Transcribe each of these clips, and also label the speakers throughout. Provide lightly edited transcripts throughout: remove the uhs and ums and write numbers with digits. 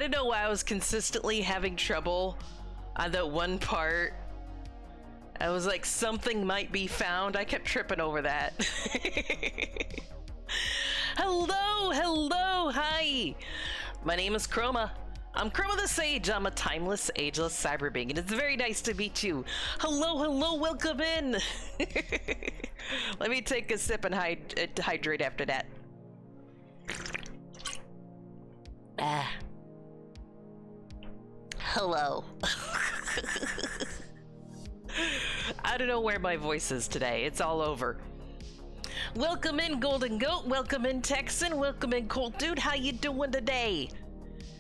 Speaker 1: don't know why I was consistently having trouble on that one part. I was like, something might be found. I kept tripping over that. Hello, hi. My name is Chroma. I'm Chroma the Sage. I'm a timeless, ageless cyber being, and it's very nice to meet you. Hello, welcome in. Let me take a sip and hydrate after that. Hello. I don't know where my voice is today. It's all over. Welcome in, Golden Goat. Welcome in, Texan. Welcome in, Colt Dude. How you doing today?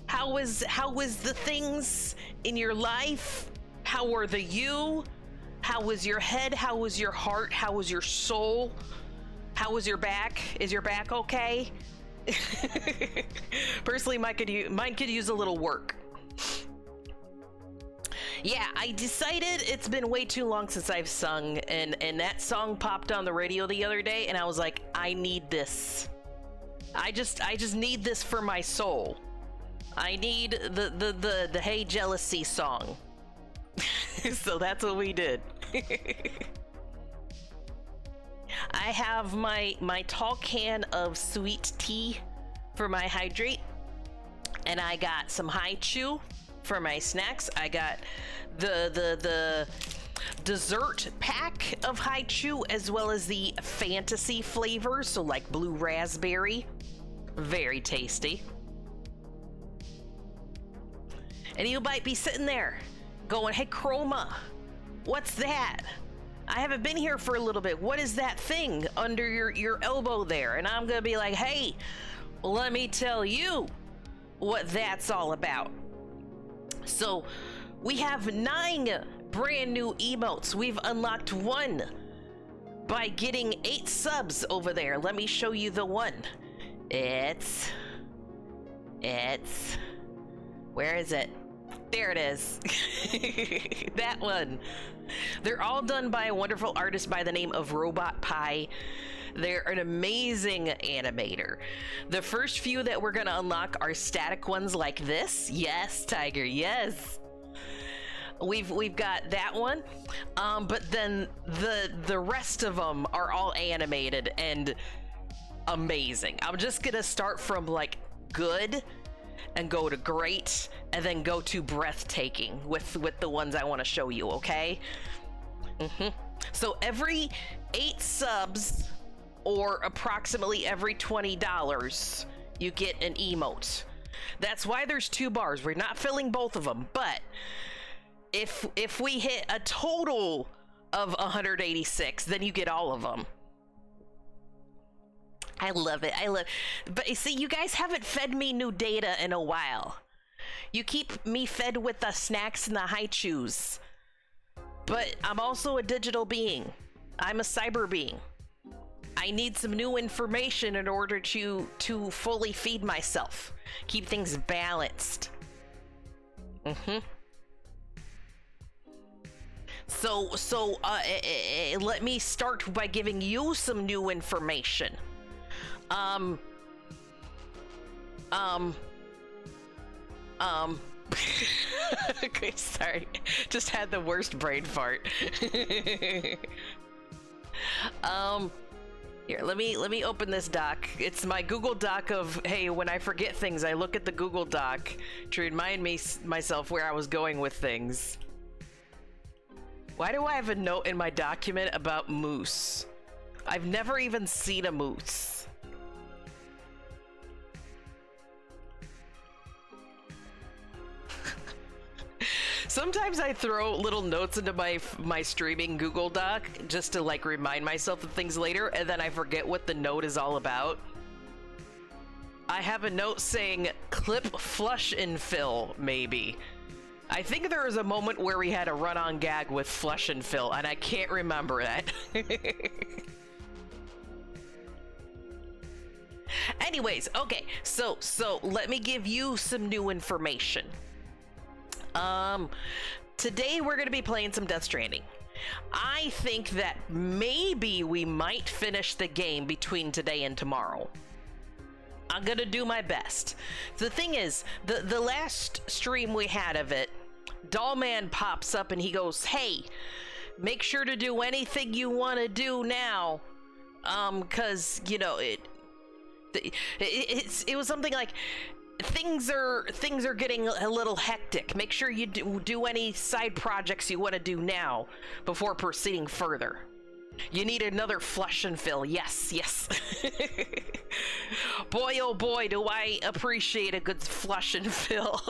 Speaker 1: How was the things in your life? How were the you? How was your head? How was your heart? How was your soul? How was your back? Is your back okay? Personally, mine could use a little work. Yeah, I decided it's been way too long since I've sung, and that song popped on the radio the other day, and I was like, I need this. I just need this for my soul. I need the Hey Jealousy song. So that's what we did. I have my tall can of sweet tea for my hydrate, and I got some high chew for my snacks. I got the dessert pack of high chew, as well as the fantasy flavors, so like blue raspberry, very tasty. And you might be sitting there going, hey Chroma, what's that? I haven't been here for a little bit. What is that thing under your elbow there? And I'm gonna be like, hey, let me tell you what that's all about. So we have 9 brand new emotes. We've unlocked 1 by getting 8 subs over there. Let me show you the one. It's where is it? There it is. That one. They're all done by a wonderful artist by the name of Robot Pie. They're an amazing animator. The first few that we're gonna unlock are static ones like this. Yes, Tiger, yes. We've got that one, but then the rest of them are all animated and amazing. I'm just gonna start from like good and go to great and then go to breathtaking with the ones I want to show you, okay? So every 8 subs, or approximately every $20, you get an emote. That's why there's 2 bars. We're not filling both of them, but if we hit a total of 186, then you get all of them. I love it. But you see, you guys haven't fed me new data in a while. You keep me fed with the snacks and the high chews. But I'm also a digital being. I'm a cyber being. I need some new information in order to fully feed myself. Keep things balanced. So let me start by giving you some new information. Okay, sorry. Just had the worst brain fart. Here, let me open this doc. It's my Google Doc of, hey, when I forget things, I look at the Google Doc to remind myself where I was going with things. Why do I have a note in my document about moose? I've never even seen a moose. Sometimes I throw little notes into my streaming Google Doc just to like remind myself of things later, and then I forget what the note is all about. I have a note saying clip flush and fill, maybe. I think there was a moment where we had a run-on gag with flush and fill, and I can't remember that. Anyways, okay, so let me give you some new information. Today we're gonna be playing some Death Stranding. I think that maybe we might finish the game between today and tomorrow. I'm gonna do my best. The thing is, the last stream we had of it, Dollman pops up and he goes, "Hey, make sure to do anything you want to do now, cause you know it was something like things are getting a little hectic. Make sure you do any side projects you want to do now before proceeding further. You need another flush and fill." Yes. Boy, oh boy, do I appreciate a good flush and fill.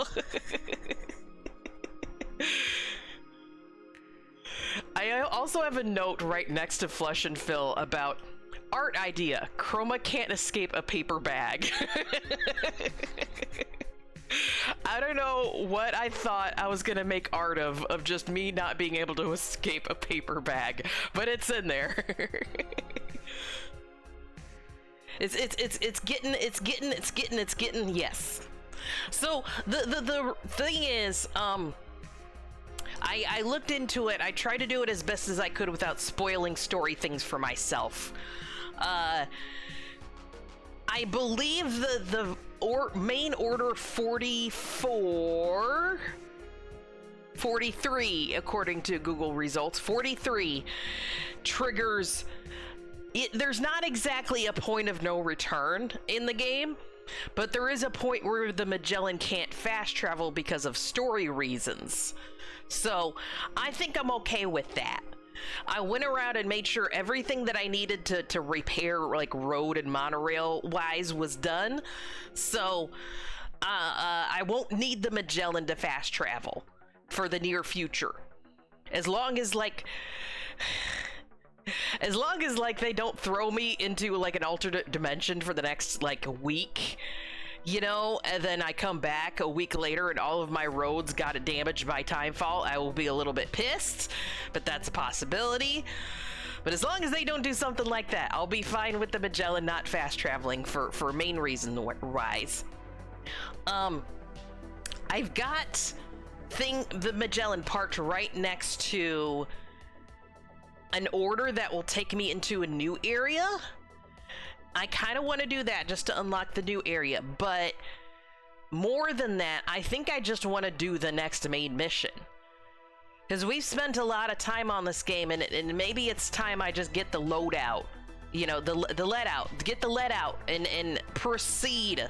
Speaker 1: I also have a note right next to flush and fill about art idea. Chroma can't escape a paper bag. I don't know what I thought I was gonna make art of just me not being able to escape a paper bag, but it's in there. It's getting, yes. So the thing is, I looked into it. I tried to do it as best as I could without spoiling story things for myself. I believe the main order 43, according to Google results, 43 triggers it. There's not exactly a point of no return in the game, but there is a point where the Magellan can't fast travel because of story reasons. So I think I'm okay with that. I went around and made sure everything that I needed to repair, like road and monorail wise, was done. So I won't need the Magellan to fast travel for the near future. As long as like they don't throw me into like an alternate dimension for the next like week, you know, and then I come back a week later and all of my roads got damaged by timefall, I will be a little bit pissed, but that's a possibility. But as long as they don't do something like that, I'll be fine with the Magellan not fast traveling for main reason wise. I've got the Magellan parked right next to an order that will take me into a new area. I kind of want to do that just to unlock the new area, but more than that, I think I just want to do the next main mission. Because we've spent a lot of time on this game, and maybe it's time I just get the load out. You know, the let out. Get the let out and proceed.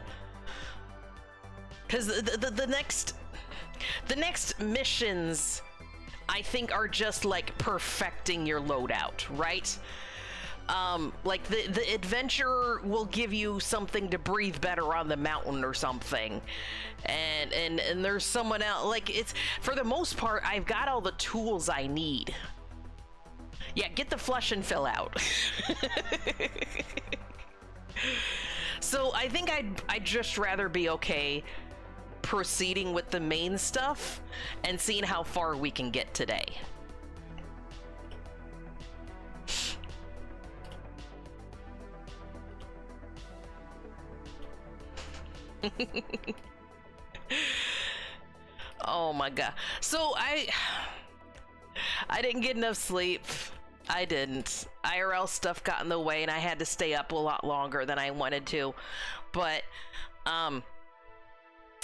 Speaker 1: Because the next missions, I think, are just like perfecting your loadout, right? Like the adventure will give you something to breathe better on the mountain or something, and there's someone else. Like, it's, for the most part, I've got all the tools I need. Yeah, get the flush and fill out. So I think I'd just rather be okay proceeding with the main stuff and seeing how far we can get today. Oh my god. So I didn't get enough sleep. I didn't. IRL stuff got in the way and I had to stay up a lot longer than I wanted to. But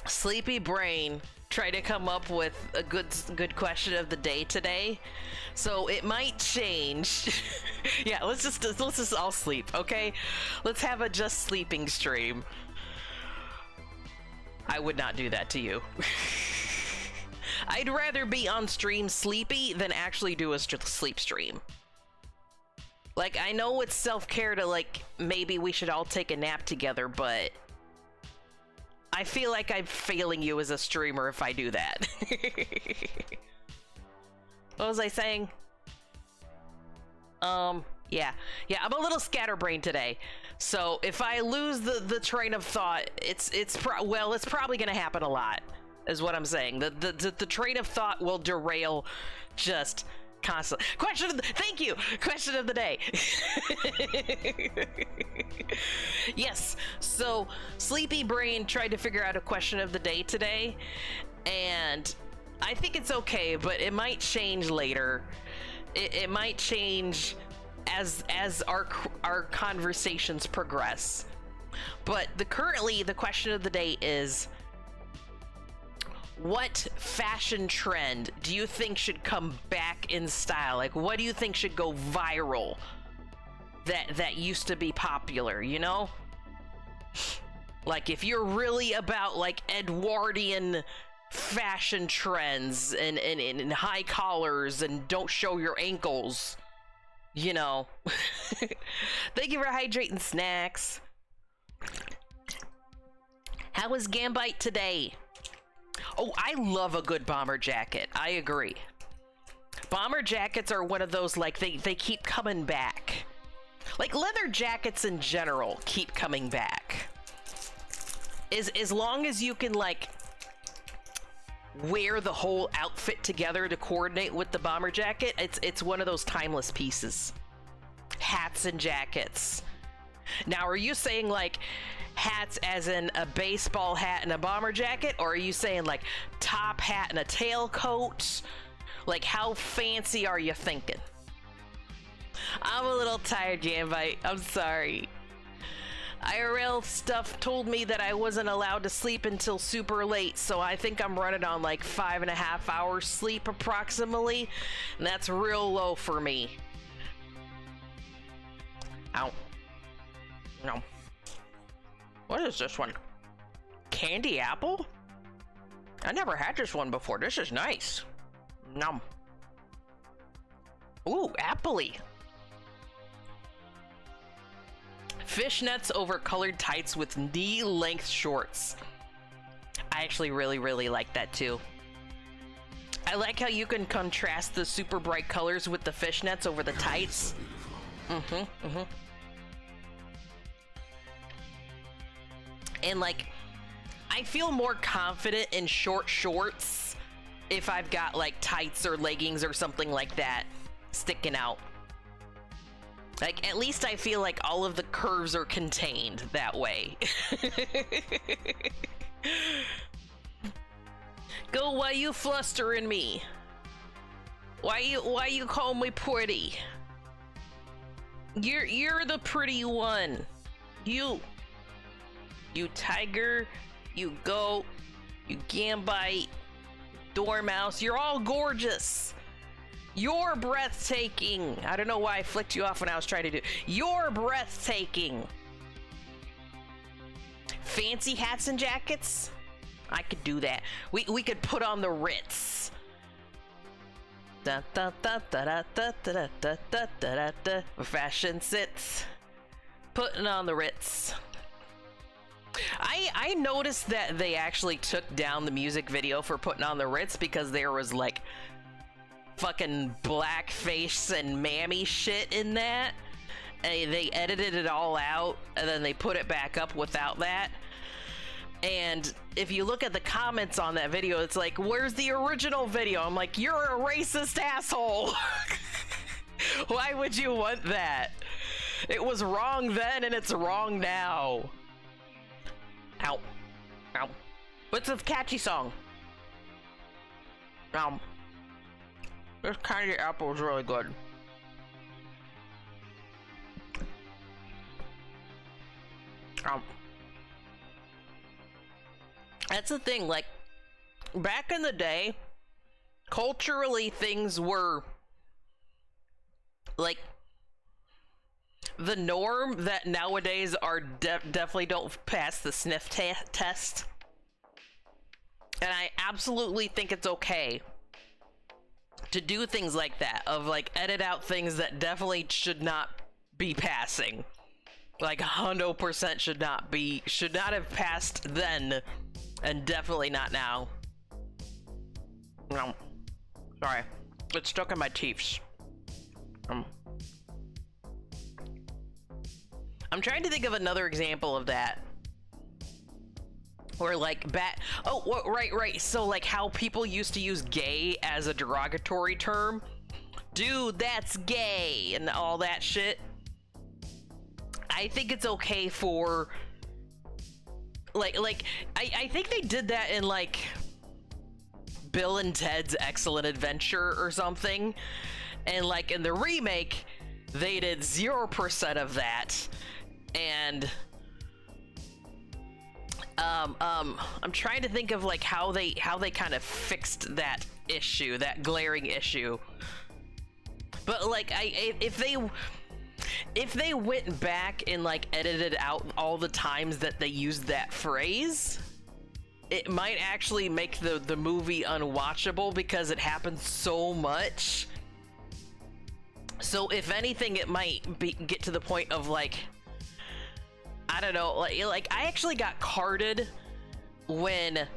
Speaker 1: Sleepy Brain tried to come up with a good question of the day today. So it might change. Yeah, let's just all sleep, okay? Let's have a just sleeping stream. I would not do that to you. I'd rather be on stream sleepy than actually do a sleep stream. Like, I know it's self-care to, like, maybe we should all take a nap together, but I feel like I'm failing you as a streamer if I do that. What was I saying? Yeah, I'm a little scatterbrained today. So if I lose the train of thought, it's probably gonna happen a lot, is what I'm saying. The train of thought will derail just constantly. Thank you! Question of the day. Yes, so Sleepy Brain tried to figure out a question of the day today, and I think it's okay, but it might change later. It might change as our conversations progress. But currently the question of the day is, what fashion trend do you think should come back in style? Like, what do you think should go viral that used to be popular, you know? Like, if you're really about like Edwardian fashion trends and high collars and don't show your ankles, you know. Thank you for hydrating snacks. How was Gambite today? Oh, I love a good bomber jacket. I agree. Bomber jackets are one of those, like, they keep coming back. Like, leather jackets in general keep coming back. As long as you can, like, wear the whole outfit together to coordinate with the bomber jacket, it's one of those timeless pieces. Hats and jackets. Now, are you saying, like, hats as in a baseball hat and a bomber jacket, or are you saying like top hat and a tailcoat? Like, how fancy are you thinking? I'm a little tired, Janvite. I'm sorry. IRL stuff told me that I wasn't allowed to sleep until super late, so I think I'm running on like 5.5 hours sleep approximately, and that's real low for me. Ow. No. What is this one? Candy apple? I never had this one before. This is nice. Nom. Ooh, appley. Fishnets over colored tights with knee-length shorts. I actually really like that too. I like how you can contrast the super bright colors with the fishnets over the tights. And like, I feel more confident in short shorts if I've got like tights or leggings or something like that sticking out. Like, at least I feel like all of the curves are contained that way. Go, why you flustering me? Why you call me pretty? You're the pretty one. You tiger, you goat, you gambite, dormouse, you're all gorgeous. You're breathtaking. I don't know why I flicked you off when I was trying to do. You're breathtaking. Fancy hats and jackets? I could do that. We could put on the Ritz. Da da da da da da da da da da. Fashion sits. Putting on the Ritz. I noticed that they actually took down the music video for Putting on the Ritz because there was like fucking blackface and mammy shit in that. And they edited it all out and then they put it back up without that. And if you look at the comments on that video, it's like, where's the original video? I'm like, you're a racist asshole. Why would you want that? It was wrong then and it's wrong now. Ow. Ow. What's a catchy song? This candy apple is really good. That's the thing, like, back in the day, culturally things were like the norm that nowadays are definitely don't pass the sniff test. And I absolutely think it's okay to do things like that, of like edit out things that definitely should not be passing. Like 100% should not have passed then, and definitely not now. No, sorry, it's stuck in my teeth. I'm trying to think of another example of that. Or like right. So like how people used to use gay as a derogatory term. Dude, that's gay and all that shit. I think it's okay for I think they did that in like Bill and Ted's Excellent Adventure or something. And like in the remake, they did 0% of that. And I'm trying to think of like how they kind of fixed that issue, that glaring issue. But like if they went back and like edited out all the times that they used that phrase, it might actually make the movie unwatchable because it happens so much. So if anything, it might get to the point of like, I don't know, like I actually got carded when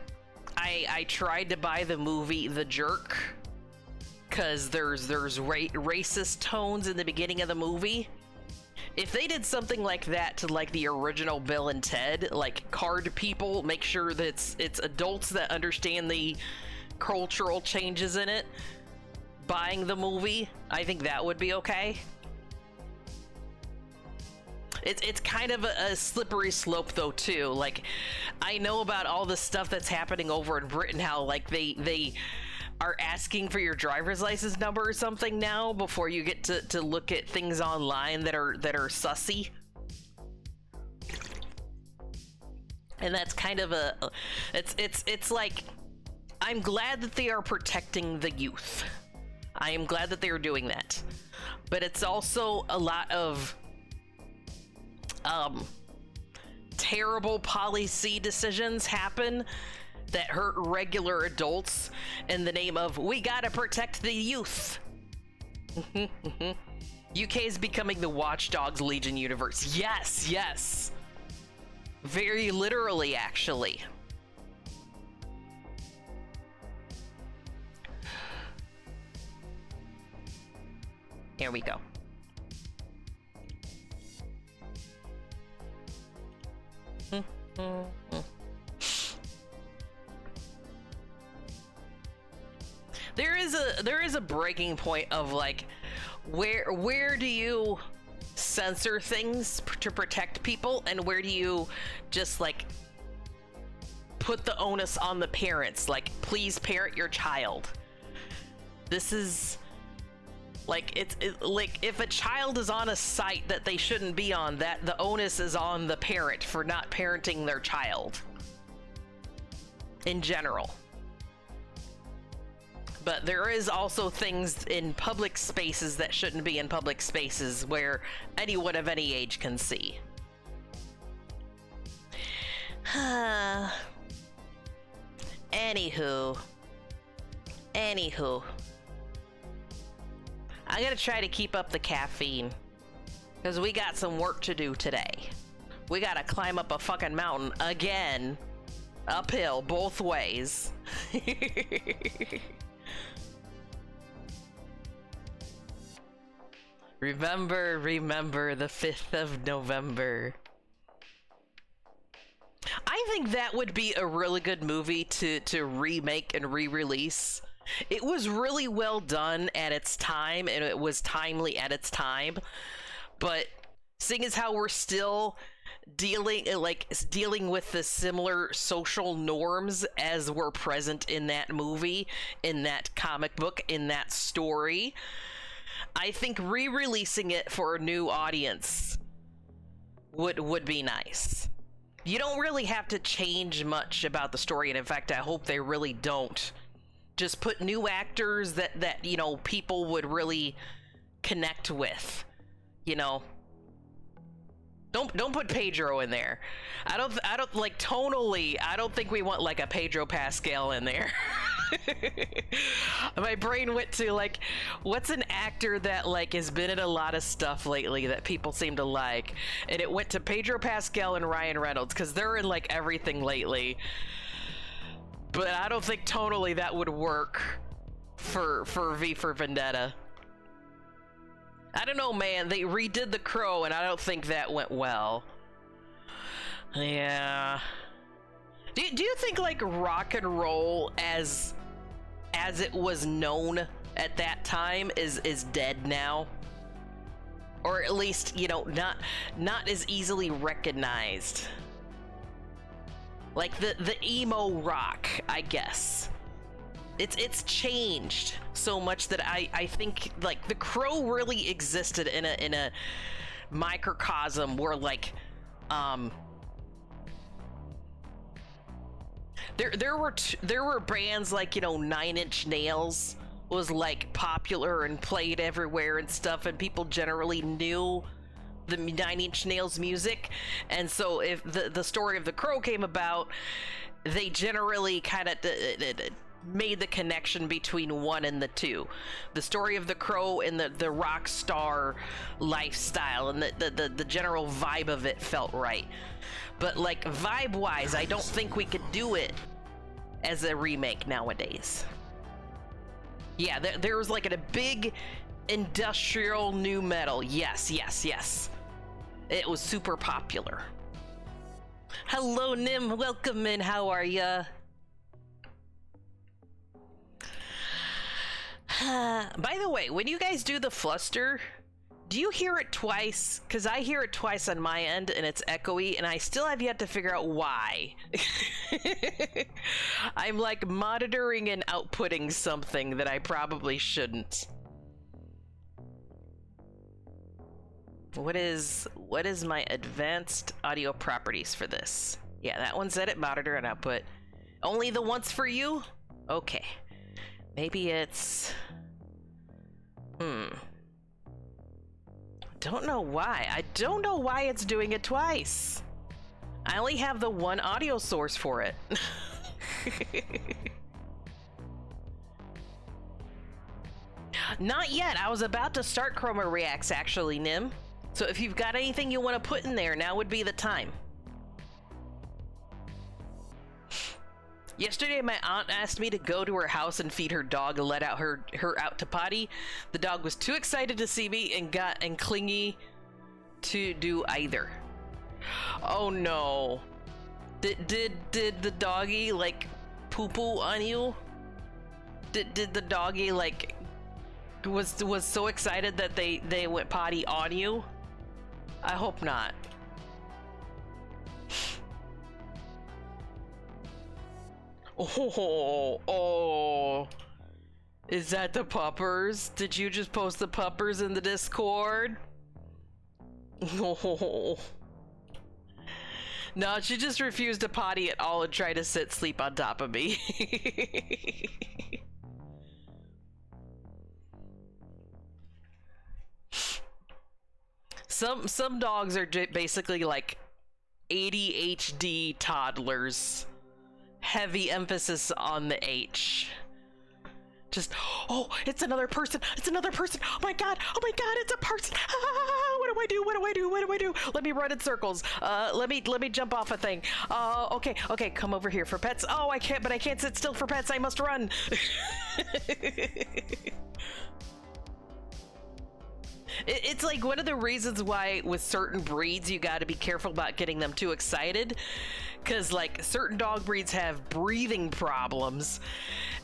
Speaker 1: I tried to buy the movie The Jerk, because there's racist tones in the beginning of the movie. If they did something like that to like the original Bill and Ted, like card people, make sure that it's adults that understand the cultural changes in it buying the movie, I think that would be okay. It's kind of a slippery slope though too. Like, I know about all the stuff that's happening over in Britain, how like they are asking for your driver's license number or something now before you get to look at things online that are sussy. And that's kind of it's like, I'm glad that they are protecting the youth. I am glad that they are doing that. But it's also a lot of terrible policy decisions happen that hurt regular adults in the name of, we gotta protect the youth. UK is becoming the Watch Dogs Legion universe. Yes. Very literally, actually. Here we go. There is a breaking point of like, where do you censor things to protect people, and where do you just like put the onus on the parents, like, please parent your child. This is like, it's like, if a child is on a site that they shouldn't be on, that the onus is on the parent for not parenting their child in general. But there is also things in public spaces that shouldn't be in public spaces where anyone of any age can see. Anywho. I'm gonna try to keep up the caffeine, because we got some work to do today. We gotta climb up a fucking mountain again. Uphill, both ways. Remember the 5th of November. I think that would be a really good movie to remake and re-release. It was really well done at its time, and it was timely at its time. But seeing as how we're still dealing with the similar social norms as were present in that movie, in that comic book, in that story, I think re-releasing it for a new audience would be nice. You don't really have to change much about the story, and in fact, I hope they really don't. Just put new actors that you know, people would really connect with, you know. Don't put Pedro in there. I don't like, tonally, I don't think we want like a Pedro Pascal in there. My brain went to like, what's an actor that like has been in a lot of stuff lately that people seem to like, and it went to Pedro Pascal and Ryan Reynolds, because they're in like everything lately. But I don't think tonally that would work for V for Vendetta. I don't know, man. They redid The Crow, and I don't think that went well. Yeah. Do you think like rock and roll as it was known at that time is dead now? Or at least, you know, not as easily recognized. Like the emo rock, I guess. It's changed so much that I think like The Crow really existed in a microcosm where like There were bands like, you know, Nine Inch Nails was like popular and played everywhere and stuff, and people generally knew the Nine Inch Nails music. And so if the story of the Crow came about, they generally kind of made the connection between one and the two. The story of the Crow and the rock star lifestyle and the general vibe of it felt right. But like vibe wise, I don't think we could do it as a remake nowadays. Yeah, there was like a big industrial new metal. Yes. It was super popular. Hello, Nim. Welcome in. How are ya? By the way, when you guys do the fluster, do you hear it twice? Because I hear it twice on my end and it's echoey, and I still have yet to figure out why. I'm like monitoring and outputting something that I probably shouldn't. What is my advanced audio properties for this? Yeah, that one's edit, monitor, and output. Only the once for you? Okay. Maybe it's... Don't know why. I don't know why it's doing it twice. I only have the one audio source for it. Not yet. I was about to start Chroma Reacts, actually, Nim. So if you've got anything you want to put in there, now would be the time. Yesterday, my aunt asked me to go to her house and feed her dog and let her out to potty. The dog was too excited to see me and clingy to do either. Oh no! Did the doggy like poo-poo on you? Did the doggy like was so excited that they went potty on you? I hope not. Oh, is that the puppers? Did you just post the puppers in the Discord? Oh. No, she just refused to potty at all and tried to sleep on top of me. Some dogs are basically like ADHD toddlers. Heavy emphasis on the H. Just, oh, it's another person. It's another person. Oh my god, it's a person. Ah, what do I do? What do I do? What do I do? Let me run in circles. Let me jump off a thing. Okay, come over here for pets. Oh, I can't sit still for pets. I must run. It's like one of the reasons why with certain breeds you got to be careful about getting them too excited, because like certain dog breeds have breathing problems,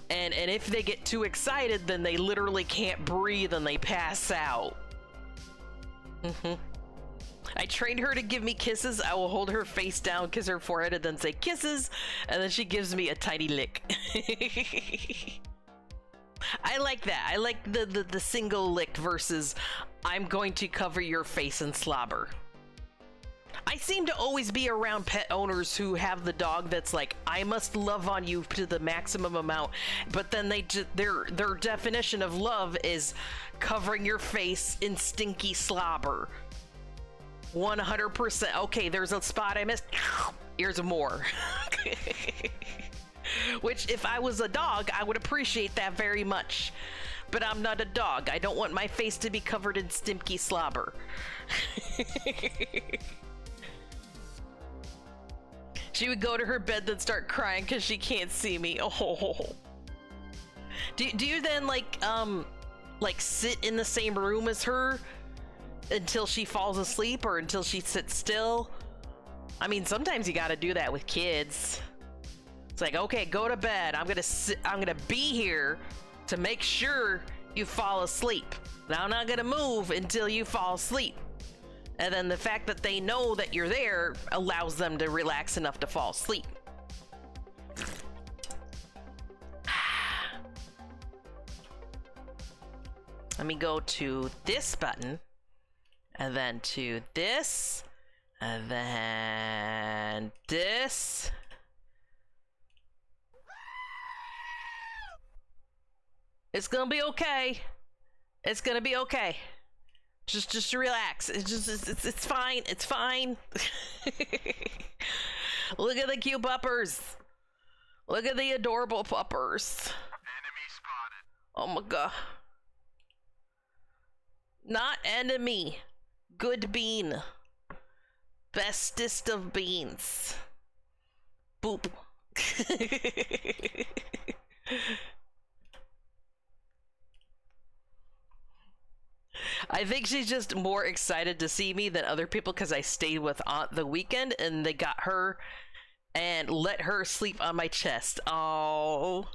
Speaker 1: and if they get too excited then they literally can't breathe and they pass out. I trained her to give me kisses. I will hold her face down, kiss her forehead, and then say kisses, and then she gives me a tiny lick. I like that. I like the single lick versus I'm going to cover your face in slobber. I seem to always be around pet owners who have the dog that's like, I must love on you to the maximum amount, but then their definition of love is covering your face in stinky slobber. 100%. Okay, there's a spot I missed. Here's more. Which, if I was a dog, I would appreciate that very much. But I'm not a dog. I don't want my face to be covered in stinky slobber. She would go to her bed then start crying because she can't see me. Oh. Do you then like sit in the same room as her until she falls asleep or until she sits still? I mean, sometimes you gotta do that with kids. It's like, okay, go to bed. I'm gonna be here to make sure you fall asleep. Now I'm not gonna move until you fall asleep. And then the fact that they know that you're there allows them to relax enough to fall asleep. Let me go to this button, and then to this, and then this. It's gonna be okay. It's gonna be okay. Just relax. It's fine. It's fine. Look at the cute puppers. Look at the adorable puppers.
Speaker 2: Enemy spotted.
Speaker 1: Oh my god. Not enemy. Good bean. Bestest of beans. Boop. I think she's just more excited to see me than other people because I stayed with Aunt the weekend and they got her and let her sleep on my chest. Oh,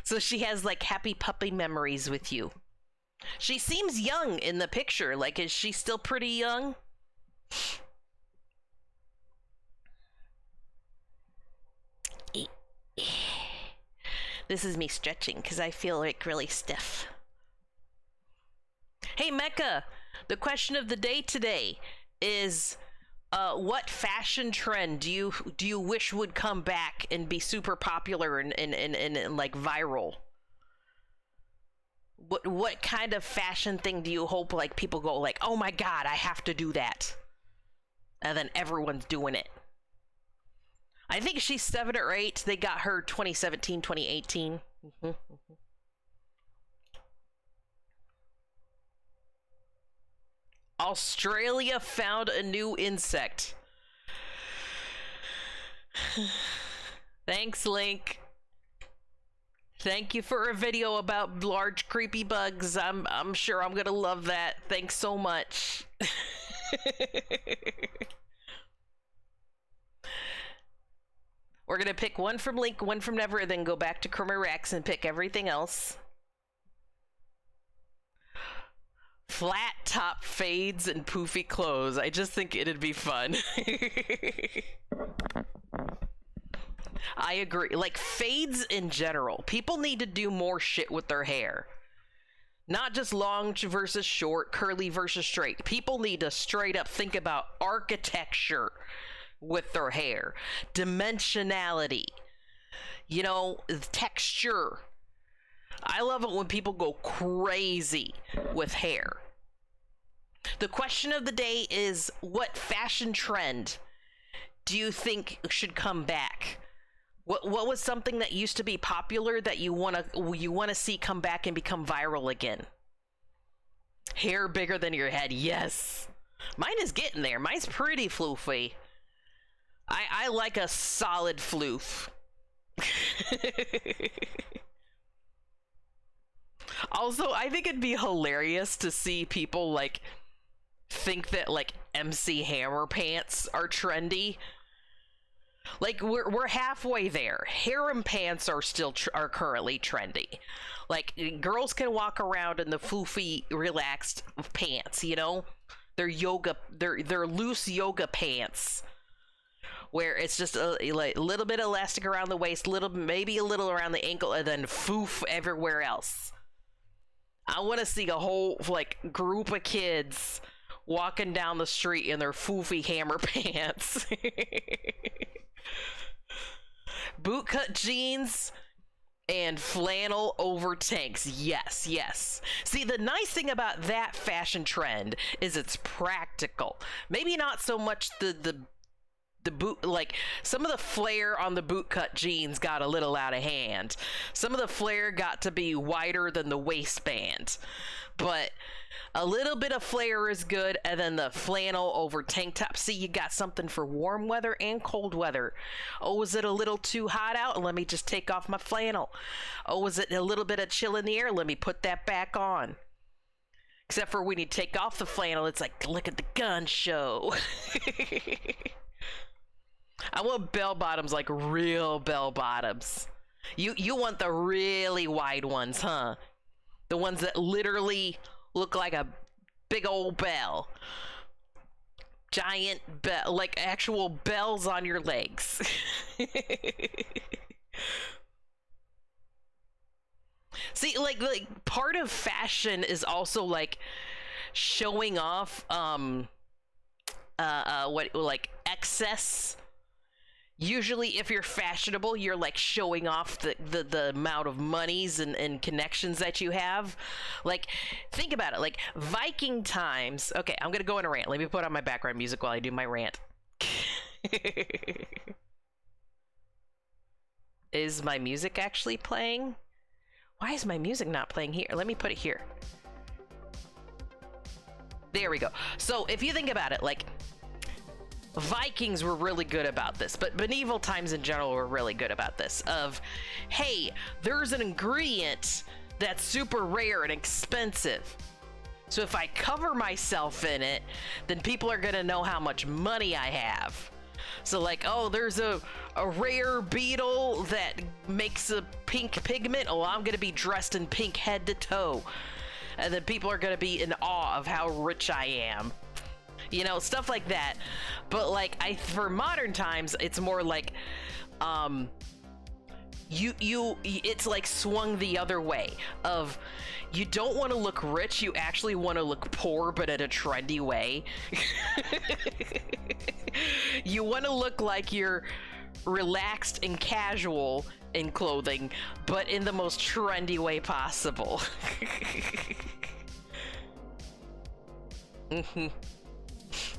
Speaker 1: so she has like happy puppy memories with you. She seems young in the picture. Like, is she still pretty young? This is me stretching because I feel like really stiff. Hey Mecca, the question of the day today is what fashion trend do you wish would come back and be super popular and like viral? What kind of fashion thing do you hope like people go like, oh my god, I have to do that, and then everyone's doing it? I think she's 7 or 8. They got her 2017, 2018. Australia found a new insect. Thanks, Link. Thank you for a video about large creepy bugs. I'm sure I'm gonna love that. Thanks so much. We're gonna pick one from Link, one from Never, and then go back to Kermit Rex and pick everything else. Flat top fades and poofy clothes. I just think it'd be fun. I agree. Like, fades in general. People need to do more shit with their hair. Not just long versus short, curly versus straight. People need to straight up think about architecture with their hair. Dimensionality. You know, texture. I love it when people go crazy with hair. The question of the day is, what fashion trend do you think should come back? What was something that used to be popular that you wanna see come back and become viral again? Hair bigger than your head, yes. Mine is getting there. Mine's pretty floofy. I like a solid floof. Also, I think it'd be hilarious to see people like think that like MC Hammer pants are trendy. Like, we're halfway there. Harem pants are still are currently trendy. Like, girls can walk around in the floofy, relaxed pants, you know? They're loose yoga pants, where it's just a little bit elastic around the waist, maybe a little around the ankle, and then foof everywhere else. I want to see a whole like group of kids walking down the street in their foofy hammer pants. Bootcut jeans and flannel over tanks. Yes, yes. See, the nice thing about that fashion trend is it's practical. Maybe not so much the boot, like some of the flare on the bootcut jeans got a little out of hand. Some of the flare got to be wider than the waistband, but a little bit of flare is good. And then the flannel over tank top. See, you got something for warm weather and cold weather. Oh, is it a little too hot out? Let me just take off my flannel. Oh, is it a little bit of chill in the air? Let me put that back on. Except for when you take off the flannel, it's like, look at the gun show. I want bell bottoms, like real bell bottoms. You want the really wide ones, huh? The ones that literally look like a big old bell. Giant bell, like actual bells on your legs. See, like part of fashion is also like showing off what like excess. Usually, if you're fashionable, you're like showing off the amount of monies and connections that you have. Like, think about it. Like, Viking times. Okay, I'm gonna go on a rant. Let me put on my background music while I do my rant. Is my music actually playing? Why is my music not playing here? Let me put it here. There we go. So, if you think about it, like, Vikings were really good about this, but medieval times in general were really good about this. Of, hey, there's an ingredient that's super rare and expensive. So if I cover myself in it, then people are gonna know how much money I have. So like, oh, there's a rare beetle that makes a pink pigment. Oh, I'm gonna be dressed in pink head to toe. And then people are gonna be in awe of how rich I am. You know, stuff like that. But like, for modern times, it's more like, it's like swung the other way of, you don't want to look rich, you actually want to look poor, but in a trendy way. You want to look like you're relaxed and casual in clothing, but in the most trendy way possible.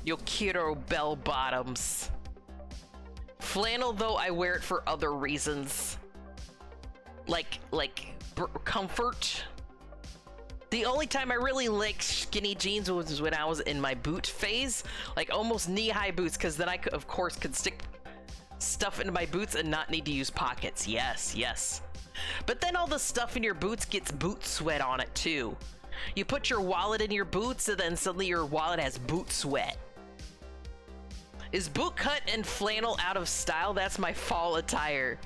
Speaker 1: Your kiddo bell bottoms. Flannel, though, I wear it for other reasons. Like comfort. The only time I really liked skinny jeans was when I was in my boot phase. Like almost knee-high boots, because then I, of course, could stick stuff into my boots and not need to use pockets. Yes, yes. But then all the stuff in your boots gets boot sweat on it, too. You put your wallet in your boots, and then suddenly your wallet has boot sweat. Is boot cut and flannel out of style? That's my fall attire.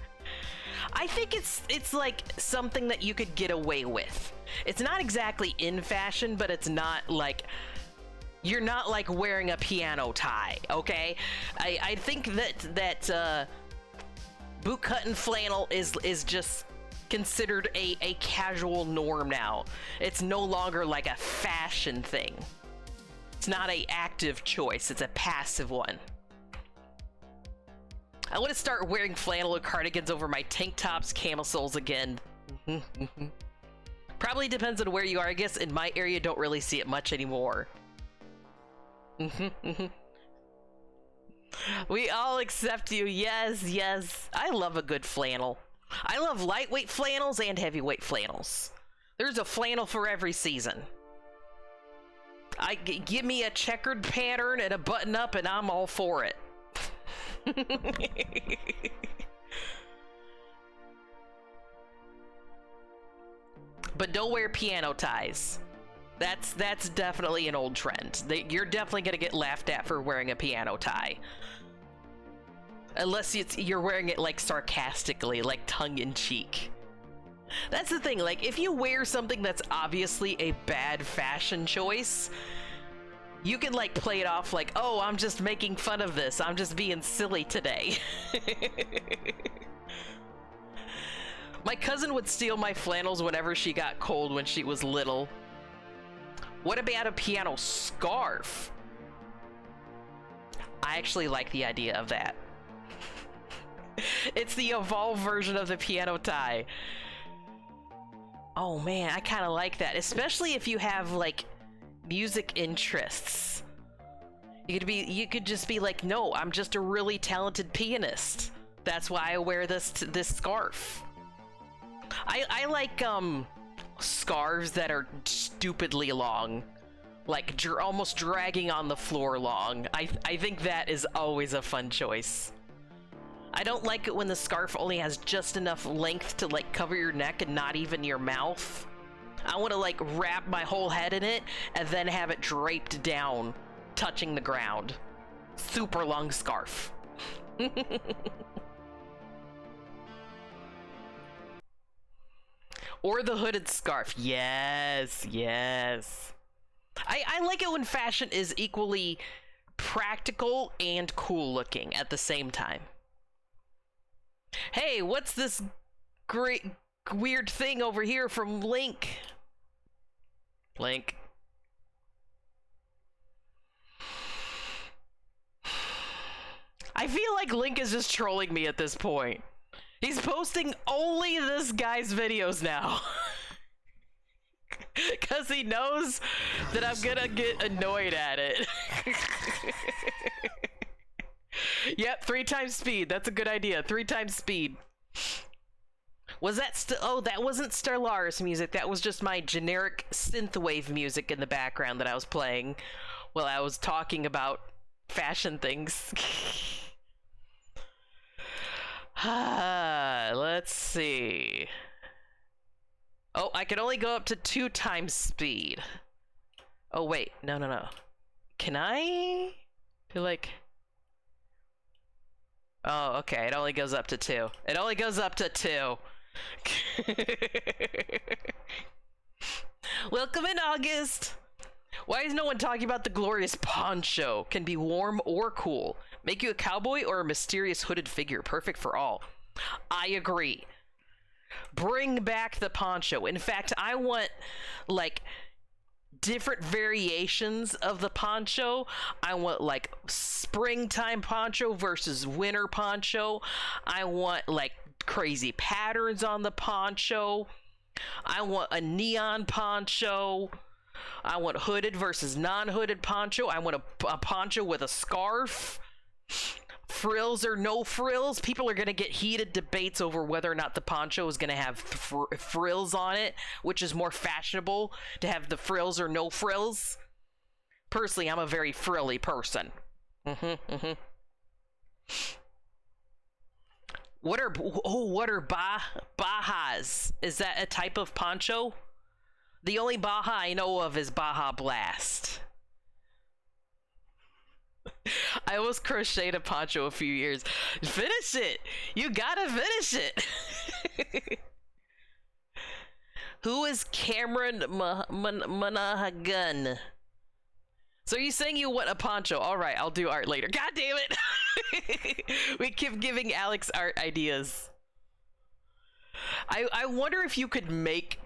Speaker 1: I think it's like something that you could get away with. It's not exactly in fashion, but it's not like, you're not like wearing a piano tie, okay? I think that boot cut and flannel is just considered a casual norm now. It's no longer like a fashion thing. It's not an active choice, it's a passive one. I want to start wearing flannel and cardigans over my tank tops, camisoles again. Probably depends on where you are. I guess in my area, don't really see it much anymore. We all accept you. Yes, yes. I love a good flannel. I love lightweight flannels and heavyweight flannels. There's a flannel for every season. Give me a checkered pattern and a button up and I'm all for it. But don't wear piano ties. That's definitely an old trend. You're definitely gonna get laughed at for wearing a piano tie. Unless you're wearing it like sarcastically, like tongue-in-cheek. That's the thing, like if you wear something that's obviously a bad fashion choice, you can like play it off like, oh, I'm just making fun of this. I'm just being silly today. My cousin would steal my flannels whenever she got cold when she was little. What about a piano scarf? I actually like the idea of that. It's the evolved version of the piano tie. Oh man, I kind of like that, especially if you have like music interests. You could just be like, no, I'm just a really talented pianist. That's why I wear this scarf. I like scarves that are stupidly long, like almost dragging on the floor long. I think that is always a fun choice. I don't like it when the scarf only has just enough length to like cover your neck and not even your mouth. I want to like wrap my whole head in it and then have it draped down, touching the ground. Super long scarf. Or the hooded scarf. Yes, yes. I like it when fashion is equally practical and cool looking at the same time. Hey, what's this great weird thing over here from Link? Link. I feel like Link is just trolling me at this point. He's posting only this guy's videos now. Because he knows that I'm gonna get annoyed at it. Yep, 3 times speed. That's a good idea. 3 times speed. Was that oh, that wasn't Stellaris music. That was just my generic synthwave music in the background that I was playing while I was talking about fashion things. Let's see. Oh, I can only go up to 2 times speed. Oh, wait. No. Can I? Feel like... Oh, okay. It only goes up to 2. It only goes up to 2. Welcome in, August. Why is no one talking about the glorious poncho? Can be warm or cool. Make you a cowboy or a mysterious hooded figure. Perfect for all. I agree. Bring back the poncho. In fact, I want, like, different variations of the poncho. I want, like, springtime poncho versus winter poncho. I want, like, crazy patterns on the poncho. I want a neon poncho. I want hooded versus non-hooded poncho. I want a poncho with a scarf. Frills or no frills. People are going to get heated debates over whether or not the poncho is going to have frills on it, which is more fashionable, to have the frills or no frills. Personally, I'm a very frilly person. What are Bajas? Is that a type of poncho? The only Baja I know of is Baja Blast. I almost crocheted a poncho a few years. Finish it! You gotta finish it! Who is Cameron Monaghan? So are you saying you want a poncho? Alright, I'll do art later. God damn it! We keep giving Alex art ideas. I wonder if you could make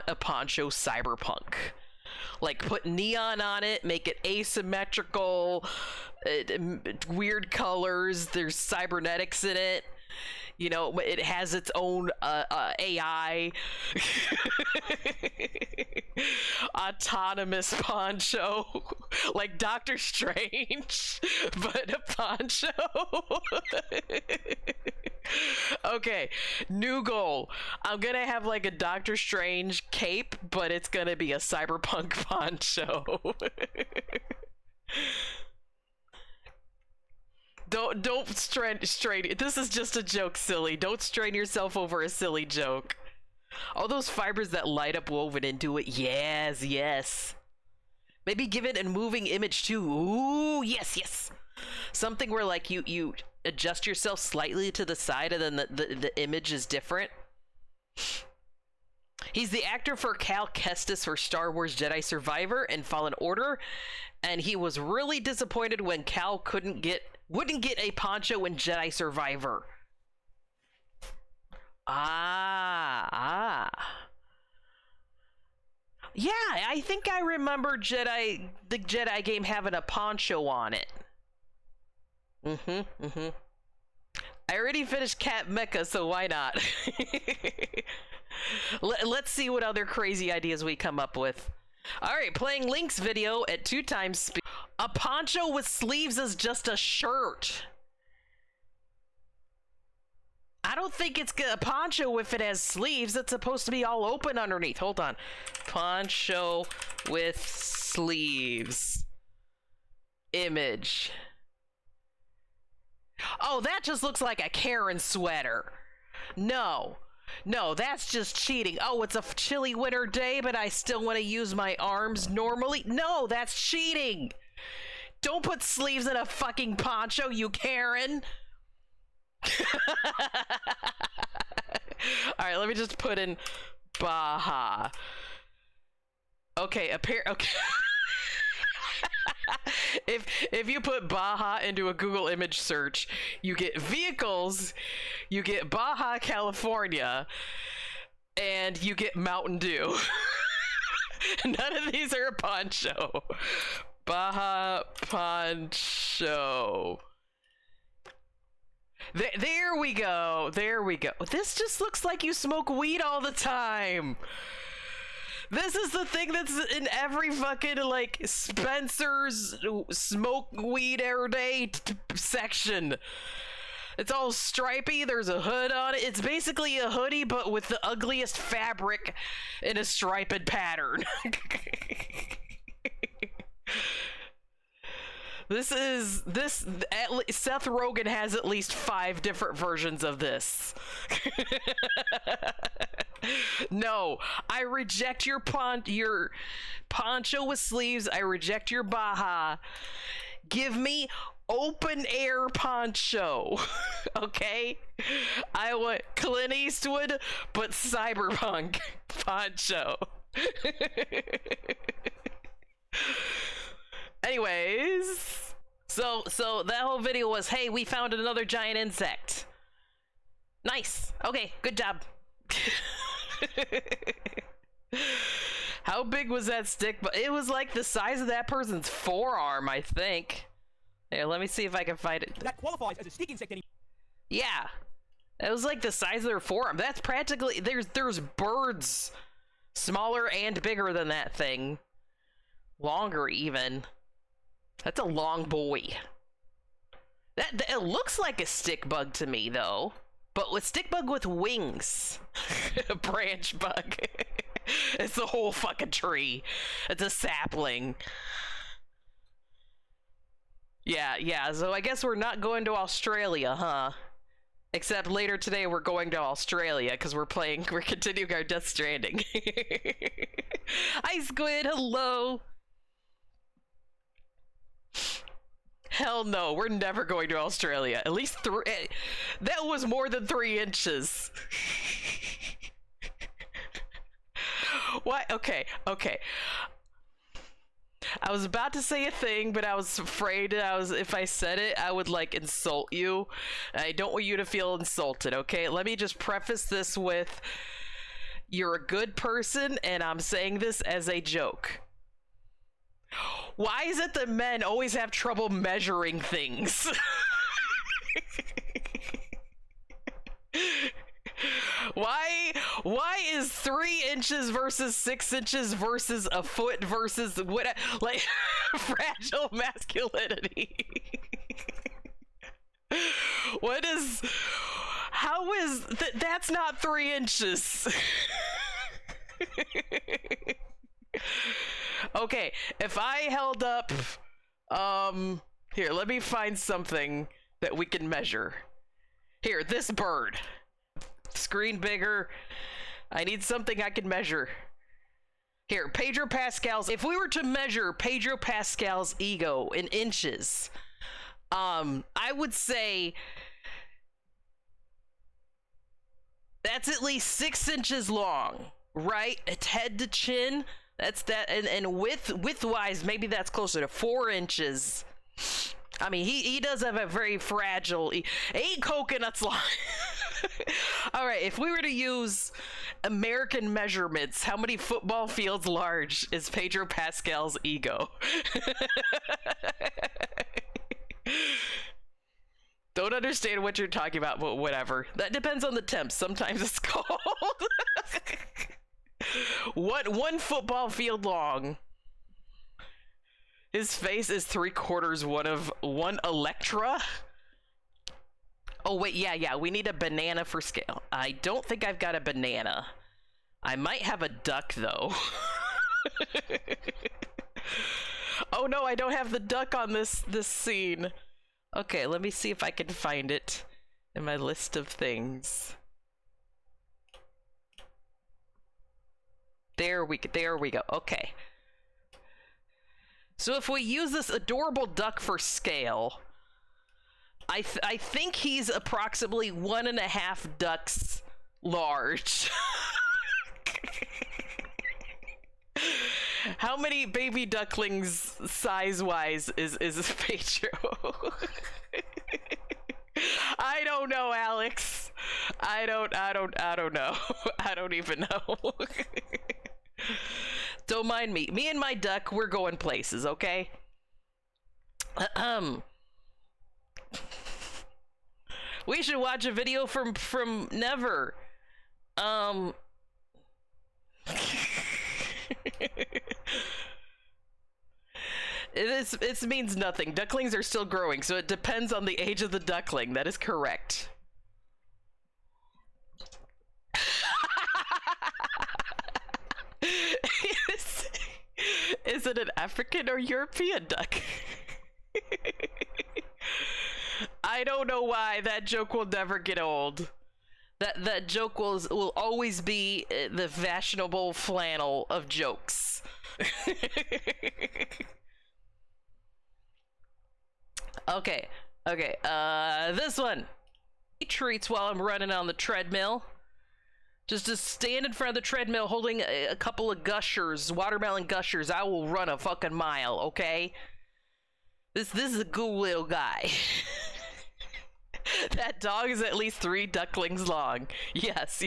Speaker 1: a poncho cyberpunk. Like, put neon on it, make it asymmetrical, weird colors, there's cybernetics in it. You know, it has its own AI. Autonomous poncho. Like Doctor Strange, but a poncho. Okay, new goal. I'm gonna have like a Doctor Strange cape, but it's gonna be a cyberpunk poncho. Don't strain. This is just a joke, silly. Don't strain yourself over a silly joke. All those fibers that light up woven into it. Yes. Maybe give it a moving image too. Ooh, yes. Something where like you adjust yourself slightly to the side and then the image is different. He's the actor for Cal Kestis for Star Wars Jedi Survivor and Fallen Order, and he was really disappointed when Cal wouldn't get a poncho in Jedi Survivor. Yeah, I think I remember the Jedi game having a poncho on it. I already finished Cat Mecha, so why not? Let's see what other crazy ideas we come up with. Alright, playing Link's video at 2 times speed. A poncho with sleeves is just a shirt. I don't think it's a poncho if it has sleeves. It's supposed to be all open underneath. Hold on. Poncho with sleeves. Image. Oh, that just looks like a Karen sweater. No, that's just cheating. Oh, it's a chilly winter day, but I still want to use my arms normally. No, that's cheating. Don't put sleeves in a fucking poncho, you Karen. Alright, let me just put in Baja. Okay, okay. If you put Baja into a Google image search, you get vehicles, you get Baja, California, and you get Mountain Dew. None of these are a poncho. Baja poncho. There we go. There we go. This just looks like you smoke weed all the time. This is the thing that's in every fucking, like, Spencer's smoke weed every day section. It's all stripy. There's a hood on it. It's basically a hoodie, but with the ugliest fabric in a striped pattern. Seth Rogen has at least 5 different versions of this. No, I reject your poncho with sleeves. I reject your Baja. Give me open air poncho. Okay? I want Clint Eastwood, but cyberpunk poncho. Anyways, so that whole video was, hey, we found another giant insect. Nice. Okay, good job. How big was that stick? But it was like the size of that person's forearm, I think. Here, let me see if I can find it.
Speaker 2: That qualifies as a stick insect.
Speaker 1: Yeah, it was like the size of their forearm. That's practically, there's birds smaller and bigger than that thing, longer even. That's a long boy. That it looks like a stick bug to me though, but with stick bug with wings. A branch bug. It's the whole fucking tree. It's a sapling. Yeah, so I guess we're not going to Australia, huh? Except later today we're going to Australia because we're continuing our Death Stranding. Hi Squid, hello. Hell no, we're never going to Australia. At least that was more than 3 inches. Why? Okay. I was about to say a thing, but I was afraid if I said it, I would like insult you. I don't want you to feel insulted, okay? Let me just preface this with, you're a good person, and I'm saying this as a joke. Why is it that men always have trouble measuring things? Why is 3 inches versus 6 inches versus a foot versus what, like, fragile masculinity? How is that's not 3 inches? Okay, if I held up, here, let me find something that we can measure. Here, this bird. Screen bigger. I need something I can measure. Here, Pedro Pascal's, if we were to measure Pedro Pascal's ego in inches, I would say that's at least 6 inches long, right? It's head to chin. That's that, and width-wise, maybe that's closer to 4 inches. I mean, he does have a very fragile, 8 coconuts long. All right, if we were to use American measurements, how many football fields large is Pedro Pascal's ego? Don't understand what you're talking about, but whatever. That depends on the temps. Sometimes it's cold. One football field long. His face is 3/4 one Electra. Oh wait, yeah, we need a banana for scale. I don't think I've got a banana. I might have a duck though. Oh no, I don't have the duck on this scene. Okay, let me see if I can find it in my list of things. There we go. Okay. So if we use this adorable duck for scale, I think he's approximately 1.5 ducks large. How many baby ducklings size-wise is Pedro? I don't know, Alex. I don't know. I don't even know. Don't mind me. Me and my duck, we're going places, okay? We should watch a video from Never. It means nothing. Ducklings are still growing, so it depends on the age of the duckling. That is correct. Is it an African or European duck? I don't know why that joke will never get old. That joke will always be the fashionable flannel of jokes. Okay, this one. Treats while I'm running on the treadmill. Just to stand in front of the treadmill holding a couple of gushers, watermelon gushers. I will run a fucking mile, okay? This is a cool little guy. That dog is at least 3 ducklings long. Yes.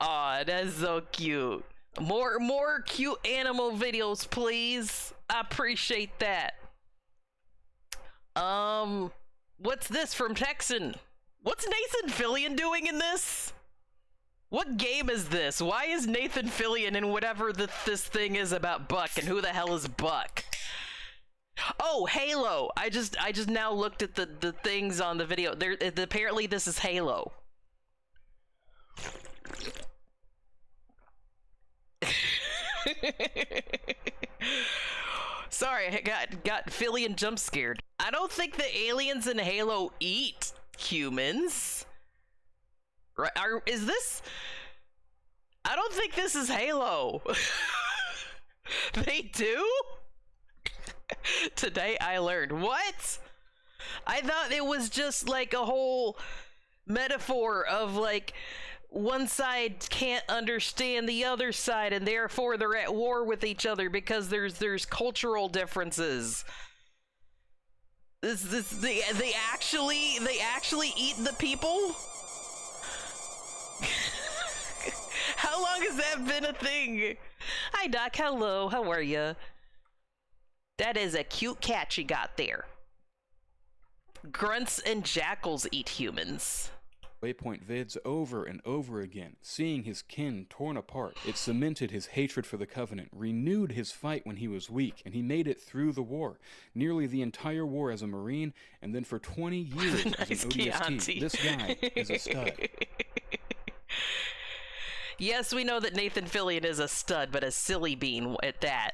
Speaker 1: Aw, that's so cute. More cute animal videos, please. I appreciate that. What's this from Texan? What's Nathan Fillion doing in this? What game is this? Why is Nathan Fillion in whatever this thing is about Buck, and who the hell is Buck? Oh, Halo. I just now looked at the things on the video. Apparently this is Halo. Sorry, I got Fillion jump scared. I don't think the aliens in Halo eat humans. Right? Is this? I don't think this is Halo. They do? Today I learned. What? I thought it was just like a whole metaphor of like one side can't understand the other side and therefore they're at war with each other because there's cultural differences. They actually eat the people? How long has that been a thing? Hi Doc, hello, how are you? That is a cute cat you got there. Grunts and jackals eat humans.
Speaker 2: Waypoint vids over and over again, seeing his kin torn apart. It cemented his hatred for the Covenant, renewed his fight when he was weak, and he made it through the war. Nearly the entire war as a Marine, and then for 20 years
Speaker 1: nice
Speaker 2: as an ODST. This guy is a stud.
Speaker 1: Yes, we know that Nathan Fillion is a stud, but a silly bean at that.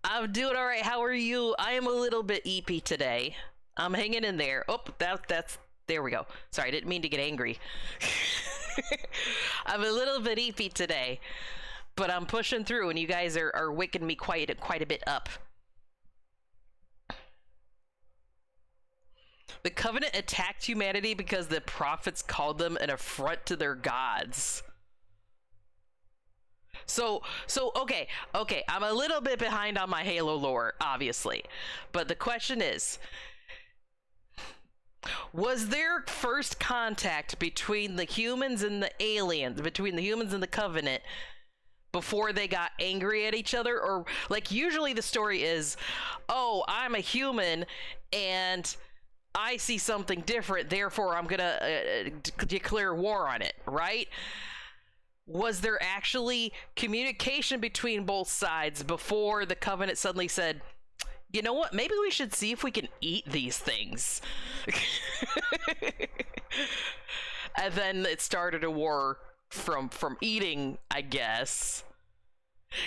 Speaker 1: I'm doing all right. How are you? I am a little bit eepy today. I'm hanging in there. Oh, that's... There we go. Sorry, I didn't mean to get angry. I'm a little bit eepy today, but I'm pushing through, and you guys are waking me quite a bit up. The Covenant attacked humanity because the prophets called them an affront to their gods. So okay, I'm a little bit behind on my Halo lore, obviously, but the question is, was there first contact between the humans and the aliens, between the humans and the Covenant, before they got angry at each other? Or, like, usually the story is, oh, I'm a human and I see something different, therefore I'm gonna declare war on it, right? Was there actually communication between both sides before the Covenant suddenly said, you know what, maybe we should see if we can eat these things? And then it started a war from eating, I guess.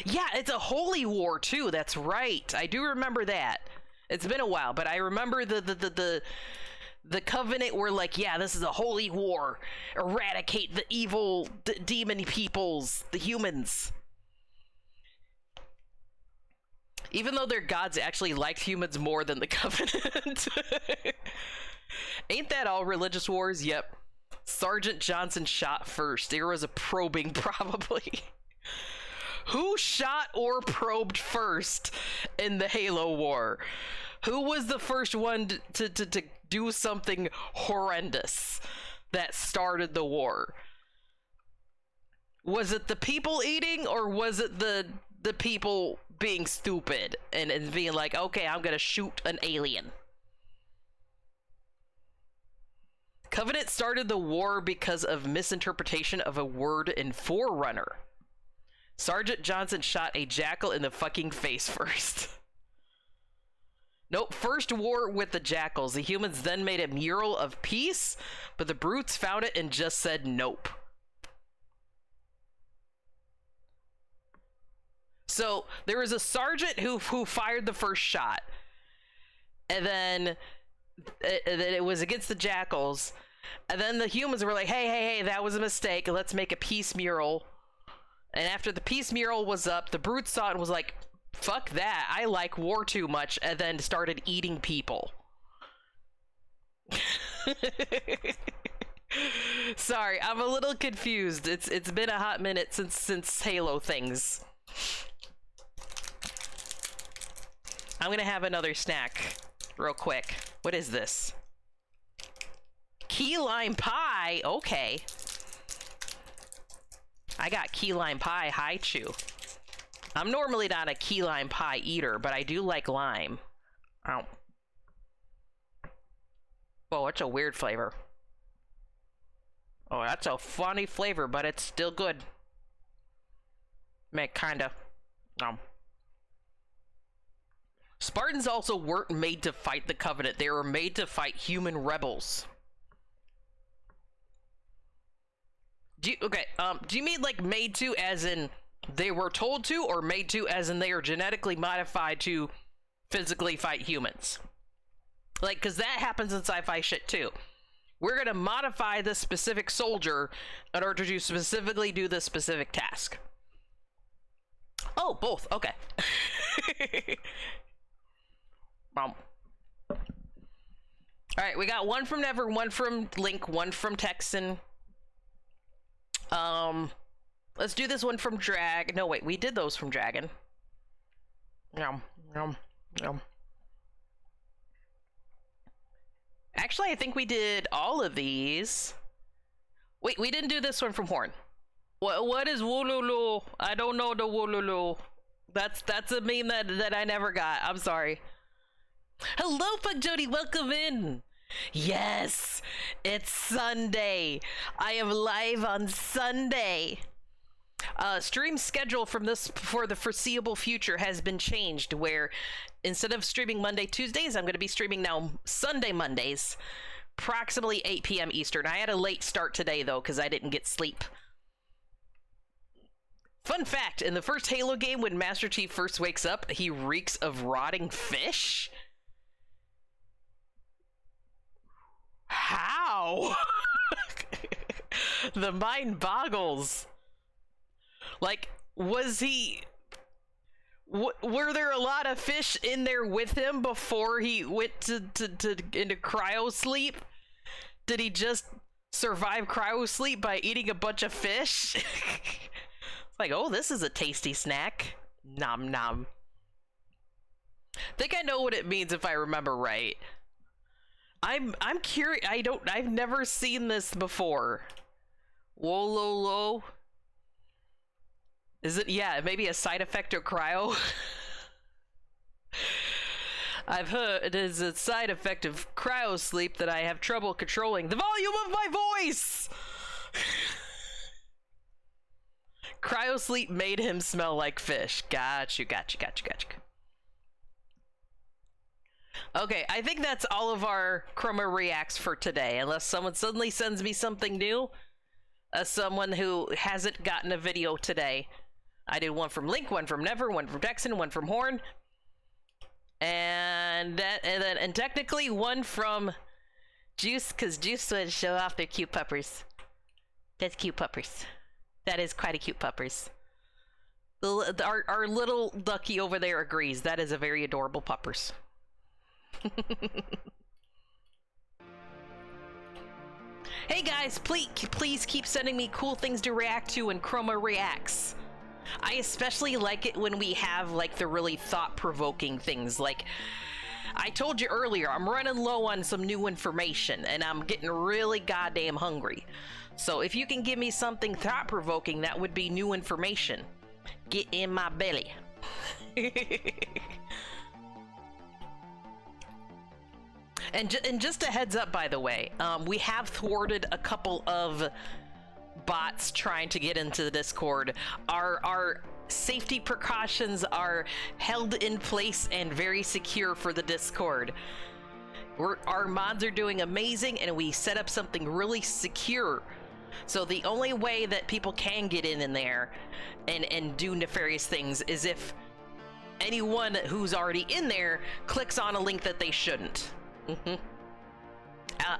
Speaker 1: Yeah, it's a holy war too, that's right. I do remember that. It's been a while, but I remember the Covenant were like, yeah, this is a holy war. Eradicate the evil demon peoples, the humans. Even though their gods actually liked humans more than the Covenant. Ain't that all religious wars? Yep. Sergeant Johnson shot first. There was a probing, probably. Who shot or probed first in the Halo War? Who was the first one to do something horrendous that started the war? Was it the people eating, or was it the people being stupid and being like, okay, I'm gonna shoot an alien. Covenant started the war because of misinterpretation of a word in Forerunner. Sergeant Johnson shot a jackal in the fucking face first. Nope, first war with the jackals. The humans then made a mural of peace, but the brutes found it and just said nope. So there was a sergeant who fired the first shot, and then it was against the jackals, and then the humans were like, hey, that was a mistake, let's make a peace mural. And after the peace mural was up, the brutes saw it and was like, fuck that, I like war too much, and then started eating people. Sorry, I'm a little confused. It's been a hot minute since Halo things. I'm gonna have another snack real quick. What is this? Key lime pie. Okay. I got key lime pie. Hi, Chew. I'm normally not a key lime pie eater, but I do like lime. Ow. Oh, it's a weird flavor. Oh, that's a funny flavor, but it's still good. Kinda. Spartans also weren't made to fight the Covenant. They were made to fight human rebels. Do you mean like made to as in they were told to, or made to as in they are genetically modified to physically fight humans? Like, because that happens in sci-fi shit too. We're gonna modify this specific soldier in order to specifically do this specific task. Oh, both. Okay. All right, we got one from Never, one from Link, one from Texan. Let's do this one from Drag. No, wait, we did those from Dragon. Yum. Actually, I think we did all of these. Wait, we didn't do this one from Horn. What is Woolulu? I don't know the Woolulu. That's a meme that I never got. I'm sorry. Hello, Fuck Jody, welcome in. Yes, it's Sunday. I am live on Sunday. Stream schedule for the foreseeable future has been changed, where instead of streaming Monday, Tuesdays, I'm going to be streaming now Sunday, Mondays, approximately 8 p.m. Eastern. I had a late start today, though, because I didn't get sleep. Fun fact, in the first Halo game, when Master Chief first wakes up, he reeks of rotting fish. How? The mind boggles. Like, was he... were there a lot of fish in there with him before he went into cryo sleep? Did he just survive cryo sleep by eating a bunch of fish? It's like, oh, this is a tasty snack. Nom nom. Think I know what it means if I remember right. I'm curious. I've never seen this before. Wololo. Is it? Yeah, maybe a side effect of cryo. I've heard it is a side effect of cryo sleep that I have trouble controlling the volume of my voice. Cryo sleep made him smell like fish. Gotcha. Okay, I think that's all of our Chroma Reacts for today, unless someone suddenly sends me something new. Someone who hasn't gotten a video today. I did one from Link, one from Never, one from Texan, one from Horn. And technically one from Juice, because Juice would show off their cute puppers. That's cute puppers. That is quite a cute puppers. Our little ducky over there agrees. That is a very adorable puppers. Hey guys, please keep sending me cool things to react to in Chroma Reacts. I especially like it when we have like the really thought-provoking things. Like I told you earlier, I'm running low on some new information and I'm getting really goddamn hungry. So if you can give me something thought-provoking, that would be new information. Get in my belly. And just a heads up, by the way, we have thwarted a couple of bots trying to get into the Discord. Our safety precautions are held in place and very secure for the Discord. Our mods are doing amazing, and we set up something really secure. So the only way that people can get in there and do nefarious things is if anyone who's already in there clicks on a link that they shouldn't.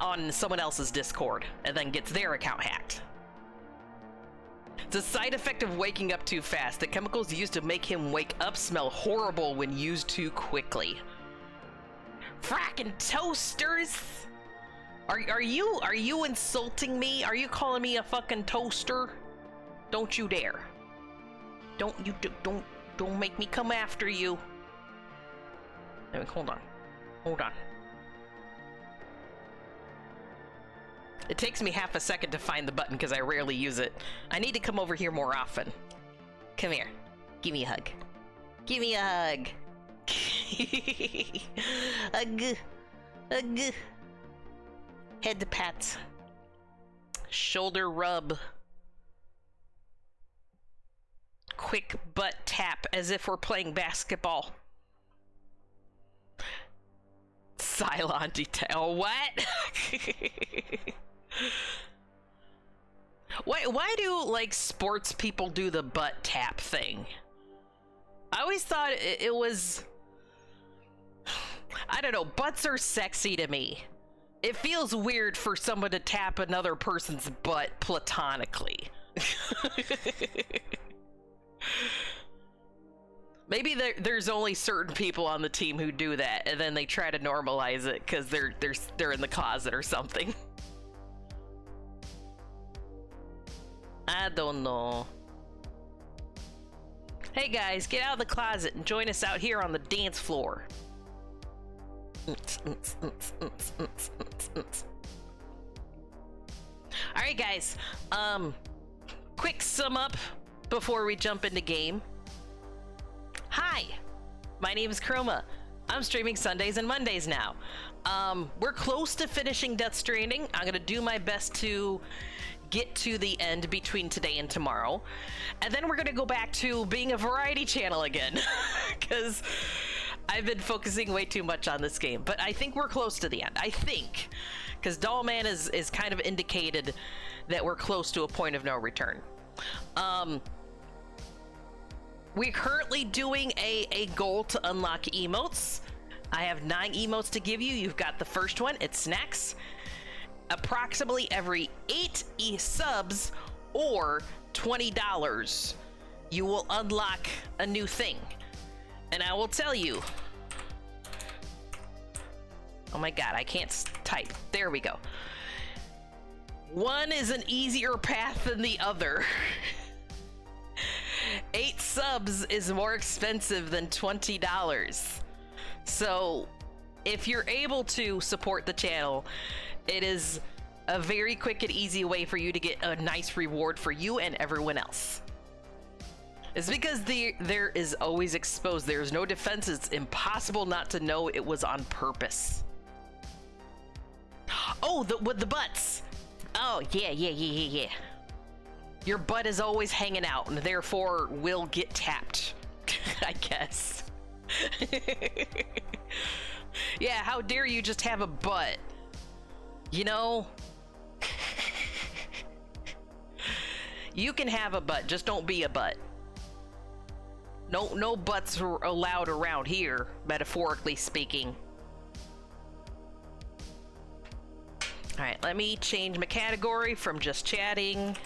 Speaker 1: On someone else's Discord, and then gets their account hacked. It's a side effect of waking up too fast. The chemicals used to make him wake up smell horrible when used too quickly. Frackin' toasters! Are you insulting me? Are you calling me a fucking toaster? Don't you dare. Don't make me come after you. Hold on. It takes me half a second to find the button because I rarely use it. I need to come over here more often. Come here. Give me a hug. Give me a hug. Hug. Head pats. Shoulder rub. Quick butt tap as if we're playing basketball. Cylon detail. What? Why do, like, sports people do the butt tap thing? I always thought it was... I don't know, butts are sexy to me. It feels weird for someone to tap another person's butt platonically. Maybe there's only certain people on the team who do that, and then they try to normalize it because they're in the closet or something. I don't know. Hey guys, get out of the closet and join us out here on the dance floor. Alright guys, quick sum up before we jump into game. Hi, my name is Chroma. I'm streaming Sundays and Mondays now. We're close to finishing Death Stranding. I'm gonna do my best to get to the end between today and tomorrow. And then we're gonna go back to being a variety channel again. Because I've been focusing way too much on this game. But I think we're close to the end. I think. Because Dollman is kind of indicated that we're close to a point of no return. We're currently doing a goal to unlock emotes. I have 9 emotes to give you. You've got the first one. It's snacks. Approximately every 8 subs or $20, you will unlock a new thing. And I will tell you... Oh my god, I can't type. There we go. One is an easier path than the other. 8 subs is more expensive than $20. So, if you're able to support the channel, it is a very quick and easy way for you to get a nice reward for you and everyone else. It's because there is always exposed. There's no defense. It's impossible not to know it was on purpose. Oh, with the butts. Oh, yeah. Your butt is always hanging out and therefore will get tapped, I guess. Yeah, how dare you just have a butt? You know? You can have a butt, just don't be a butt. No butts are allowed around here, metaphorically speaking. Alright, let me change my category from just chatting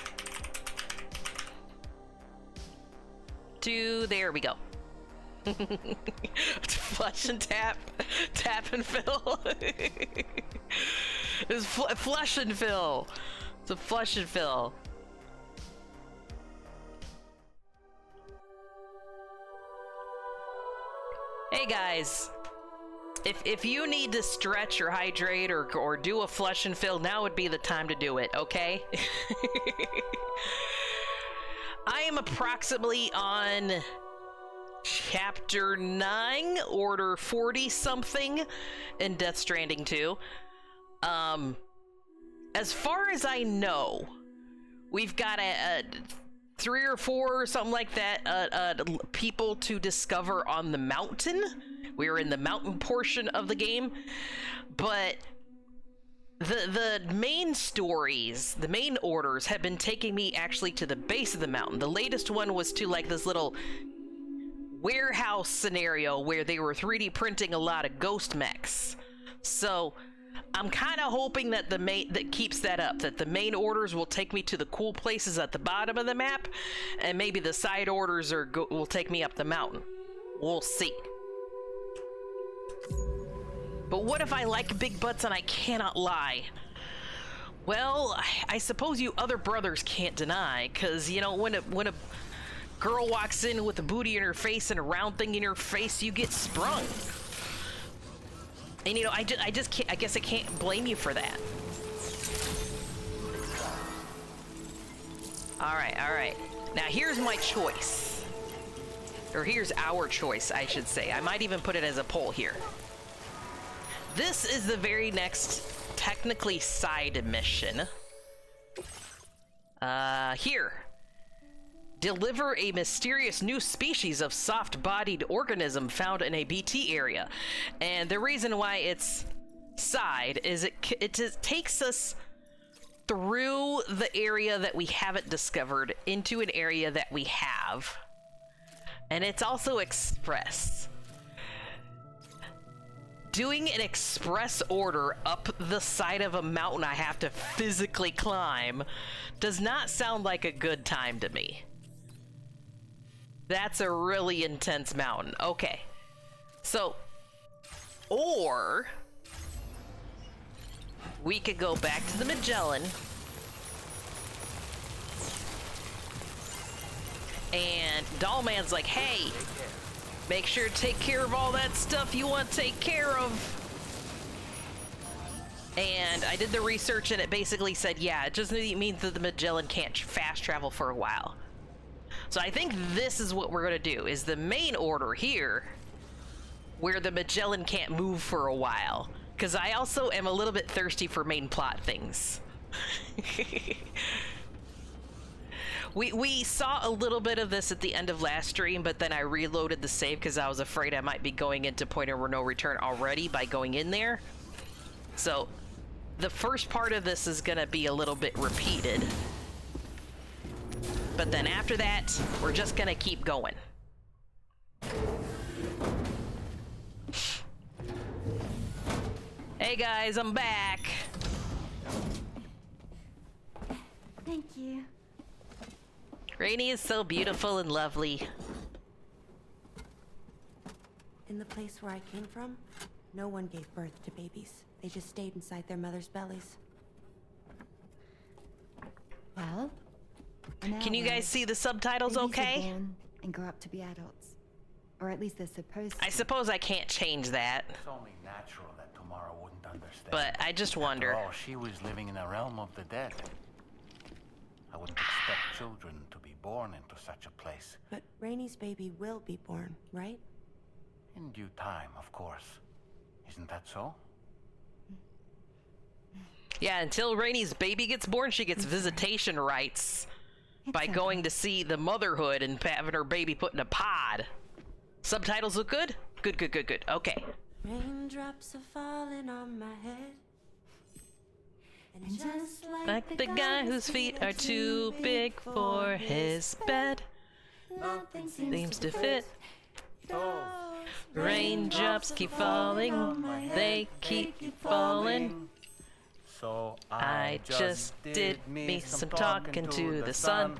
Speaker 1: to there we go. Flush and tap and fill. It's flush and fill. It's a flush and fill. Hey guys, if you need to stretch or hydrate or do a flush and fill, now would be the time to do it, okay? I am approximately on Chapter 9, Order 40 something in Death Stranding 2. As far as I know, we've got a 3 or 4 or something like that people to discover on the mountain. We're in the mountain portion of the game, but the main stories, the main orders have been taking me actually to the base of the mountain. The latest one was to like this little warehouse scenario where they were 3D printing a lot of ghost mechs. So I'm kind of hoping that that keeps that up, that the main orders will take me to the cool places at the bottom of the map, and maybe the side orders will take me up the mountain. We'll see. But what if I like big butts and I cannot lie? Well, I suppose you other brothers can't deny, because, you know, when a girl walks in with a booty in her face and a round thing in her face, you get sprung. And, you know, I just can't, I guess I can't blame you for that. All right. Now, here's my choice. Or here's our choice, I should say. I might even put it as a poll here. This is the very next, technically, side mission. Here. Deliver a mysterious new species of soft-bodied organism found in a BT area. And the reason why it's side is it takes us through the area that we haven't discovered into an area that we have. And it's also express. Doing an express order up the side of a mountain I have to physically climb does not sound like a good time to me. That's a really intense mountain. Okay. So, or we could go back to the Magellan and Dollman's like, hey, make sure to take care of all that stuff you want to take care of. And I did the research and it basically said, yeah, it just means that the Magellan can't fast travel for a while. So I think this is what we're going to do, is the main order here, where the Magellan can't move for a while. Because I also am a little bit thirsty for main plot things. We saw a little bit of this at the end of last stream, but then I reloaded the save because I was afraid I might be going into point of no return already by going in there. So the first part of this is going to be a little bit repeated. But then after that, we're just gonna keep going. Hey guys, I'm back.
Speaker 3: Thank you.
Speaker 1: Rainy is so beautiful and lovely.
Speaker 3: In the place where I came from, no one gave birth to babies. They just stayed inside their mother's bellies.
Speaker 4: Well,
Speaker 1: can you guys see the subtitles
Speaker 4: babies
Speaker 1: okay?
Speaker 4: are born and grow up to be adults. Or at least they're supposed to.
Speaker 1: I suppose I can't change that.
Speaker 5: It's only natural that Tamara wouldn't understand.
Speaker 1: But I just wonder.
Speaker 5: After all, she was living in a realm of the dead. I wouldn't expect children to be born into such a place.
Speaker 3: But Rainy's baby will be born, right?
Speaker 5: In due time, of course. Isn't that so?
Speaker 1: Yeah, until Rainy's baby gets born, she gets visitation rights by going to see the motherhood and having her baby put in a pod. Subtitles look good? Good. Okay.
Speaker 3: Raindrops are falling on my head. And just
Speaker 1: Like the guy whose feet are too big for his bed.
Speaker 3: nothing
Speaker 1: Seems to fit. Raindrops keep falling. They keep falling.
Speaker 5: So
Speaker 1: I just did me some talking to the sun.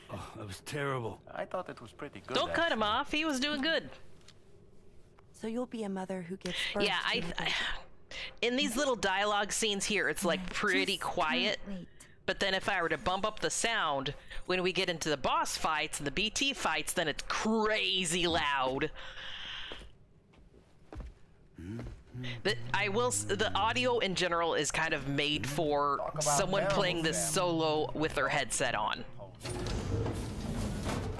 Speaker 6: Oh, that was terrible.
Speaker 5: I thought it was pretty good.
Speaker 1: Don't cut him
Speaker 5: actually.
Speaker 1: off. He was doing good.
Speaker 3: So you'll be a mother who gives birth
Speaker 1: Yeah,
Speaker 3: to a baby.
Speaker 1: in these little dialogue scenes here, it's like pretty
Speaker 4: Just
Speaker 1: quiet.
Speaker 4: can't wait.
Speaker 1: But then if I were to bump up the sound, when we get into the boss fights and the BT fights, then it's crazy loud. The audio in general is kind of made for
Speaker 5: Talk about
Speaker 1: someone
Speaker 5: bells,
Speaker 1: playing this
Speaker 5: Sam.
Speaker 1: solo with their headset on.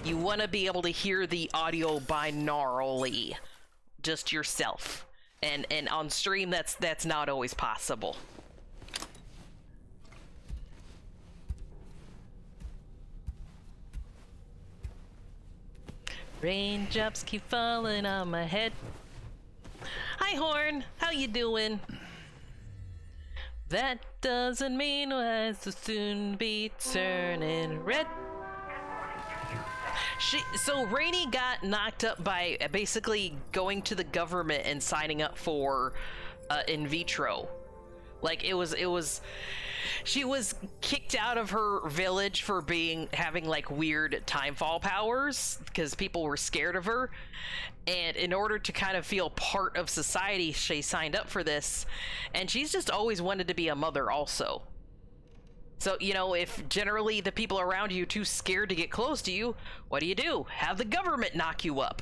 Speaker 1: You want to be able to hear the audio binaurally, just yourself. And on stream, that's not always possible. Raindrops keep falling on my head. Hi, Horn. How you doing? That doesn't mean it will soon be turning red. So Rainey got knocked up by basically going to the government and signing up for in vitro. Like she was kicked out of her village for having like weird timefall powers because people were scared of her. And in order to kind of feel part of society, she signed up for this. And she's just always wanted to be a mother also. So, you know, if generally the people around you are too scared to get close to you, what do? Have the government knock you up.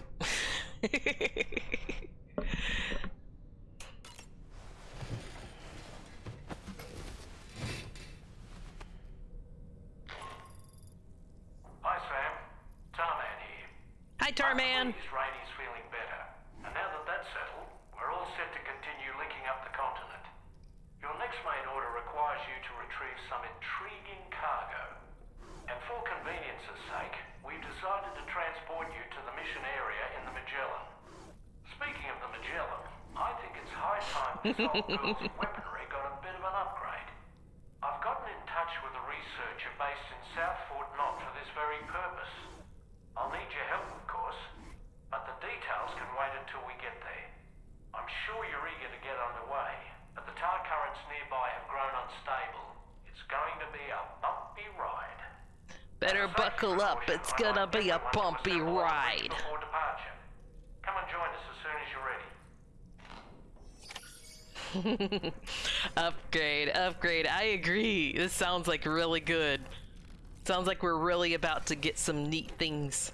Speaker 7: Hi, Sam. Tarman here.
Speaker 1: Hi, Tarman.
Speaker 7: Rainey's feeling better. And now that that's settled, we're all set to continue linking up the continent. Your next main order requires you to retrieve some intriguing cargo. And for convenience's sake, we've decided to transport you to the mission area in the Magellan. Speaking of the Magellan, I think it's high time this old girl's weaponry got a bit of an upgrade. I've gotten in touch with a researcher based in South Fort Knott for this very purpose. I'll need your help, of course, but the details can wait until we get there. I'm sure you're eager to get underway, but the tar currents nearby have grown unstable. It's going to be a bumpy ride.
Speaker 1: Better buckle up, it's gonna be a bumpy ride.
Speaker 7: Before departure. Come and join us as soon as you're ready.
Speaker 1: Upgrade. I agree. This sounds like really good. Sounds like we're really about to get some neat things.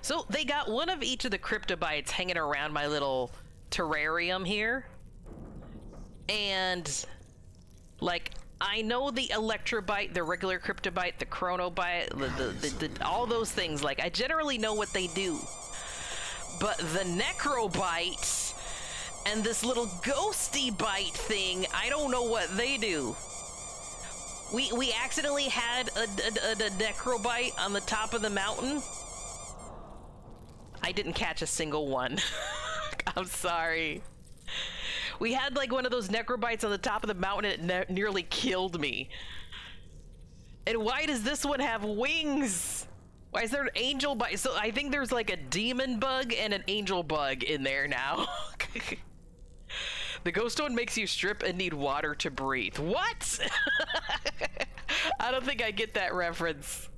Speaker 1: So they got one of each of the cryptobites hanging around my little terrarium here. And like, I know the electrobite, the regular cryptobite, the chronobite, the all those things. Like, I generally know what they do. But the necrobite and this little ghosty bite thing, I don't know what they do. We accidentally had a necrobite on the top of the mountain. I didn't catch a single one. I'm sorry. We had like one of those necrobites on the top of the mountain and it nearly killed me. And why does this one have wings? Why is there an angel bug? So I think there's like a demon bug and an angel bug in there now. The ghost one makes you strip and need water to breathe. What? I don't think I get that reference.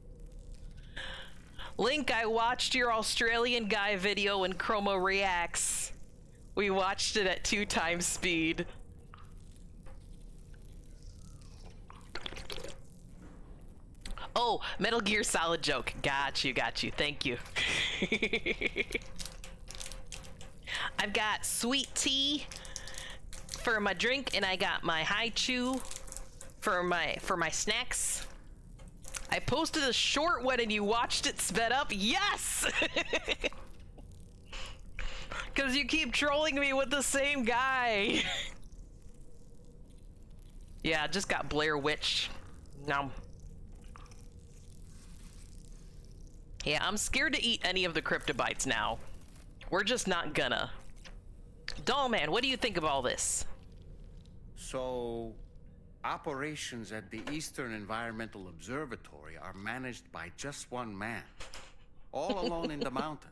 Speaker 1: Link, I watched your Australian guy video in Chroma Reacts. We watched it at 2x speed. Oh, Metal Gear Solid joke. Got you. Thank you. I've got sweet tea for my drink, and I got my high chew for my snacks. I posted a short one and you watched it sped up. Yes! Because you keep trolling me with the same guy. Yeah, just got Blair Witch. No. Yeah, I'm scared to eat any of the cryptobites now. We're just not gonna. Dollman, what do you think of all this?
Speaker 8: So, operations at the Eastern Environmental Observatory are managed by just one man, all alone in the mountains.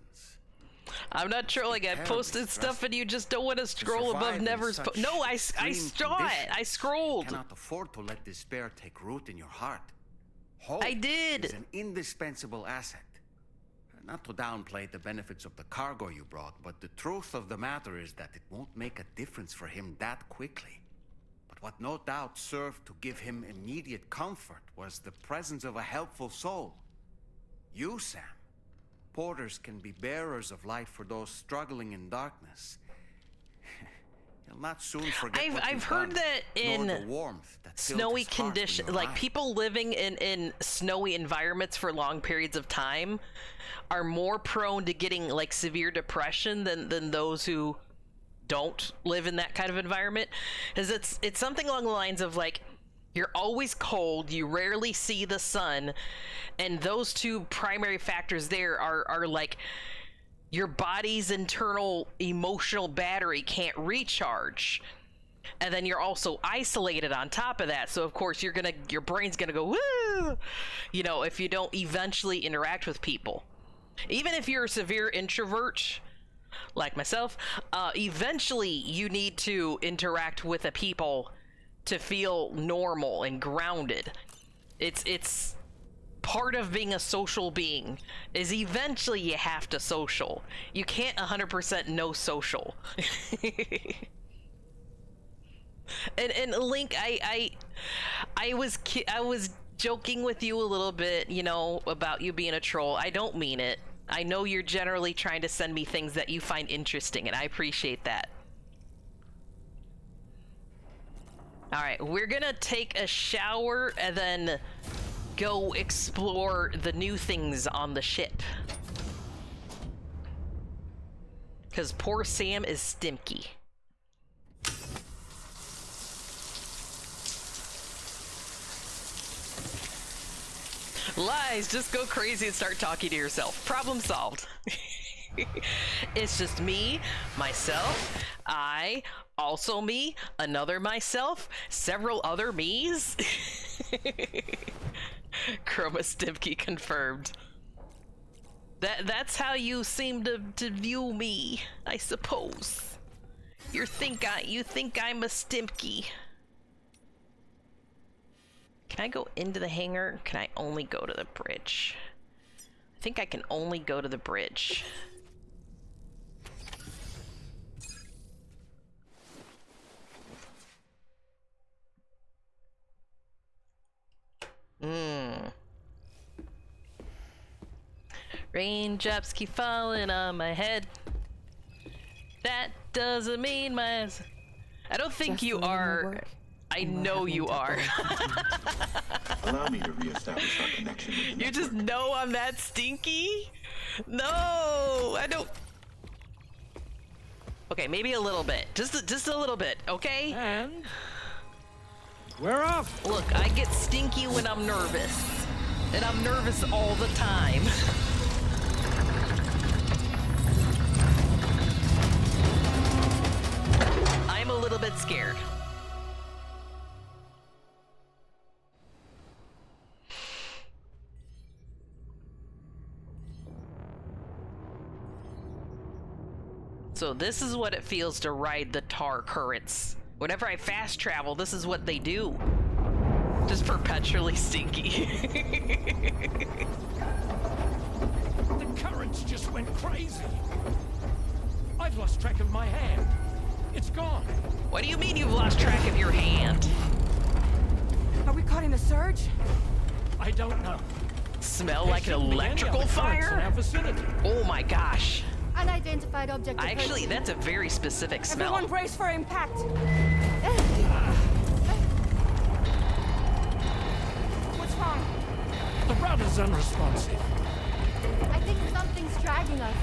Speaker 1: I'm not trolling. I posted stuff and you just don't want to scroll above Never's No, I saw it. I scrolled.
Speaker 8: You cannot afford to let despair take root in your heart. Hope
Speaker 1: I did.
Speaker 8: is an indispensable asset. Not to downplay the benefits of the cargo you brought, but the truth of the matter is that it won't make a difference for him that quickly. But what no doubt served to give him immediate comfort was the presence of a helpful soul. You, Sam. Porters can be bearers of light for those struggling in darkness. He'll not soon forget what
Speaker 1: I've
Speaker 8: you've
Speaker 1: heard
Speaker 8: done,
Speaker 1: that
Speaker 8: nor
Speaker 1: in
Speaker 8: the warmth that filled
Speaker 1: snowy
Speaker 8: his heart when
Speaker 1: condition,
Speaker 8: you
Speaker 1: like
Speaker 8: arrived.
Speaker 1: people living in snowy environments for long periods of time are more prone to getting like severe depression than those who don't live in that kind of environment. Because it's something along the lines of like, you're always cold, you rarely see the sun, and those two primary factors there are like your body's internal emotional battery can't recharge, and then you're also isolated on top of that. So of course your brain's gonna go woo, you know, if you don't eventually interact with people. Even if you're a severe introvert like myself, eventually you need to interact with the people to feel normal and grounded. It's part of being a social being is eventually you have to social. You can't 100% no social. and Link, I was joking with you a little bit, you know, about you being a troll. I don't mean it. I know you're generally trying to send me things that you find interesting, and I appreciate that. All right, we're gonna take a shower and then go explore the new things on the ship. Because poor Sam is stinky. Lies, just go crazy and start talking to yourself. Problem solved. It's just me, myself, I, also me, another myself, several other me's. Chroma Stimke confirmed. That's how you seem to view me, I suppose. You think I'm a Stimke. Can I go into the hangar? Can I only go to the bridge? I think I can only go to the bridge. Raindrops keep falling on my head. That doesn't mean my... I don't think
Speaker 3: Just
Speaker 1: you
Speaker 3: leaving
Speaker 1: are...
Speaker 3: work,
Speaker 1: I
Speaker 3: and we're
Speaker 1: know
Speaker 3: having
Speaker 1: you
Speaker 3: a
Speaker 1: are.
Speaker 9: Allow me to reestablish our connection with the
Speaker 1: You just
Speaker 9: network.
Speaker 1: know I'm that stinky? No, I don't... Okay, maybe a little bit. Just a little bit, okay?
Speaker 6: And we're off.
Speaker 1: Look, I get stinky when I'm nervous. And I'm nervous all the time. I'm a little bit scared. So this is what it feels to ride the tar currents. Whenever I fast travel, this is what they do. Just perpetually stinky.
Speaker 6: The currents just went crazy. I've lost track of my hand. It's gone.
Speaker 1: What do you mean you've lost track of your hand?
Speaker 3: Are we caught in a surge?
Speaker 6: I don't know.
Speaker 1: Smell
Speaker 6: There
Speaker 1: like an
Speaker 6: shouldn't be any
Speaker 1: electrical
Speaker 6: other currents in
Speaker 1: fire?
Speaker 6: our vicinity.
Speaker 1: Oh my gosh.
Speaker 4: Unidentified object.
Speaker 1: Actually,
Speaker 4: approaching.
Speaker 1: that's a very specific smell.
Speaker 3: Everyone brace for impact. What's wrong?
Speaker 6: The rudder's unresponsive.
Speaker 4: I think something's dragging us.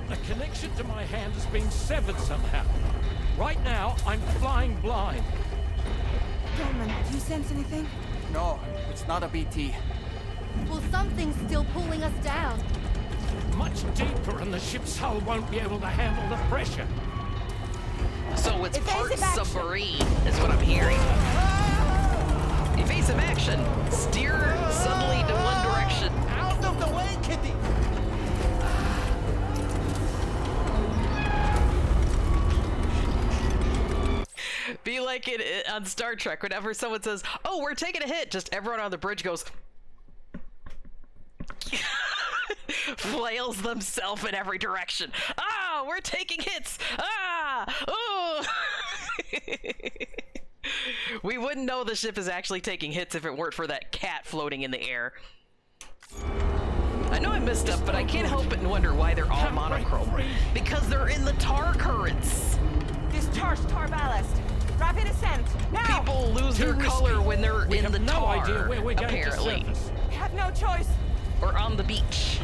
Speaker 6: The connection to my hand has been severed somehow. Right now, I'm flying blind.
Speaker 3: Roman, do you sense anything?
Speaker 10: No, it's not a BT.
Speaker 4: Well, something's still pulling us down.
Speaker 6: Much deeper, and the ship's hull won't be able to handle the pressure.
Speaker 1: So it's part
Speaker 3: Evasive action.
Speaker 1: submarine, is what I'm hearing. Evasive action. Steer suddenly to one direction.
Speaker 10: Out of the way, Kitty!
Speaker 1: Be like it on Star Trek, whenever someone says, "Oh, we're taking a hit," just everyone on the bridge goes, flails themselves in every direction. Ah, we're taking hits. Ah, oh. We wouldn't know the ship is actually taking hits if it weren't for that cat floating in the air. I know I messed up, but I can't help but wonder why they're all monochrome. Because they're in the tar currents.
Speaker 3: Discharge tar ballast. Rapid ascent. Now!
Speaker 1: People lose their color when they're in the
Speaker 6: no
Speaker 1: tar,
Speaker 6: idea where we're going to
Speaker 1: apparently.
Speaker 6: surface.
Speaker 3: We have no choice.
Speaker 1: Or on the beach.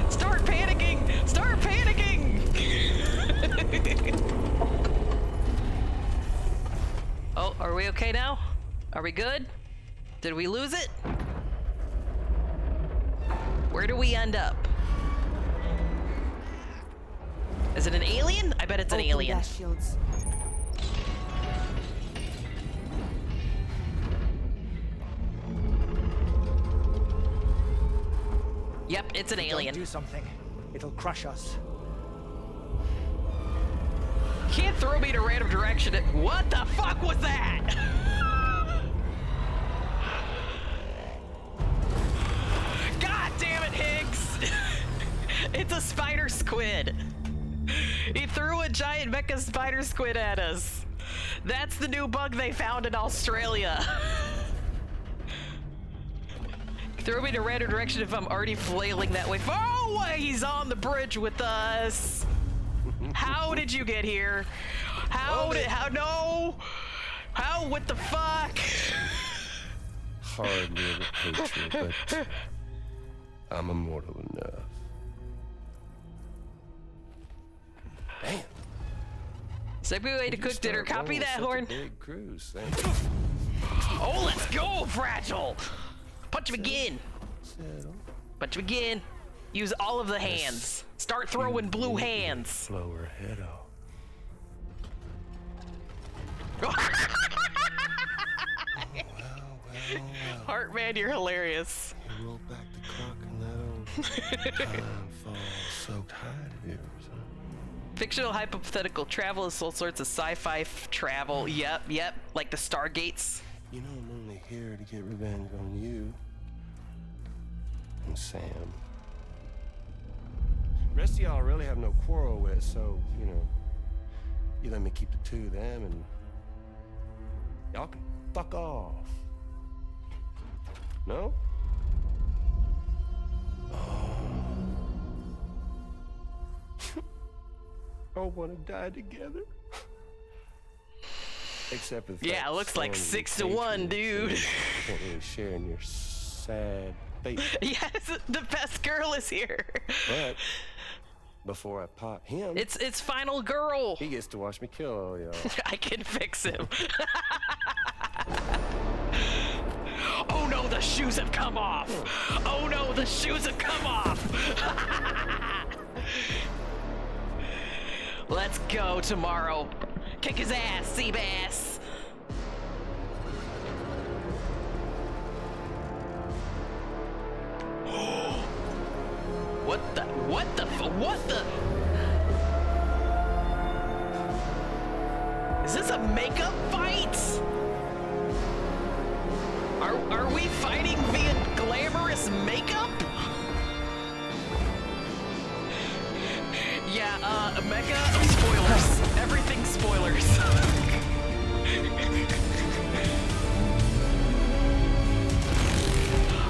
Speaker 1: Start panicking! Start panicking! Oh, are we okay now? Are we good? Did we lose it? Where do we end up? Is it an alien? I bet it's an
Speaker 3: Open
Speaker 1: alien.
Speaker 3: gas shields.
Speaker 1: Yep, it's an alien.
Speaker 10: Don't do something. It'll crush us.
Speaker 1: Can't throw me in a random direction. What the fuck was that? God damn it, Higgs! It's a spider squid. He threw a giant mecha spider squid at us. That's the new bug they found in Australia. Throw me in a random direction if I'm already flailing that way. Oh, he's on the bridge with us. How did you get here? How, no? How, what the fuck?
Speaker 11: Hardly a patriot, but I'm immortal enough. Damn.
Speaker 1: Second way to cook dinner. Copy that, Horn.
Speaker 11: Big cruise.
Speaker 1: Oh, let's go, Fragile. Punch him again. Punch him again. Use all of the hands. Start throwing blue hands.
Speaker 11: Blow her head off.
Speaker 1: Heartman, you're hilarious.
Speaker 11: You roll back the clock and that old time fall soaked hide of yours, huh?
Speaker 1: Fictional hypothetical travel is all sorts of sci-fi travel. Yep. Like the Stargates.
Speaker 11: You know I'm only here to get revenge on you. And Sam. Rest of y'all I really have no quarrel with, so, you know, you let me keep the two of them and y'all can fuck off. No? Oh, wanna die together? Except if
Speaker 1: Yeah, it looks like 6-1, dude.
Speaker 11: You can't really share in your sad fate.
Speaker 1: Yes, the best girl is here.
Speaker 11: But before I pop him,
Speaker 1: It's final girl.
Speaker 11: he gets to watch me kill all y'all.
Speaker 1: I can fix him. Oh no, the shoes have come off. Oh no, the shoes have come off. Let's go tomorrow. Kick his ass, Seabass. What the? Is this a makeup fight? Are we fighting via glamorous makeup? Yeah, mecha spoilers. Everything spoilers.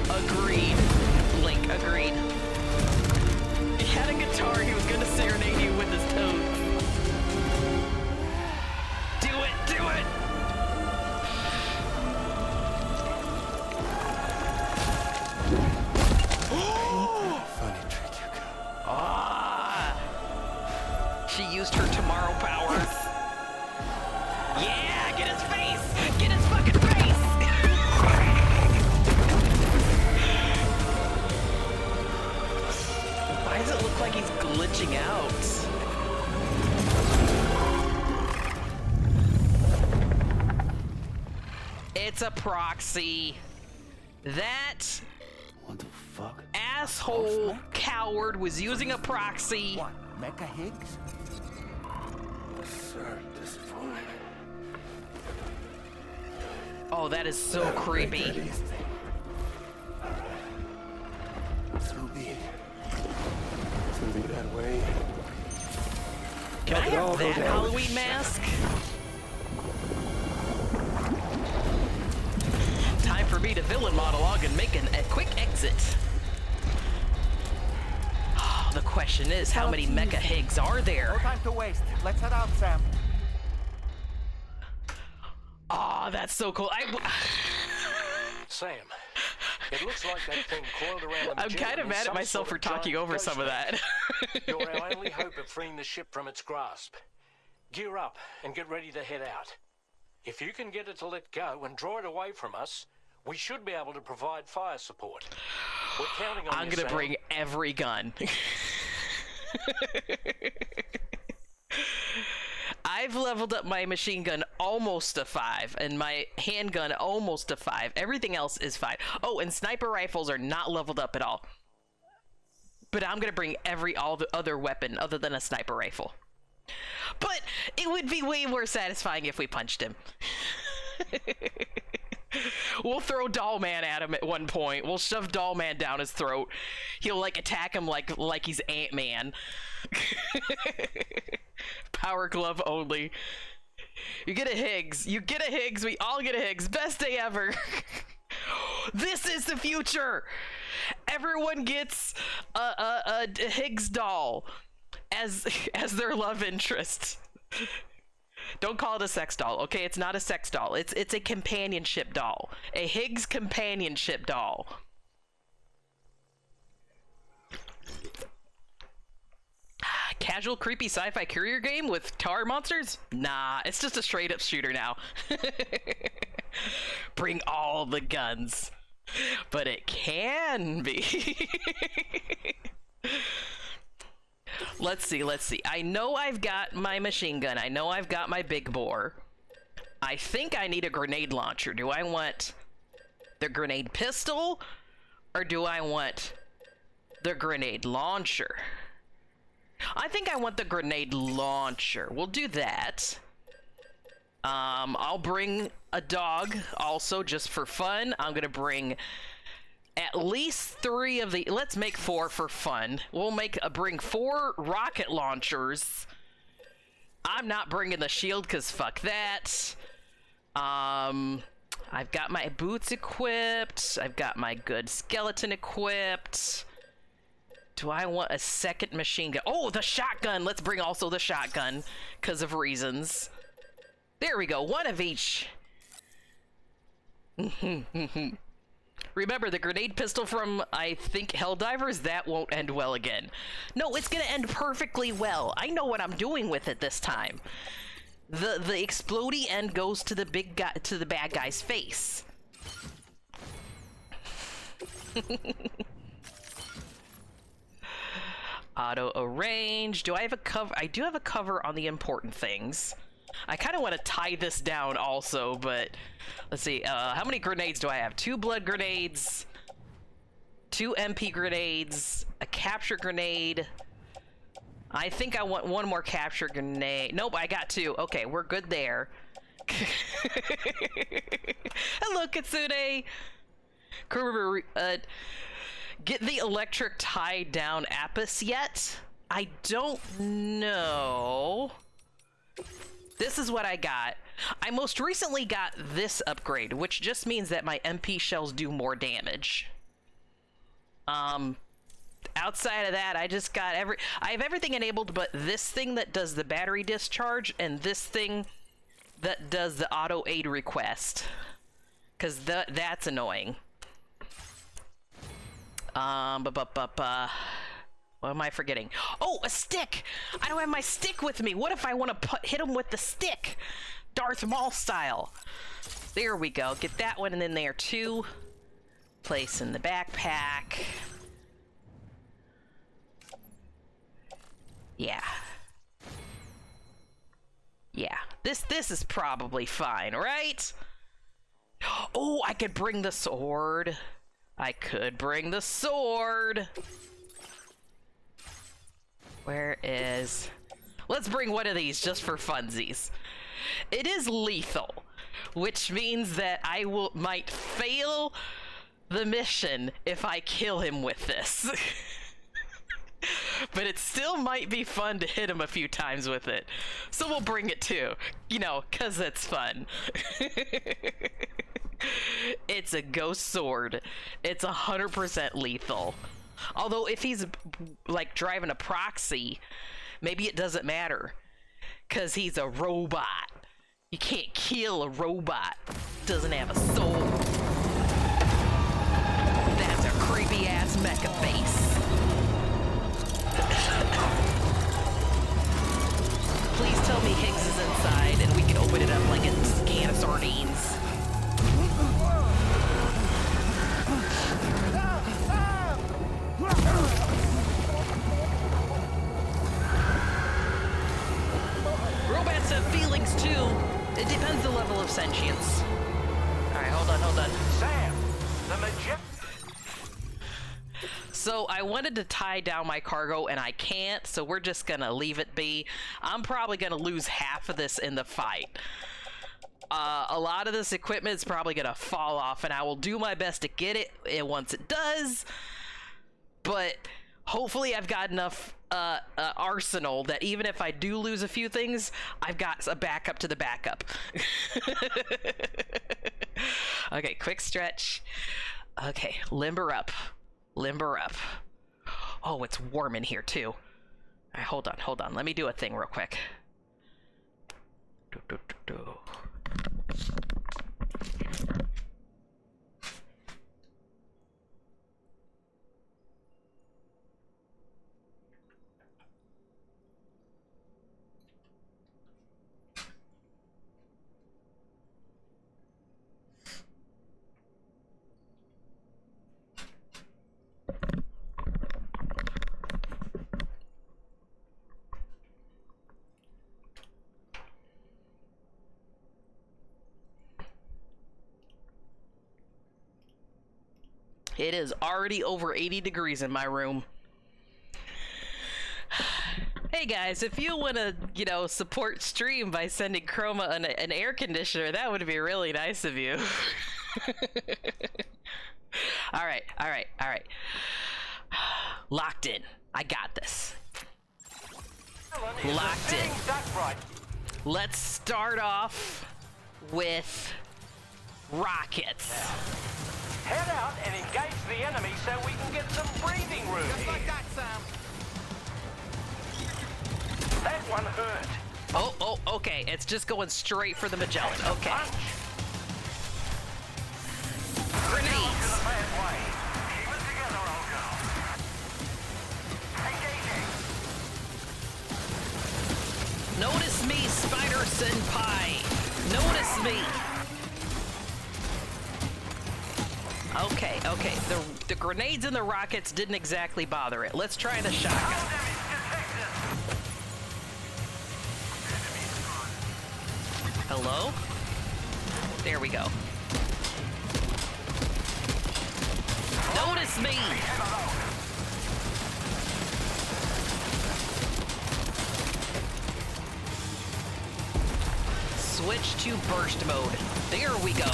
Speaker 1: Agreed. Link, agreed. He had a guitar, he was gonna serenade you with his toes. Do it!
Speaker 11: Funny trick you got.
Speaker 1: Ah! She used her tomorrow powers. Yeah, get his face! Get his fucking face! Why does it look like he's glitching out? It's a proxy. That
Speaker 8: What the fuck?
Speaker 1: asshole coward was using a proxy.
Speaker 8: What? Mecha Higgs?
Speaker 11: Sir, disappointed.
Speaker 1: Oh, that is so creepy.
Speaker 11: To be that way.
Speaker 1: Can I have that Halloween mask? Time for me to villain monologue and make a quick exit. Oh, the question is, how many mecha Higgs are there?
Speaker 5: No time to waste. Let's head out, Sam.
Speaker 1: Oh, that's so cool.
Speaker 6: Sam, it looks like that thing coiled around the
Speaker 1: I'm kind of mad at myself for talking over some of that.
Speaker 6: You're our only hope of freeing the ship from its grasp. Gear up and get ready to head out. If you can get it to let go and draw it away from us, we should be able to provide fire support. We're counting on you,
Speaker 1: I'm gonna
Speaker 6: Sam.
Speaker 1: bring every gun. I've leveled up my machine gun almost to 5, and my handgun almost to 5. Everything else is 5. Oh, and sniper rifles are not leveled up at all. But I'm gonna bring all the other weapon other than a sniper rifle. But it would be way more satisfying if we punched him. We'll throw Dollman at him at one point. We'll shove Dollman down his throat. He'll like attack him like he's Ant-Man. Power glove only. You get a Higgs. You get a Higgs. We all get a Higgs. Best day ever. This is the future. Everyone gets a Higgs doll as their love interest. Don't call it a sex doll, okay? It's not a sex doll. It's a companionship doll. A Higgs companionship doll. Casual, creepy sci-fi courier game with tar monsters? Nah, it's just a straight-up shooter now. Bring all the guns. But it can be. Let's see. I know I've got my machine gun. I know I've got my big bore. I think I need a grenade launcher. Do I want the grenade pistol? Or do I want the grenade launcher? I think I want the grenade launcher. We'll do that. I'll bring a dog also just for fun. I'm gonna bring at least 3 of the, let's make 4 for fun. We'll bring 4 rocket launchers. I'm not bringing the shield because fuck that. I've got my boots equipped. I've got my good skeleton equipped. Do I want a second machine gun? Oh, the shotgun. Let's bring also the shotgun because of reasons. There we go. 1 of each. Remember, the grenade pistol from, I think, Helldivers, that won't end well again. No, it's gonna end perfectly well. I know what I'm doing with it this time. The explodey end goes to the big guy, to the bad guy's face. Auto arrange. Do I have a cover? I do have a cover on the important things. I kind of want to tie this down also, but let's see. How many grenades do I have? 2 blood grenades, 2 MP grenades, a capture grenade. I think I want 1 more capture grenade. Nope, I got 2. Okay, we're good there. Hello, Kitsune. Get the electric tied down Apis yet? I don't know. This is what I got. I most recently got this upgrade, which just means that my MP shells do more damage. Outside of that, I just got I have everything enabled but this thing that does the battery discharge and this thing that does the auto aid request. Cause that's annoying. What am I forgetting? Oh, a stick! I don't have my stick with me. What if I want to hit him with the stick? Darth Maul style. There we go. Get that one in there too. Place in the backpack. Yeah. Yeah. This is probably fine, right? Oh, I could bring the sword. I could bring the sword. Where is... Let's bring one of these just for funsies. It is lethal, which means that I might fail the mission if I kill him with this. But it still might be fun to hit him a few times with it. So we'll bring it too, you know, 'cause it's fun. It's a ghost sword. It's 100% lethal. Although if he's like driving a proxy, maybe it doesn't matter. Cause he's a robot. You can't kill a robot. Doesn't have a soul. That's a creepy ass mecha face. Please tell me Higgs is inside and we can open it up like a can of sardines. Robots have feelings too. It depends the level of sentience. Alright, hold on.
Speaker 7: Sam, the magician.
Speaker 1: So I wanted to tie down my cargo and I can't, so we're just gonna leave it be. I'm probably gonna lose half of this in the fight. A lot of this equipment is probably gonna fall off and I will do my best to get it once it does. But hopefully I've got enough arsenal that even if I do lose a few things, I've got a backup to the backup. Okay, quick stretch. Okay, limber up. Limber up. Oh, it's warm in here too. All right, hold on. Let me do a thing real quick. It is already over 80 degrees in my room. Hey guys, if you want to, support stream by sending Chroma an air conditioner, that would be really nice of you. All right. Locked in. I got this. Locked in. Let's start off with rockets.
Speaker 7: Head out and engage the enemy so we can get some breathing room. Just like that, Sam. That one hurt.
Speaker 1: Oh, okay. It's just going straight for the Magellan. Okay. Grenades.
Speaker 7: Keep it together, old girl. Engaging.
Speaker 1: Notice me, Spider Senpai. Notice me. Okay. The grenades and the rockets didn't exactly bother it. Let's try the shotgun. Hello? There we go. Notice me! Switch to burst mode. There we go.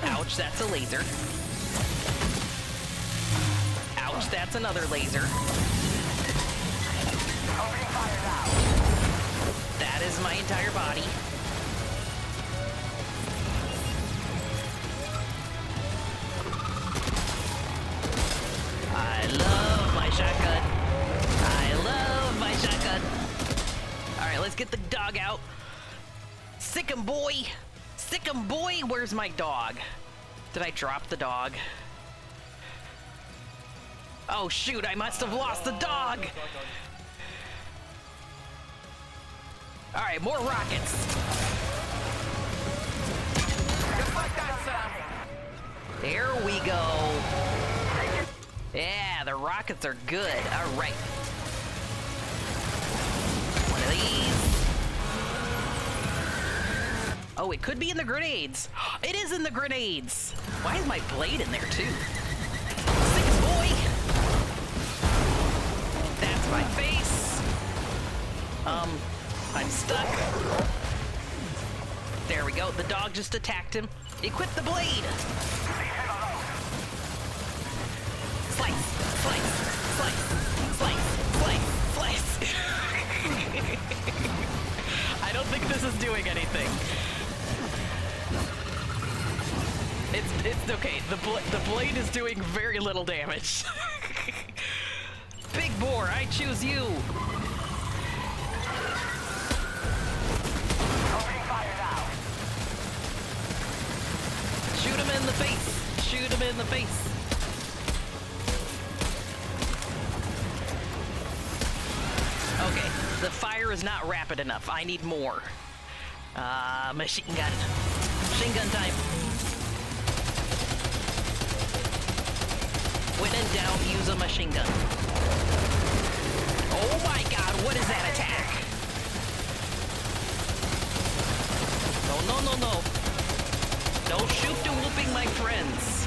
Speaker 1: Ouch, that's a laser. Ouch, that's another laser. That is my entire body. I love my shotgun. Alright, let's get the dog out. Sick 'em, boy! Sick 'em, boy! Where's my dog? Did I drop the dog? Oh shoot, I must have lost the dog! Alright, more rockets! Just like that, Sam! There we go! Yeah, the rockets are good. Alright. One of these. Oh, it could be in the grenades. It is in the grenades! Why is my blade in there, too? Sick boy! That's my face. I'm stuck. There we go. The dog just attacked him. Equip the blade! Slice! Slice! Slice! Slice! Slice! Slice! I don't think this is doing anything. It's okay. The blade is doing very little damage. Big boar, I choose you.
Speaker 7: Opening fire now.
Speaker 1: Shoot him in the face. Shoot him in the face. Okay, the fire is not rapid enough. I need more. Machine gun. Machine gun time. When in doubt, use a machine gun. Oh my god, what is that attack? No. No shoot to whooping my friends.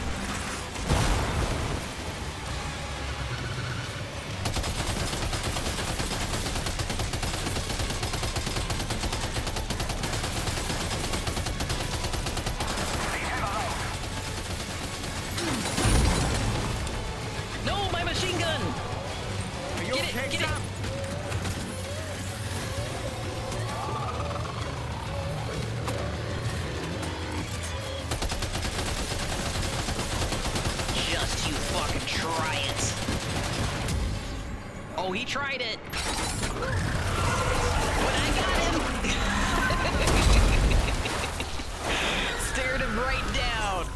Speaker 1: No, my machine gun! Get it! Just you fucking try it. Oh, he tried it. But I got him. Stared him right down.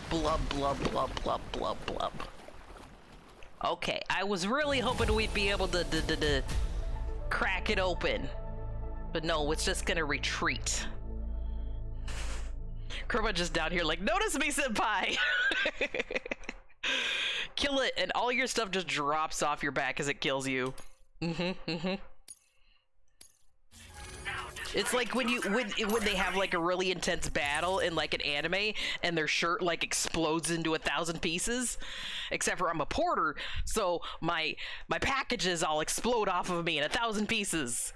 Speaker 1: Blub, blub, blub, blub, blub, blub. Okay, I was really hoping we'd be able to crack it open. But no, it's just gonna retreat. Kurma just down here like, notice me, senpai! Kill it, and all your stuff just drops off your back as it kills you. It's like when they have like a really intense battle in like an anime and their shirt like explodes into 1,000 pieces. Except for I'm a porter, so my packages all explode off of me in 1,000 pieces.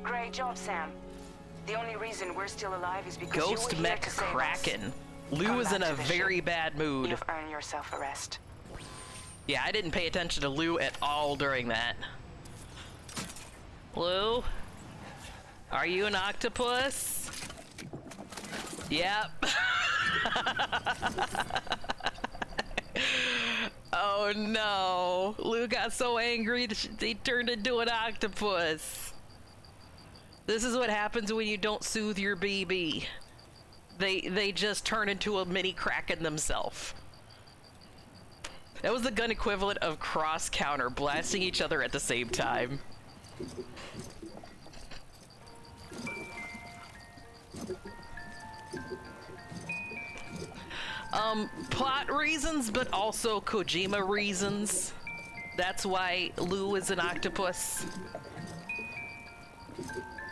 Speaker 12: Great job, Sam. The only reason we're still alive is because
Speaker 1: Ghost
Speaker 12: you were here
Speaker 1: Mech
Speaker 12: to save us.
Speaker 1: Kraken. Lou
Speaker 12: Come
Speaker 1: is in
Speaker 12: back
Speaker 1: a
Speaker 12: to the
Speaker 1: very
Speaker 12: ship.
Speaker 1: bad mood.
Speaker 12: You've earned yourself a rest.
Speaker 1: Yeah, I didn't pay attention to Lou at all during that. Lou? Are you an octopus? Yep. Oh no. Lou got so angry that he turned into an octopus. This is what happens when you don't soothe your BB. They just turn into a mini Kraken themselves. That was the gun equivalent of cross counter, blasting each other at the same time. Plot reasons, but also Kojima reasons. That's why Lou is an octopus.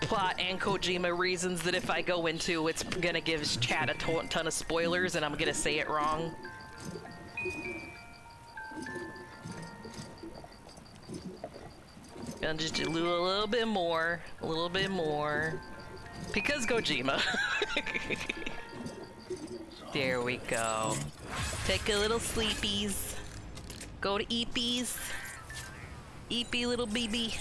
Speaker 1: Plot and Kojima reasons that if I go into, it's gonna give chat a ton of spoilers and I'm gonna say it wrong. Gonna just do a little bit more, because Kojima. There we go. Take a little sleepies. Go to Eepies. Eepy little BB.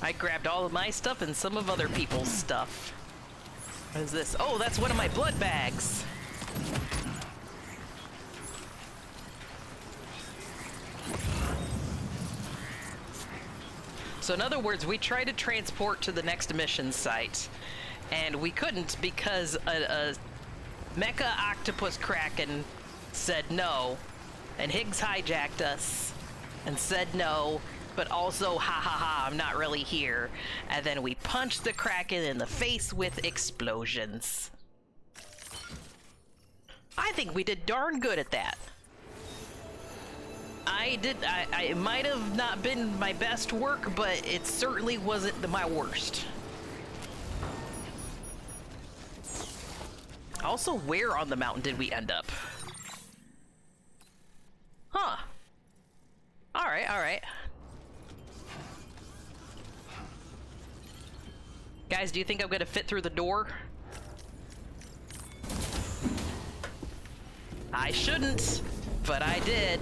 Speaker 1: I grabbed all of my stuff and some of other people's stuff. What is this? Oh, that's one of my blood bags. So in other words, we tried to transport to the next mission site, and we couldn't because a Mecha Octopus Kraken said no, and Higgs hijacked us and said no, but also ha ha ha, I'm not really here. And then we punched the Kraken in the face with explosions. I think we did darn good at that. It might have not been my best work, but it certainly wasn't my worst. Also, where on the mountain did we end up? Huh. Alright. Guys, do you think I'm gonna fit through the door? I shouldn't, but I did.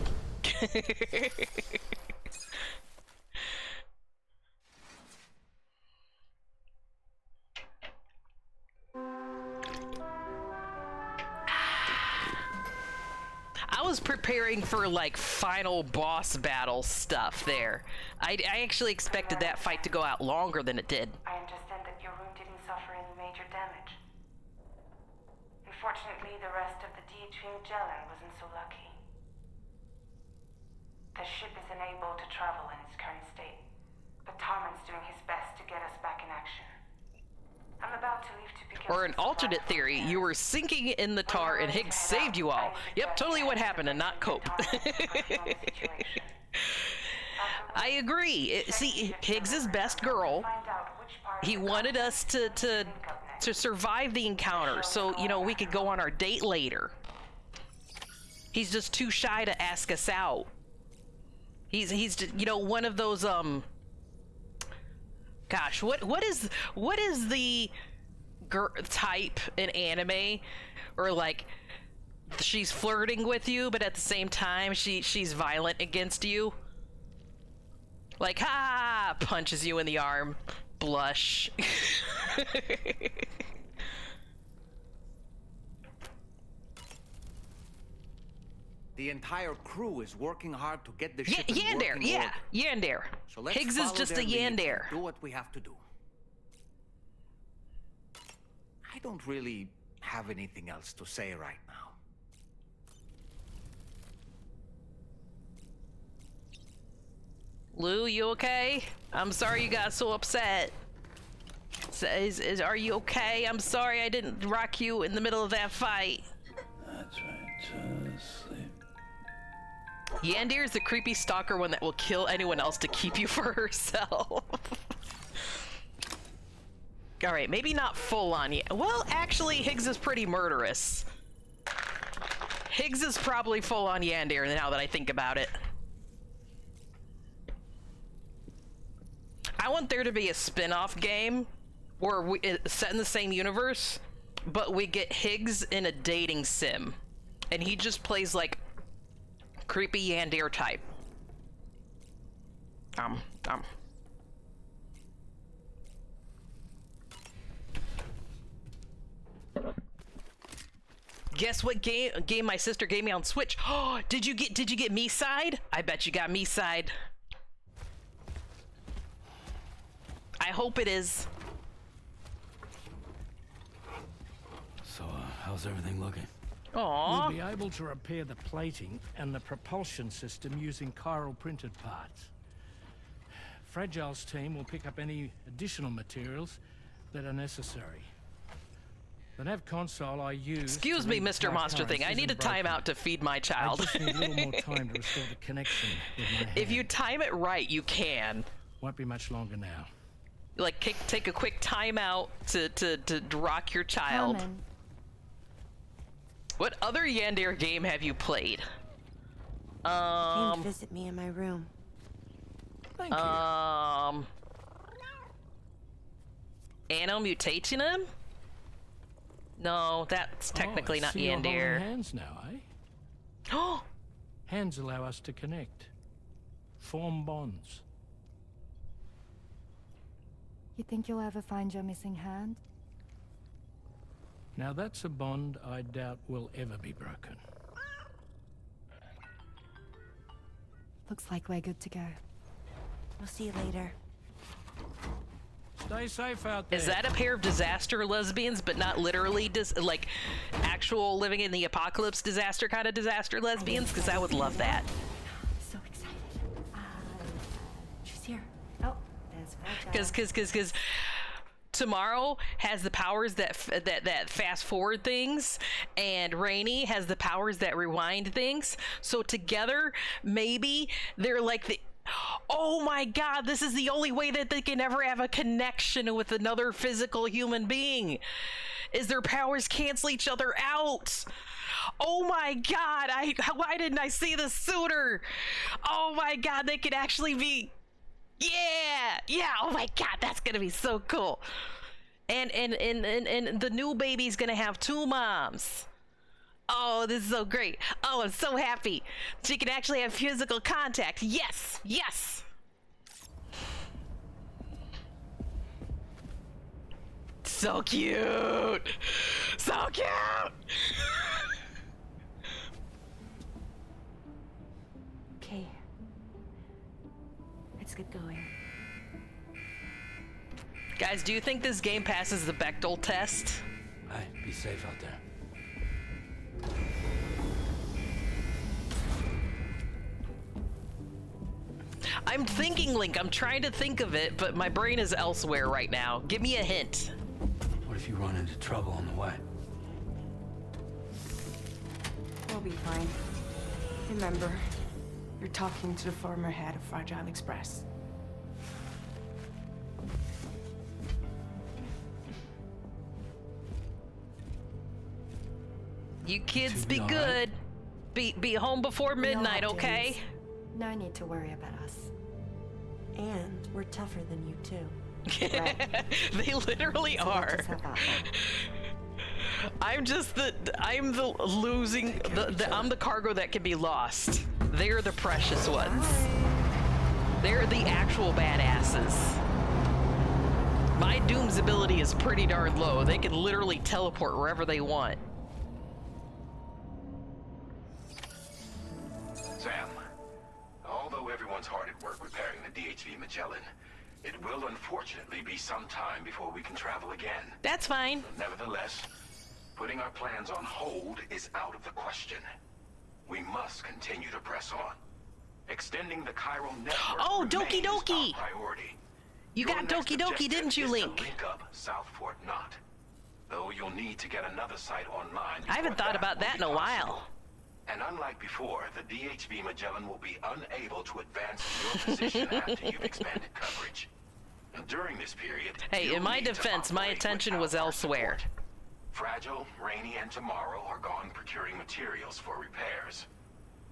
Speaker 1: I was preparing for like final boss battle stuff there. I actually expected that fight to go out longer than it did.
Speaker 12: I understand that your room didn't suffer any major damage. Unfortunately, the rest of the D-Trim Magellan wasn't so lucky. The ship is unable to travel in its current state, but Tarman's doing his best to get us back in action. I'm about to leave to pick up
Speaker 1: Or an alternate theory, you were sinking in the tar and Higgs saved you all. Yep, totally what happened and not Cope. I agree. See, Higgs' best girl. He wanted us to survive the encounter, so, you know, we could go on our date later. He's just too shy to ask us out. He's you know, one of those, gosh, what is the type in anime, or like she's flirting with you, but at the same time she's violent against you? Like, ha, punches you in the arm, blush.
Speaker 8: The entire crew is working hard to get the ship in working order.
Speaker 1: Yandere.
Speaker 8: So let's
Speaker 1: Higgs is
Speaker 8: follow
Speaker 1: just a
Speaker 8: their lead and
Speaker 1: Yandere.
Speaker 8: do what we have to do. I don't really have anything else to say right now.
Speaker 1: Lou, you okay? I'm sorry you got so upset. Are you okay? I'm sorry I didn't rock you in the middle of that fight.
Speaker 13: That's right, just sleep.
Speaker 1: Yandere is the creepy stalker one that will kill anyone else to keep you for herself. Alright, maybe not full on yet. Well, actually, Higgs is pretty murderous. Higgs is probably full on Yandere now that I think about it. I want there to be a spin-off game where it's set in the same universe, but we get Higgs in a dating sim. And he just plays like creepy Yandere type. Guess what game my sister gave me on Switch? Oh, did you get me side? I bet you got me side. I hope it is.
Speaker 13: So, how's everything looking?
Speaker 1: Aww.
Speaker 7: We'll be able to repair the plating and the propulsion system using chiral printed parts. Fragile's team will pick up any additional materials that are necessary. The nav console I use...
Speaker 1: Excuse me, Mr. Monster Thing. I need a timeout to feed my child.
Speaker 7: I just need a little more time to restore the connection with my hand.
Speaker 1: If you time it right, you can.
Speaker 7: Won't be much longer now.
Speaker 1: Like, take a quick timeout to rock your child.
Speaker 4: Carmen.
Speaker 1: What other Yandere game have you played?
Speaker 3: Came to visit me in my room.
Speaker 7: Thank you.
Speaker 1: Anno Mutationum? No, that's technically not
Speaker 7: You're holding
Speaker 1: Yandere.
Speaker 7: hands now, eh?
Speaker 1: Oh!
Speaker 7: Hands allow us to connect, form bonds.
Speaker 4: You think you'll ever find your missing hand?
Speaker 7: Now that's a bond I doubt will ever be broken.
Speaker 4: Looks like we're good to go.
Speaker 3: We'll see you later.
Speaker 7: Stay safe out there.
Speaker 1: Is that a pair of disaster lesbians, but not literally like actual living in the apocalypse disaster kind of disaster lesbians? Because I would love that.
Speaker 3: So excited. She's here.
Speaker 4: Oh, there's Fragile.
Speaker 1: Because Tomorrow has the powers that fast forward things, and Rainy has the powers that rewind things. So together, maybe they're like the... Oh my god, this is the only way that they can ever have a connection with another physical human being, is their powers cancel each other out. Oh my god, why didn't I see this sooner? Oh my god, they could actually be... Yeah, oh my god, that's gonna be so cool. And the new baby's gonna have 2 moms. Oh, this is so great. Oh, I'm so happy. She can actually have physical contact. Yes, yes. So cute. So cute.
Speaker 3: Okay. Let's get going.
Speaker 1: Guys, do you think this game passes the Bechdel test?
Speaker 13: Hey, be safe out there.
Speaker 1: I'm thinking, Link. I'm trying to think of it, but my brain is elsewhere right now. Give me a hint.
Speaker 13: What if you run into trouble on the way?
Speaker 12: We'll be fine. Remember, you're talking to the former head of Fragile Express.
Speaker 1: You kids
Speaker 13: Should
Speaker 1: be
Speaker 13: be all
Speaker 1: good.
Speaker 13: right.
Speaker 1: Be home before
Speaker 4: We all
Speaker 1: midnight,
Speaker 4: have
Speaker 1: okay?
Speaker 4: days. No need to worry about us.
Speaker 3: And we're tougher than you too.
Speaker 1: They literally
Speaker 4: So
Speaker 1: are.
Speaker 4: let us have that one.
Speaker 1: I'm the losing I'm the cargo that can be lost. They're the precious ones. They're the actual badasses. My Doom's ability is pretty darn low. They can literally teleport wherever they want.
Speaker 9: Sam, although everyone's hard at work repairing the DHV Magellan, it will unfortunately be some time before we can travel again.
Speaker 1: That's fine.
Speaker 9: Nevertheless, putting our plans on hold is out of the question. We must continue to press on. Extending the chiral network
Speaker 1: Oh, Doki
Speaker 9: remains
Speaker 1: Doki!
Speaker 9: our priority.
Speaker 1: You
Speaker 9: Your
Speaker 1: got
Speaker 9: next
Speaker 1: Doki Doki,
Speaker 9: objective
Speaker 1: didn't you,
Speaker 9: is to
Speaker 1: Link?
Speaker 9: link up South Fort Knot. Though you'll need to get another site online.
Speaker 1: I haven't
Speaker 9: before
Speaker 1: thought about
Speaker 9: will
Speaker 1: that
Speaker 9: be
Speaker 1: in a
Speaker 9: possible.
Speaker 1: while.
Speaker 9: And unlike before, the DHV Magellan will be unable to advance to your position after you've expanded coverage. And during this period,
Speaker 1: Hey,
Speaker 9: you'll
Speaker 1: in my
Speaker 9: need to
Speaker 1: defense, my
Speaker 9: operate
Speaker 1: attention
Speaker 9: without
Speaker 1: was
Speaker 9: our
Speaker 1: elsewhere.
Speaker 9: support. Fragile, Rainy, and Tomorrow are gone procuring materials for repairs.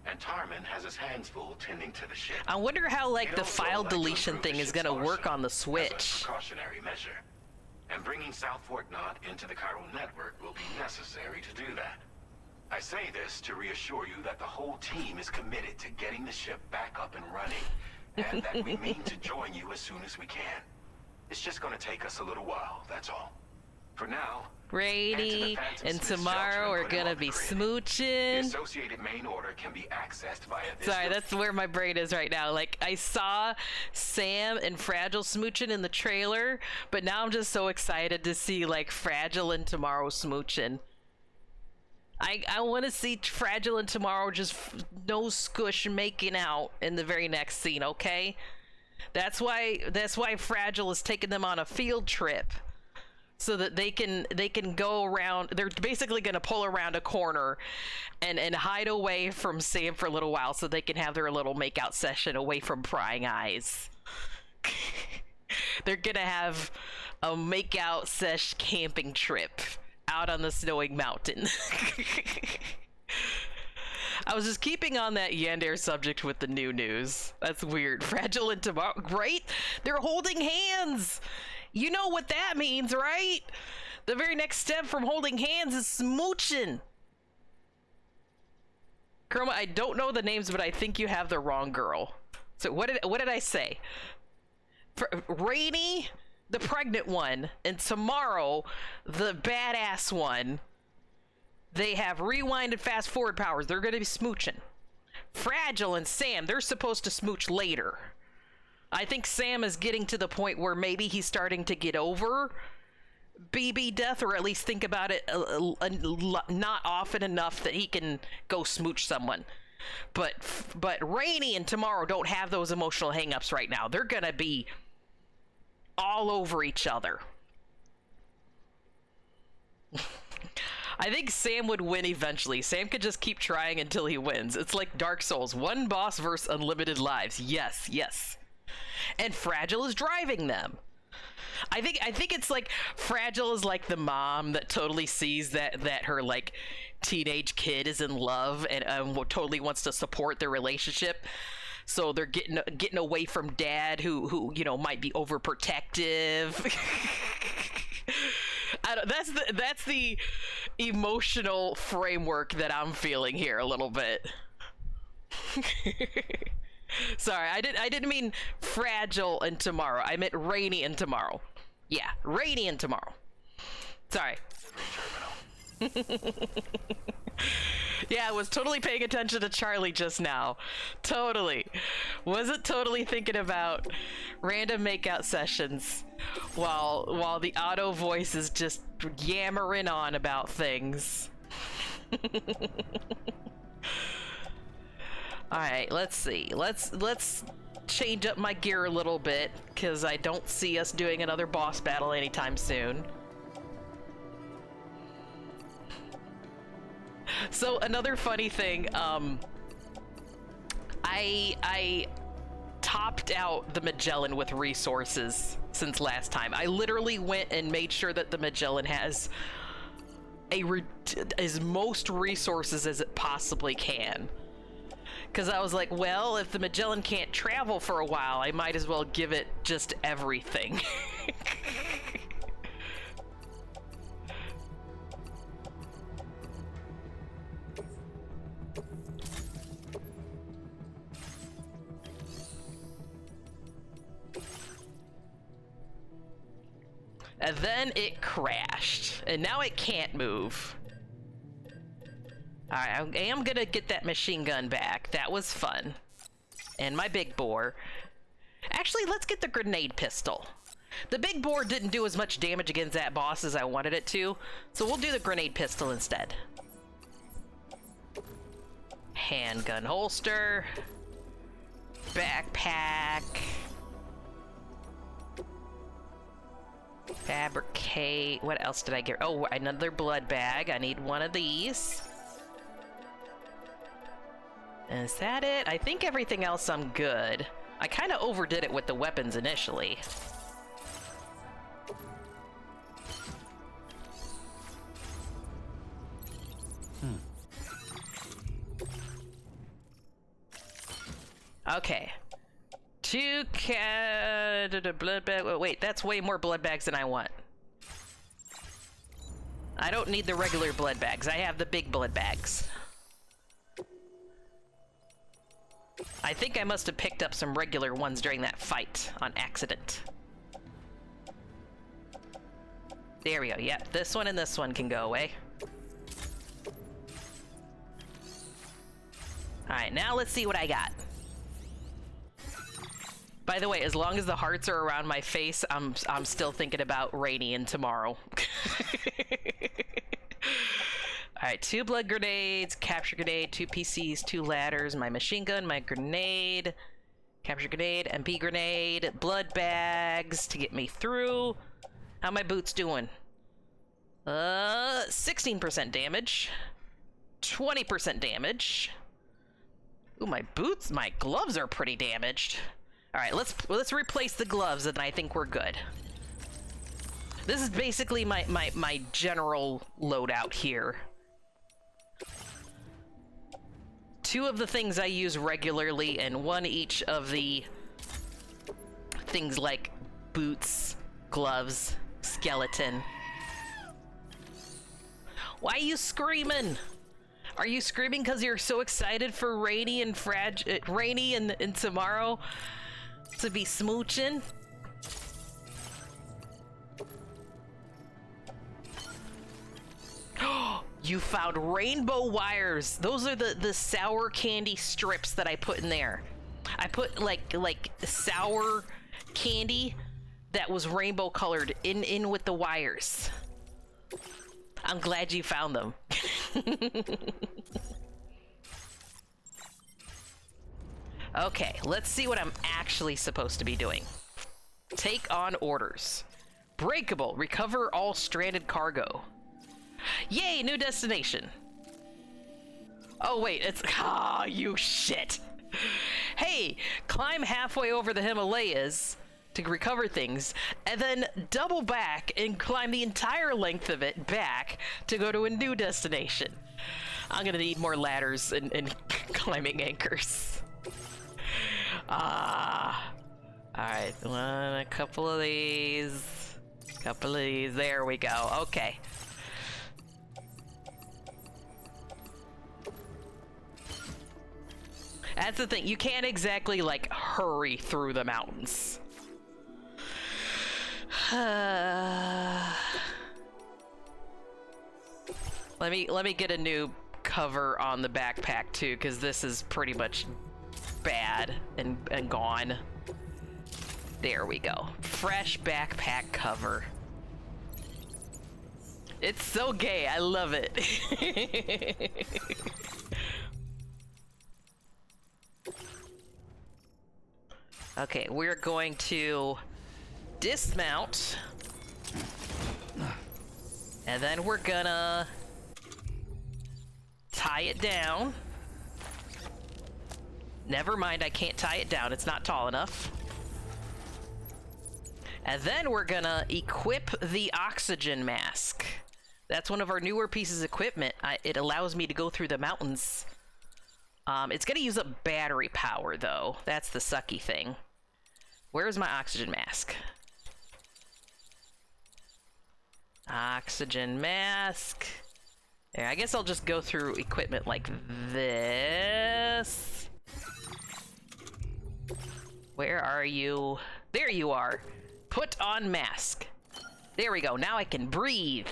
Speaker 9: And Tarman has his hands full tending to the ship.
Speaker 1: I wonder how, like,
Speaker 9: He'd
Speaker 1: the
Speaker 9: also
Speaker 1: file
Speaker 9: like to
Speaker 1: deletion
Speaker 9: improve the
Speaker 1: thing is
Speaker 9: ship's
Speaker 1: gonna work
Speaker 9: arsenal
Speaker 1: on the
Speaker 9: as a
Speaker 1: Switch.
Speaker 9: precautionary measure. And bringing South Fort Knot into the chiral network will be necessary to do that. I say this to reassure you that the whole team is committed to getting the ship back up and running, and that we mean to join you as soon as we can. It's just gonna take us a little while, that's all. For now,
Speaker 1: Brady and
Speaker 9: Smith's
Speaker 1: Tomorrow
Speaker 9: shelter
Speaker 1: are
Speaker 9: and put him
Speaker 1: gonna
Speaker 9: on the
Speaker 1: be
Speaker 9: grid. The
Speaker 1: smooching.
Speaker 9: associated main order can be accessed via this.
Speaker 1: Sorry, that's where my brain is right now. Like, I saw Sam and Fragile smooching in the trailer, but now I'm just so excited to see, like, Fragile and Tomorrow smooching. I want to see Fragile and Tomorrow just no scush making out in the very next scene, okay? That's why Fragile is taking them on a field trip. So that they can go around. They're basically going to pull around a corner and hide away from Sam for a little while so they can have their little makeout session away from prying eyes. They're going to have a makeout sesh camping trip out on the snowing mountain. I was just keeping on that Yandere subject with the new news. That's weird. Fragile and Tomorrow, right? They're holding hands. You know what that means, right? The very next step from holding hands is smooching. Chroma, I don't know the names, but I think you have the wrong girl. So what did I say? For Rainy, the pregnant one, and Tomorrow, the badass one, they have rewind and fast forward powers. They're going to be smooching. Fragile and Sam, they're supposed to smooch later. I think Sam is getting to the point where maybe he's starting to get over BB death, or at least think about it not often enough that he can go smooch someone. But Rainy and Tomorrow don't have those emotional hangups right now. They're going to be all over each other. I think Sam would win eventually. Sam could just keep trying until he wins. It's like Dark Souls. One boss versus unlimited lives. Yes, yes. And Fragile is driving them. I think it's like Fragile is like the mom that totally sees that her like teenage kid is in love and totally wants to support their relationship. So they're getting away from dad who you know might be overprotective. That's the emotional framework that I'm feeling here a little bit. Sorry, I didn't mean fragile and tomorrow. I meant rainy and tomorrow. Yeah, rainy and tomorrow. Sorry. Yeah, I was totally paying attention to Charlie just now. Totally. Wasn't totally thinking about random makeout sessions while the auto voice is just yammering on about things. Alright, let's see. Let's change up my gear a little bit, because I don't see us doing another boss battle anytime soon. So another funny thing, I topped out the Magellan with resources since last time. I literally went and made sure that the Magellan has as most resources as it possibly can. Because I was like, well, if the Magellan can't travel for a while, I might as well give it just everything. And then it crashed, and now it can't move. Alright, I am gonna get that machine gun back. That was fun. And my big bore. Actually, let's get the grenade pistol. The big bore didn't do as much damage against that boss as I wanted it to, so we'll do the grenade pistol instead. Handgun holster. Backpack. Fabricate. What else did I get? Oh, another blood bag. I need one of these. Is that it? I think everything else I'm good. I kind of overdid it with the weapons initially. Okay. Two blood bag. Wait, that's way more blood bags than I want. I don't need the regular blood bags. I have the big blood bags. I think I must have picked up some regular ones during that fight on accident. There we go. Yep, this one and this one can go away. Alright, now let's see what I got. By the way, as long as the hearts are around my face, I'm still thinking about rainy and tomorrow. Alright, 2 blood grenades, capture grenade, 2 PCs, 2 ladders, my machine gun, my grenade, capture grenade, MP grenade, blood bags to get me through. How my boots doing? 16% damage, 20% damage. Ooh, my boots, my gloves are pretty damaged. Alright, let's replace the gloves and I think we're good. This is basically my general loadout here. 2 of the things I use regularly and 1 each of the things like boots, gloves, skeleton. Why are you screaming? Are you screaming because you're so excited for rainy and rainy and tomorrow to be smooching? You found rainbow wires. Those are the sour candy strips that I put in there. I put like sour candy that was rainbow colored in with the wires. I'm glad you found them. Okay, let's see what I'm actually supposed to be doing. Take on orders. Breakable. Recover all stranded cargo. Yay, new destination. Oh wait, it's you shit. Hey, climb halfway over the Himalayas to recover things, and then double back and climb the entire length of it back to go to a new destination. I'm gonna need more ladders and climbing anchors. Alright, a couple of these. Couple of these. There we go. Okay. That's the thing. You can't exactly, like, hurry through the mountains. Let me get a new cover on the backpack too, because this is pretty much bad and gone. There we go. Fresh backpack cover. It's so gay. I love it. Okay, we're going to dismount. And then we're gonna tie it down. Never mind, I can't tie it down. It's not tall enough. And then we're gonna equip the oxygen mask. That's one of our newer pieces of equipment. It allows me to go through the mountains. It's gonna use up battery power though. That's the sucky thing. Where's my oxygen mask? Oxygen mask. Yeah, I guess I'll just go through equipment like this. Where are you? There you are. Put on mask. There we go. Now I can breathe.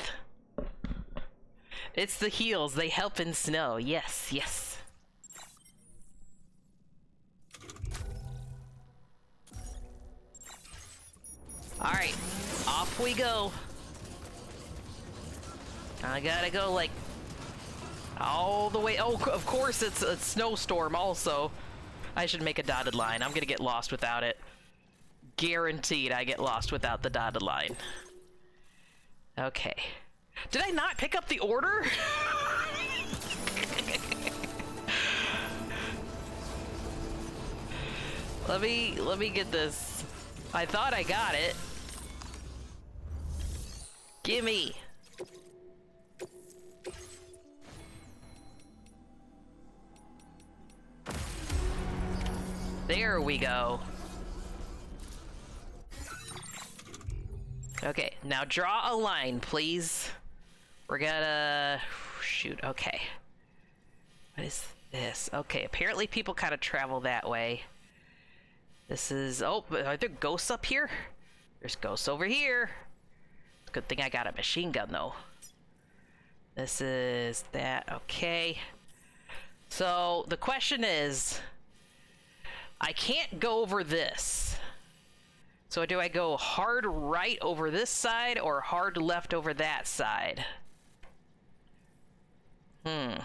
Speaker 1: It's the heels. They help in snow. Yes, yes. All right, off we go. I gotta go like all the way. Oh, of course it's a snowstorm also. I should make a dotted line. I'm gonna get lost without it. Guaranteed I get lost without the dotted line. Okay. Did I not pick up the order? Let me get this. I thought I got it. Gimme. There we go. Okay, now draw a line, please. We're gonna... shoot, okay. What is this? Okay, apparently people kind of travel that way. This is... oh, are there ghosts up here? There's ghosts over here. Good thing I got a machine gun, though. This is that. Okay. So, the question is... I can't go over this. So do I go hard right over this side or hard left over that side? I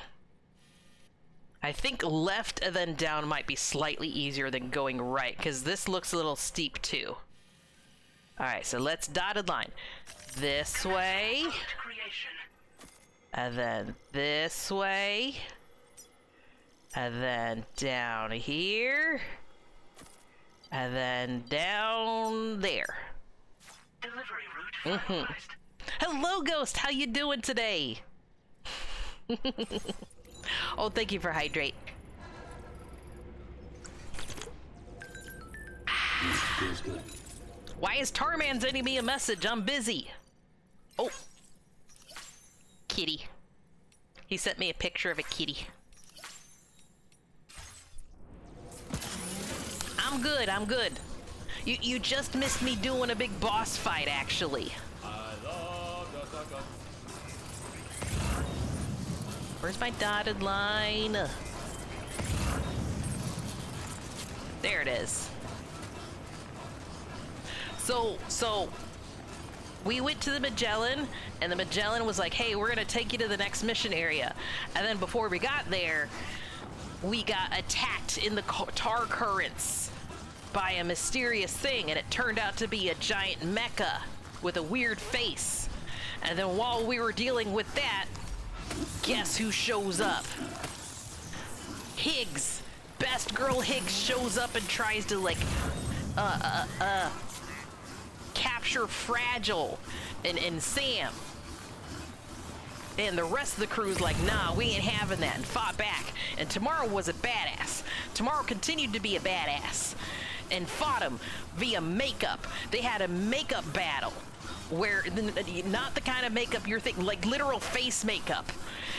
Speaker 1: think left and then down might be slightly easier than going right, because this looks a little steep too. Alright, so let's dotted line. This way. And then this way. And then down here. And then down there.
Speaker 7: Delivery route finalized.
Speaker 1: Hello, Ghost. How you doing today? Oh, thank you for hydrate.
Speaker 13: Feels good.
Speaker 1: Why is Tarman sending me a message? I'm busy. Oh. Kitty. He sent me a picture of a kitty. I'm good, I'm good. You just missed me doing a big boss fight, actually. Where's my dotted line? There it is. So we went to the Magellan, and the Magellan was like, hey, we're gonna take you to the next mission area. And then before we got there, we got attacked in the tar currents by a mysterious thing, and it turned out to be a giant mecha with a weird face. And then while we were dealing with that, guess who shows up? Higgs. Best girl Higgs shows up and tries to like capture Fragile and Sam. And the rest of the crew's like, nah, we ain't having that, and fought back. And Tomorrow was a badass. Tomorrow continued to be a badass and fought him via makeup. They had a makeup battle where not the kind of makeup you're thinking, like literal face makeup.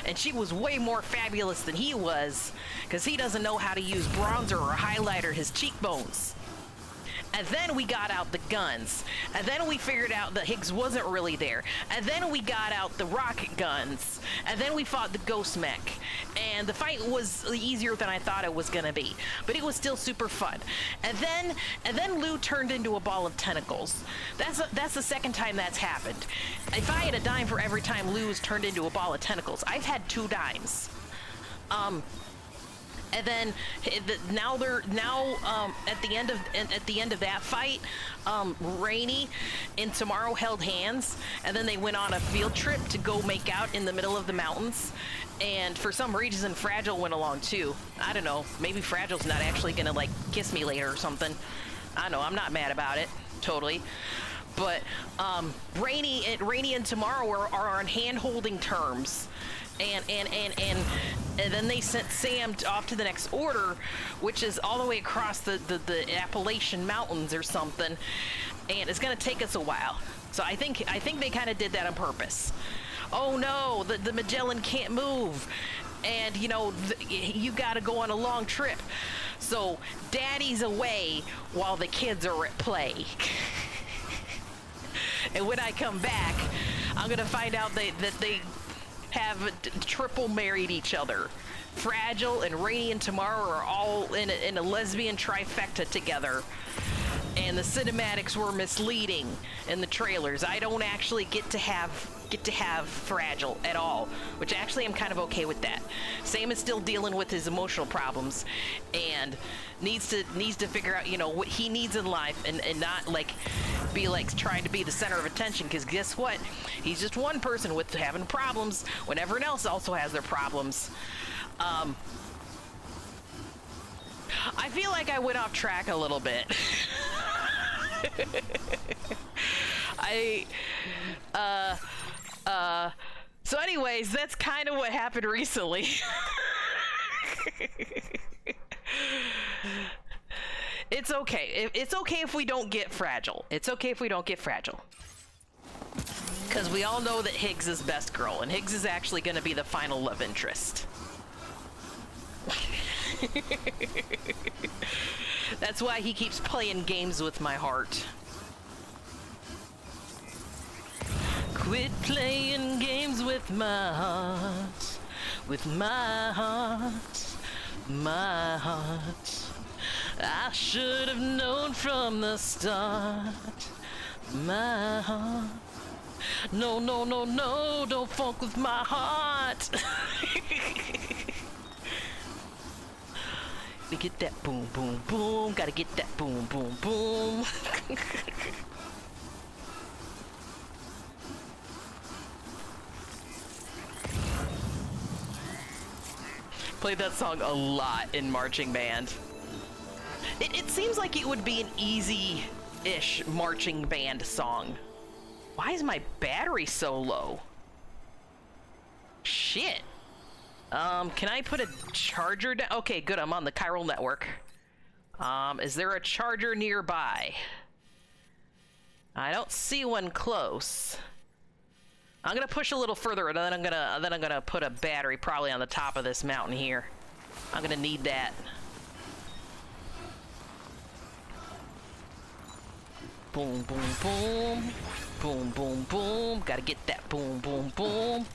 Speaker 1: And she was way more fabulous than he was, because he doesn't know how to use bronzer or highlighter his cheekbones. And then we got out the guns. And then we figured out that Higgs wasn't really there. And then we got out the rocket guns. And then we fought the ghost mech. And the fight was easier than I thought it was gonna be. But it was still super fun. And then Lou turned into a ball of tentacles. That's the second time that's happened. If I had a dime for every time Lou's turned into a ball of tentacles, I've had 2 dimes. And then now at the end of that fight, Rainey and Tomorrow held hands, and then they went on a field trip to go make out in the middle of the mountains. And for some reason, Fragile went along too. I don't know. Maybe Fragile's not actually gonna like kiss me later or something. I don't know. I'm not mad about it. Totally. But Rainey and Tomorrow are on hand-holding terms. And then they sent Sam off to the next order, which is all the way across the Appalachian Mountains or something, and it's gonna take us a while. So I think they kind of did that on purpose. Oh no, the Magellan can't move, and you know you gotta go on a long trip. So Daddy's away while the kids are at play. And when I come back, I'm gonna find out that they have triple married each other. Fragile and Rainey and Tomorrow are all in a lesbian trifecta together. And the cinematics were misleading in the trailers. I don't actually get to have Fragile at all, which actually I'm kind of okay with that. Sam is still dealing with his emotional problems and needs to figure out, you know, what he needs in life and not like be like trying to be the center of attention, because guess what? He's just one person with having problems when everyone else also has their problems. I feel like I went off track a little bit. So anyways, that's kind of what happened recently. It's okay. It's okay if we don't get Fragile. It's okay if we don't get Fragile. Because we all know that Higgs is best girl, and Higgs is actually going to be the final love interest. That's why he keeps playing games with my heart. Quit playing games with my heart, with my heart, my heart. I should have known from the start, my heart. No, no, no, no, don't fuck with my heart. Gotta get that boom, boom, boom. Gotta get that boom, boom, boom. Played that song a lot in marching band. It seems like it would be an easy-ish marching band song. Why is my battery so low? Shit. Can I put a charger down? Okay, good, I'm on the chiral network. Is there a charger nearby? I don't see one close. I'm gonna push a little further, and then I'm gonna put a battery probably on the top of this mountain here. I'm gonna need that. Boom, boom, boom. Boom, boom, boom. Gotta get that boom, boom, boom.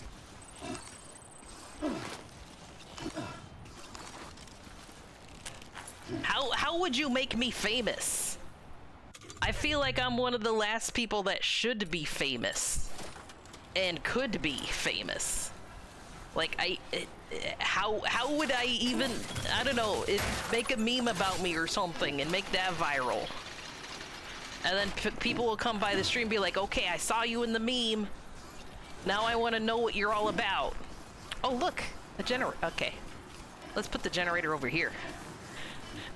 Speaker 1: How would you make me famous? I feel like I'm one of the last people that should be famous and could be famous. Like how would I even, I don't know, make a meme about me or something and make that viral. And then people will come by the stream and be like, okay, I saw you in the meme. Now I want to know what you're all about. Oh, look, a generator. Okay, let's put the generator over here.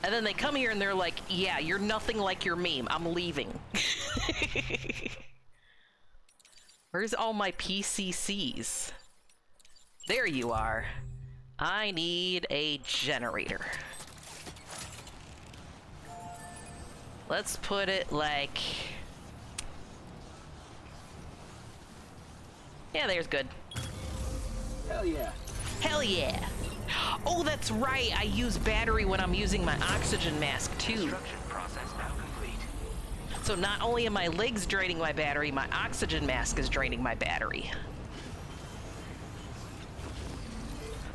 Speaker 1: And then they come here and they're like, yeah, you're nothing like your meme. I'm leaving. Where's all my PCCs? There you are. I need a generator. Let's put it like Yeah, there's good.
Speaker 13: Hell yeah.
Speaker 1: Hell yeah. Oh, that's right. I use battery when I'm using my oxygen mask, too.
Speaker 14: Construction process now complete.
Speaker 1: So not only are my legs draining my battery, my oxygen mask is draining my battery.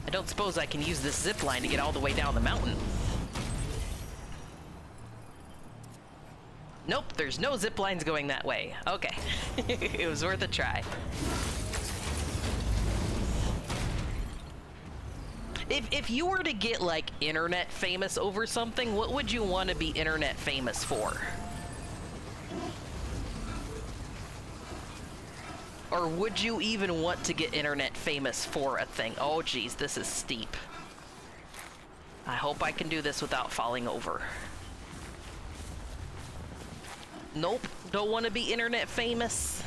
Speaker 1: I don't suppose I can use this zip line to get all the way down the mountain. Nope, there's no zip lines going that way. Okay. It was worth a try. If you were to get, like, internet famous over something, what would you want to be internet famous for? Or would you even want to get internet famous for a thing? Oh, geez, this is steep. I hope I can do this without falling over. Nope, don't want to be internet famous.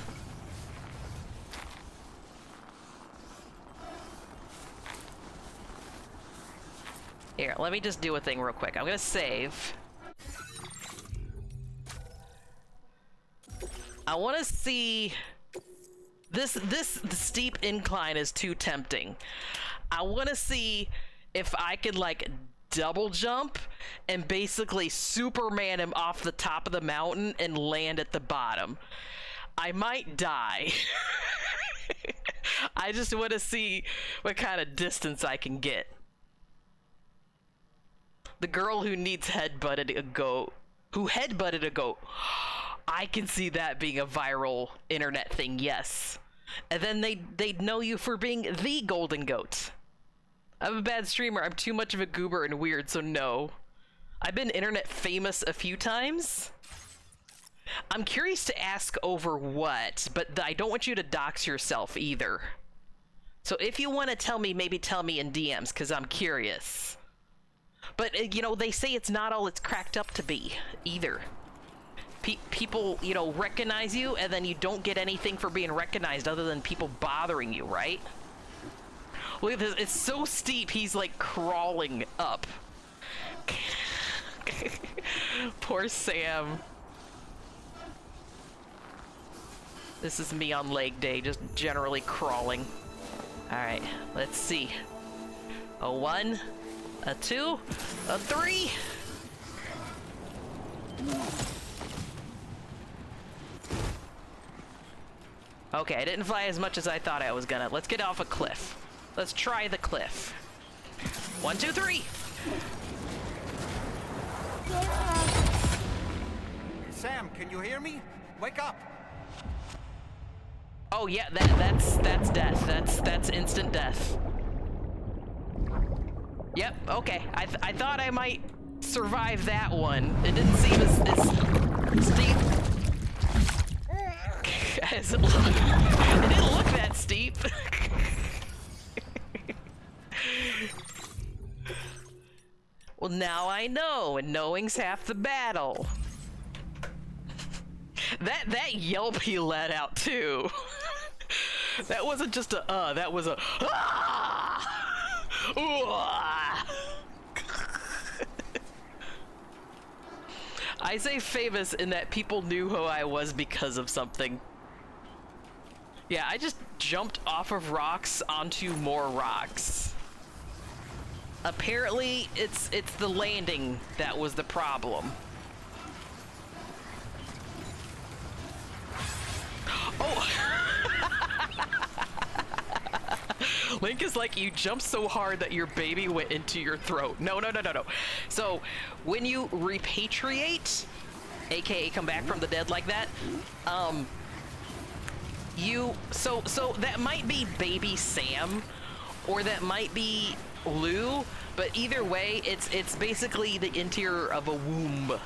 Speaker 1: Here, let me just do a thing real quick. I'm gonna save. I want to see... This steep incline is too tempting. I want to see if I could, like, double jump and basically Superman him off the top of the mountain and land at the bottom. I might die. I just want to see what kind of distance I can get. The girl who needs headbutted a goat. Who headbutted a goat. I can see that being a viral internet thing, yes. And then they'd know you for being the golden goat. I'm a bad streamer. I'm too much of a goober and weird, so no. I've been internet famous a few times. I'm curious to ask over what, but I don't want you to dox yourself either. So if you want to tell me, maybe tell me in DMs, because I'm curious. But, you know, they say it's not all it's cracked up to be, either. People, you know, recognize you, and then you don't get anything for being recognized other than people bothering you, right? Look at this. It's so steep, he's, like, crawling up. Poor Sam. This is me on leg day, just generally crawling. Alright, let's see. A 1, a 2, a 3. Okay, I didn't fly as much as I thought I was gonna. Let's get off a cliff. Let's try the cliff. 1, 2, 3.
Speaker 8: Sam, can you hear me? Wake up!
Speaker 1: Oh yeah, that's death. That's instant death. Yep. Okay. I thought I might survive that one. It didn't seem as steep. As it didn't look that steep. Well, now I know, and knowing's half the battle. That yelp he let out too. That wasn't just a that was a I say famous in that people knew who I was because of something. Yeah, I just jumped off of rocks onto more rocks. Apparently, it's the landing that was the problem. Oh! Link is like, you jumped so hard that your baby went into your throat. No. So, when you repatriate, aka come back from the dead like that, so that might be baby Sam, or that might be Lou, but either way, it's basically the interior of a womb.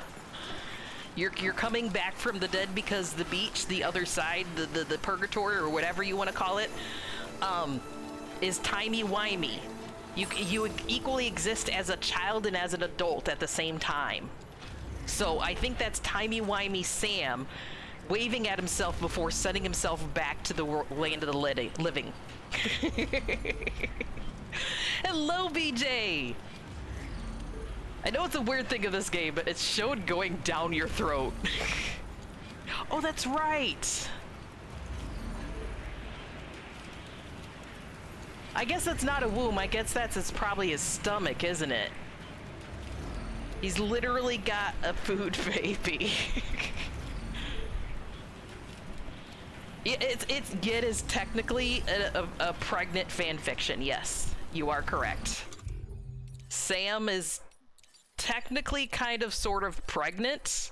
Speaker 1: You're coming back from the dead because the beach, the other side, the purgatory, or whatever you want to call it, is timey-wimey. You equally exist as a child and as an adult at the same time. So I think that's timey-wimey Sam waving at himself before sending himself back to the land of the living. Hello, BJ! I know it's a weird thing of this game, but it's shown going down your throat. Oh, that's right! I guess that's not a womb. I guess it's probably his stomach, isn't it? He's literally got a food baby. It is technically a pregnant fan fiction. Yes, you are correct. Sam is technically kind of sort of pregnant,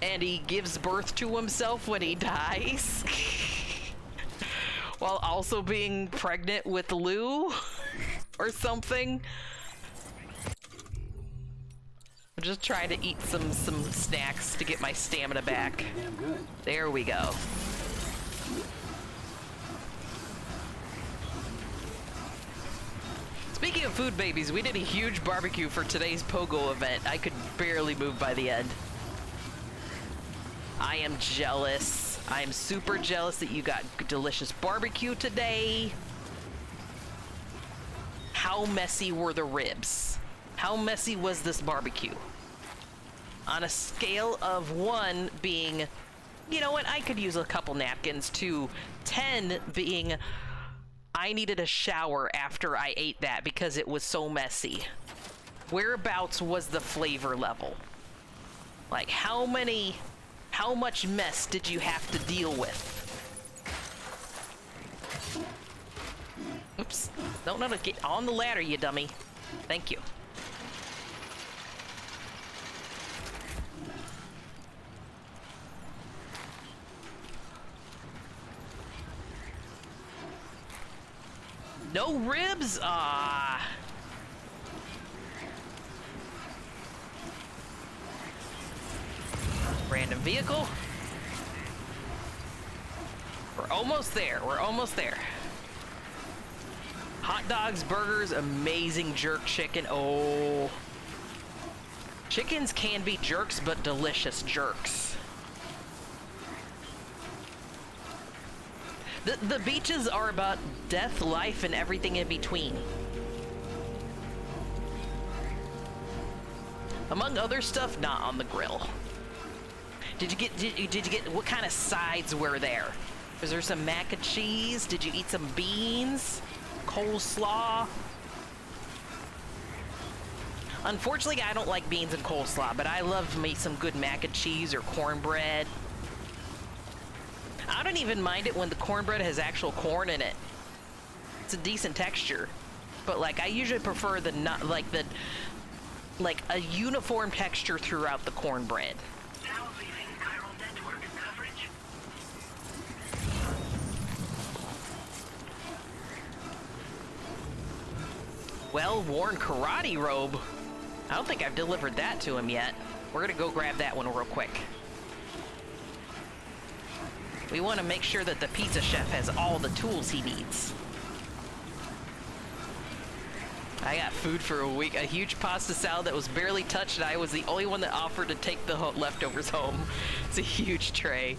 Speaker 1: and he gives birth to himself when he dies. While also being pregnant with Lou or something. I'm just trying to eat some snacks to get my stamina back.
Speaker 13: Damn good.
Speaker 1: There we go. Speaking of food babies, we did a huge barbecue for today's Pogo event. I could barely move by the end. I am jealous. I am super jealous that you got delicious barbecue today. How messy were the ribs? How messy was this barbecue? On a scale of 1 being, you know what, I could use a couple napkins, to 10 being, I needed a shower after I ate that because it was so messy. Whereabouts was the flavor level? Like, how much mess did you have to deal with? Oops. Don't know to get on the ladder, you dummy. Thank you. No ribs? Ah. Random vehicle. We're almost there. We're almost there. Hot dogs, burgers, amazing jerk chicken. Oh. Chickens can be jerks, but delicious jerks. The beaches are about death, life, and everything in between. Among other stuff, not on the grill. Did you get what kind of sides were there? Was there some mac and cheese? Did you eat some beans? Coleslaw? Unfortunately, I don't like beans and coleslaw, but I love me some good mac and cheese or cornbread. I don't even mind it when the cornbread has actual corn in it. It's a decent texture. But like, I usually prefer like a uniform texture throughout the cornbread.
Speaker 14: Now leaving chiral network coverage.
Speaker 1: Well-worn karate robe. I don't think I've delivered that to him yet. We're gonna go grab that one real quick. We want to make sure that the pizza chef has all the tools he needs. I got food for a week. A huge pasta salad that was barely touched, and I was the only one that offered to take the leftovers home. It's a huge tray.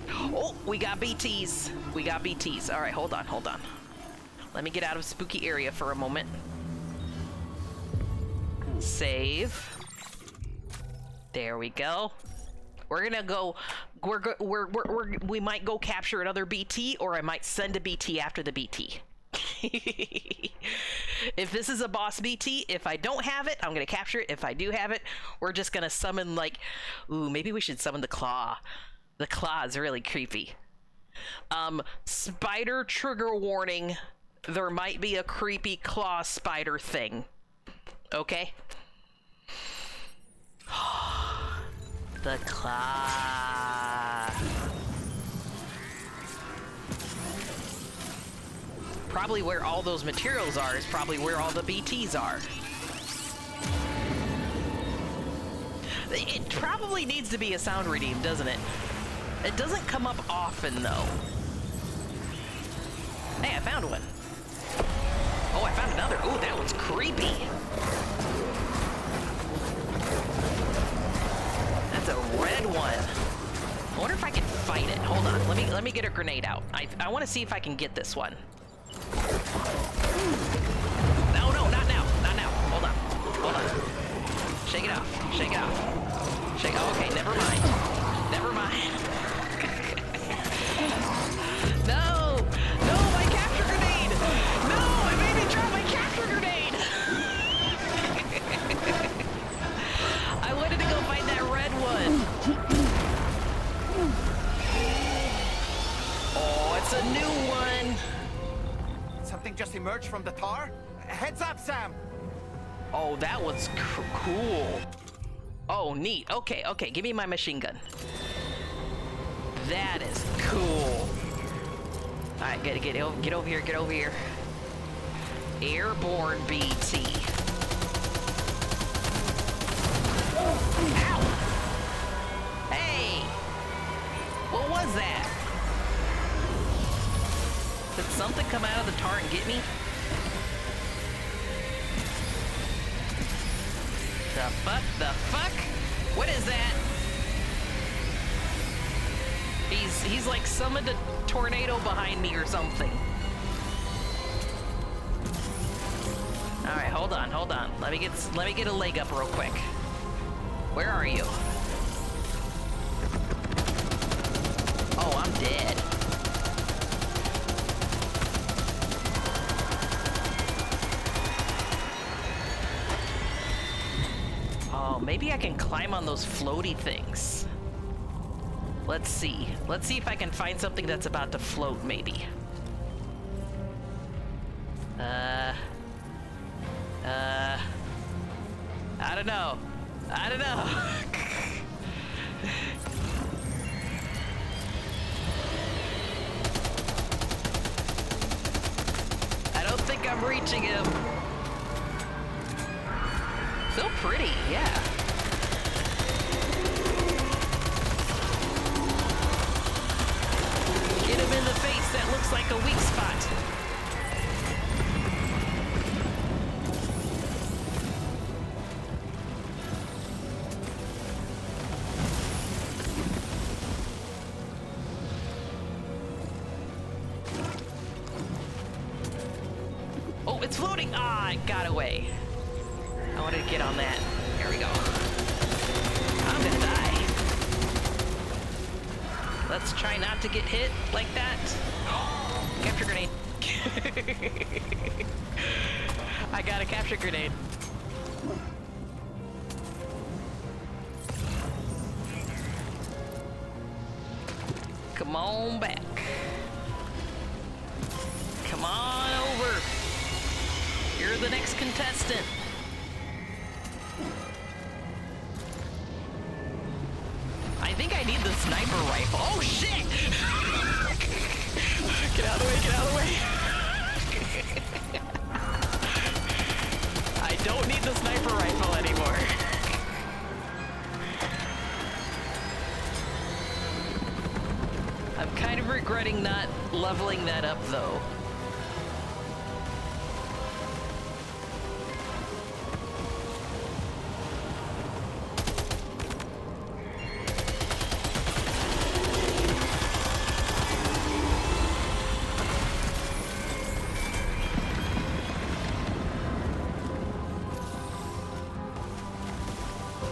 Speaker 1: Oh, we got BTs. We got BTs. All right, hold on, hold on. Let me get out of spooky area for a moment. Save. There we go. We're gonna go. We might go capture another BT, or I might send a BT after the BT. If this is a boss BT, if I don't have it, I'm gonna capture it. If I do have it, we're just gonna summon, like, ooh, maybe we should summon the claw. The claw is really creepy. Spider trigger warning. There might be a creepy claw spider thing. Okay? The claw. Probably where all those materials are is probably where all the BTs are. It probably needs to be a sound redeem, doesn't it? It doesn't come up often, though. Hey, I found one. Oh, I found another. Ooh, that one's creepy. That's a red one. I wonder if I can fight it. Hold on. Let me get a grenade out. I want to see if I can get this one. No, not now. Not now. Hold on. Hold on. Shake it off. Shake it off. Shake. Oh, okay, never mind. Never mind. No! No, my capture grenade! It's a new one.
Speaker 8: Something just emerged from the tar? Heads up, Sam!
Speaker 1: Oh, that was cool. Oh, neat. Okay, okay, give me my machine gun. That is cool. All right, get over here, get over here. Airborne BT. Ow! Hey! What was that? Did something come out of the tar and get me? The fuck? The fuck? What is that? He's like summoned a tornado behind me or something. All right, hold on. Let me get a leg up real quick. Where are you? Oh, I'm dead. Oh, maybe I can climb on those floaty things. Let's see. Let's see if I can find something that's about to float, maybe. I don't know. I don't know. I don't think I'm reaching him. So pretty, yeah. Get him in the face, that looks like a weak spot. Oh, it's floating! Ah, it got away. I wanted to get on that. Here we go. I'm gonna die. Let's try not to get hit like that. Capture grenade. I got a capture grenade. Come on back. Come on over. You're the next contestant. I think I need the sniper rifle. Oh shit! Get out of the way, get out of the way. I don't need the sniper rifle anymore. I'm kind of regretting not leveling that up though.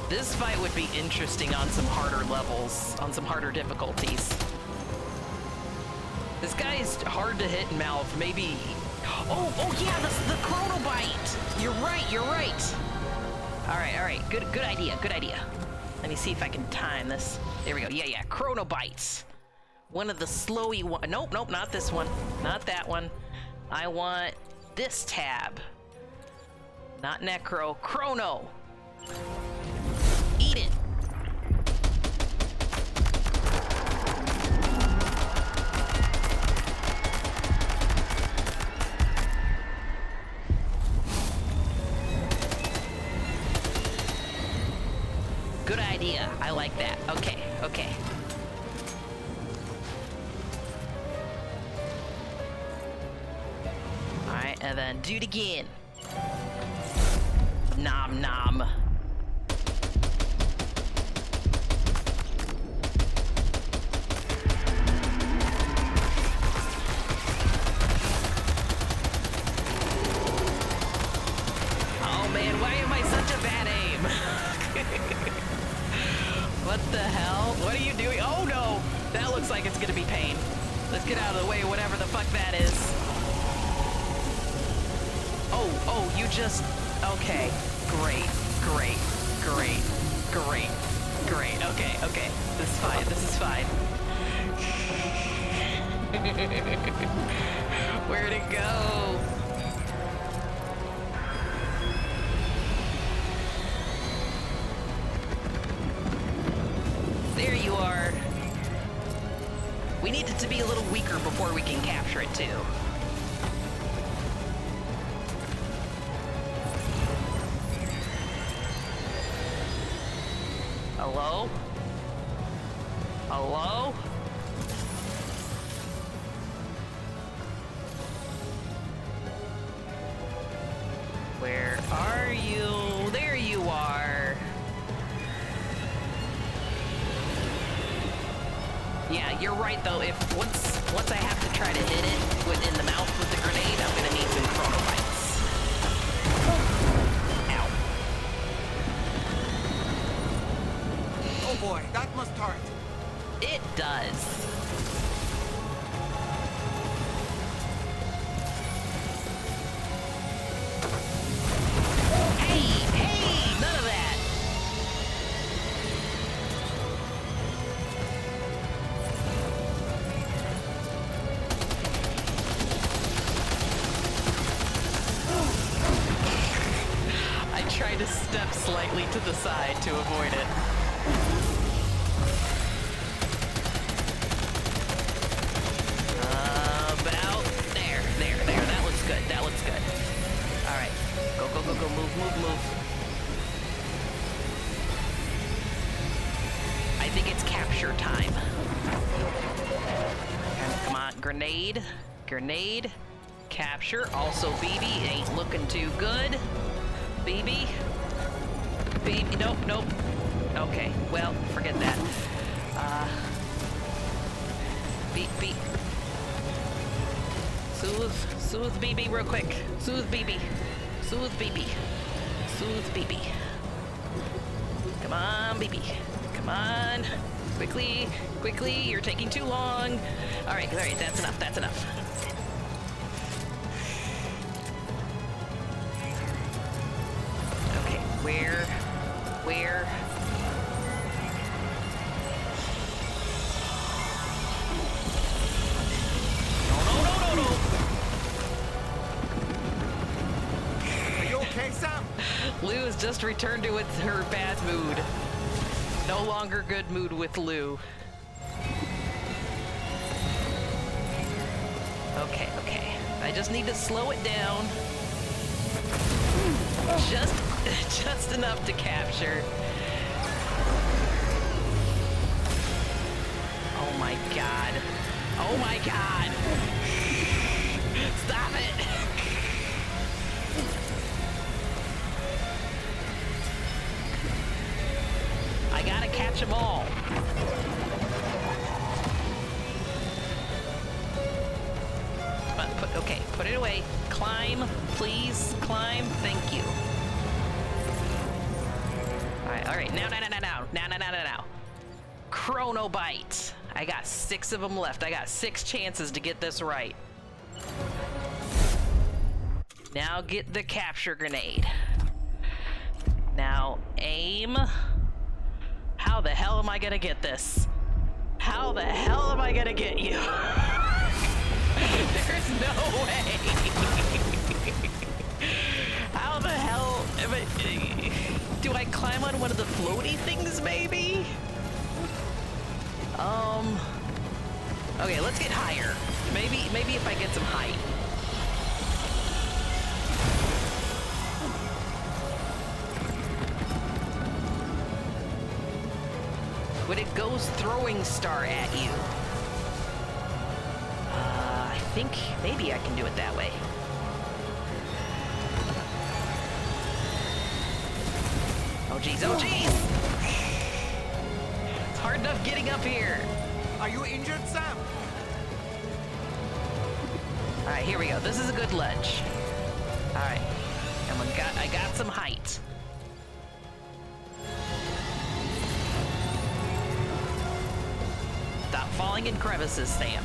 Speaker 1: This fight would be interesting on some harder levels, on some harder difficulties. This guy is hard to hit in mouth, maybe. Oh yeah, the chronobite. You're right. All right, good idea. Let me see if I can time this. There we go, yeah, chronobites. One of the slowy one, nope, not this one, not that one. I want this tab. Not necro, chrono. Eat it. Good idea. I like that. Okay. All right, and then do it again. Nom nom. What the hell? What are you doing? Oh no! That looks like it's gonna be pain. Let's get out of the way, whatever the fuck that is. Oh, you just... Okay. Great. Okay. This is fine. Where'd it go? There you are. We need it to be a little weaker before we can capture it, too. Hello? Hello? Where are you? There you are. Yeah, you're right though. If once I have to try to hit it in the mouth with the grenade, I'm gonna need some chronobites. Ow.
Speaker 8: Oh boy, that must hurt.
Speaker 1: It does. Hey, none of that. I try to step slightly to the side to avoid it. About there. That looks good. That looks good. All right. Go. Move. I think it's capture time. Come on. Grenade. Capture. Also, BB ain't looking too good. BB. Nope. Okay. Well, forget that. Beep. Soothe BB real quick. Soothe BB. Come on, BB. Come on. Quickly. You're taking too long. All right. That's enough. Okay. Where? No.
Speaker 8: Are you okay, Sam?
Speaker 1: Lou has just returned to her bad mood. No longer good mood with Lou. Okay. I just need to slow it down. Just enough to capture. Oh my god. Stop it. I gotta catch them all. Put it away. Climb, please. Climb. Thank you. All right. Now. Chronobite. I got 6 of them left. I got 6 chances to get this right. Now get the capture grenade. Now aim. How the hell am I gonna get this? How the hell am I gonna get you? There's no way. How the hell am I? Do I climb on one of the floaty things, maybe? Okay, let's get higher. Maybe if I get some height. When it goes throwing star at you. I think maybe I can do it that way. Oh geez. It's hard enough getting up here.
Speaker 8: Are you injured, Sam?
Speaker 1: All right, here we go. This is a good ledge. All right, I got some height. Stop falling in crevices, Sam.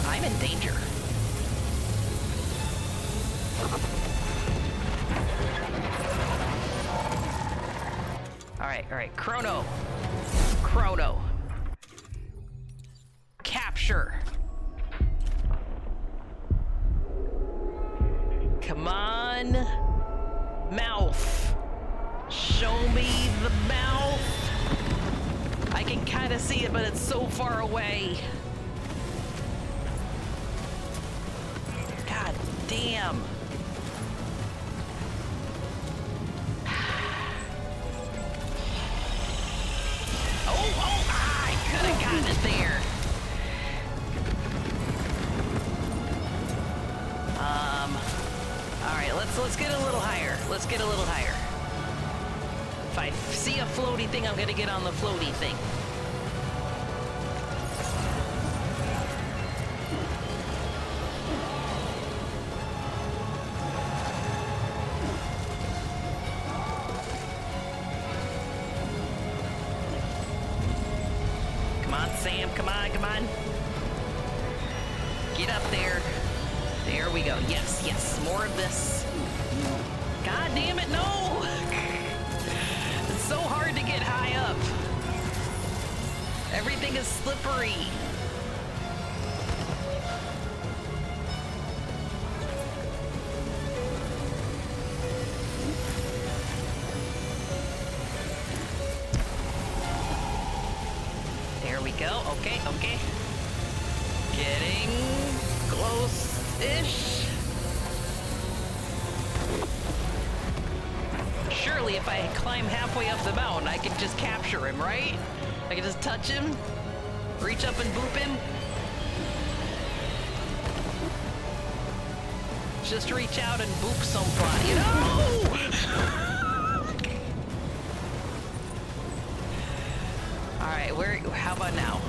Speaker 1: I'm in danger. All right, Chrono. Capture. Come on. Mouth. Show me the mouth. I can kind of see it, but it's so far away. God damn. I could have gotten it there. All right, let's get a little higher. Let's get a little higher. If I see a floaty thing, I'm gonna get on the floaty thing. Come on, Sam, come on, come on. Get up there. There we go. Yes, yes, more of this. God damn it, no! It's so hard to get high up. Everything is slippery. There we go. Okay, okay. Getting close-ish. Surely if I climb halfway up the mountain, I can just capture him, right? I can just touch him, reach up and boop him. Just reach out and boop somebody, you know? All right, how about now?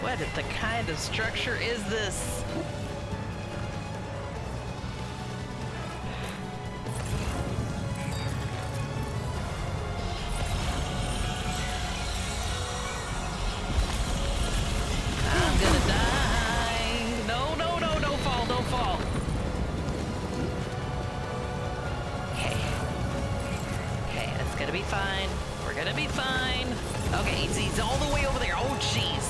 Speaker 1: What the kind of structure is this? I'm gonna die. No, no, no, don't fall, don't fall. Okay. Okay, it's gonna be fine. We're gonna be fine. Okay, he's all the way over there. Oh, jeez.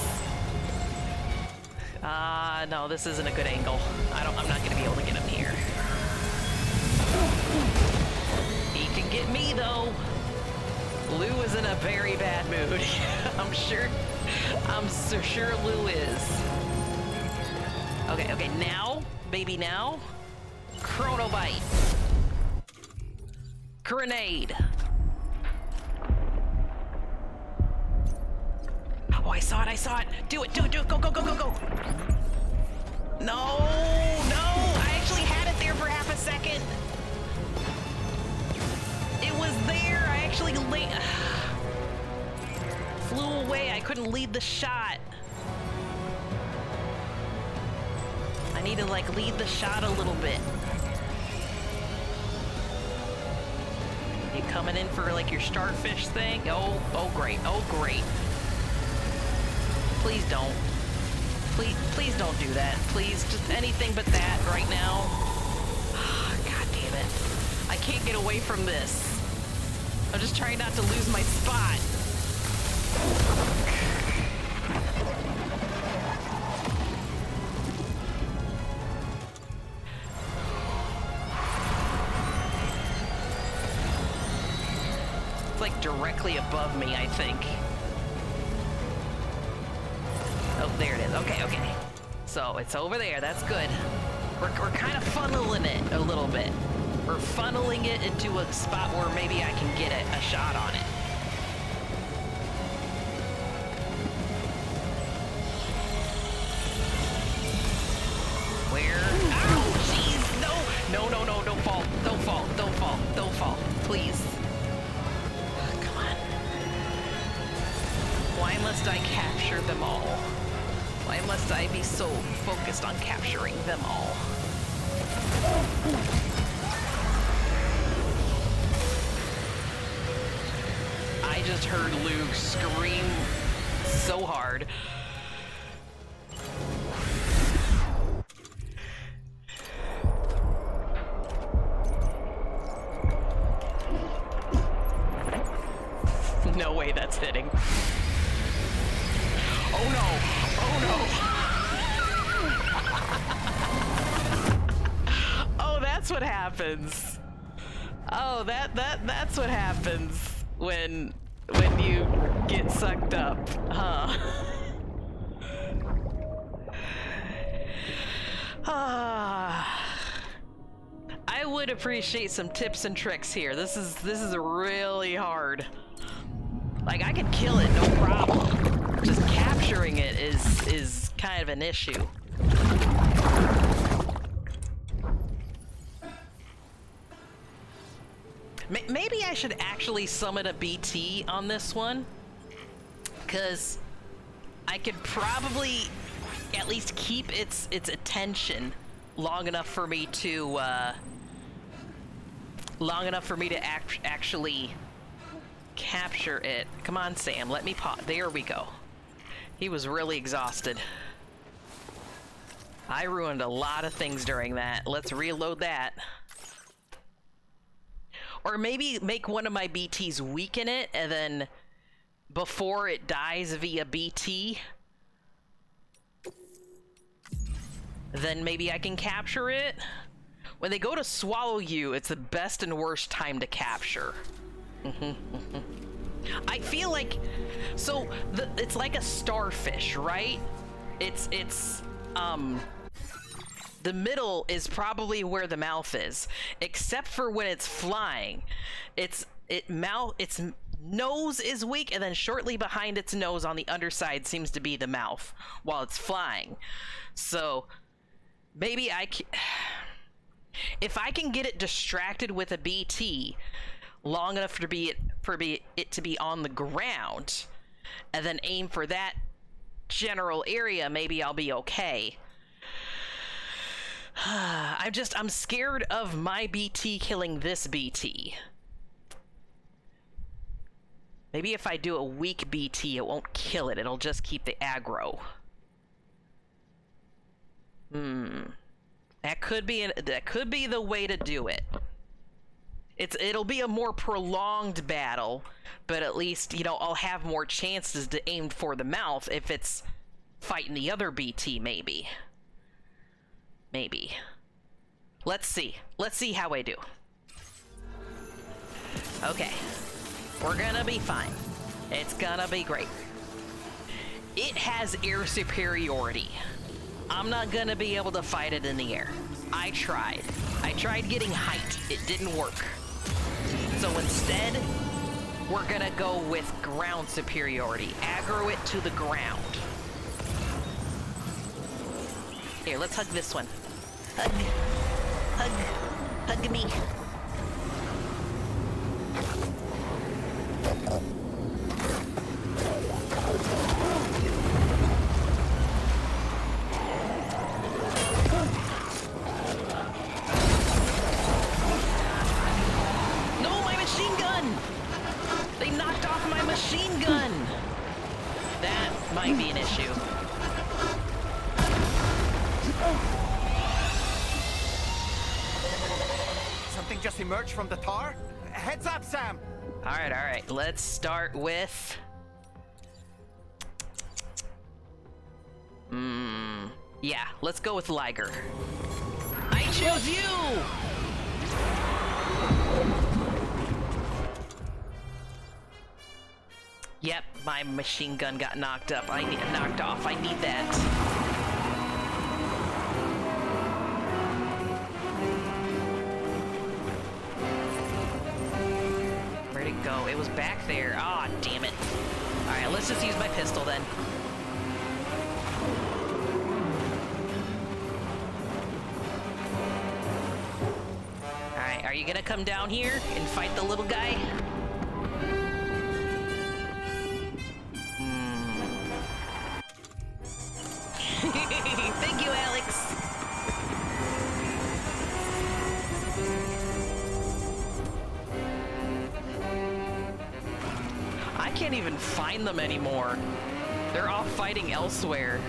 Speaker 1: No, this isn't a good angle. I'm not gonna be able to get him here. He can get me though. Lou is in a very bad mood. I'm so sure Lou is. Okay, okay, now, baby, now. Chronobite. Grenade. Oh, I saw it. Do it, go, go, go, go, go. No, I actually had it there for half a second. It was there, I actually flew away, I couldn't lead the shot. I need to like lead the shot a little bit. You coming in for like your starfish thing? Oh great, oh great. Please don't. Please don't do that. Please, just anything but that right now. God damn it. I can't get away from this. I'm just trying not to lose my spot. It's like directly above me, I think. Oh, there it is. Okay, okay. So it's over there. That's good. We're kind of funneling it a little bit. We're funneling it into a spot where maybe I can get a shot on it. Where? Ow! Jeez! No! No, no, no! Don't fall! Don't fall! Don't fall! Don't fall! Please! Come on! Why must I capture them all? Why must I be so focused on capturing them all? I just heard Luke scream so hard. way that's hitting. Oh no! Oh no! Oh, that's what happens. Oh, that's what happens when you get sucked up, huh? I would appreciate some tips and tricks here. This is really hard. Like, I could kill it, no problem. Just capturing it is kind of an issue. Maybe I should actually summon a BT on this one, because I could probably at least keep its attention long enough for me to actually capture it. Come on, Sam, let me pause. There we go. He was really exhausted. I ruined a lot of things during that. Let's reload that. Or maybe make one of my BTs weaken it, and then before it dies via BT, then maybe I can capture it. When they go to swallow you, it's the best and worst time to capture. I feel like, so it's like a starfish, right? It's the middle is probably where the mouth is, except for when it's flying. Its nose is weak, and then shortly behind its nose on the underside seems to be the mouth while it's flying. So maybe if I can get it distracted with a BT long enough for it to be on the ground, and then aim for that general area, maybe I'll be okay. I'm scared of my BT killing this BT. Maybe if I do a weak BT, it won't kill it. It'll just keep the aggro. That could be the way to do it. It'll be a more prolonged battle, but at least, you know, I'll have more chances to aim for the mouth if it's fighting the other BT, maybe. Maybe. Let's see how I do. Okay. We're gonna be fine. It's gonna be great. It has air superiority. I'm not gonna be able to fight it in the air. I tried getting height. It didn't work. So instead, we're gonna go with ground superiority. Aggro it to the ground. Here, let's hug this one. Hug me. No, my machine gun! They knocked off my machine gun! That might be an issue.
Speaker 8: Something just emerged from the tar? Heads up, Sam!
Speaker 1: Alright. Let's start with... Yeah, let's go with Liger. I choose you! Yep, my machine gun got knocked off. I need that. Where'd it go? It was back there. Ah, damn it. Alright, let's just use my pistol then. Alright, are you gonna come down here and fight the little guy? Thank you, Alex. I can't even find them anymore. They're off fighting elsewhere.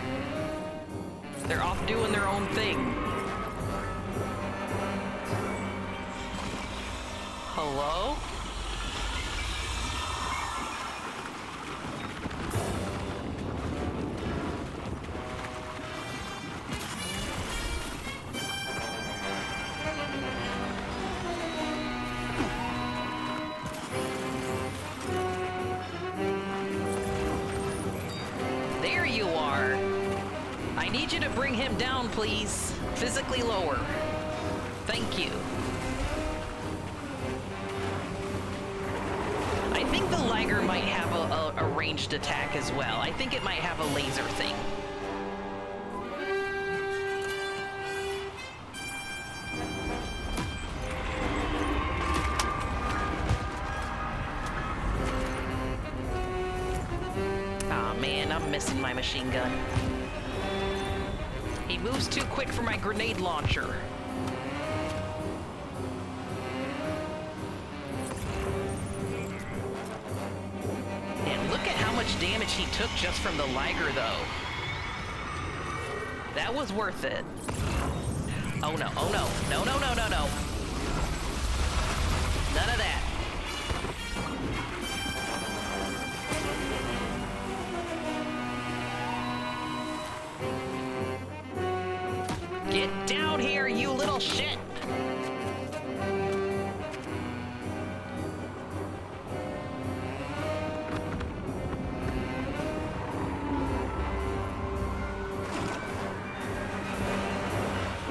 Speaker 1: They're off doing their own thing. Hello? I need you to bring him down, please. Physically lower. Thank you. I think the Liger might have a ranged attack as well. I think it might have a laser thing. Aw, man, I'm missing my machine gun. He moves too quick for my grenade launcher. And look at how much damage he took just from the Liger, though. That was worth it. Oh no, oh no, no, no, no, no, no. None of that. Get down here, you little shit!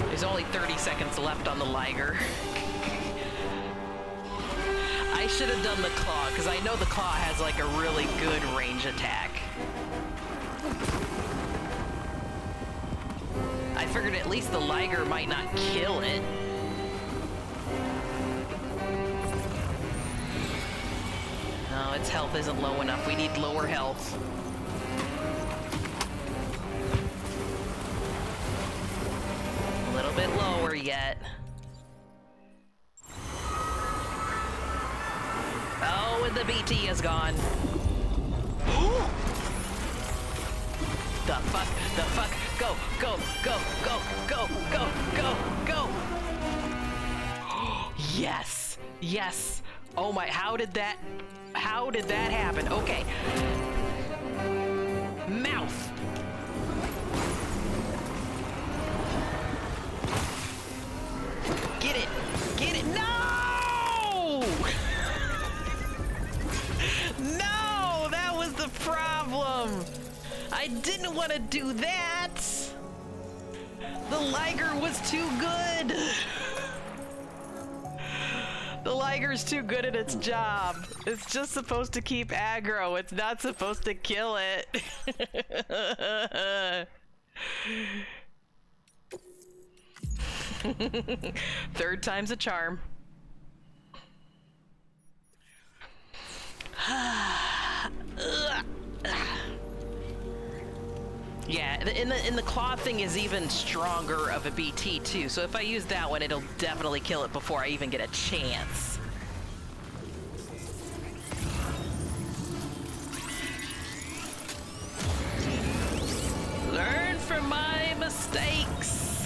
Speaker 1: There's only 30 seconds left on the Liger. I should have done the claw, because I know the claw has like a really good range attack. I figured at least the Liger might not kill it. No, its health isn't low enough. We need lower health. A little bit lower yet. Oh, and the BT is gone. The fuck, the fuck, go, go, go, go, go, go, go, go. Yes, yes. Oh my, how did that happen? Okay. Mouth. Get it, no! No, that was the problem. I didn't want to do that! The Liger was too good! The Liger's too good at its job. It's just supposed to keep aggro. It's not supposed to kill it. Third time's a charm. Yeah, in the claw thing is even stronger of a BT too, so if I use that one, it'll definitely kill it before I even get a chance. Learn from my mistakes.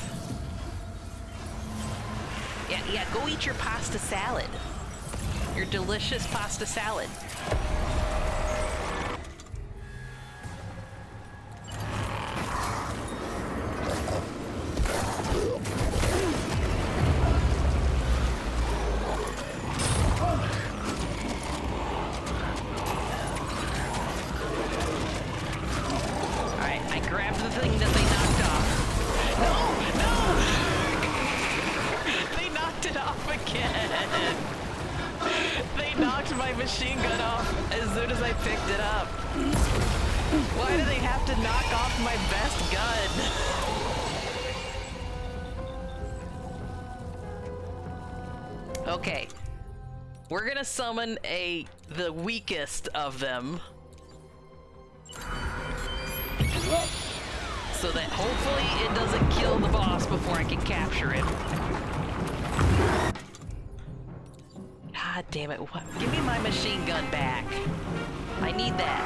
Speaker 1: Yeah, go eat your pasta salad. Your delicious pasta salad. Machine gun off as soon as I picked it up. Why do they have to knock off my best gun? Okay. We're gonna summon the weakest of them. So that hopefully it doesn't kill the boss before I can capture him. God damn it. What? Give me my machine gun back. I need that.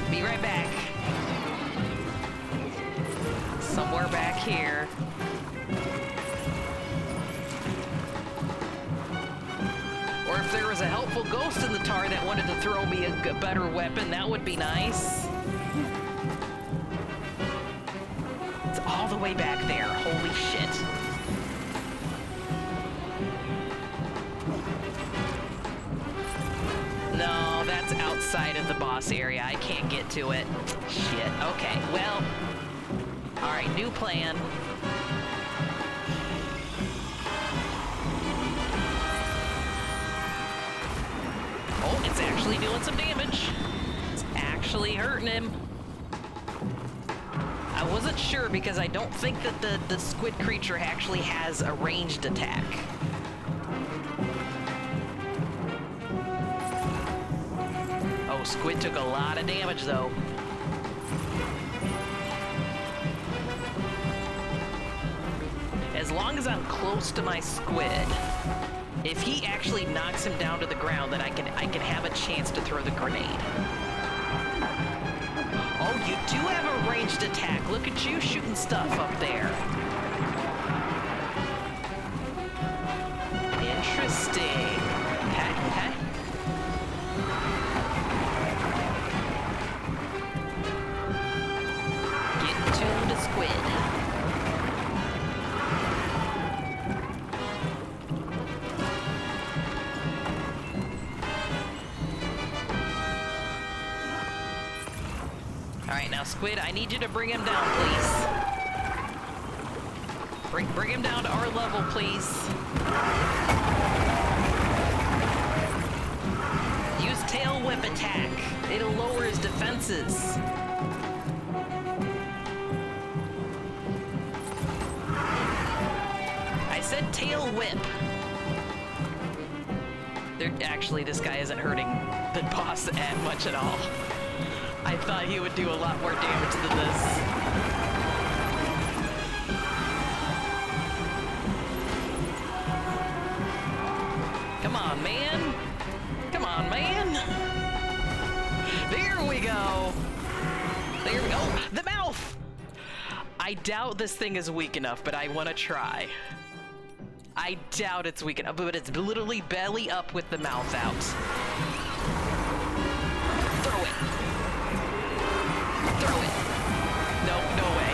Speaker 1: Be right back. Somewhere back here. Or if there was a helpful ghost in the tar that wanted to throw me a better weapon, that would be nice. All the way back there. Holy shit. No, that's outside of the boss area. I can't get to it. Shit. Okay, well. Alright, new plan. Oh, it's actually doing some damage. It's actually hurting him. I wasn't sure because I don't think that the squid creature actually has a ranged attack. Oh, squid took a lot of damage though. As long as I'm close to my squid, if he actually knocks him down to the ground, then I can have a chance to throw the grenade. Oh, you do have a ranged attack. Look at you shooting stuff up there. Interesting. Okay. Get to the squid. Alright, now Squid, I need you to bring him down, please. Bring him down to our level, please. Use tail whip attack. It'll lower his defenses. I said tail whip. Actually, this guy isn't hurting the boss that much at all. I thought he would do a lot more damage than this. Come on, man. Come on, man. There we go. There we go. The mouth! I doubt this thing is weak enough, but I want to try. I doubt it's weak enough, but it's literally belly up with the mouth out. Throw it. Throw it. No way.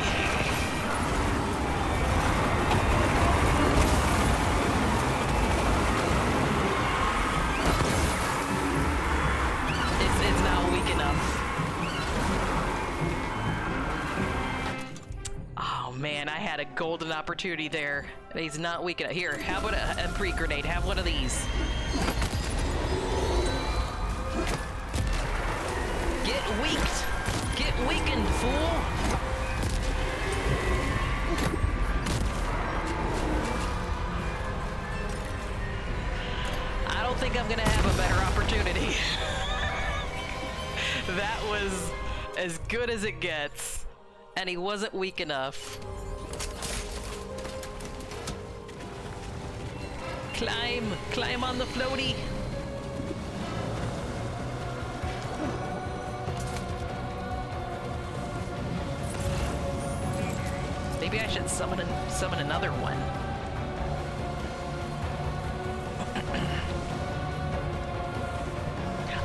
Speaker 1: It's not weak enough. Oh man, I had a golden opportunity there. He's not weak enough. Here, how about a pre-grenade? Have one of these. Get weaked. Get weakened, fool! I don't think I'm gonna have a better opportunity. That was as good as it gets, and he wasn't weak enough. Climb on the floaty. Maybe I should summon another one.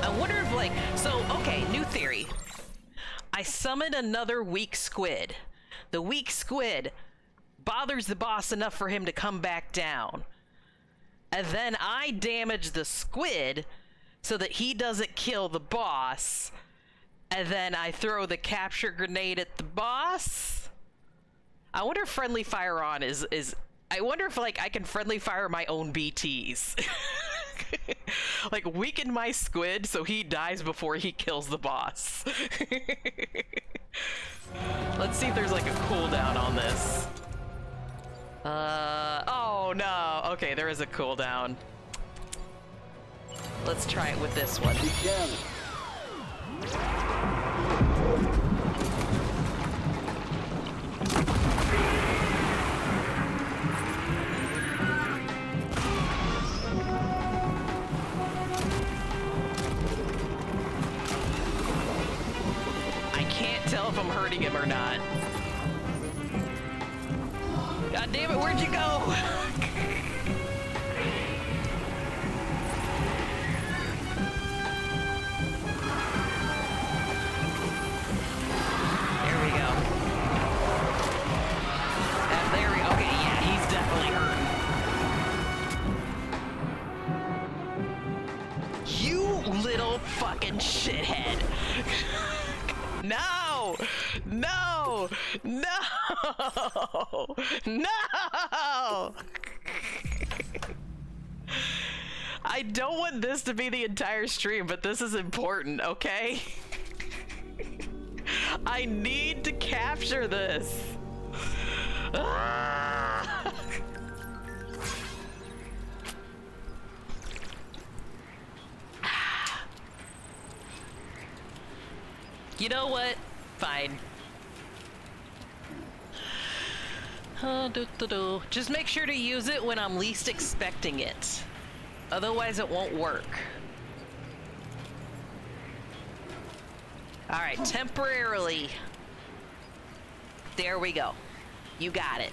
Speaker 1: I wonder if okay, new theory. I summoned another weak squid. The weak squid bothers the boss enough for him to come back down. And then I damage the squid so that he doesn't kill the boss. And then I throw the capture grenade at the boss. I wonder if friendly fire on is I wonder if I can friendly fire my own BTs. Weaken my squid so he dies before he kills the boss. Let's see if there's a cooldown on this. Oh no. Okay, there is a cooldown. Let's try it with this one. I can't tell if I'm hurting him or not. God damn it, where'd you go? There we go. There we go. Okay, yeah, he's definitely hurting. You little fucking shithead. No! No! No! No! I don't want this to be the entire stream, but this is important, okay? I need to capture this. Ah! You know what? Fine. Just make sure to use it when I'm least expecting it. Otherwise, it won't work. All right, temporarily. There we go. You got it.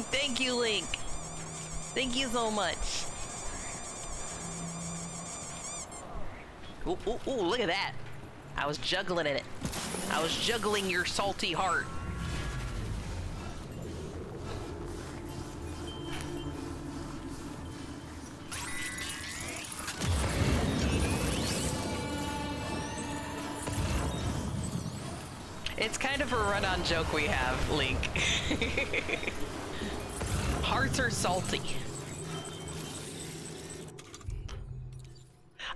Speaker 1: Thank you, Link. Thank you so much. Ooh, ooh, ooh, look at that. I was juggling in it. I was juggling your salty heart. It's kind of a run-on joke we have, Link. Hearts are salty.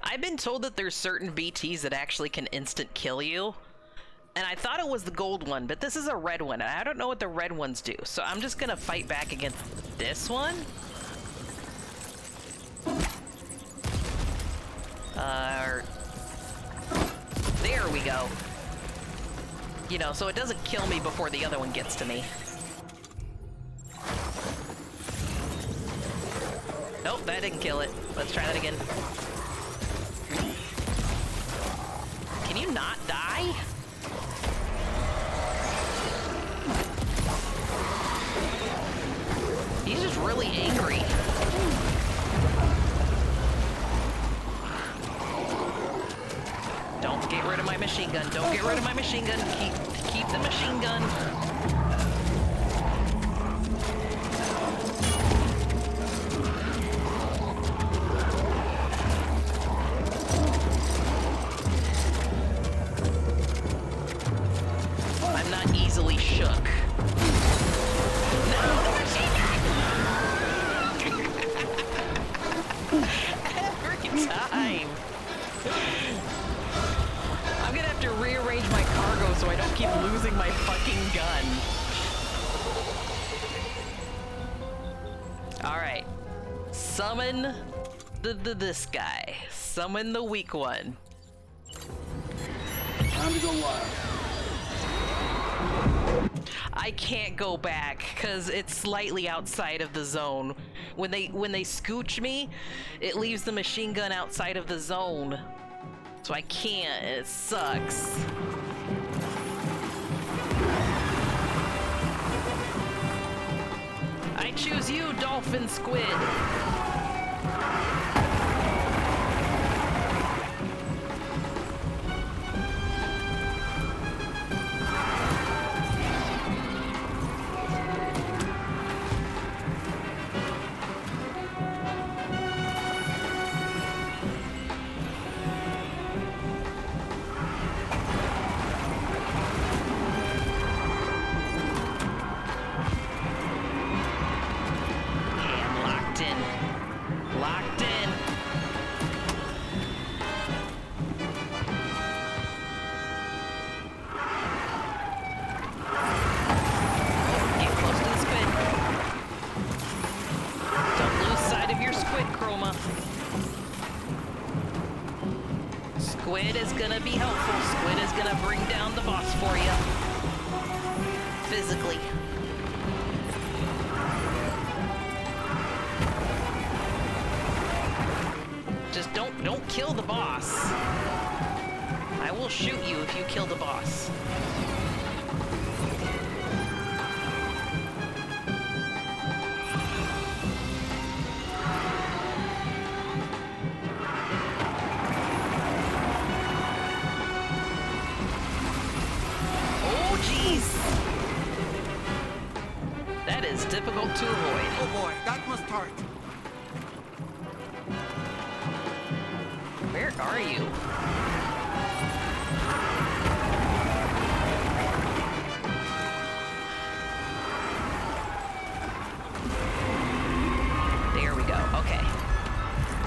Speaker 1: I've been told that there's certain BTs that actually can instant kill you. And I thought it was the gold one, but this is a red one, and I don't know what the red ones do. So I'm just gonna fight back against this one. There we go. You know, so it doesn't kill me before the other one gets to me. Nope, that didn't kill it. Let's try that again. Can you not die? He's just really angry. Don't get rid of my machine gun. Don't get rid of my machine gun. Keep the machine gun. I'm not easily shook. No, the machine gun! Every time. I'm gonna have to rearrange my cargo so I don't keep losing my fucking gun. Alright. Summon this guy. Summon the weak one.
Speaker 13: Time to go wild.
Speaker 1: I can't go back because it's slightly outside of the zone. When they scooch me, it leaves the machine gun outside of the zone. So I can't. It sucks. I choose you, Dolphin Squid. Locked in. Get close to the squid. Don't lose sight of your squid, Chroma. Squid is gonna be helpful. Squid is gonna bring down the boss for you. Physically. Just don't kill the boss. I will shoot you if you kill the boss. Oh jeez. That is difficult to avoid.
Speaker 8: Oh boy, that must hurt.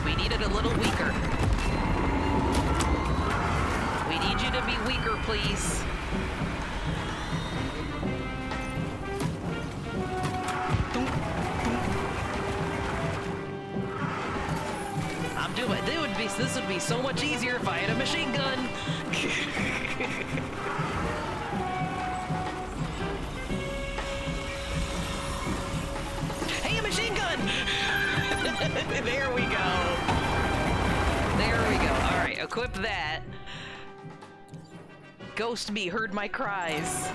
Speaker 1: We need it a little weaker. We need you to be weaker, please. I'm doing. This would be so much easier if I had a machine gun. Hey, a machine gun! There we go. There we go. All right, equip that. Ghost me heard my cries.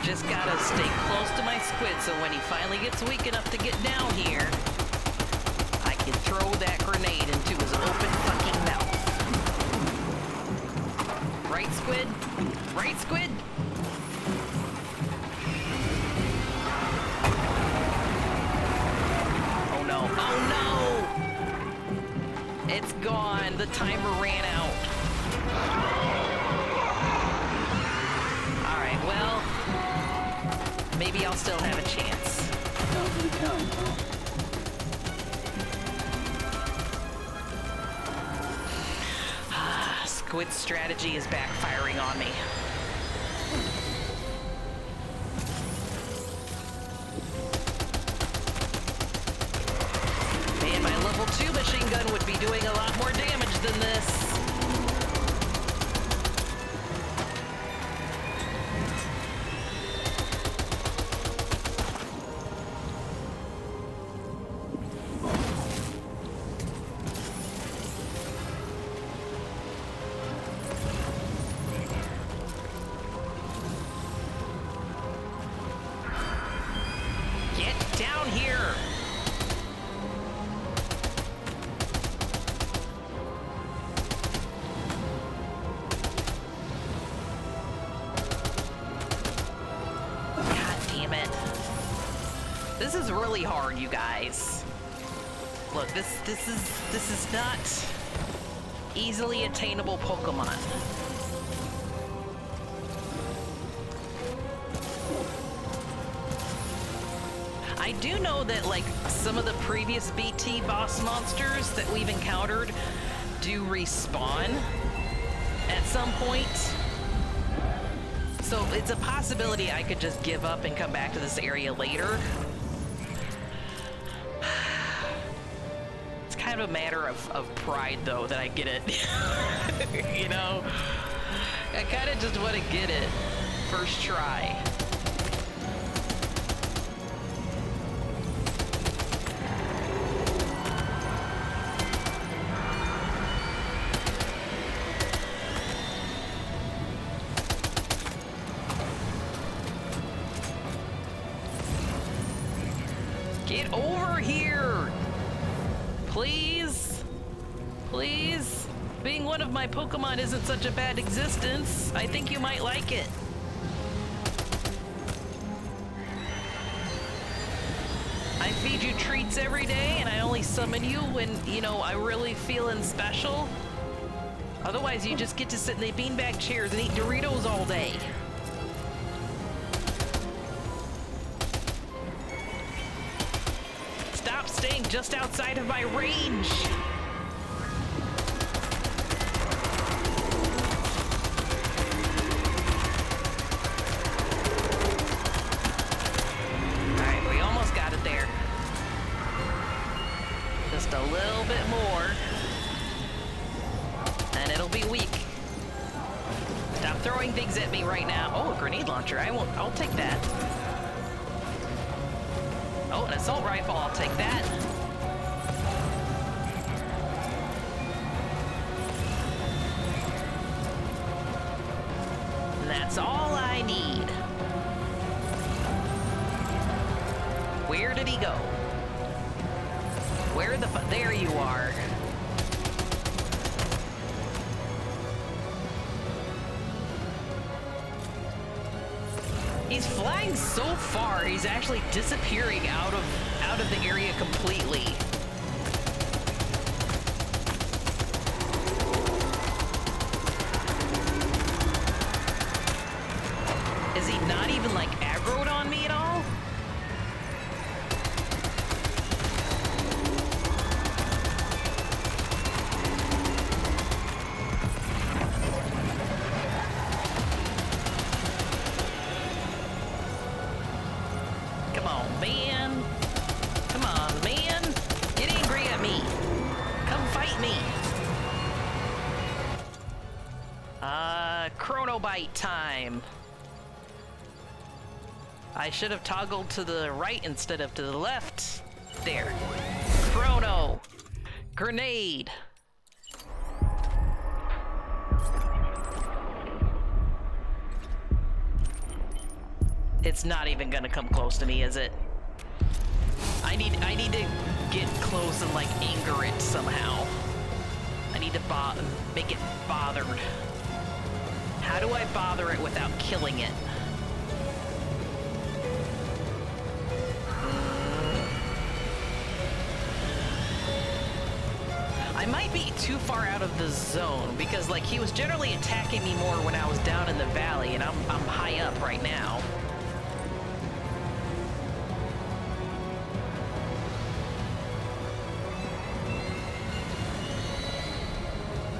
Speaker 1: Just gotta stay close to my squid so when he finally gets weak enough to get down here, I can throw that grenade into his open fucking mouth. Right, squid? Right, squid? Oh no. Oh no! It's gone. The timer ran out. Alright, well, maybe I'll still have a chance. Squid's strategy is backfiring on me. Man, my level 2 machine gun would be doing a lot more damage than this. This is really hard, you guys. Look, this is not easily attainable Pokemon. I do know that, like, some of the previous BT boss monsters that we've encountered do respawn at some point. So it's a possibility I could just give up and come back to this area later. It's kind of a matter of pride, though, that I get it. You know? I kind of just want to get it first try. Get over here! Please? Please? Being one of my Pokemon isn't such a bad existence. I think you might like it. I feed you treats every day, and I only summon you when, you know, I'm really feeling special. Otherwise, you just get to sit in the beanbag chairs and eat Doritos all day. Stop staying just outside of my range. Alright, we almost got it there. Just a little bit more. And it'll be weak. Stop throwing things at me right now. Oh, a grenade launcher. I'll take that. Oh, an assault rifle, I'll take that. And that's all I need. Where did he go? Where the fuck? There you are. He's flying so far, he's actually disappearing out of the area completely. Is he not even like aggroed on me at all? Come on, man. Come on, man. Get angry at me. Come fight me. Chronobite time. I should have toggled to the right instead of to the left. There. Chrono. Grenade. It's not even gonna come close to me, is it? I need to get close and like anger it somehow. I need to make it bothered. How do I bother it without killing it? I might be too far out of the zone because like he was generally attacking me more when I was down in the valley, and I'm high up right now.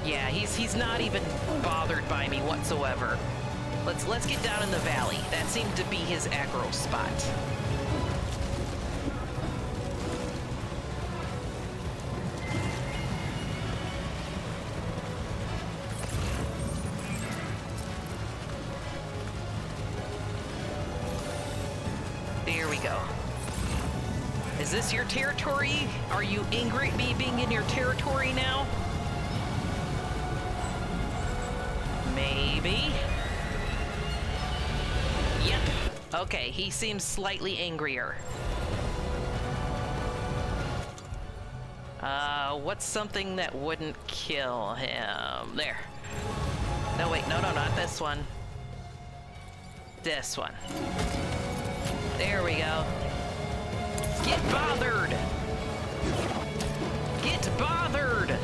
Speaker 1: Yeah, he's not even bothered by me whatsoever. Let's get down in the valley. That seemed to be his aggro spot. There we go. Is this your territory? Are you angry at me being in your territory now? Maybe. Yep. Okay, he seems slightly angrier. What's something that wouldn't kill him? There. No, wait, no, not this one. This one. There we go. Get bothered! Get bothered!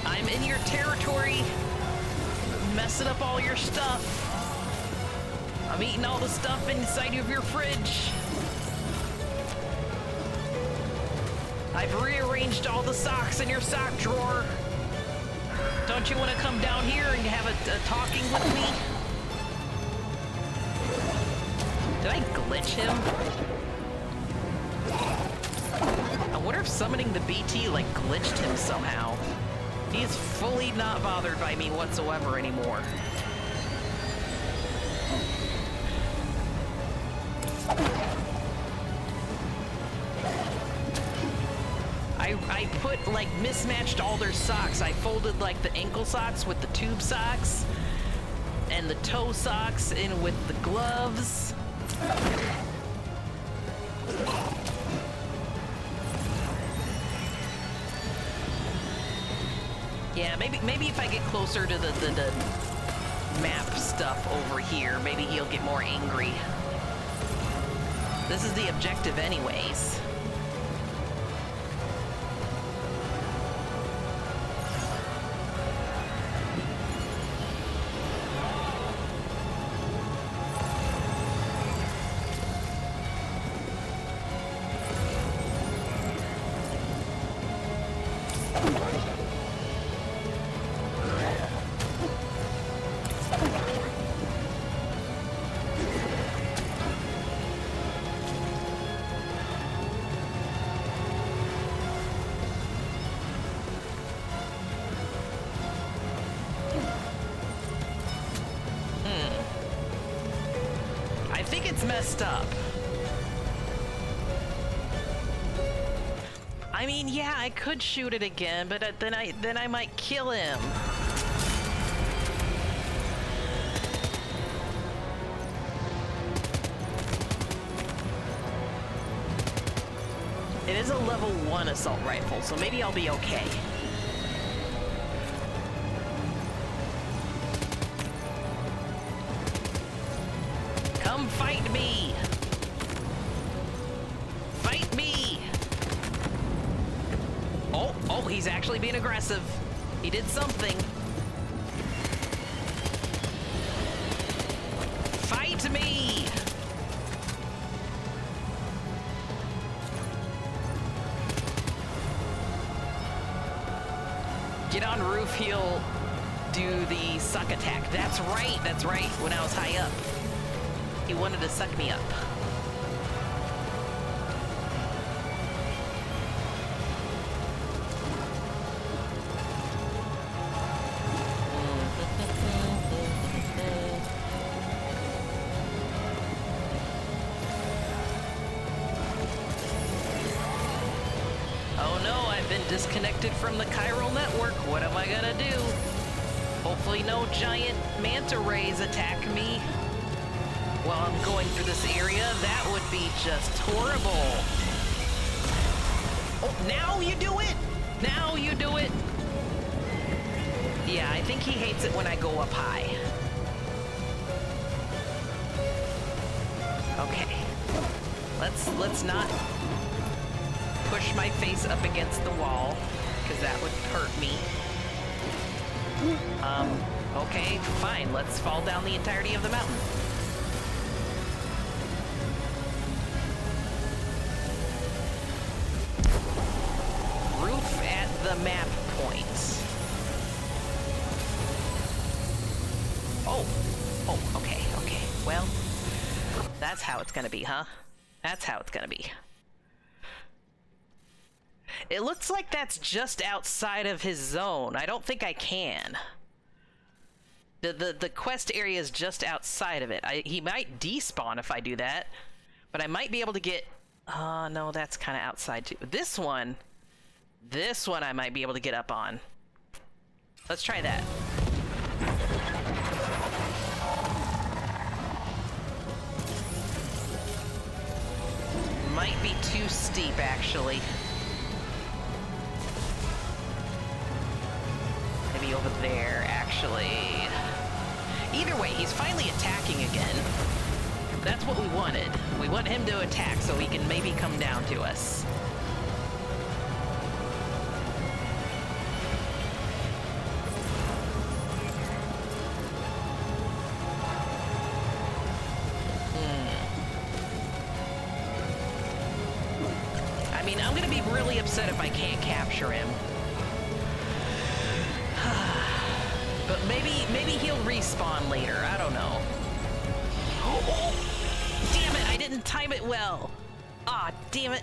Speaker 1: I'm in your territory, messing up all your stuff. I'm eating all the stuff inside of your fridge. I've rearranged all the socks in your sock drawer. Don't you want to come down here and have a talking with me? Did I glitch him? I wonder if summoning the BT like glitched him somehow. He is fully not bothered by me whatsoever anymore. I put like mismatched all their socks. I folded like the ankle socks with the tube socks and the toe socks in with the gloves. Yeah, maybe if I get closer to the map stuff over here, maybe he'll get more angry. This is the objective anyways. Messed up. I mean, yeah, I could shoot it again, but then I might kill him. It is a level 1 assault rifle, so maybe I'll be okay. Come fight me! Fight me! Oh, he's actually being aggressive. He did something. Fight me! Get on roof, he'll do the suck attack. That's right, when I was high up. He wanted to suck me up. Oh no, I've been disconnected from the chiral network. What am I gonna do? Hopefully no giant manta rays attack me while I'm going through this area. That would be just horrible. Oh, now you do it! Now you do it! Yeah, I think he hates it when I go up high. Okay. Let's not push my face up against the wall, because that would hurt me. Okay, fine. Let's fall down the entirety of the mountain. Roof at the map point. Oh, okay. Well, that's how it's gonna be, huh? That's how it's gonna be. It looks like that's just outside of his zone. I don't think I can. The quest area is just outside of it. He might despawn if I do that, but I might be able to get... no, that's kind of outside too. This one I might be able to get up on. Let's try that. Might be too steep, actually. Maybe over there, actually. Either way, he's finally attacking again. That's what we wanted. We want him to attack so he can maybe come down to us. I mean, I'm gonna be really upset if I can't capture him. But maybe he'll respawn later. I don't know. Oh, damn it! I didn't time it well. Ah, damn it.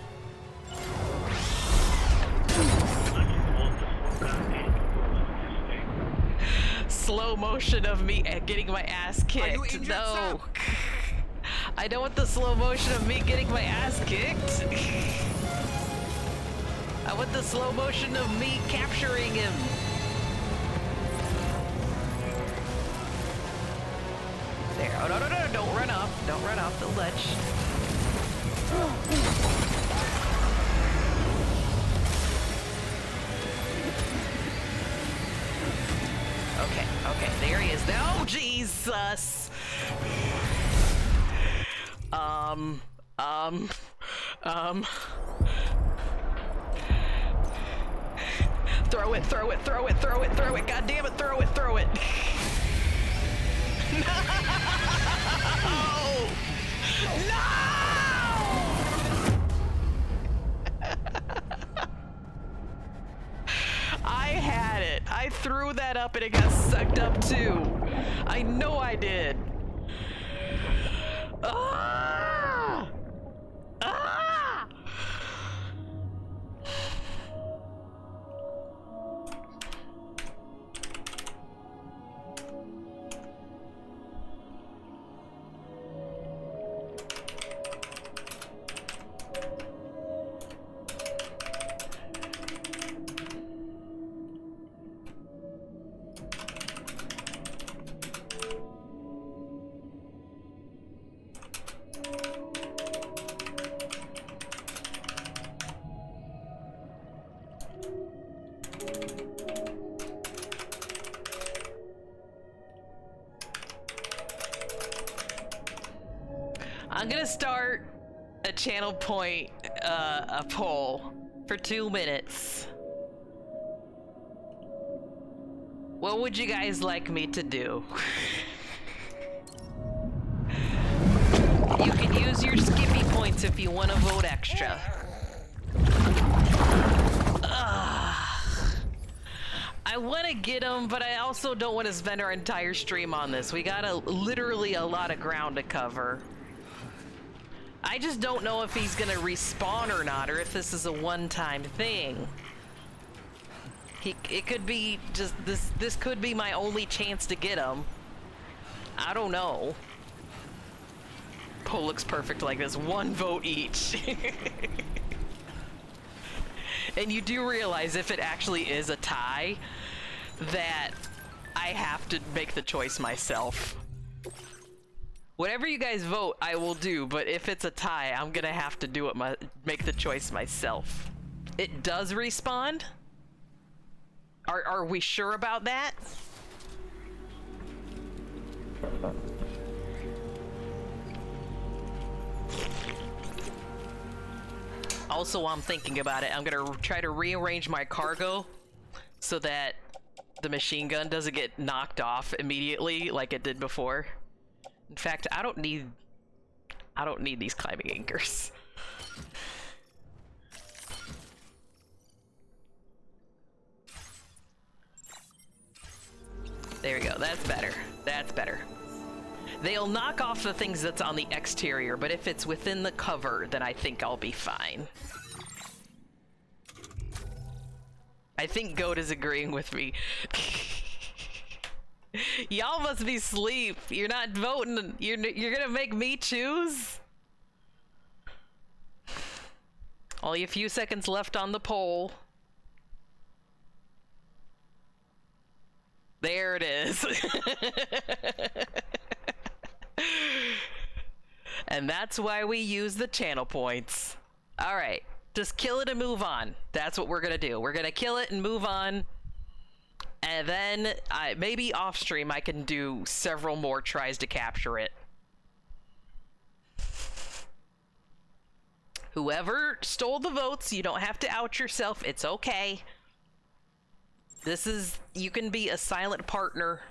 Speaker 1: Slow motion of me getting my ass kicked. No. I don't want the slow motion of me getting my ass kicked. I want the slow motion of me capturing him. There. Oh, no, don't run off. Don't run off the ledge. Okay, there he is. Oh, Jesus! Throw it. God damn it, throw it. No! I had it. I threw that up and it got sucked up too. I know I did. Ah! Ah! I'm gonna start a channel point, a poll for 2 minutes. What would you guys like me to do? You can use your Skippy points if you want to vote extra. I want to get him, but I also don't want to spend our entire stream on this. We got literally a lot of ground to cover. I just don't know if he's gonna respawn or not, or if this is a one-time thing. It could be just this could be my only chance to get him. I don't know. Poll looks perfect like this. 1 vote each. And you do realize if it actually is a tie, that I have to make the choice myself. Whatever you guys vote, I will do, but if it's a tie, I'm gonna have to do it make the choice myself. It does respawn? Are we sure about that? Also, while I'm thinking about it, I'm gonna try to rearrange my cargo so that the machine gun doesn't get knocked off immediately like it did before. In fact, I don't need these climbing anchors. There we go. That's better. That's better. They'll knock off the things that's on the exterior, but if it's within the cover, then I think I'll be fine. I think Goat is agreeing with me. Y'all must be asleep. You're not voting. You're gonna make me choose? Only a few seconds left on the poll. There it is. And that's why we use the channel points. All right, just kill it and move on. That's what we're gonna do. We're gonna kill it and move on. And then maybe off stream I can do several more tries to capture it. Whoever stole the votes, you don't have to out yourself. It's okay. This is, you can be a silent partner.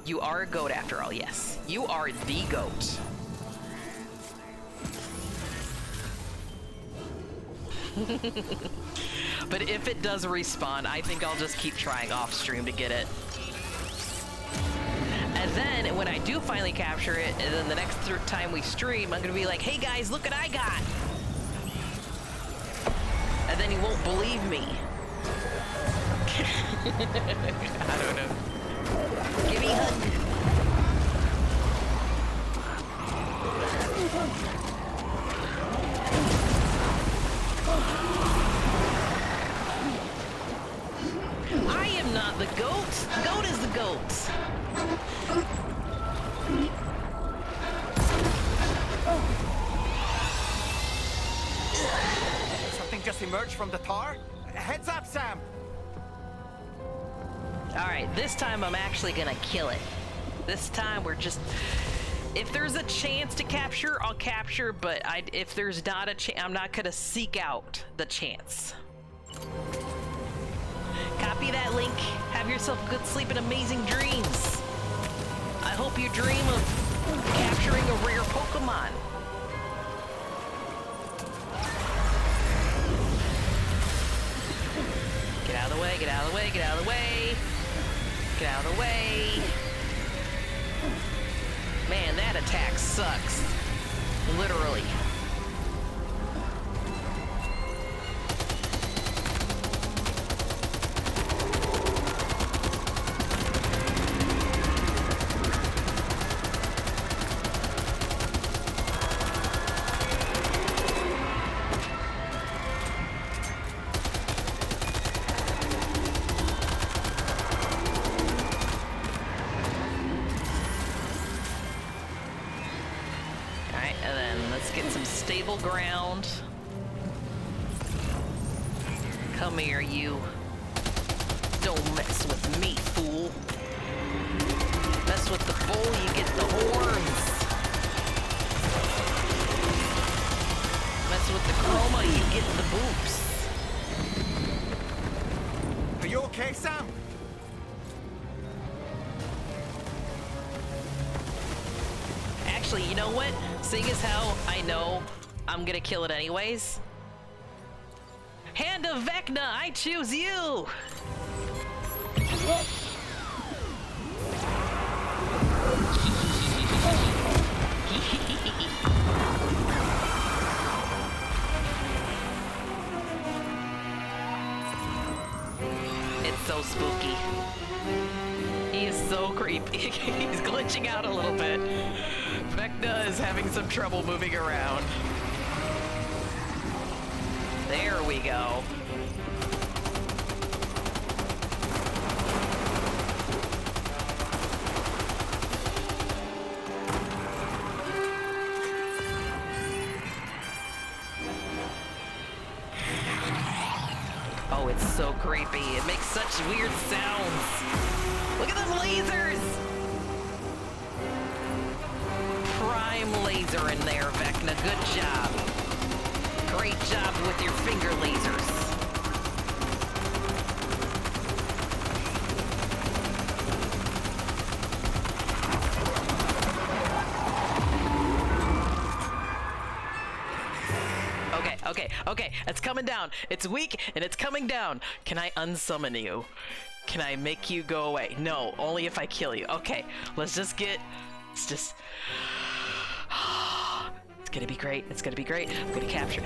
Speaker 1: You are a goat after all, yes. You are the goat. But if it does respawn, I think I'll just keep trying off stream to get it. And then when I do finally capture it, and then the next time we stream, I'm gonna be like, hey guys, look what I got. And then you won't believe me. I don't know. Give me a hug. I am not the goat. Goat is the goat.
Speaker 15: Something just emerged from the tar? Heads up, Sam!
Speaker 1: Alright, this time I'm actually gonna kill it. This time we're just... If there's a chance to capture, I'll capture, but if there's not a chance, I'm not gonna seek out the chance. Copy that link. Have yourself a good sleep and amazing dreams. I hope you dream of capturing a rare Pokemon. Get out of the way, get out of the way, get out of the way. Get out of the way. Man, that attack sucks. Literally. Ground. Come here, you. Don't mess with me, fool. Mess with the bull, you get the horn. Actually, you know what? Seeing as how I know I'm gonna kill it anyways. Hand of Vecna, I choose you! It's so spooky. He is so creepy. He's glitching out a little bit. Vecna is having some trouble moving around. There we go. Oh, it's so creepy. It makes such weird sounds. Look at them lasers! Prime laser in there, Vecna. Good job. Great job with your finger lasers. Okay, it's coming down. It's weak and it's coming down. Can I unsummon you? Can I make you go away? No, only if I kill you. Okay, let's just it's gonna be great. It's gonna be great. I'm gonna capture.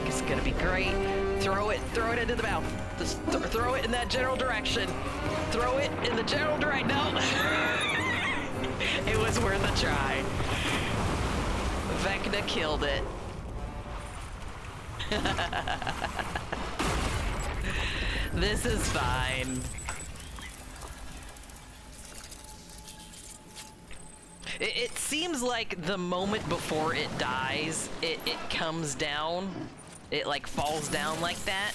Speaker 1: It's gonna be great. Throw it into the mouth. Just throw it in that general direction. Throw it in the general direction. No, it was worth a try. Vecna killed it. This is fine. It seems like the moment before it dies, it comes down. It like falls down like that.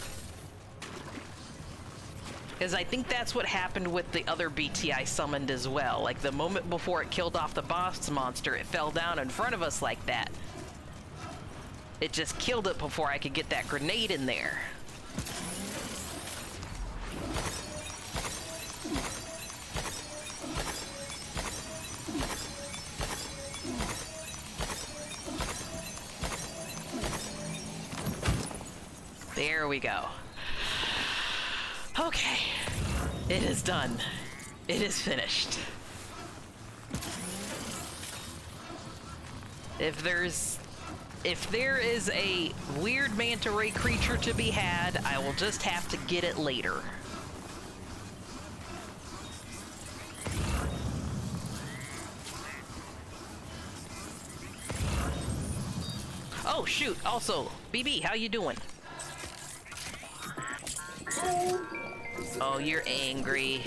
Speaker 1: Because I think that's what happened with the other BT I summoned as well. Like the moment before it killed off the boss monster, it fell down in front of us like that. It just killed it before I could get that grenade in there. There we go. Okay. It is done. It is finished. If there is a weird manta ray creature to be had, I will just have to get it later. Oh shoot, also, BB, how you doing? Oh, you're angry.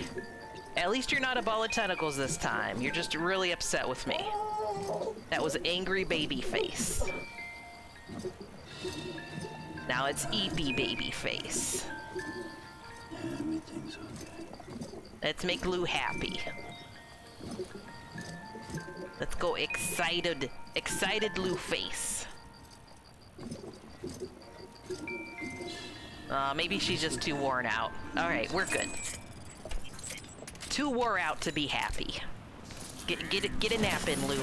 Speaker 1: At least you're not a ball of tentacles this time. You're just really upset with me. That was angry baby face. Now it's eepy baby face.
Speaker 13: Everything's okay.
Speaker 1: Let's make Lou happy. Let's go excited Lou face. Maybe she's just too worn out. All right, we're good. Too wore out to be happy. Get a nap in, Lou.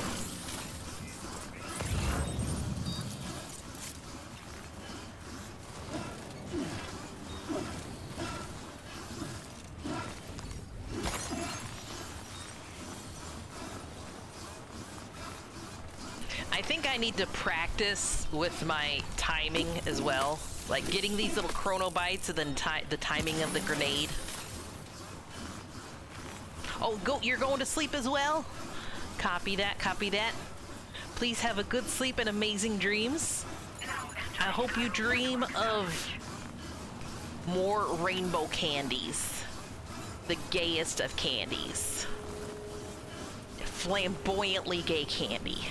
Speaker 1: I think I need to practice with my timing as well. Like getting these little chronobites and then the timing of the grenade. Oh, you're going to sleep as well? Copy that, copy that. Please have a good sleep and amazing dreams. I hope you dream of more rainbow candies. The gayest of candies. Flamboyantly gay candy.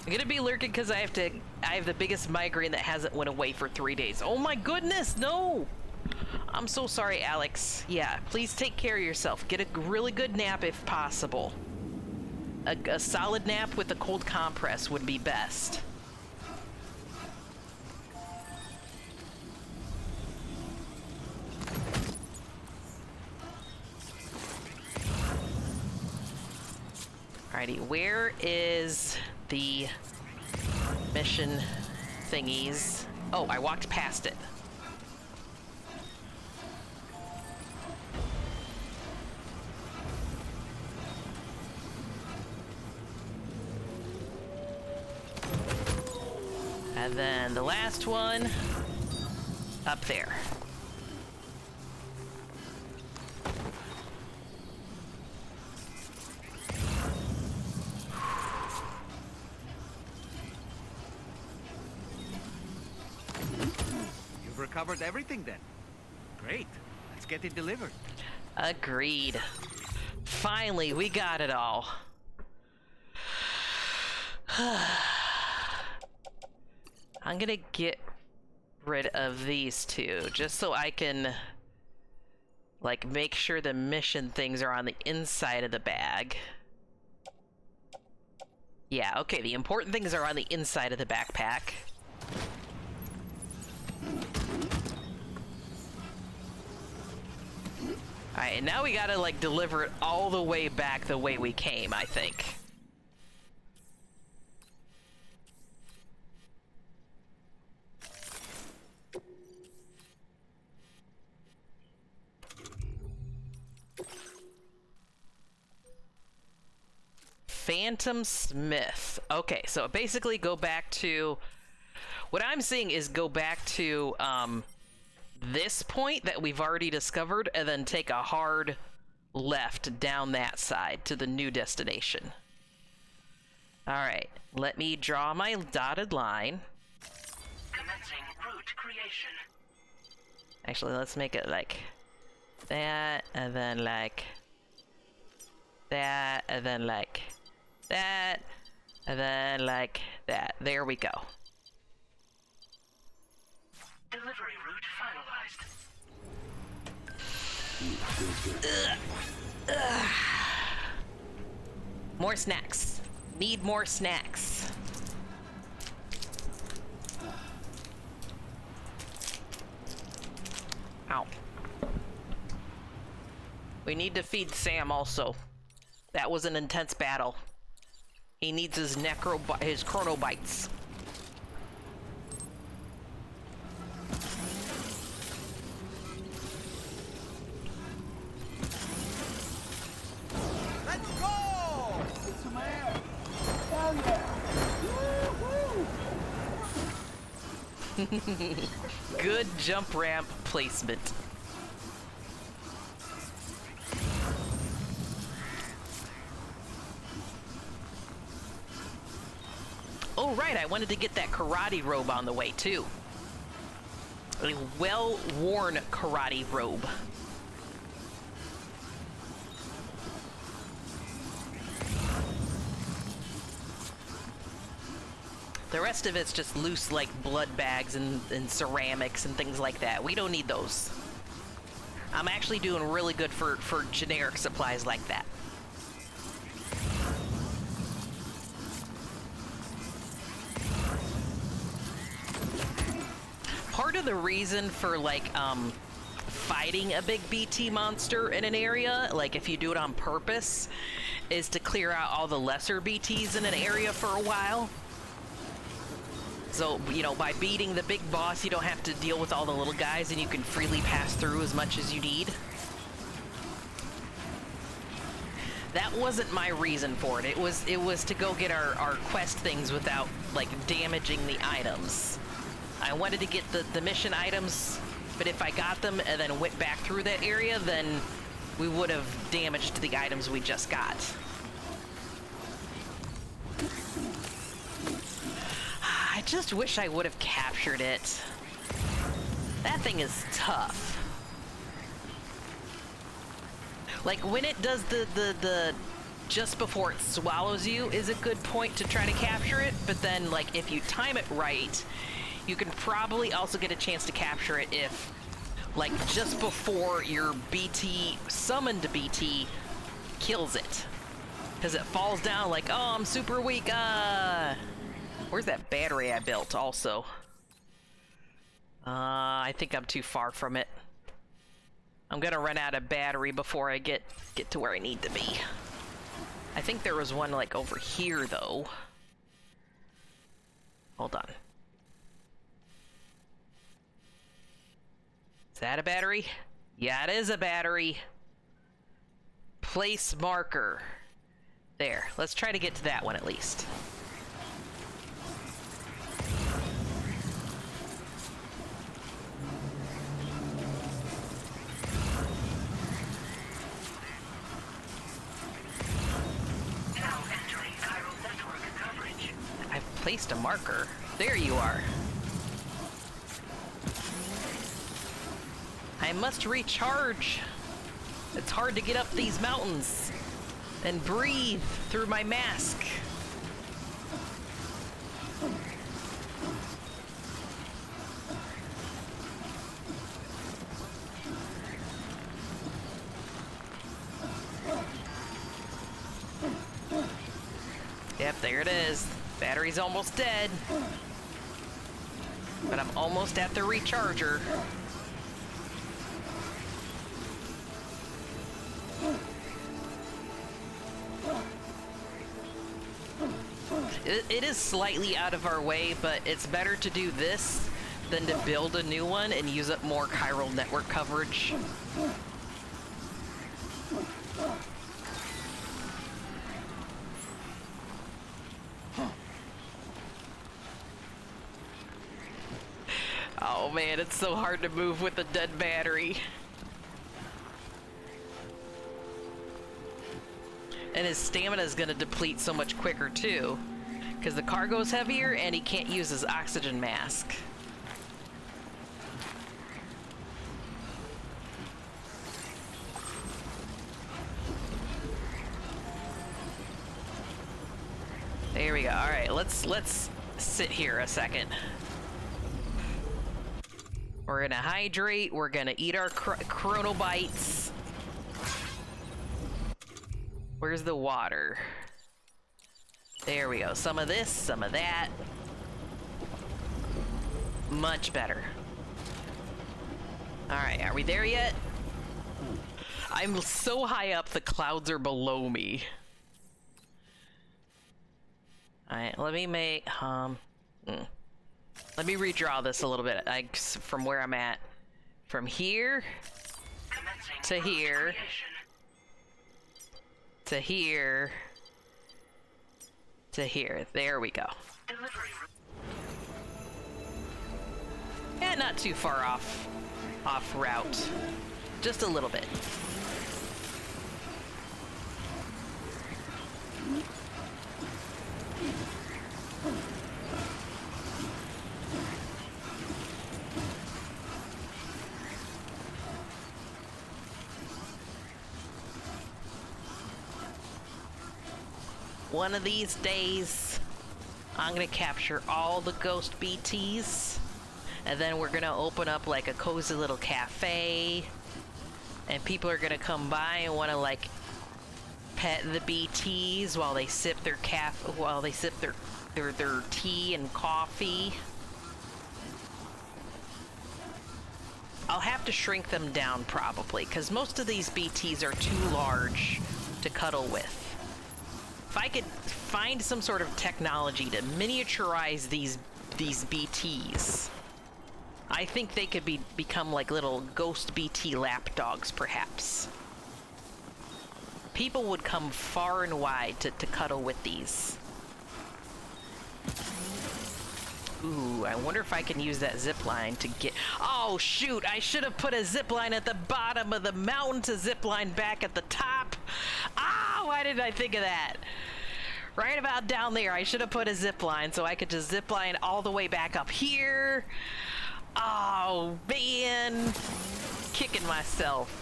Speaker 1: I'm gonna be lurking because I have the biggest migraine that hasn't went away for 3 days. Oh my goodness, no! I'm so sorry, Alex. Yeah, please take care of yourself. Get a really good nap if possible. A solid nap with a cold compress would be best. Alrighty, where is the mission thingies? Oh, I walked past it. And then the last one up there.
Speaker 8: You've recovered everything then. Great. Let's get it delivered.
Speaker 1: Agreed. Finally, we got it all. I'm gonna get rid of these two, just so I can, like, make sure the mission things are on the inside of the bag. Yeah, okay, the important things are on the inside of the backpack. Alright, and now we gotta, like, deliver it all the way back the way we came, I think. Phantom Smith. Okay, so basically go back to... What I'm seeing is go back to this point that we've already discovered and then take a hard left down that side to the new destination. Alright, let me draw my dotted line.
Speaker 14: Commencing route creation.
Speaker 1: Actually, let's make it like that, and then like that, and then like that, and then like that. There we go.
Speaker 14: Delivery route finalized.
Speaker 1: More snacks. Need more snacks. Ow. We need to feed Sam also. That was an intense battle. He needs his chronobites.
Speaker 15: Let's go!
Speaker 13: Get some air. Hell yeah.
Speaker 1: Good jump ramp placement. Oh, right, I wanted to get that karate robe on the way, too. A well-worn karate robe. The rest of it's just loose, like, blood bags and ceramics and things like that. We don't need those. I'm actually doing really good for generic supplies like that. Part of the reason for, like, fighting a big BT monster in an area, like if you do it on purpose, is to clear out all the lesser BTs in an area for a while. So, you know, by beating the big boss, you don't have to deal with all the little guys and you can freely pass through as much as you need. That wasn't my reason for it. It was to go get our quest things without, like, damaging the items. I wanted to get the mission items, but if I got them and then went back through that area, then we would have damaged the items we just got. I just wish I would have captured it. That thing is tough. Like, when it does the just before it swallows you is a good point to try to capture it, but then, like, if you time it right, you can probably also get a chance to capture it if, like, just before your BT, summoned BT, kills it. Because it falls down like, oh, I'm super weak, Where's that battery I built, also? I think I'm too far from it. I'm gonna run out of battery before I get to where I need to be. I think there was one like over here though. Hold on. Is that a battery? Yeah, it is a battery. Place marker. There. Let's try to get to that one at least.
Speaker 14: Now entering chiral network coverage.
Speaker 1: I've placed a marker. There you are. I must recharge. It's hard to get up these mountains and breathe through my mask. Yep, there it is. Battery's almost dead. But I'm almost at the recharger. It is slightly out of our way, but it's better to do this than to build a new one and use up more chiral network coverage. Oh man, it's so hard to move with a dead battery. And his stamina is going to deplete so much quicker too, because the cargo's heavier and he can't use his oxygen mask. There we go. All right, let's sit here a second. We're gonna hydrate. We're gonna eat our chronobites. Where's the water? There we go. Some of this, some of that. Much better. All right, are we there yet? I'm so high up, the clouds are below me. All right, let me make, let me redraw this a little bit, from where I'm at. From here to here. To here. To here. There we go. Yeah, not too far off route. Just a little bit. One of these days, I'm gonna capture all the ghost BTs, and then we're gonna open up like a cozy little cafe, and people are gonna come by and wanna like pet the BTs while they sip their their tea and coffee. I'll have to shrink them down probably, because most of these BTs are too large to cuddle with. If I could find some sort of technology to miniaturize these BTs, I think they could become like little ghost BT lapdogs, perhaps. People would come far and wide to cuddle with these. Ooh, I wonder if I can use that zip line to get... Oh, shoot! I should have put a zip line at the bottom of the mountain to zip line back at the top. Ah, why didn't I think of that? Right about down there, I should have put a zip line so I could just zip line all the way back up here. Oh, man. Kicking myself.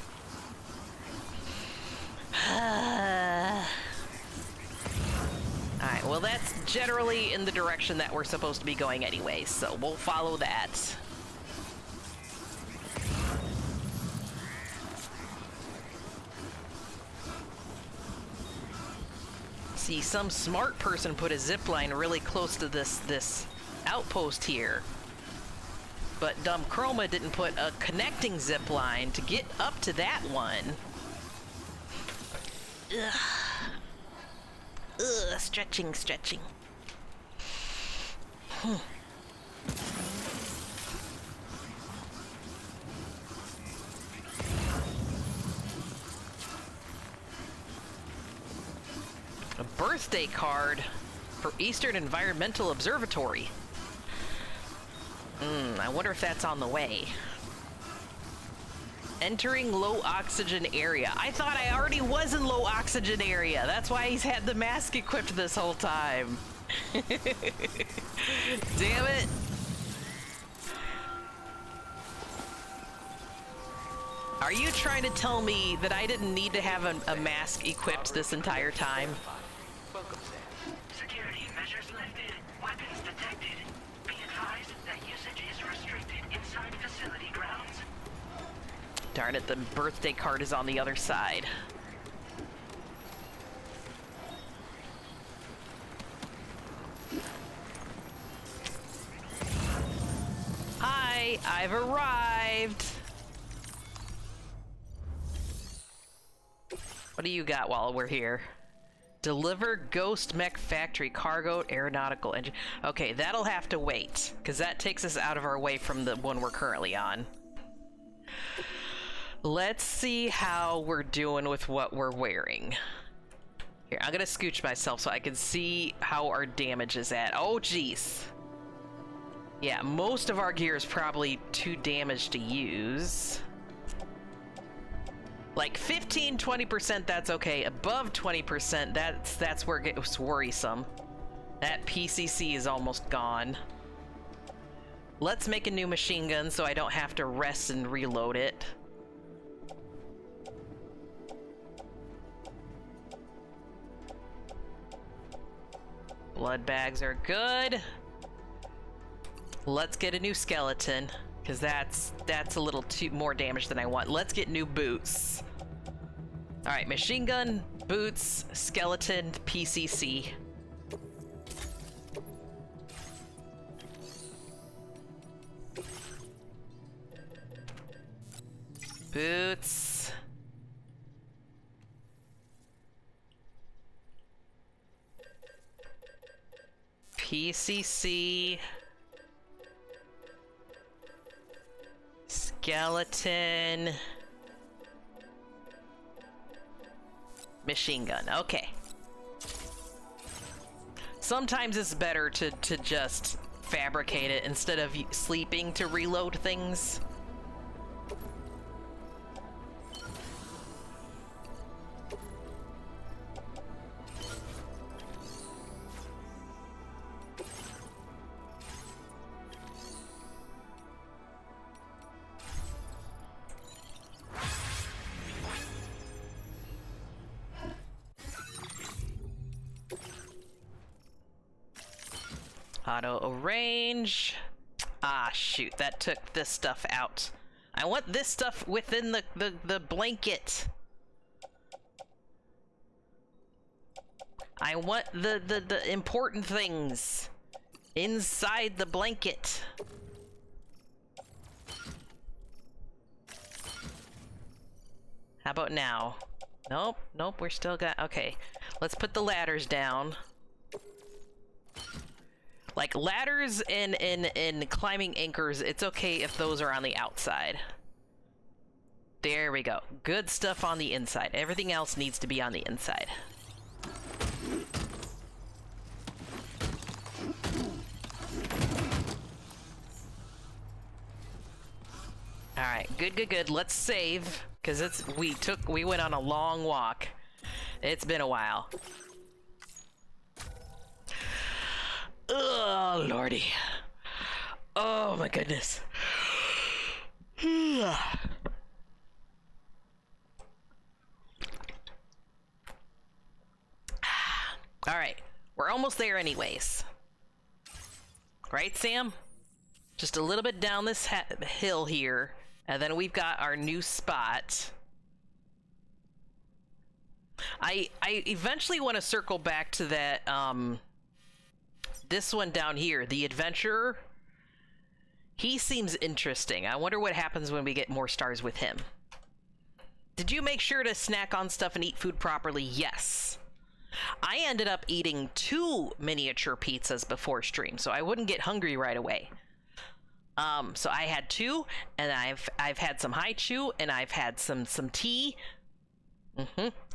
Speaker 1: Alright, well that's generally in the direction that we're supposed to be going anyway, so we'll follow that. See, some smart person put a zip line really close to this outpost here. But dumb Chroma didn't put a connecting zip line to get up to that one. Ugh. Ugh, stretching. A birthday card for Eastern Environmental Observatory. I wonder if that's on the way. Entering low oxygen area. I thought I already was in low oxygen area. That's why he's had the mask equipped this whole time. Damn it. Are you trying to tell me that I didn't need to have a mask equipped this entire time?
Speaker 14: Security measures lifted. Weapons detected. Be advised that usage is restricted inside facility grounds.
Speaker 1: Darn it, the birthday card is on the other side. Hi, I've arrived. What do you got while we're here? Deliver Ghost Mech Factory cargo aeronautical engine. Okay, that'll have to wait, because that takes us out of our way from the one we're currently on. Let's see how we're doing with what we're wearing. Here, I'm gonna scooch myself so I can see how our damage is at. Oh, jeez. Yeah, most of our gear is probably too damaged to use. Like 15, 20%, that's okay. Above 20%, that's where it gets worrisome. That PCC is almost gone. Let's make a new machine gun so I don't have to rest and reload it. Blood bags are good. Let's get a new skeleton, because that's a little too more damage than I want. Let's get new boots. All right, machine gun, boots, skeleton, PCC. Boots. PCC. Skeleton. Machine gun. Okay. Sometimes it's better to just fabricate it instead of sleeping to reload things. Auto arrange. Ah, shoot, that took this stuff out. I want this stuff within the blanket. I want the important things inside the blanket. How about now? Nope, we're still got, okay. Let's put the ladders down. Like ladders and climbing anchors, it's okay if those are on the outside. There we go. Good stuff on the inside. Everything else needs to be on the inside. All right, good. Let's save, because we went on a long walk. It's been a while. Oh, lordy. Oh, my goodness. All right. We're almost there anyways. Right, Sam? Just a little bit down this hill here, and then we've got our new spot. I eventually want to circle back to that, this one down here, the adventurer. He seems interesting. I wonder what happens when we get more stars with him. Did you make sure to snack on stuff and eat food properly? Yes. I ended up eating 2 miniature pizzas before stream, so I wouldn't get hungry right away. So I had 2, and I've had some haichu, and I've had some tea.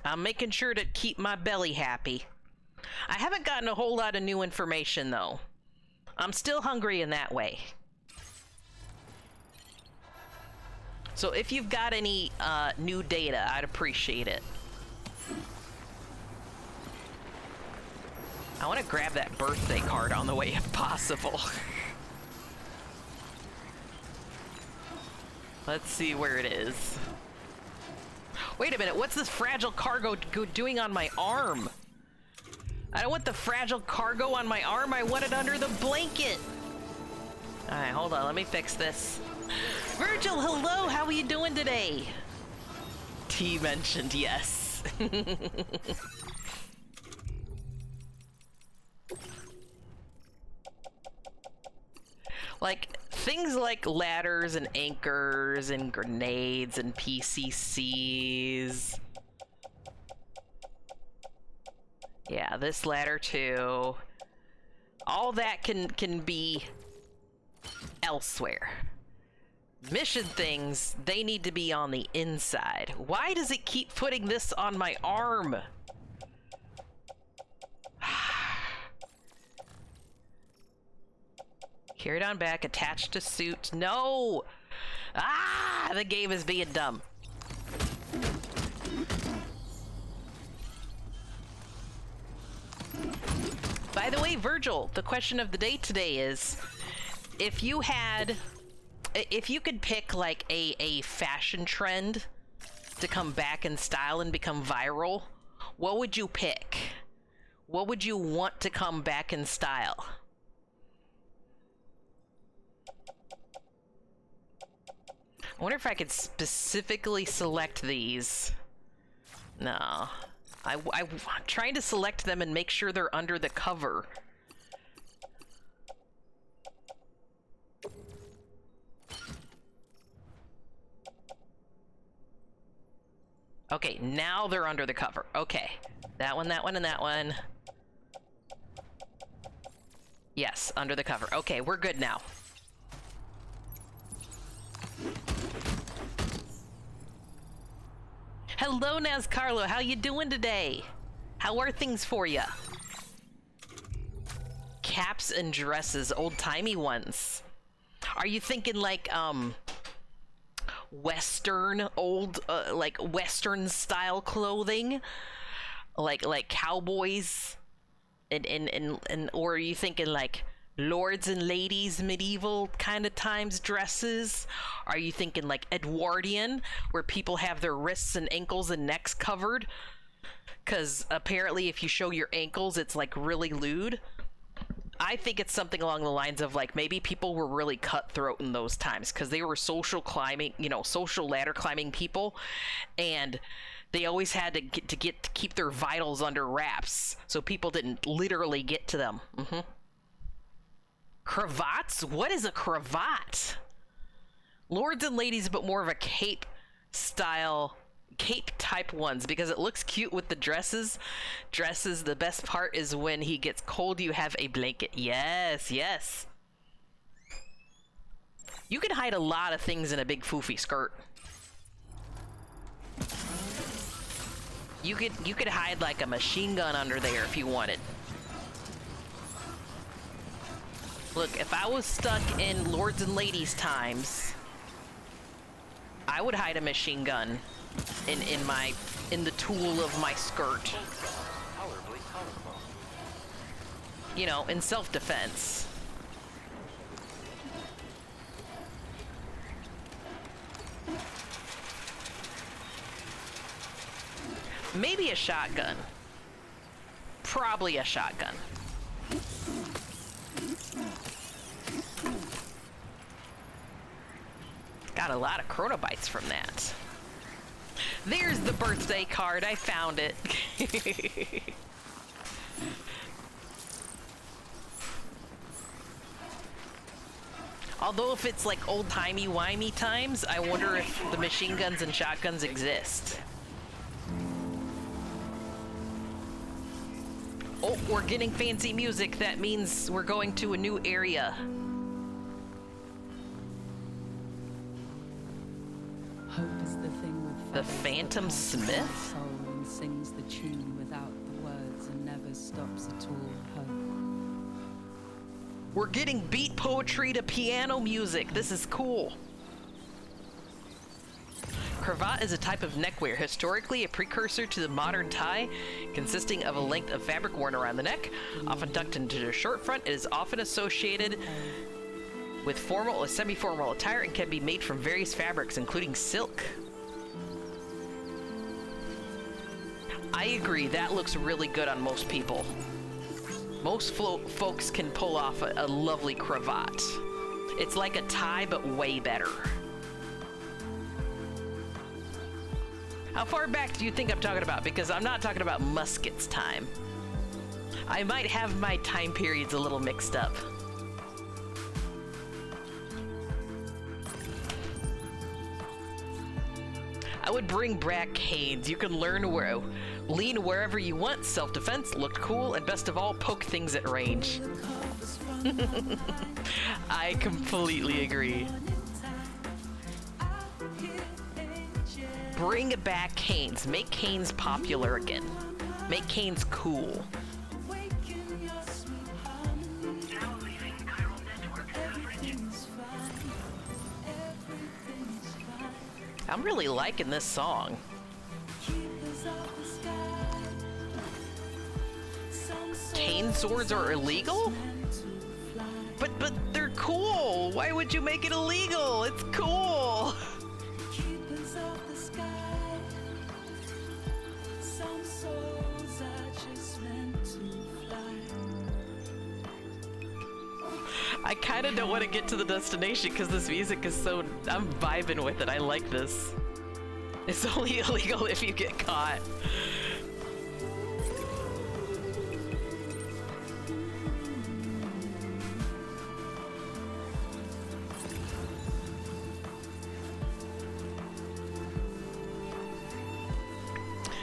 Speaker 1: I'm making sure to keep my belly happy. I haven't gotten a whole lot of new information though. I'm still hungry in that way. So if you've got any new data, I'd appreciate it. I want to grab that birthday card on the way if possible. Let's see where it is. Wait a minute, what's this fragile cargo doing on my arm? I don't want the fragile cargo on my arm, I want it under the blanket. Alright, hold on, let me fix this. Virgil, hello, how are you doing today? T mentioned yes. Like, things like ladders and anchors and grenades and PCCs. Yeah, this ladder too. All that can be elsewhere. Mission things, they need to be on the inside. Why does it keep putting this on my arm? Carried on back, attached to suit. No! Ah! The game is being dumb. By the way, Virgil, the question of the day today is, if you could pick like a fashion trend to come back in style and become viral, what would you pick? What would you want to come back in style? I wonder if I could specifically select these. No. I'm trying to select them and make sure they're under the cover. Okay, now they're under the cover. Okay. That one, and that one. Yes, under the cover. Okay, we're good now. Hello, Nazcarlo. How you doing today? How are things for ya? Caps and dresses, old-timey ones. Are you thinking like Western, like Western style clothing, like cowboys, and or are you thinking like lords and ladies medieval kind of times dresses? Are you thinking like Edwardian, where people have their wrists and ankles and necks covered? Because apparently if you show your ankles, it's like really lewd. I think it's something along the lines of like maybe people were really cutthroat in those times because they were social climbing, social ladder climbing people, and they always had to keep their vitals under wraps so people didn't literally get to them. Cravats? What is a cravat? Lords and ladies, but more of a cape style, cape type ones, because it looks cute with the dresses. The best part is when he gets cold, you have a blanket. Yes, yes. You can hide a lot of things in a big foofy skirt. You could hide like a machine gun under there if you wanted. Look, if I was stuck in Lords and Ladies times, I would hide a machine gun in the tool of my skirt. In self-defense. Maybe a shotgun. Probably a shotgun. Got a lot of chronobytes from that. There's the birthday card. I found it. Although if it's like old-timey-wimey times, I wonder if the machine guns and shotguns exist. We're getting fancy music. That means we're going to a new area.
Speaker 16: Hope is the thing with
Speaker 1: The Phantom Smith?
Speaker 16: soul and sings the tune without the words and never stops at all. Hope.
Speaker 1: We're getting beat poetry to piano music. This is cool. Cravat is a type of neckwear, historically a precursor to the modern tie, consisting of a length of fabric worn around the neck, often tucked into the short front. It is often associated with formal or semi-formal attire and can be made from various fabrics, including silk. I agree, that looks really good on most people. Most folks can pull off a lovely cravat. It's like a tie, but way better. How far back do you think I'm talking about? Because I'm not talking about muskets time. I might have my time periods a little mixed up. I would bring back canes. You can learn lean wherever you want. Self-defense looked cool, and best of all, poke things at range. I completely agree. Bring back canes. Make canes popular again. Make canes cool. I'm really liking this song. Cane swords are illegal? But they're cool. Why would you make it illegal? It's cool. I kind of don't want to get to the destination because this music is so... I'm vibing with it. I like this. It's only illegal if you get caught.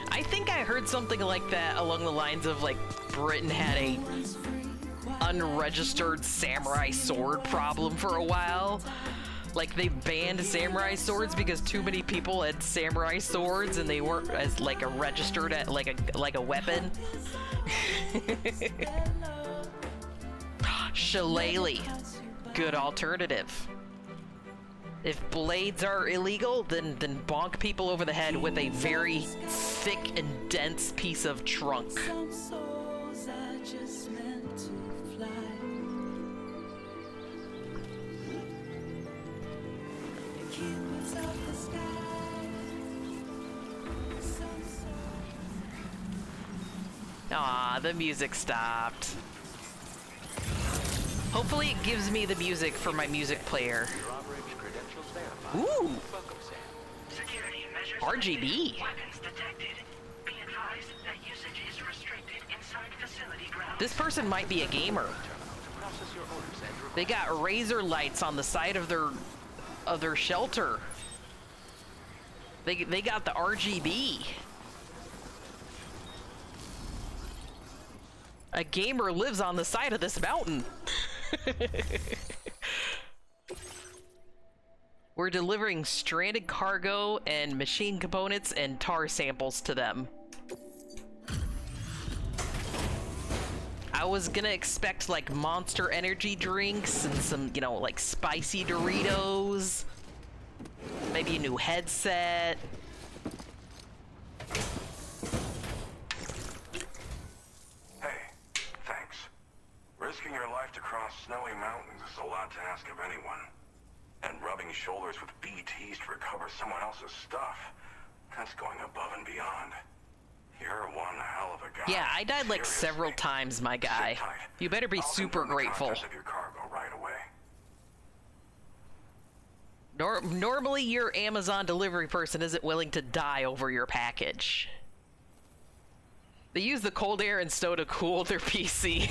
Speaker 1: I think I heard something like that along the lines of like Britain had a unregistered samurai sword problem for a while. Like they banned samurai swords because too many people had samurai swords and they weren't as like a registered at like a weapon. Shillelagh, good alternative. If blades are illegal, then bonk people over the head with a very thick and dense piece of trunk. Aw, the music stopped. Hopefully it gives me the music for my music player. Ooh! RGB. This person might be a gamer. They got razor lights on the side of their shelter. They got the RGB. A gamer lives on the side of this mountain. We're delivering stranded cargo and machine components and tar samples to them. I was gonna expect like Monster energy drinks and some, you know, like spicy Doritos. Maybe a new headset.
Speaker 9: Risking your life to cross snowy mountains is a lot to ask of anyone. And rubbing shoulders with BTs to recover someone else's stuff, that's going above and beyond. You're one hell of a guy.
Speaker 1: Yeah, I died like several times, my guy. You better be super grateful.
Speaker 9: Of your cargo right away.
Speaker 1: Normally your Amazon delivery person isn't willing to die over your package. They use the cold air and snow to cool their PC.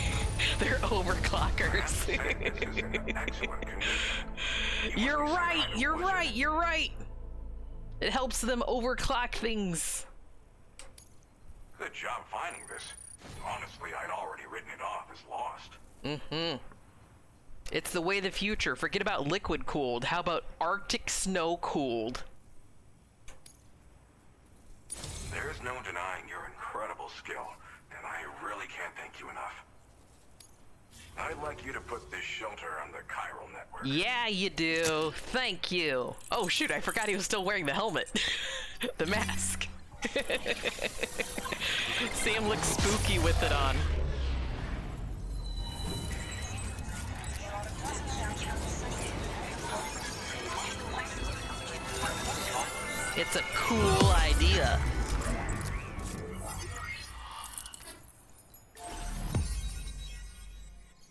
Speaker 1: They're overclockers. You're right, you're right, you're right. It helps them overclock things.
Speaker 9: Good job finding this. Honestly, I'd already written it off as lost.
Speaker 1: Mm-hmm. It's the way of the future. Forget about liquid cooled. How about Arctic snow cooled?
Speaker 9: There's no denying your incredible skill, and I really can't thank you enough. I'd like you to put this shelter on the chiral network.
Speaker 1: Yeah, you do. Thank you. Oh, shoot, I forgot he was still wearing the helmet. The mask. Sam looks spooky with it on. It's a cool idea.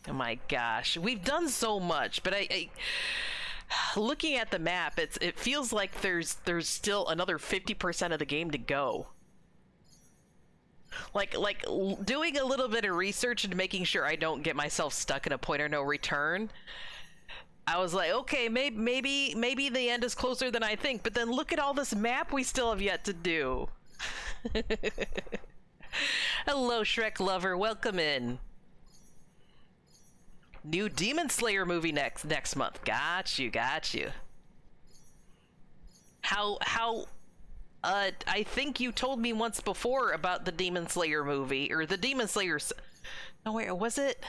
Speaker 1: Oh my gosh, we've done so much, but I looking at the map, it feels like there's still another 50% of the game to go. Like doing a little bit of research and making sure I don't get myself stuck in a point of no return. I was like, okay, maybe the end is closer than I think, but then look at all this map we still have yet to do. Hello, Shrek lover, welcome in. New Demon Slayer movie next month. Got you. How I think you told me once before about the Demon Slayer movie, or the Demon Slayer. No, where was it?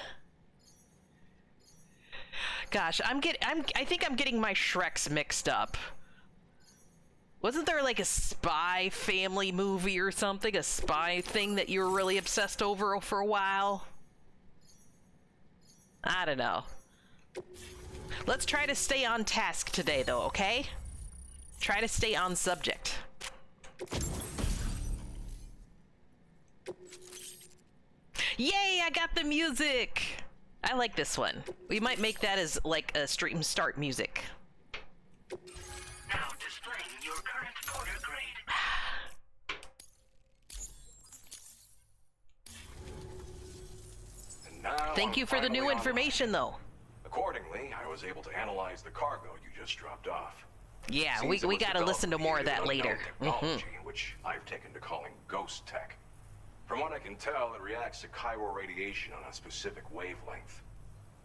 Speaker 1: Gosh, I think I'm getting my Shreks mixed up. Wasn't there like a spy family movie or something? A spy thing that you were really obsessed over for a while? I don't know. Let's try to stay on task today, though, okay? Try to stay on subject. Yay, I got the music! I like this one. We might make that as like a stream start music.
Speaker 14: Now displaying your current porter grade.
Speaker 1: Thank you for the new information, though.
Speaker 9: Accordingly, I was able to analyze the cargo you just dropped off.
Speaker 1: Yeah, we gotta listen to more of that later.
Speaker 9: Technology, which I've taken to calling ghost tech. From what I can tell, it reacts to chiral radiation on a specific wavelength.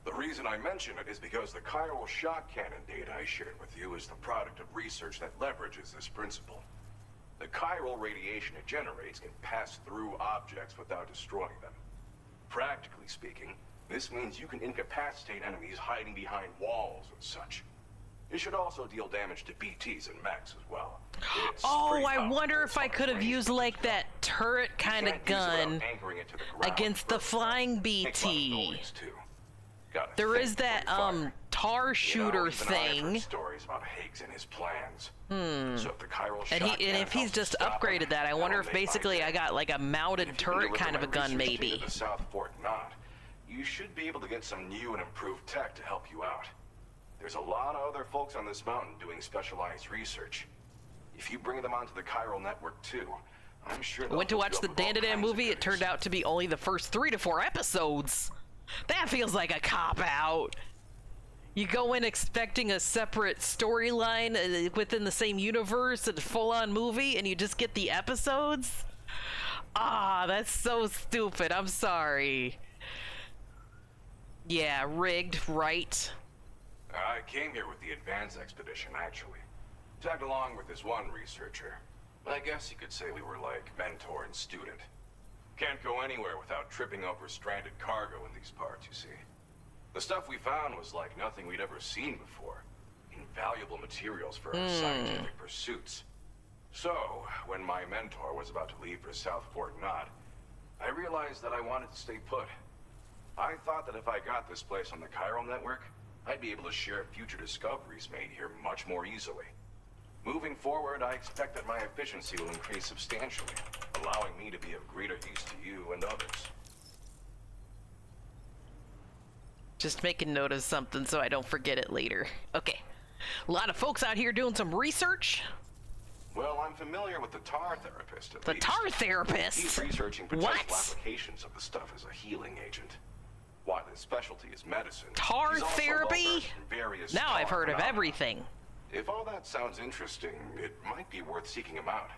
Speaker 9: The reason I mention it is because the chiral shock cannon data I shared with you is the product of research that leverages this principle. The chiral radiation it generates can pass through objects without destroying them. Practically speaking, this means you can incapacitate enemies hiding behind walls and such. It should also deal damage to BTs and mechs as well.
Speaker 1: Oh, I wonder if I could have used like that turret kind of gun against the flying BT. There is that tar shooter thing.
Speaker 9: Stories about Higgs and his plans.
Speaker 1: So
Speaker 9: if the chiral
Speaker 1: and if he's just upgraded that, I wonder if basically I got like a mounted turret kind of a gun, maybe.
Speaker 9: The South Fork Knot, you should be able to get some new and improved tech to help you out. There's a lot of other folks on this mountain doing specialized research. If you bring them onto the chiral network too, I'm sure.
Speaker 1: I went to watch the Dandadan movie. It turned out to be only the first 3 to 4 episodes. That feels like a cop-out. You go in expecting a separate storyline within the same universe, a full-on movie, and you just get the episodes? Ah, that's so stupid. I'm sorry. Yeah, rigged, right?
Speaker 9: I came here with the advance expedition, actually. Tagged along with this one researcher. I guess you could say we were like mentor and student. Can't go anywhere without tripping over stranded cargo in these parts, you see. The stuff we found was like nothing we'd ever seen before. Invaluable materials for our scientific pursuits. So, when my mentor was about to leave for South Fork Knot, I realized that I wanted to stay put. I thought that if I got this place on the chiral network, I'd be able to share future discoveries made here much more easily. Moving forward, I expect that my efficiency will increase substantially, allowing me to be of greater use to you and others.
Speaker 1: Just making note of something so I don't forget it later. Okay. A lot of folks out here doing some research.
Speaker 9: Well, I'm familiar with the tar therapist, at
Speaker 1: The
Speaker 9: least.
Speaker 1: tar therapist?
Speaker 9: He's researching potential
Speaker 1: What?
Speaker 9: applications of the stuff as a healing agent. While his specialty is medicine.
Speaker 1: Tar
Speaker 9: he's also
Speaker 1: therapy?
Speaker 9: well-versed in various
Speaker 1: Now I've
Speaker 9: tar
Speaker 1: heard of
Speaker 9: phenomena.
Speaker 1: everything.
Speaker 9: If all that sounds interesting, it might be worth seeking him out.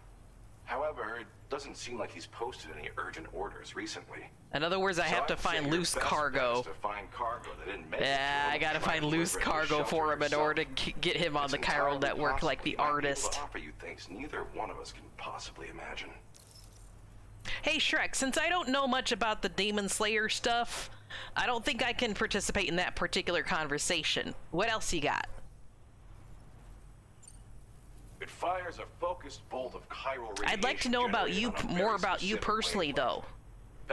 Speaker 9: However, Doesn't seem like he's posted any urgent orders recently.
Speaker 1: In other words, I have to find loose cargo.
Speaker 9: To find cargo that didn't make
Speaker 1: Yeah, I gotta find loose cargo for him in order to get him on the chiral network like the artist.
Speaker 9: To offer you things neither one of us can possibly imagine.
Speaker 1: Hey Shrek, since I don't know much about the Demon Slayer stuff, I don't think I can participate in that particular conversation. What else you got?
Speaker 9: It fires a focused bolt of chiral radiation.
Speaker 1: I'd like to know about you, more about you personally, though.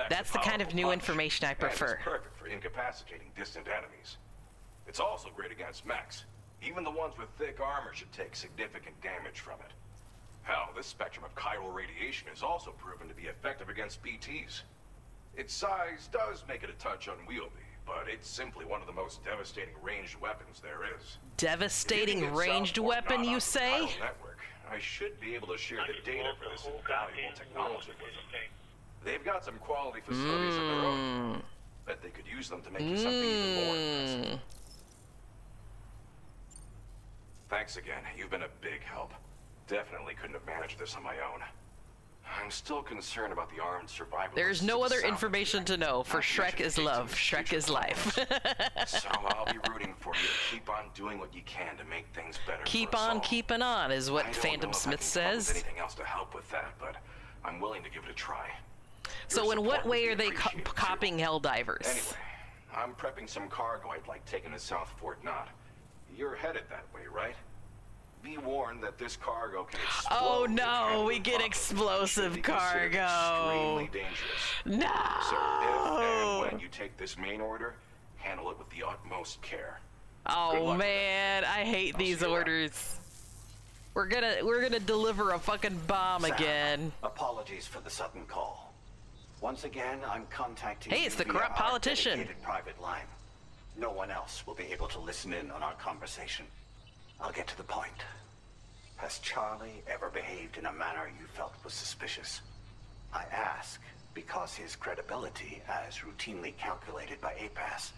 Speaker 1: That's the kind of new information I prefer.
Speaker 9: It's perfect for incapacitating distant enemies. It's also great against mechs. Even the ones with thick armor should take significant damage from it. Hell, this spectrum of chiral radiation is also proven to be effective against BTs. Its size does make it a touch unwieldy, but it's simply one of the most devastating ranged weapons there is.
Speaker 1: Devastating ranged weapon, you say?
Speaker 9: Network, I should be able to share the data for this invaluable technology with them. They've got some quality facilities of their own. Bet they could use them to make you something even more impressive. Thanks again. You've been a big help. Definitely couldn't have managed this on my own. I'm still concerned about the armed survivalists.
Speaker 1: There's no other information to know, for Shrek is love, Shrek is life.
Speaker 9: So I'll be rooting for you to keep on doing what you can to make things better.
Speaker 1: Keep on keeping on, is what Phantom Smith says.
Speaker 9: Anything else to help with that, but I'm willing to give it a try.
Speaker 1: So in what way are they copying Helldivers?
Speaker 9: Anyway, I'm prepping some cargo I'd like taken to South Fort Knot. You're headed that way, right? Be warned that this cargo can explode.
Speaker 1: Oh no, we get explosive cargo.
Speaker 9: Extremely dangerous.
Speaker 1: No.
Speaker 9: So if and when you take this main order, handle it with the utmost care.
Speaker 1: Oh man, I hate these orders. We're gonna deliver a fucking bomb
Speaker 17: Sam,
Speaker 1: again.
Speaker 17: Apologies for the sudden call. Once again, I'm contacting
Speaker 1: Hey, it's the
Speaker 17: via
Speaker 1: corrupt
Speaker 17: our
Speaker 1: politician.
Speaker 17: dedicated private line. No one else will be able to listen in on our conversation. I'll get to the point. Has Charlie ever behaved in a manner you felt was suspicious? I ask because his credibility, as routinely calculated by APAS,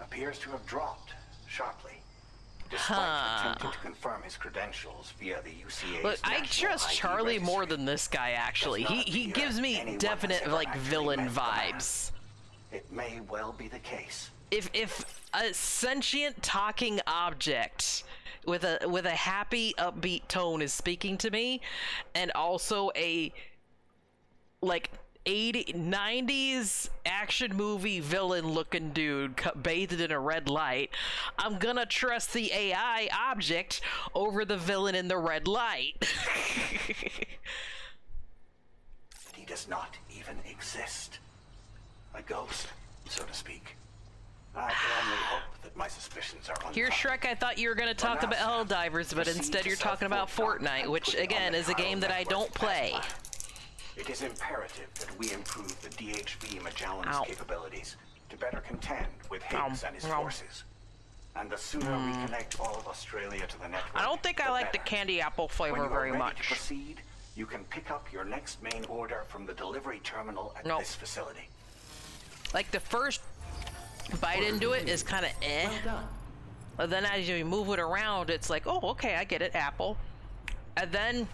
Speaker 17: appears to have dropped sharply. Despite attempting to confirm his credentials via the UCA's
Speaker 1: Look, I trust Charlie more than this guy, actually. He gives me definite, like, villain vibes.
Speaker 17: It may well be the case.
Speaker 1: If a sentient talking object with a happy, upbeat tone is speaking to me, and also a, like, 90s action movie villain looking dude bathed in a red light, I'm gonna trust the AI object over the villain in the red light.
Speaker 17: He does not even exist. A ghost, so to speak. I can only hope that my suspicions are unfounded.
Speaker 1: Here, Shrek, I thought you were gonna talk about Helldivers, but instead you're talking about Fortnite, which again is a game that I don't play.
Speaker 17: It is imperative that we improve the DHV Magellan's capabilities to better contend with Higgs and his forces. And the sooner we connect all of Australia to the network,
Speaker 1: I don't think I like the candy apple flavor very much.
Speaker 17: To proceed, you can pick up your next main order from the delivery terminal at this facility.
Speaker 1: Like the first bite into it is kind of eh. But then as you move it around, it's like, oh, okay, I get it, apple. And then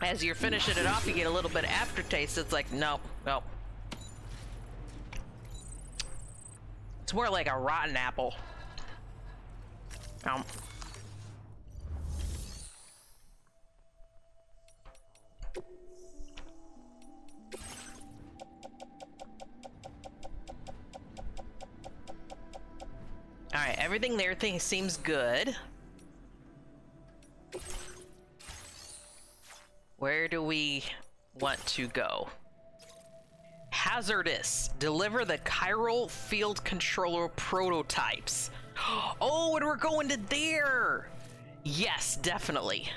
Speaker 1: as you're finishing it off, you get a little bit of aftertaste. It's like, no. It's more like a rotten apple. Alright, everything there seems good. Where do we want to go? Hazardous. Deliver the chiral field controller prototypes. Oh, and we're going to there! Yes, definitely.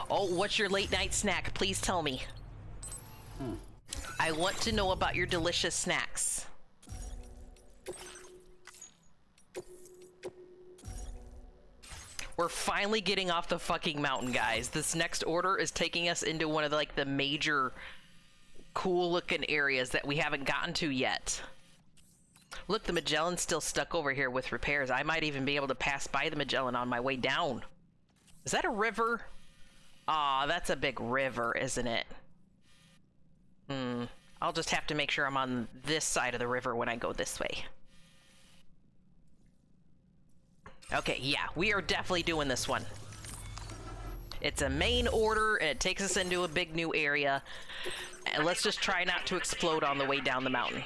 Speaker 1: Oh, what's your late night snack? Please tell me. I want to know about your delicious snacks. We're finally getting off the fucking mountain, guys. This next order is taking us into one of the, like, the major cool looking areas that we haven't gotten to yet. Look, the Magellan's still stuck over here with repairs. I might even be able to pass by the Magellan on my way down. Is that a river? Aw, that's a big river, isn't it? I'll just have to make sure I'm on this side of the river when I go this way. Okay, yeah, we are definitely doing this one. It's a main order, and it takes us into a big new area. And let's just try not to explode on the way down the mountain.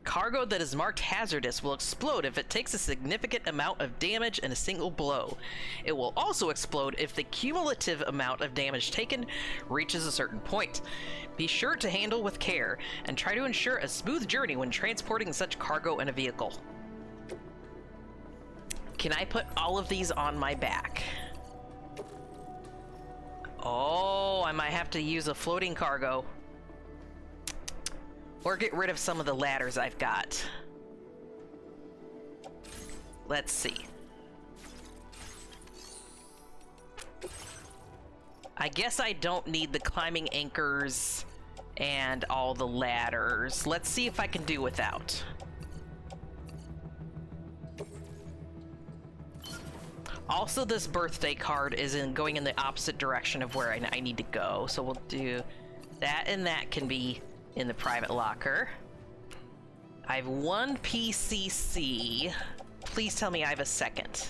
Speaker 1: Cargo that is marked hazardous will explode if it takes a significant amount of damage in a single blow. It will also explode if the cumulative amount of damage taken reaches a certain point. Be sure to handle with care and try to ensure a smooth journey when transporting such cargo in a vehicle. Can I put all of these on my back? Oh, I might have to use a floating cargo. Or get rid of some of the ladders I've got. Let's see. I guess I don't need the climbing anchors and all the ladders. Let's see if I can do without. Also, this birthday card is going in the opposite direction of where I need to go. So we'll do that, and that can be in the private locker. I have one PCC. Please tell me I have a second.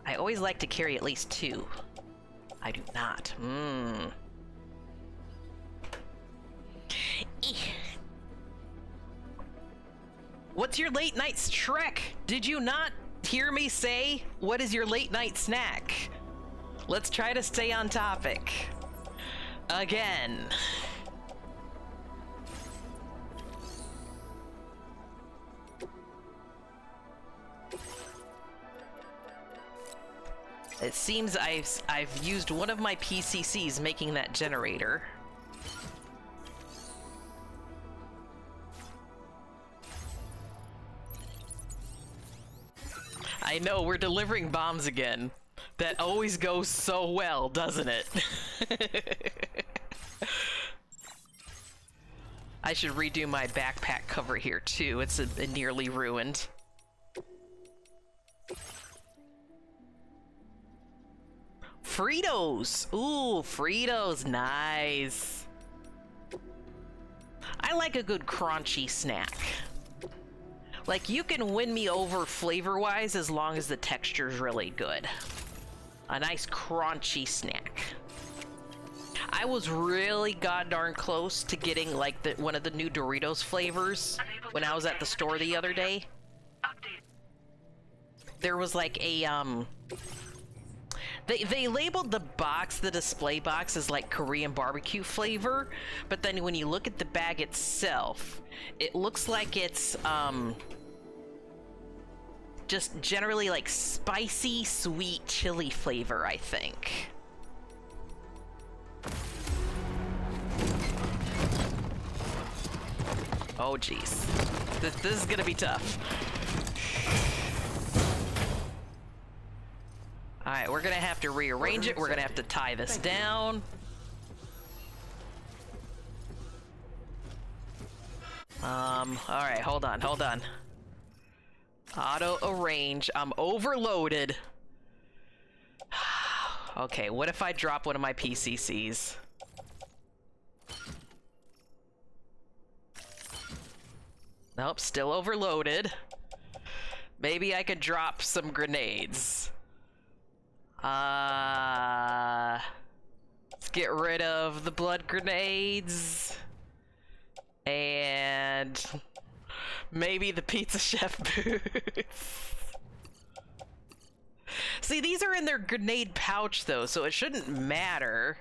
Speaker 1: I always like to carry at least two. I do not. What's your late night trek? Did you not hear me say, what is your late night snack? Let's try to stay on topic. Again. It seems I've used one of my PCCs making that generator. I know, we're delivering bombs again. That always goes so well, doesn't it? I should redo my backpack cover here too. It's nearly ruined. Fritos! Ooh, Fritos, nice. I like a good crunchy snack. Like, you can win me over flavor-wise as long as the texture's really good. A nice crunchy snack. I was really god darn close to getting like one of the new Doritos flavors when I was at the store the other day. There was like a They labeled the box, the display box, as like Korean barbecue flavor, but then when you look at the bag itself, it looks like it's just generally like spicy, sweet chili flavor, I think. Oh geez, this is gonna be tough. All right, we're gonna have to rearrange it. We're gonna have to tie this down. All right, hold on. Auto arrange. I'm overloaded. Okay, what if I drop one of my PCCs? Nope, still overloaded. Maybe I could drop some grenades. Let's get rid of the blood grenades. And maybe the Pizza Chef boots. See, these are in their grenade pouch though, so it shouldn't matter.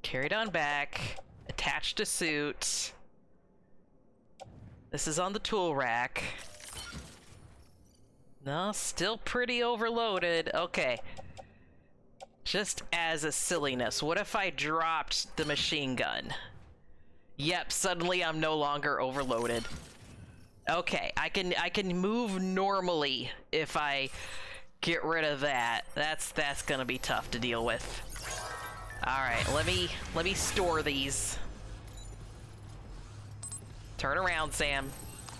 Speaker 1: Carried on back. Attached to suit. This is on the tool rack. No, still pretty overloaded. Okay. Just as a silliness, what if I dropped the machine gun? Yep, suddenly I'm no longer overloaded. Okay, I can move normally if I get rid of that. That's gonna be tough to deal with. Alright, let me store these. Turn around, Sam.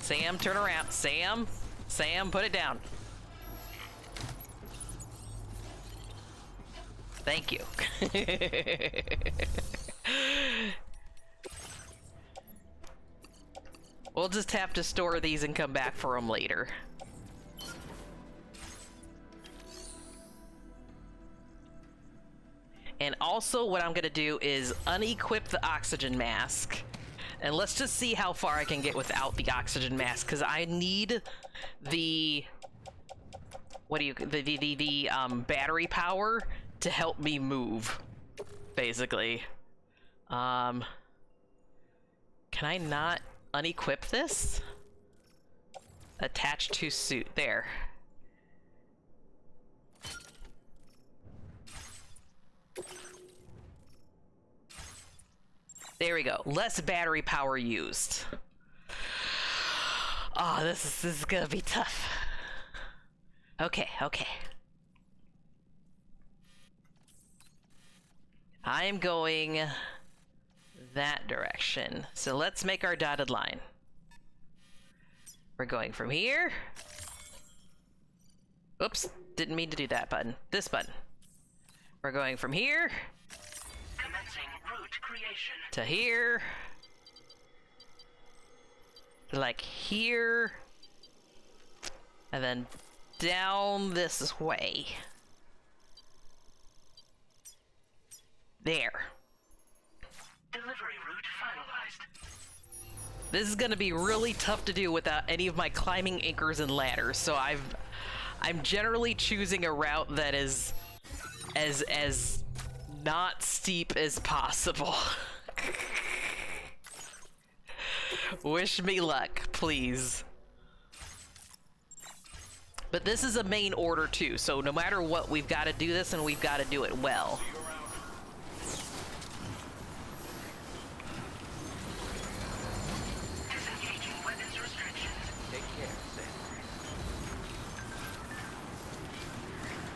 Speaker 1: Sam, turn around. Sam, put it down. Thank you. We'll just have to store these and come back for them later. And also what I'm gonna do is unequip the oxygen mask. And let's just see how far I can get without the oxygen mask, because I need the battery power to help me move, basically. Can I not unequip this? Attach to suit. There. There we go. Less battery power used. Oh, this is gonna be tough. Okay. I am going that direction. So let's make our dotted line. We're going from here. Oops, didn't mean to do that button. This button. We're going from here to here, like here, and then down this way. There.
Speaker 14: Delivery route finalized.
Speaker 1: This is gonna be really tough to do without any of my climbing anchors and ladders, so I'm generally choosing a route that is as not steep as possible. Wish me luck, please. But this is a main order too, so no matter what, we've got to do this and we've got to do it well.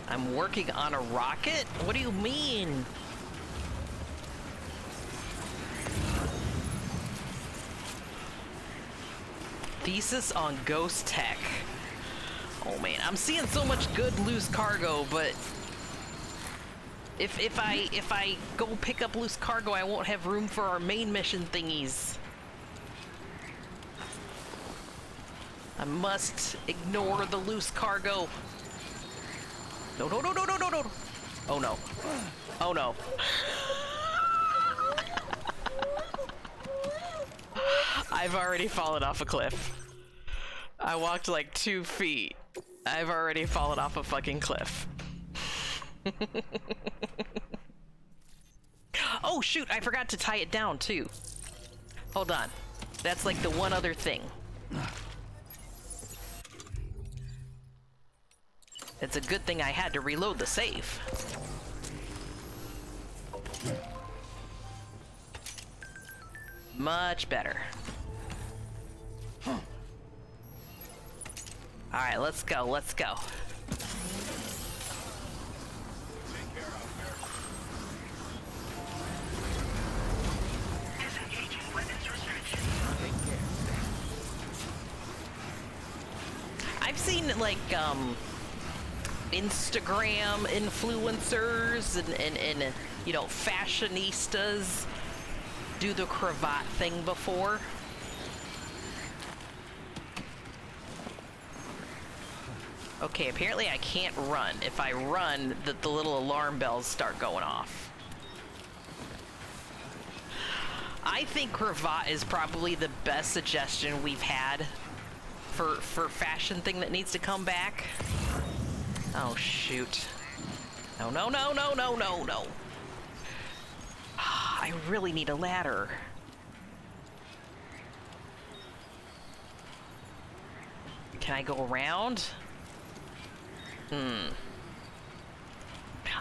Speaker 1: I'm working on a rocket? What do you mean? Thesis on ghost tech. Oh man, I'm seeing so much good loose cargo, but if I go pick up loose cargo, I won't have room for our main mission thingies. I must ignore the loose cargo. No. Oh no. Oh no. I've already fallen off a cliff. I walked like 2 feet. I've already fallen off a fucking cliff. Oh shoot, I forgot to tie it down too. Hold on. That's like the one other thing. It's a good thing I had to reload the save. Much better. Alright, let's go. I've seen like Instagram influencers and you know, fashionistas do the cravat thing before. Okay, apparently I can't run. If I run, the little alarm bells start going off. I think cravat is probably the best suggestion we've had for fashion thing that needs to come back. Oh shoot. No. I really need a ladder. Can I go around?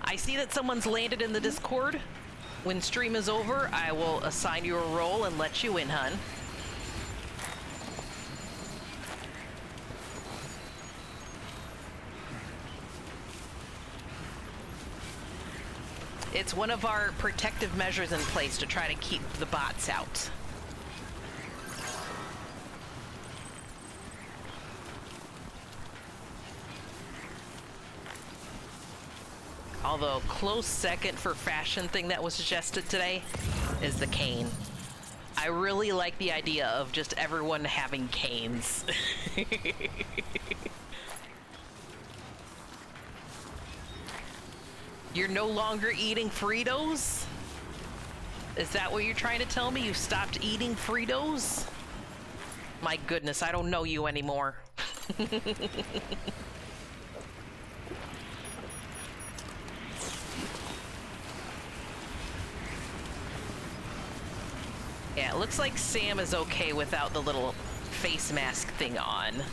Speaker 1: I see that someone's landed in the Discord. When stream is over, I will assign you a role and let you in, hun. It's one of our protective measures in place to try to keep the bots out. Although, close second for fashion thing that was suggested today is the cane. I really like the idea of just everyone having canes. You're no longer eating Fritos? Is that what you're trying to tell me? You stopped eating Fritos? My goodness, I don't know you anymore. Yeah, it looks like Sam is okay without the little face mask thing on.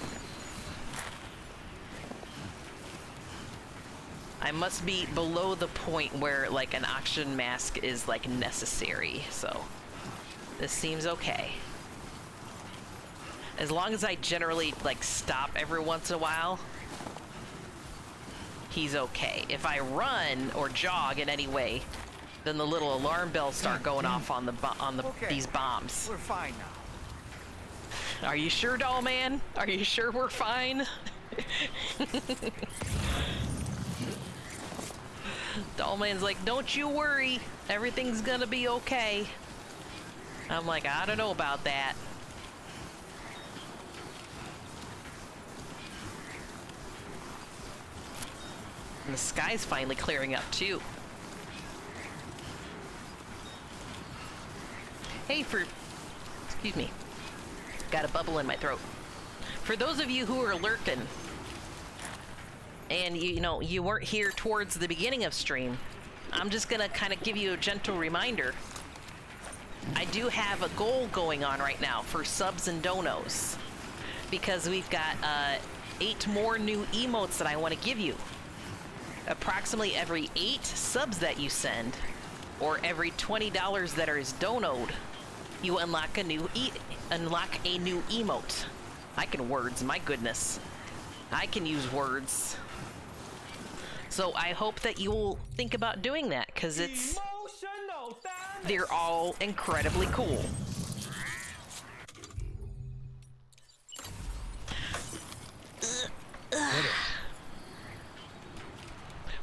Speaker 1: I must be below the point where, like, an oxygen mask is, like, necessary, so this seems okay. As long as I generally, like, stop every once in a while, he's okay. If I run or jog in any way, then the little alarm bells start going off on the these bombs.
Speaker 15: We're fine now.
Speaker 1: Are you sure, doll man? Are you sure we're fine? Doll man's like, don't you worry, everything's gonna be okay. I'm like, I don't know about that. And the sky's finally clearing up too. Hey, excuse me, got a bubble in my throat. For those of you who are lurking, and you know, you weren't here towards the beginning of stream, I'm just gonna kind of give you a gentle reminder. I do have a goal going on right now for subs and donos, because we've got 8 more new emotes that I want to give you. Approximately every 8 subs that you send, or every $20 that is donoed, you unlock a new emote. I can words, my goodness. I can use words. So I hope that you will think about doing that, because they're all incredibly cool.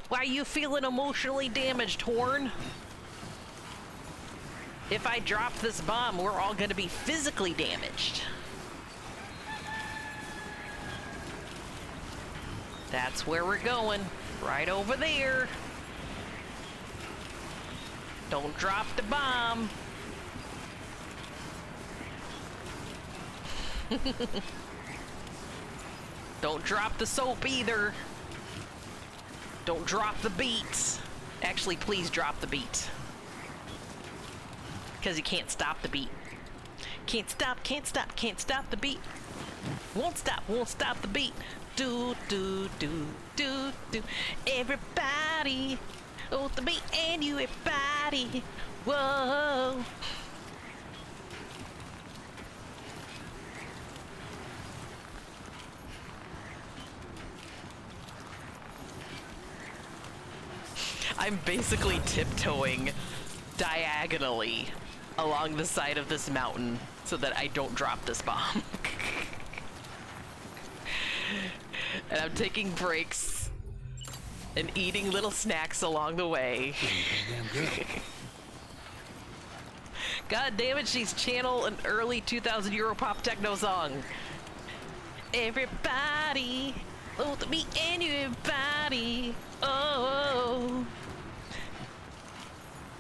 Speaker 1: Why are you feeling emotionally damaged, Horn? If I drop this bomb, we're all gonna be physically damaged. That's where we're going. Right over there. Don't drop the bomb. Don't drop the soap either. Don't drop the beat. Actually, please drop the beat. Because you can't stop the beat. Can't stop the beat. Won't stop the beat. Do, do, do, do, do. Everybody, oh, the beat and you, everybody. Whoa. I'm basically tiptoeing diagonally along the side of this mountain so that I don't drop this bomb. And I'm taking breaks and eating little snacks along the way. God damn it, she's channel an early 2000 Euro pop techno song. Everybody, oh, me and you, everybody, oh.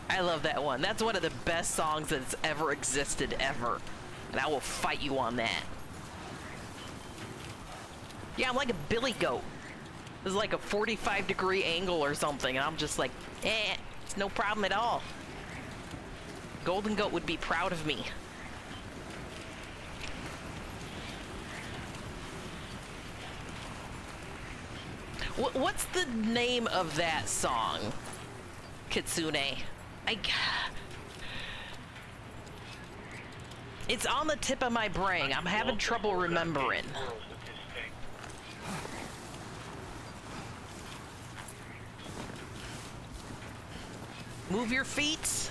Speaker 1: I love that one. That's one of the best songs that's ever existed, ever. And I will fight you on that. Yeah, I'm like a billy goat. This is like a 45-degree angle or something, and I'm just like, it's no problem at all. Golden Goat would be proud of me. What's the name of that song, Kitsune? It's on the tip of my brain. I'm having trouble remembering. Move your feet.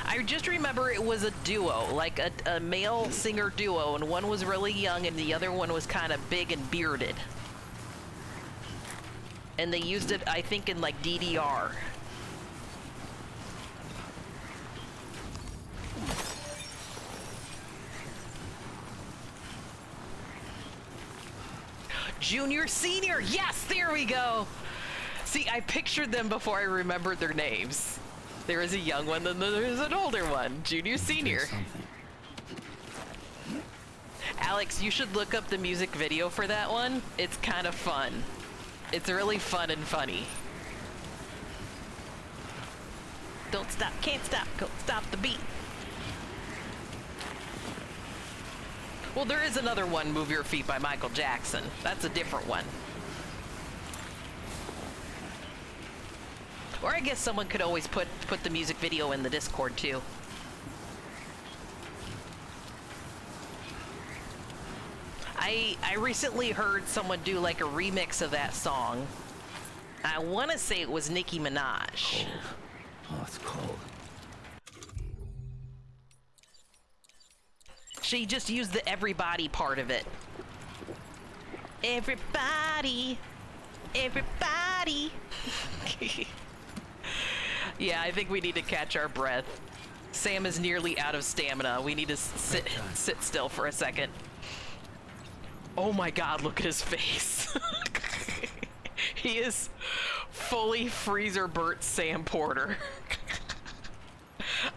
Speaker 1: I just remember it was a duo, like a male singer duo, and one was really young and the other one was kind of big and bearded. And they used it, I think, in like DDR. Junior, senior, yes, there we go. See, I pictured them before I remembered their names. There is a young one, then there's an older one. Junior, senior. Alex, you should look up the music video for that one. It's kind of fun. It's really fun and funny. Don't stop, can't stop, go stop the beat. Well, there is another one, Move Your Feet by Michael Jackson. That's a different one. Or I guess someone could always put the music video in the Discord too. I recently heard someone do like a remix of that song. I want to say it was Nicki Minaj.
Speaker 18: Cold. Oh, it's cold.
Speaker 1: She just used the everybody part of it. Everybody. Everybody. Yeah, I think we need to catch our breath. Sam is nearly out of stamina. We need to sit still for a second. Oh my god, look at his face. He is fully freezer burnt Sam Porter.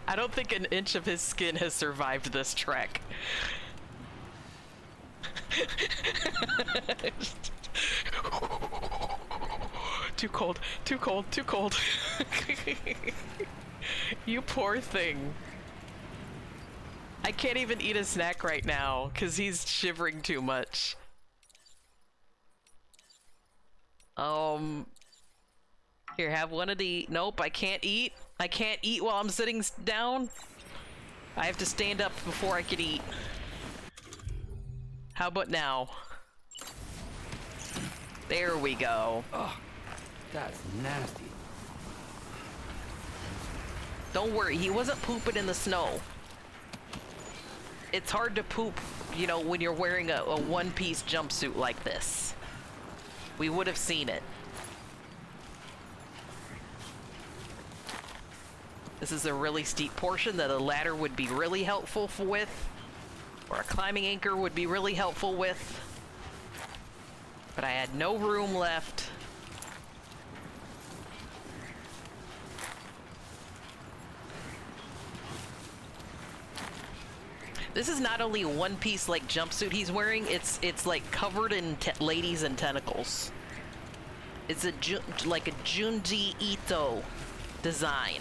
Speaker 1: I don't think an inch of his skin has survived this trek. Too cold, too cold, too cold. You poor thing. I can't even eat a snack right now because he's shivering too much. Here, have one of the... Nope, I can't eat. I can't eat while I'm sitting down. I have to stand up before I can eat. How about now? There we go.
Speaker 18: Oh, that's nasty.
Speaker 1: Don't worry, he wasn't pooping in the snow. It's hard to poop, you know, when you're wearing a one-piece jumpsuit like this. We would have seen it. This is a really steep portion that a ladder would be really helpful with, or a climbing anchor would be really helpful with. But I had no room left. This is not only a one-piece like jumpsuit he's wearing, it's like covered in ladies and tentacles. It's like a Junji Ito design.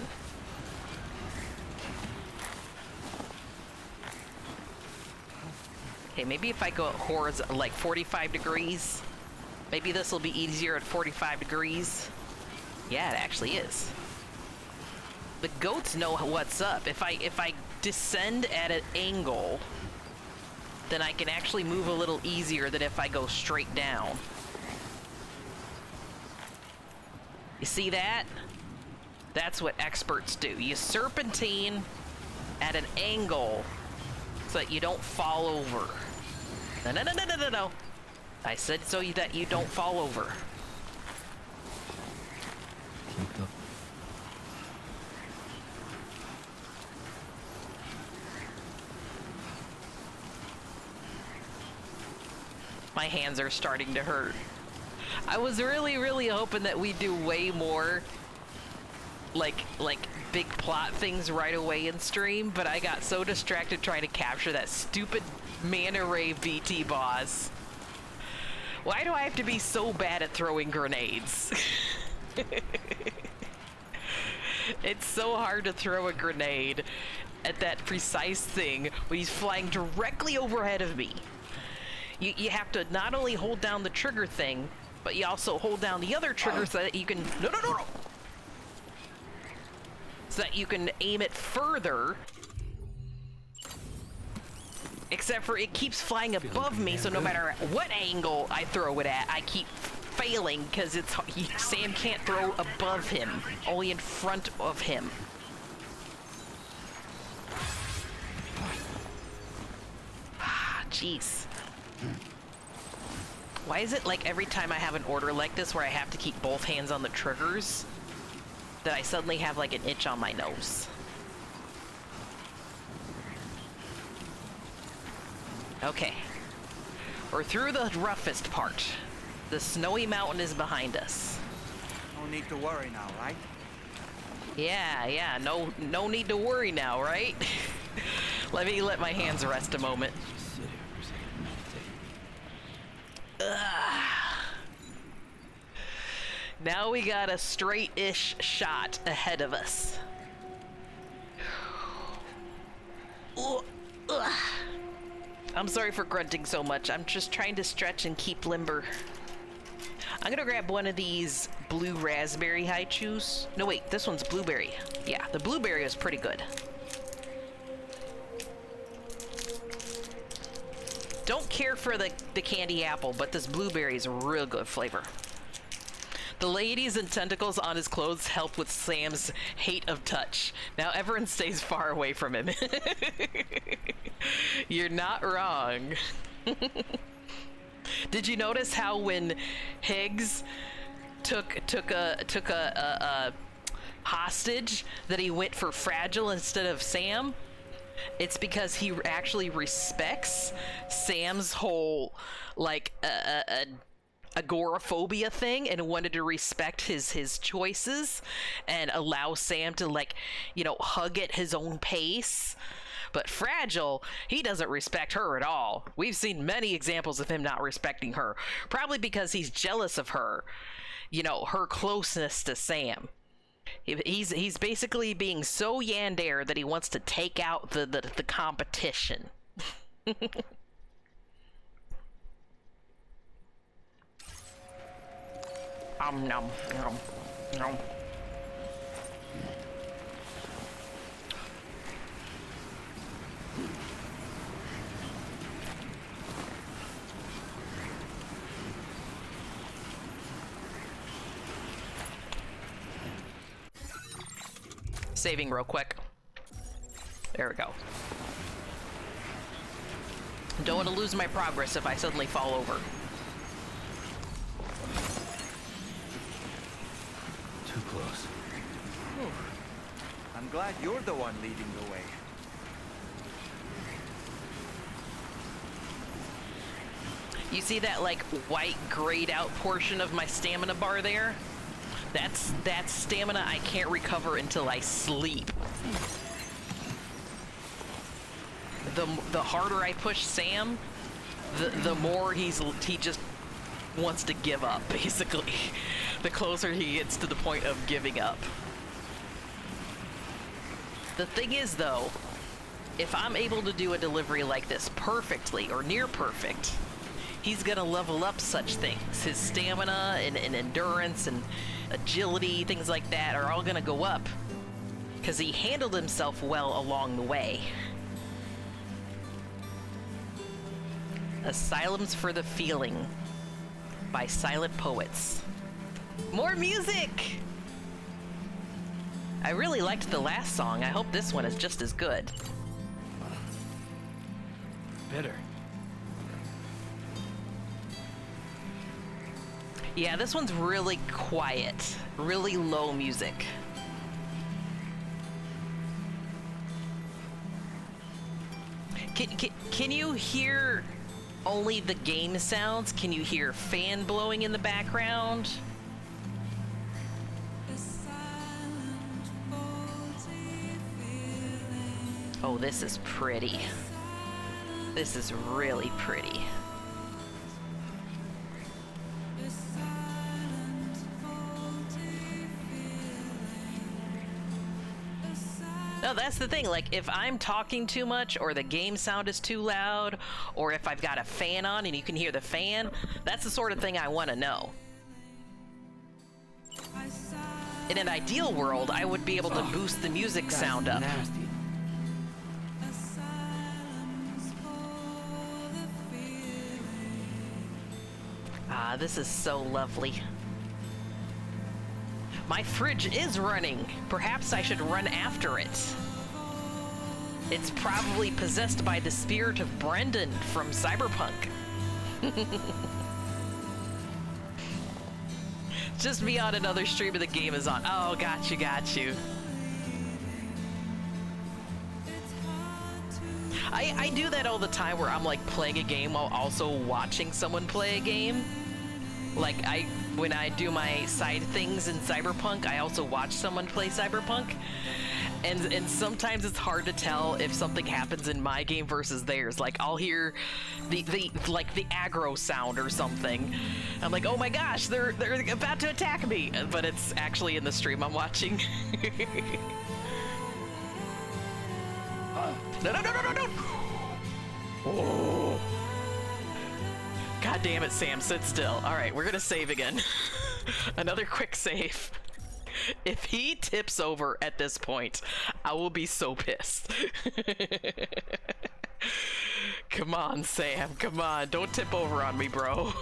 Speaker 1: Okay, maybe if I go at horizontal, like 45 degrees, maybe this will be easier at 45 degrees. Yeah, it actually is. The goats know what's up. If I descend at an angle, then I can actually move a little easier than if I go straight down. You see that? That's what experts do. You serpentine at an angle so that you don't fall over. No, no, no, no, no, no, no. I said so that you don't fall over. My hands are starting to hurt. I was really hoping that we'd do way more like big plot things right away in stream, but I got so distracted trying to capture that stupid manta ray BT boss. Why do I have to be so bad at throwing grenades? It's so hard to throw a grenade at that precise thing when he's flying directly overhead of me. You have to not only hold down the trigger thing, but you also hold down the other trigger so that you can... No! So that you can aim it further. Except for it keeps flying above me, so no matter what angle I throw it at, I keep failing because Sam can't throw above him, only in front of him. Jeez. Why is it like every time I have an order like this where I have to keep both hands on the triggers that I suddenly have like an itch on my nose? Okay. We're through the roughest part. The snowy mountain is behind us.
Speaker 15: No need to worry now, right?
Speaker 1: Yeah, no need to worry now, right? Let me let my hands rest a moment. Ugh. Now we got a straight-ish shot ahead of us. Ugh. I'm sorry for grunting so much. I'm just trying to stretch and keep limber. I'm gonna grab one of these blue raspberry high chews. No, wait, this one's blueberry. Yeah, the blueberry is pretty good. Don't care for the candy apple, but this blueberry is a real good flavor. The ladies and tentacles on his clothes help with Sam's hate of touch. Now everyone stays far away from him. You're not wrong. Did you notice how when Higgs took a hostage that he went for Fragile instead of Sam? It's because he actually respects Sam's whole like agoraphobia thing and wanted to respect his choices and allow Sam to, like, you know, hug at his own pace. But Fragile, he doesn't respect her at all. We've seen many examples of him not respecting her, probably because he's jealous of her, you know, her closeness to Sam. He's basically being so yandere that he wants to take out the competition. Nom nom nom. Saving real quick. There we go. Don't want to lose my progress if I suddenly fall over.
Speaker 18: Too close.
Speaker 15: Whew. I'm glad you're the one leading the way.
Speaker 1: You see that, like, white grayed out portion of my stamina bar there? That's stamina I can't recover until I sleep. The harder I push Sam, the more he just wants to give up, basically. The closer he gets to the point of giving up. The thing is, though, if I'm able to do a delivery like this perfectly or near perfect, he's gonna level up such things. His stamina and endurance and agility, things like that, are all gonna go up because he handled himself well along the way. Asylums for the Feeling by Silent Poets. More music! I really liked the last song. I hope this one is just as good.
Speaker 18: Better.
Speaker 1: Yeah, this one's really quiet, really low music. Can you hear only the game sounds? Can you hear fan blowing in the background? Oh, this is pretty. This is really pretty. No, that's the thing. Like, if I'm talking too much, or the game sound is too loud, or if I've got a fan on and you can hear the fan, that's the sort of thing I want to know. In an ideal world, I would be able to boost the music sound up.
Speaker 18: Nasty.
Speaker 1: Ah, this is so lovely. My fridge is running. Perhaps I should run after it. It's probably possessed by the spirit of Brendan from Cyberpunk. Just be on another stream of the game is on. Oh, got you. I do that all the time where I'm like playing a game while also watching someone play a game. Like when I do my side things in Cyberpunk, I also watch someone play Cyberpunk. And sometimes it's hard to tell if something happens in my game versus theirs. Like I'll hear the aggro sound or something. I'm like, oh my gosh, they're about to attack me, but it's actually in the stream I'm watching. No. Oh. God damn it, Sam, sit still. All right, we're gonna save again. Another quick save. If he tips over at this point, I will be so pissed. Come on, Sam, come on. Don't tip over on me, bro.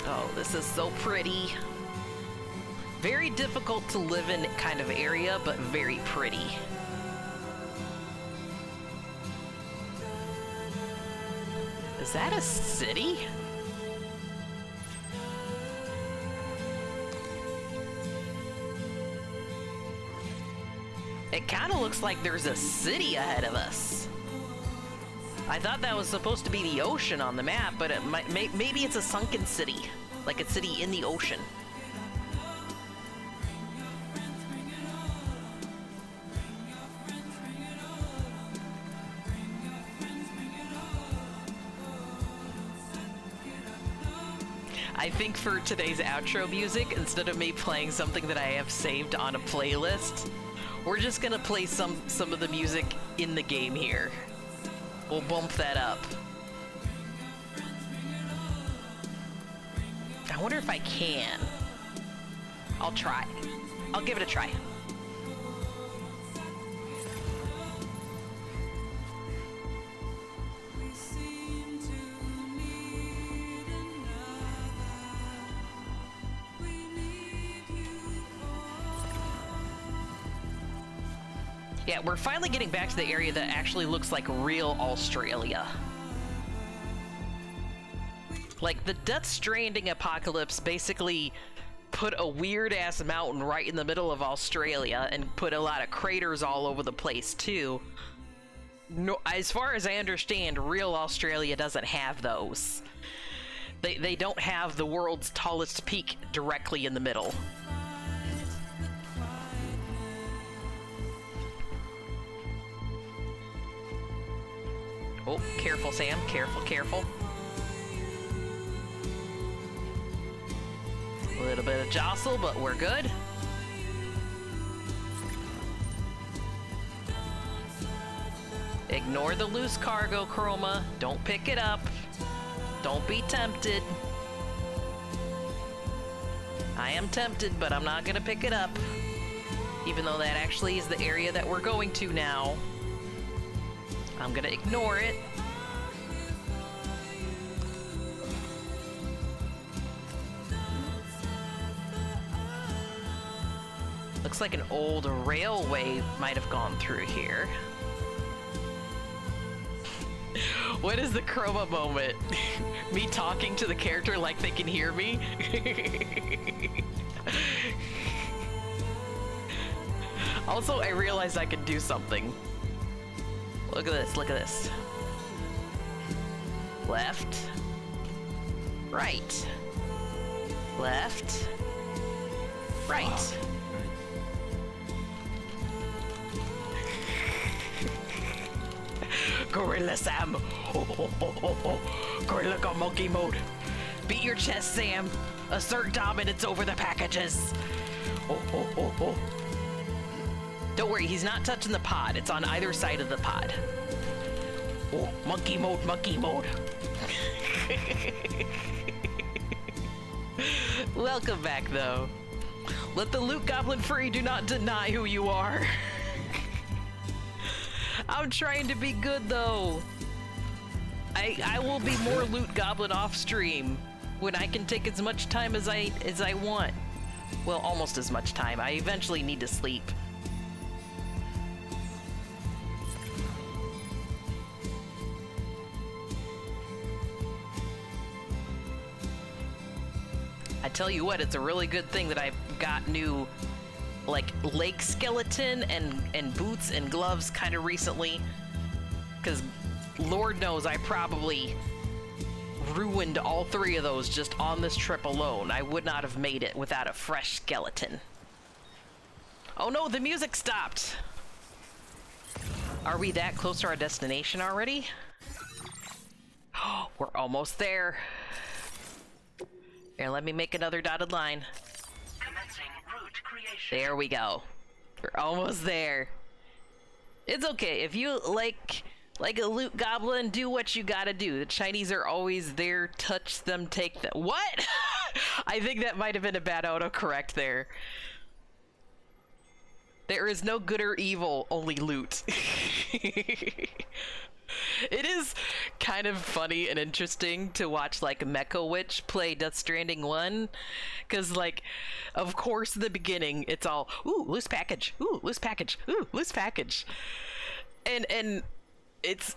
Speaker 1: Oh, this is so pretty. Very difficult to live in kind of area, but very pretty. Is that a city? It kind of looks like there's a city ahead of us. I thought that was supposed to be the ocean on the map, but it might, maybe it's a sunken city, like a city in the ocean. I think for today's outro music, instead of me playing something that I have saved on a playlist, we're just gonna play some of the music in the game here. We'll bump that up. I wonder if I can. I'll try. I'll give it a try. Yeah, we're finally getting back to the area that actually looks like real Australia. Like, the Death Stranding apocalypse basically put a weird-ass mountain right in the middle of Australia and put a lot of craters all over the place, too. No, as far as I understand, real Australia doesn't have those. They don't have the world's tallest peak directly in the middle. Oh, careful, Sam. Careful, careful. A little bit of jostle, but we're good. Ignore the loose cargo, Chroma. Don't pick it up. Don't be tempted. I am tempted, but I'm not gonna pick it up. Even though that actually is the area that we're going to now. I'm gonna ignore it. Looks like an old railway might have gone through here. What is the Chroma moment? Me talking to the character like they can hear me? Also, I realized I could do something. Look at this, look at this. Left. Right. Left. Right. Gorilla Sam. Gorilla got monkey mode. Beat your chest, Sam. Assert dominance over the packages. Don't worry, he's not touching the pod. It's on either side of the pod. Oh, monkey mode, monkey mode. Welcome back, though. Let the loot goblin free. Do not deny who you are. I'm trying to be good though. I will be more loot goblin off stream when I can take as much time as I want. Well, almost as much time. I eventually need to sleep. I tell you what, it's a really good thing that I've got new like leg skeleton and boots and gloves kind of recently, because Lord knows I probably ruined all 3 of those just on this trip alone. I would not have made it without a fresh skeleton. Oh no, the music stopped. Are we that close to our destination already? Oh, we're almost there. Here, let me make another dotted line.
Speaker 14: Commencing route creation.
Speaker 1: There we go. We're almost there. It's okay. If you like a loot goblin, do what you gotta do. The Chinese are always there. Touch them, take them. What? I think that might have been a bad autocorrect there. There is no good or evil, only loot. It is kind of funny and interesting to watch like Mecha Witch play Death Stranding 1, because like, of course, in the beginning it's all, ooh, loose package, ooh, loose package, ooh, loose package, and it's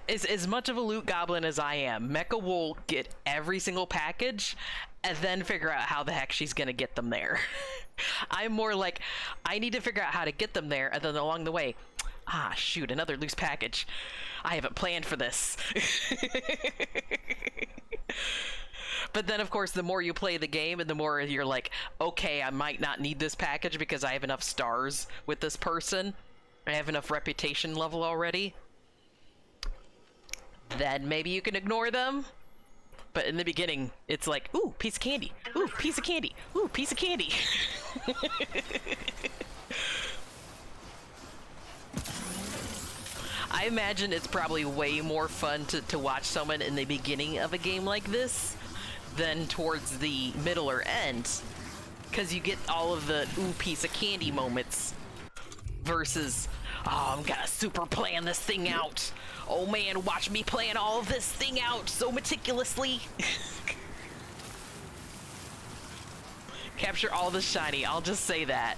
Speaker 1: as much of a loot goblin as I am. Mecha will get every single package and then figure out how the heck she's gonna get them there. I'm more like, I need to figure out how to get them there, and then along the way, ah, shoot, another loose package. I haven't planned for this. But then, of course, the more you play the game and the more you're like, okay, I might not need this package because I have enough stars with this person. I have enough reputation level already. Then maybe you can ignore them. But in the beginning, it's like, ooh, piece of candy. Ooh, piece of candy. Ooh, piece of candy. I imagine it's probably way more fun to watch someone in the beginning of a game like this than towards the middle or end, because you get all of the ooh, piece of candy moments versus, oh, I'm gonna super plan this thing out. Oh man, watch me plan all of this thing out so meticulously. Capture all the shiny, I'll just say that.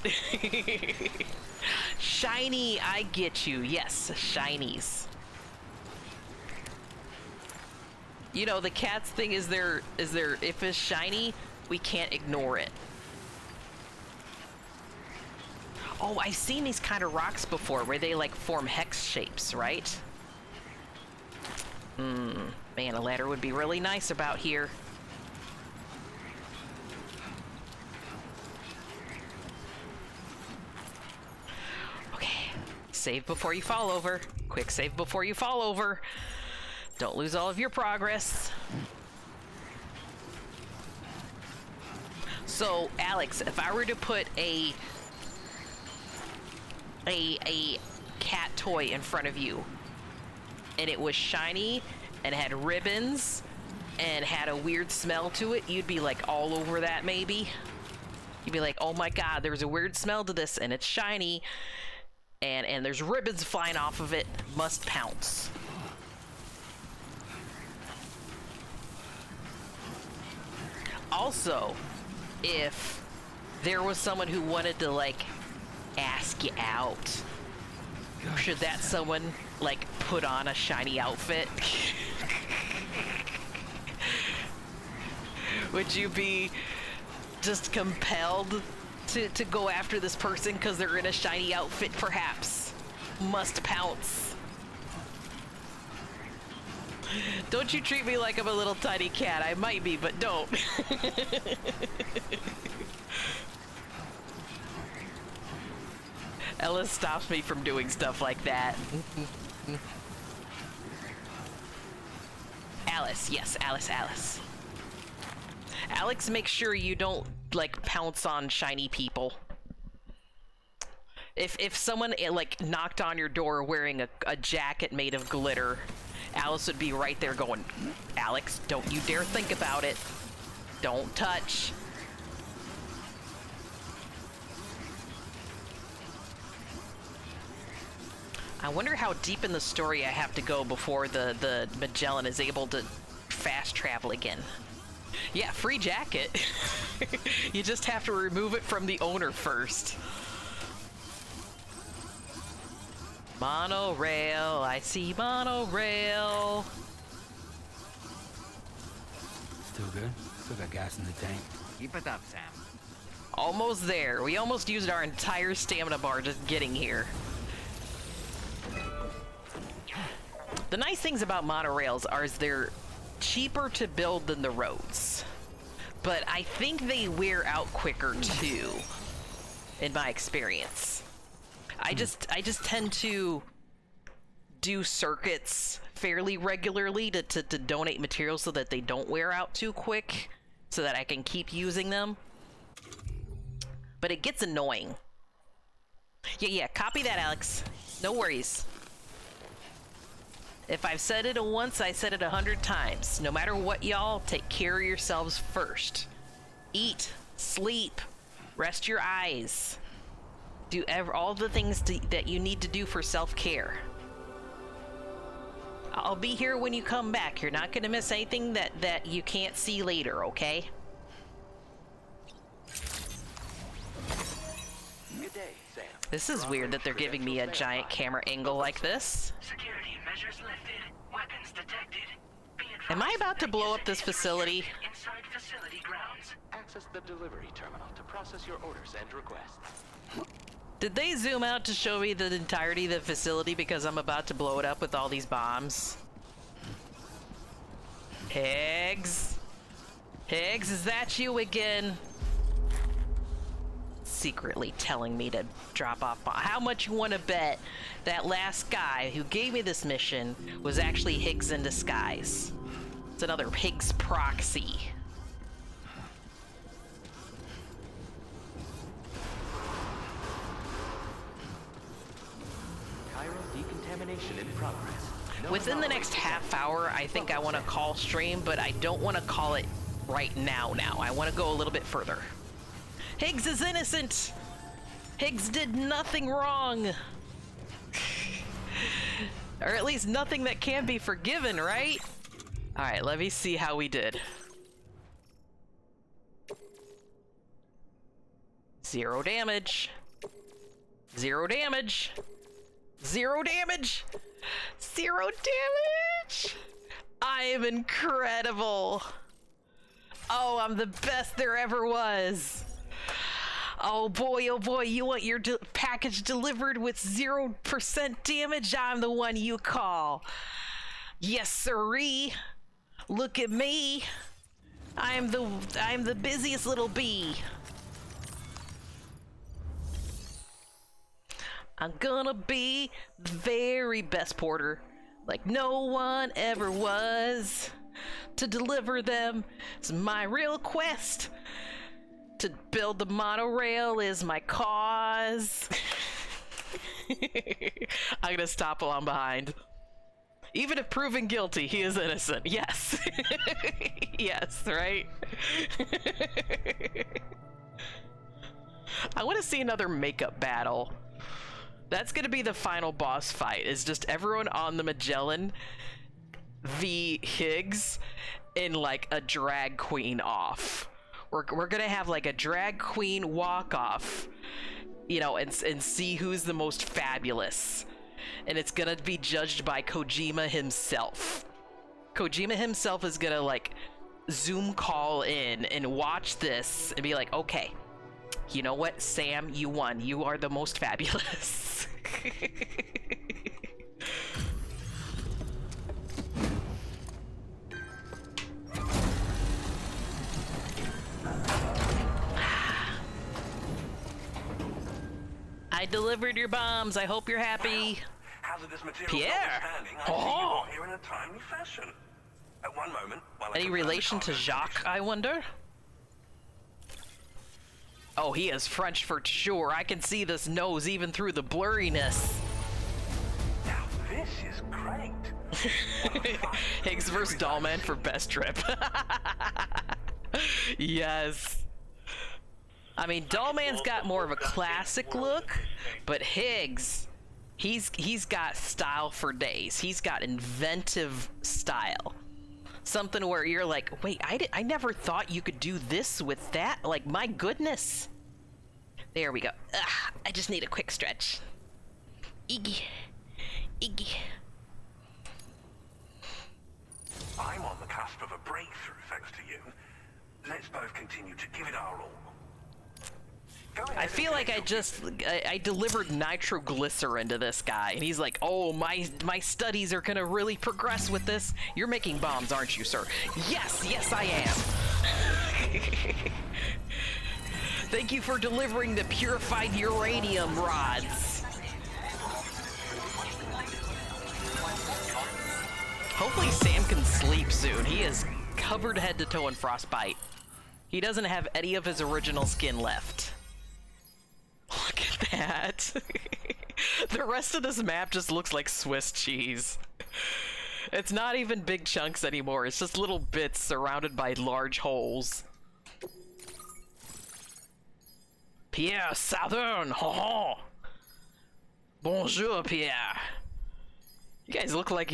Speaker 1: Shiny, I get you. Yes, shinies. You know, the cats thing is there, if it's shiny, we can't ignore it. Oh, I've seen these kind of rocks before where they like form hex shapes, right? Man, a ladder would be really nice about here. Okay, save before you fall over. Quick save before you fall over. Don't lose all of your progress. So, Alex, if I were to put a cat toy in front of you, and it was shiny and had ribbons and had a weird smell to it, you'd be like all over that maybe? You'd be like, oh my god, there's a weird smell to this and it's shiny and there's ribbons flying off of it, must pounce. Also, if there was someone who wanted to like ask you out, should that someone like put on a shiny outfit? Would you be just compelled to go after this person because they're in a shiny outfit, perhaps? Must pounce. Don't you treat me like I'm a little tiny cat. I might be, but don't. Ellis stops me from doing stuff like that. Alice, yes, Alice. Alex, make sure you don't, like, pounce on shiny people. If someone, like, knocked on your door wearing a jacket made of glitter, Alice would be right there going, Alex, don't you dare think about it. Don't touch. I wonder how deep in the story I have to go before the Magellan is able to fast travel again. Yeah, free jacket. You just have to remove it from the owner first. Monorail, I see monorail.
Speaker 18: Still good? Still got gas in the tank.
Speaker 8: Keep it up, Sam.
Speaker 1: Almost there. We almost used our entire stamina bar just getting here. The nice things about monorails is they're cheaper to build than the roads. But I think they wear out quicker too, in my experience. I just tend to do circuits fairly regularly to donate materials so that they don't wear out too quick, so that I can keep using them. But it gets annoying. Yeah, copy that, Alex. No worries. If I've said it once, I said it 100 times. No matter what, y'all, take care of yourselves first. Eat, sleep, rest your eyes. Do all the things that you need to do for self-care. I'll be here when you come back. You're not gonna miss anything that you can't see later, okay?
Speaker 14: Good day, Sam.
Speaker 1: This is weird that they're giving me a giant camera angle like this.
Speaker 14: Security measures lifted. Weapons detected.
Speaker 1: Am I about to blow up this facility?
Speaker 14: Inside facility grounds.
Speaker 19: Access the delivery terminal to process your orders and requests.
Speaker 1: Did they zoom out to show me the entirety of the facility because I'm about to blow it up with all these bombs? Higgs? Higgs, is that you again? Secretly telling me to drop off bombs. How much you want to bet that last guy who gave me this mission was actually Higgs in disguise? It's another Higgs proxy.
Speaker 19: Decontamination in progress.
Speaker 1: Within the next half hour, I think I want to call stream, but I don't want to call it right now. I want to go a little bit further. Higgs is innocent! Higgs did nothing wrong! Or at least nothing that can be forgiven, right? Alright, let me see how we did. 0 damage. 0 damage. 0 damage! 0 damage! I am incredible! Oh, I'm the best there ever was! Oh boy, you want your package delivered with 0% damage? I'm the one you call. Yes, sirree! Look at me! I'm the busiest little bee. I'm gonna be the very best porter, like no one ever was. To deliver them is my real quest. To build the monorail is my cause. I'm gonna stop while I'm behind. Even if proven guilty, he is innocent. Yes. Yes, right? I want to see another makeup battle. That's gonna be the final boss fight, is just everyone on the Magellan v. Higgs in like a drag queen off. We're gonna have like a drag queen walk off, you know, and see who's the most fabulous. And it's gonna be judged by Kojima himself. Kojima himself is gonna like Zoom call in and watch this and be like, okay, you know what, Sam, you won. You are the most fabulous. I delivered your bombs. I hope you're happy.
Speaker 7: Hazardous materials
Speaker 1: Pierre.
Speaker 7: notwithstanding, I see you are here in a timely fashion. At one moment, while I
Speaker 1: Any
Speaker 7: confirm the
Speaker 1: relation to
Speaker 7: cargo
Speaker 1: Jacques, I wonder? Oh, he is French for sure. I can see this nose even through the blurriness.
Speaker 7: Now this is great.
Speaker 1: Higgs vs. Dollman for best trip. Yes. I mean, Dollman's got more of a classic look, but Higgs He's got style for days. He's got inventive style. Something where you're like, wait, I never thought you could do this with that. Like, my goodness. There we go. Ugh, I just need a quick stretch. Iggy. Iggy.
Speaker 7: I'm on the cusp of a breakthrough, thanks to you. Let's both continue to give it our all.
Speaker 1: I feel like I delivered nitroglycerin to this guy, and he's like, oh, my studies are gonna really progress with this. You're making bombs, aren't you, sir? Yes, yes, I am. Thank you for delivering the purified uranium rods. Hopefully Sam can sleep soon. He is covered head to toe in frostbite. He doesn't have any of his original skin left. Look at that. The rest of this map just looks like Swiss cheese. It's not even big chunks anymore. It's just little bits surrounded by large holes. Pierre Southern, ho ho. Bonjour, Pierre. You guys look like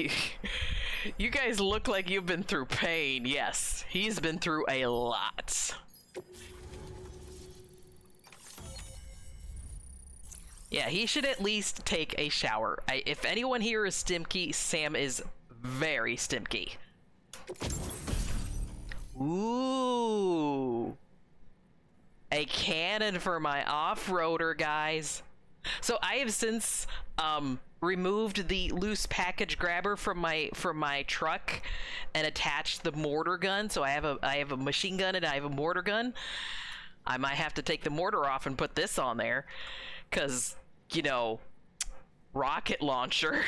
Speaker 1: you guys look like you've been through pain. Yes, he's been through a lot. Yeah, he should at least take a shower. If anyone here is stimky, Sam is very stimky. Ooh. A cannon for my off-roader, guys. So I have since removed the loose package grabber from my truck and attached the mortar gun. So I have a machine gun and I have a mortar gun. I might have to take the mortar off and put this on there, cause you know, rocket launcher,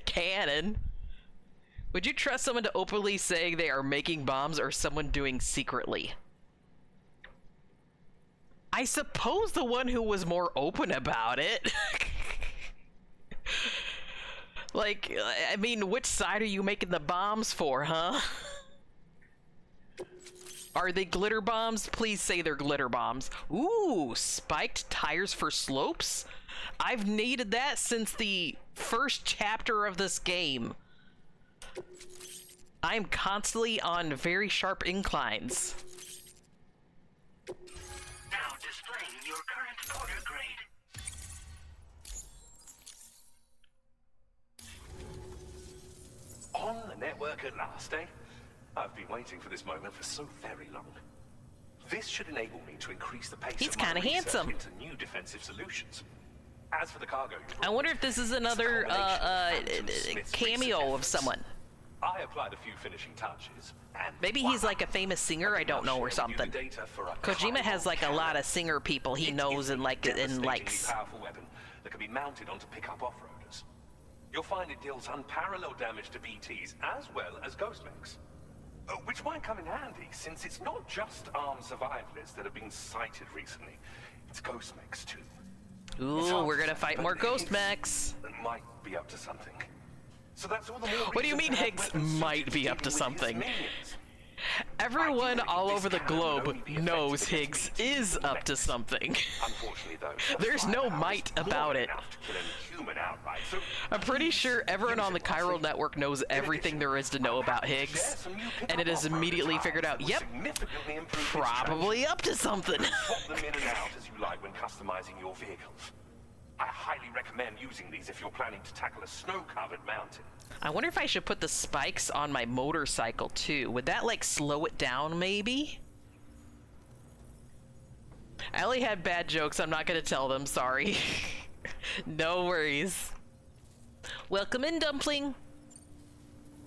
Speaker 1: cannon. Would you trust someone to openly say they are making bombs or someone doing secretly? I suppose the one who was more open about it. Like, I mean, which side are you making the bombs for, huh? Are they glitter bombs? Please say they're glitter bombs. Ooh, spiked tires for slopes? I've needed that since the first chapter of this game. I'm constantly on very sharp inclines.
Speaker 14: Now displaying your current order grade.
Speaker 7: On the network at last, eh? I've been waiting for this moment for so very long. This should enable me to increase the pace
Speaker 1: He's
Speaker 7: of my
Speaker 1: kinda
Speaker 7: research
Speaker 1: handsome.
Speaker 7: into new defensive solutions. As for the cargo,
Speaker 1: I wonder if this is another cameo of someone.
Speaker 7: I applied a few finishing touches, and
Speaker 1: Maybe he's like a famous singer, I don't know, or something. Kojima has like a lot of singer people he knows and likes.
Speaker 7: Powerful weapon that can be mounted onto pickup off-roaders. You'll find it deals unparalleled damage to BTs as well as ghost mechs. Which might come in handy, since it's not just armed survivalists that have been sighted recently. It's ghost mechs too.
Speaker 1: Ooh, we're gonna fight more ghost mechs.
Speaker 7: Might be up to something. So that's all the more
Speaker 1: What do you
Speaker 7: reason
Speaker 1: mean
Speaker 7: to have
Speaker 1: Higgs
Speaker 7: weapons
Speaker 1: might be up to
Speaker 7: with his
Speaker 1: something?
Speaker 7: minions.
Speaker 1: Everyone all over the globe knows Higgs is up to something.
Speaker 7: Unfortunately, though,
Speaker 1: There's no might about it. I'm pretty sure everyone on the chiral network knows everything there is to know about Higgs, and it is immediately figured out, yep, probably up to something.
Speaker 7: Swap them in and out as you like when customizing your vehicles. I highly recommend using these if you're planning to tackle a snow-covered mountain.
Speaker 1: I wonder if I should put the spikes on my motorcycle too. Would that like slow it down maybe? Ellie had bad jokes, I'm not gonna tell them, sorry. No worries. Welcome in, Dumpling.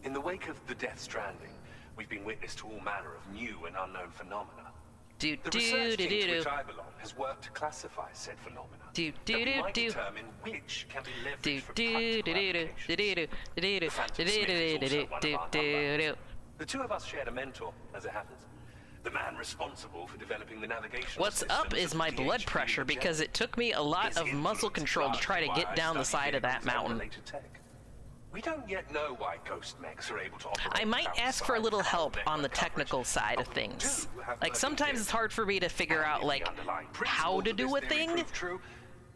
Speaker 7: In the wake of the Death Stranding, we've been witness to all manner of new and unknown phenomena. The research team to which I belong has worked to classify said phenomena. That we might determine which can be leveraged for practical applications. The two of us shared a mentor, as it happens. The man responsible for developing the navigation.
Speaker 1: What's up is my blood pressure because it took me a lot of muscle control to try to get down the side of that mountain.
Speaker 7: We don't yet know why ghost mechs are able to operate.
Speaker 1: I might ask for a little help on the technical side of things. Like sometimes it's hard for me to figure out like how to do a thing.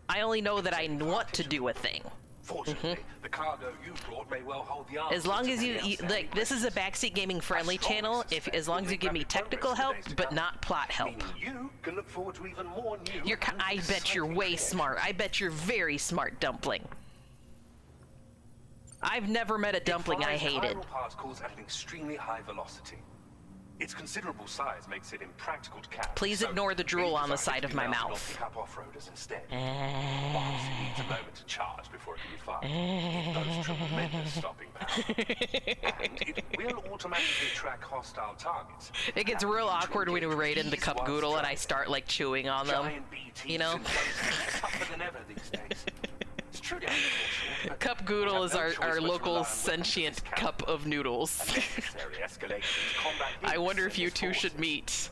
Speaker 1: I only know that I want to do a thing.
Speaker 9: Fortunately, the cargo you brought may well hold the
Speaker 1: As long as you like, this is a backseat gaming friendly channel. As long as you give me technical help, but not plot help.
Speaker 9: You can look forward to even more new.
Speaker 1: I bet you're way smart. I bet you're very smart, Dumpling. I've never met a dumpling I hated.
Speaker 9: Chiral particles at an extremely high velocity. Its considerable size makes it impractical to catch.
Speaker 1: Please ignore the drool on the side of my mouth.
Speaker 9: Pick up off-roaders instead. Whilst it needs a moment to charge before it can be fired. It boasts tremendous stopping power. And it will automatically track hostile targets.
Speaker 1: It gets real awkward when we raid into Cup Goodle and I start like chewing on them. You know?
Speaker 9: Tougher than ever these days. It's truly unfortunate.
Speaker 1: Cup Goodle is our local sentient cup of noodles. I wonder if you two should meet.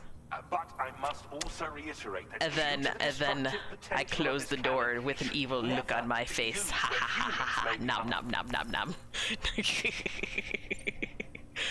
Speaker 9: But I must also reiterate that
Speaker 1: And then I close the door with an evil look on my face. Ha ha ha ha ha. Nom nom nom nom nom.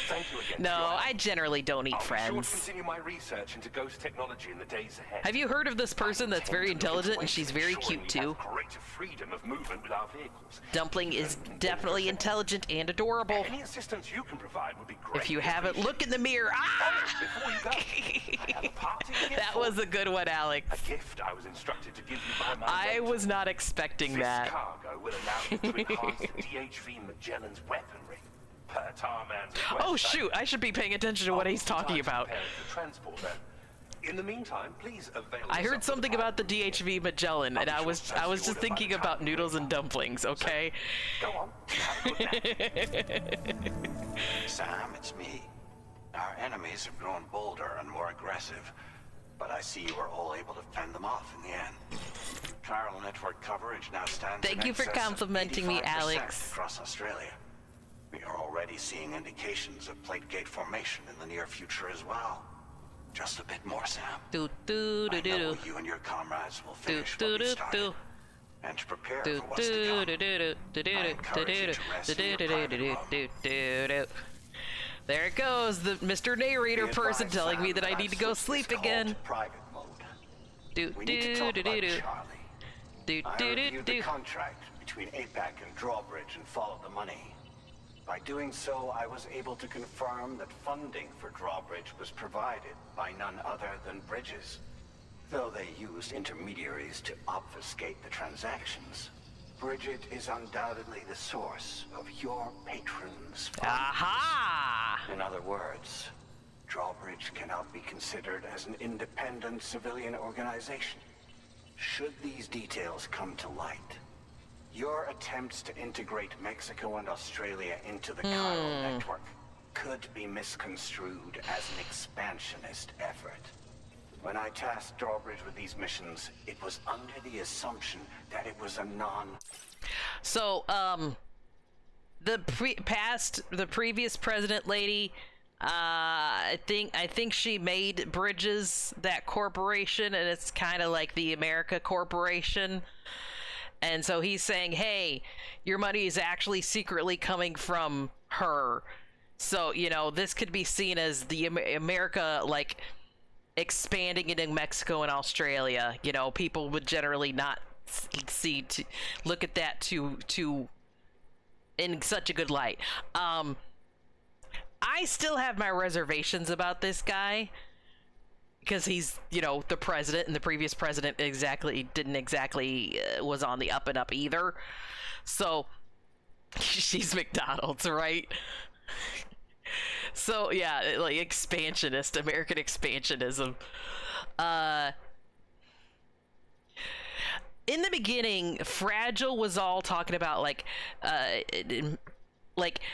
Speaker 9: Thank you again.
Speaker 1: No, I generally don't eat
Speaker 9: I'll
Speaker 1: friends.
Speaker 9: be sure to continue my research into ghost technology in the days ahead.
Speaker 1: Have you heard of this person that's very intelligent and she's very cute too?
Speaker 9: Greater freedom of movement with our vehicles.
Speaker 1: Dumpling is definitely intelligent and adorable.
Speaker 9: Any assistance you can provide would be great.
Speaker 1: If you haven't, look in the mirror. Ah!
Speaker 9: Before you go, I have a parting gift
Speaker 1: That was a good one, Alex.
Speaker 9: A gift I was instructed to give you by my
Speaker 1: I was not expecting that.
Speaker 9: This cargo will allow you to enhance the DHV Magellan's weaponry. Per Tarman's request,
Speaker 1: Oh shoot, I should be paying attention to what he's talking about.
Speaker 9: In the meantime, please avail
Speaker 1: I heard something about the DHV Magellan, and I was just thinking about noodles and dumplings, okay?
Speaker 9: Go on.
Speaker 17: Sam, it's me. Our enemies have grown bolder and more aggressive, but I see you were all able to fend them off in the end. Chiral network coverage now stands
Speaker 1: Thank
Speaker 17: in
Speaker 1: you for
Speaker 17: excess of
Speaker 1: complimenting me,
Speaker 17: 85%
Speaker 1: Alex.
Speaker 17: across Australia. We are already seeing indications of plate gate formation in the near future as well. Just a bit more, Sam.
Speaker 1: Do do do
Speaker 17: I
Speaker 1: do
Speaker 17: know
Speaker 1: do.
Speaker 17: you and your comrades will
Speaker 1: Do
Speaker 17: finish
Speaker 1: do
Speaker 17: what we
Speaker 1: do
Speaker 17: started,
Speaker 1: do.
Speaker 17: and to prepare
Speaker 1: Do
Speaker 17: for what's to
Speaker 1: do
Speaker 17: come.
Speaker 1: do do do do
Speaker 17: I
Speaker 1: do
Speaker 17: encourage you to rest in your private home.
Speaker 1: do. There it goes, the Mr. Narrator
Speaker 17: Be
Speaker 1: person
Speaker 17: advised,
Speaker 1: telling me
Speaker 17: Sam,
Speaker 1: that I
Speaker 17: I've
Speaker 1: need to go
Speaker 17: switched
Speaker 1: sleep
Speaker 17: this call
Speaker 1: again.
Speaker 17: to private mode.
Speaker 1: Do
Speaker 17: We need to
Speaker 1: do
Speaker 17: talk
Speaker 1: do
Speaker 17: about
Speaker 1: do do.
Speaker 17: Charlie.
Speaker 1: Do
Speaker 17: I
Speaker 1: do
Speaker 17: reviewed
Speaker 1: do
Speaker 17: the
Speaker 1: do.
Speaker 17: contract between APAC and Drawbridge and followed the money. By doing so, I was able to confirm that funding for Drawbridge was provided by none other than Bridges. Though they used intermediaries to obfuscate the transactions, Bridget is undoubtedly the source of your patrons' funds.
Speaker 1: Aha!
Speaker 17: In other words, Drawbridge cannot be considered as an independent civilian organization. Should these details come to light, your attempts to integrate Mexico and Australia into the Chiral network could be misconstrued as an expansionist effort. When I tasked Drawbridge with these missions, it was under the assumption that it was a
Speaker 1: So, the previous president lady, I think she made Bridges that corporation, and it's kind of like the America Corporation. And so he's saying, hey, your money is actually secretly coming from her. So, you know, this could be seen as the America, like, expanding into Mexico and Australia. You know, people would generally not look at that too in such a good light. I still have my reservations about this guy, because he's, you know, the president, and the previous president didn't exactly was on the up and up either. So she's McDonald's, right? So yeah, like expansionist, American expansionism. In the beginning, Fragile was all talking about like,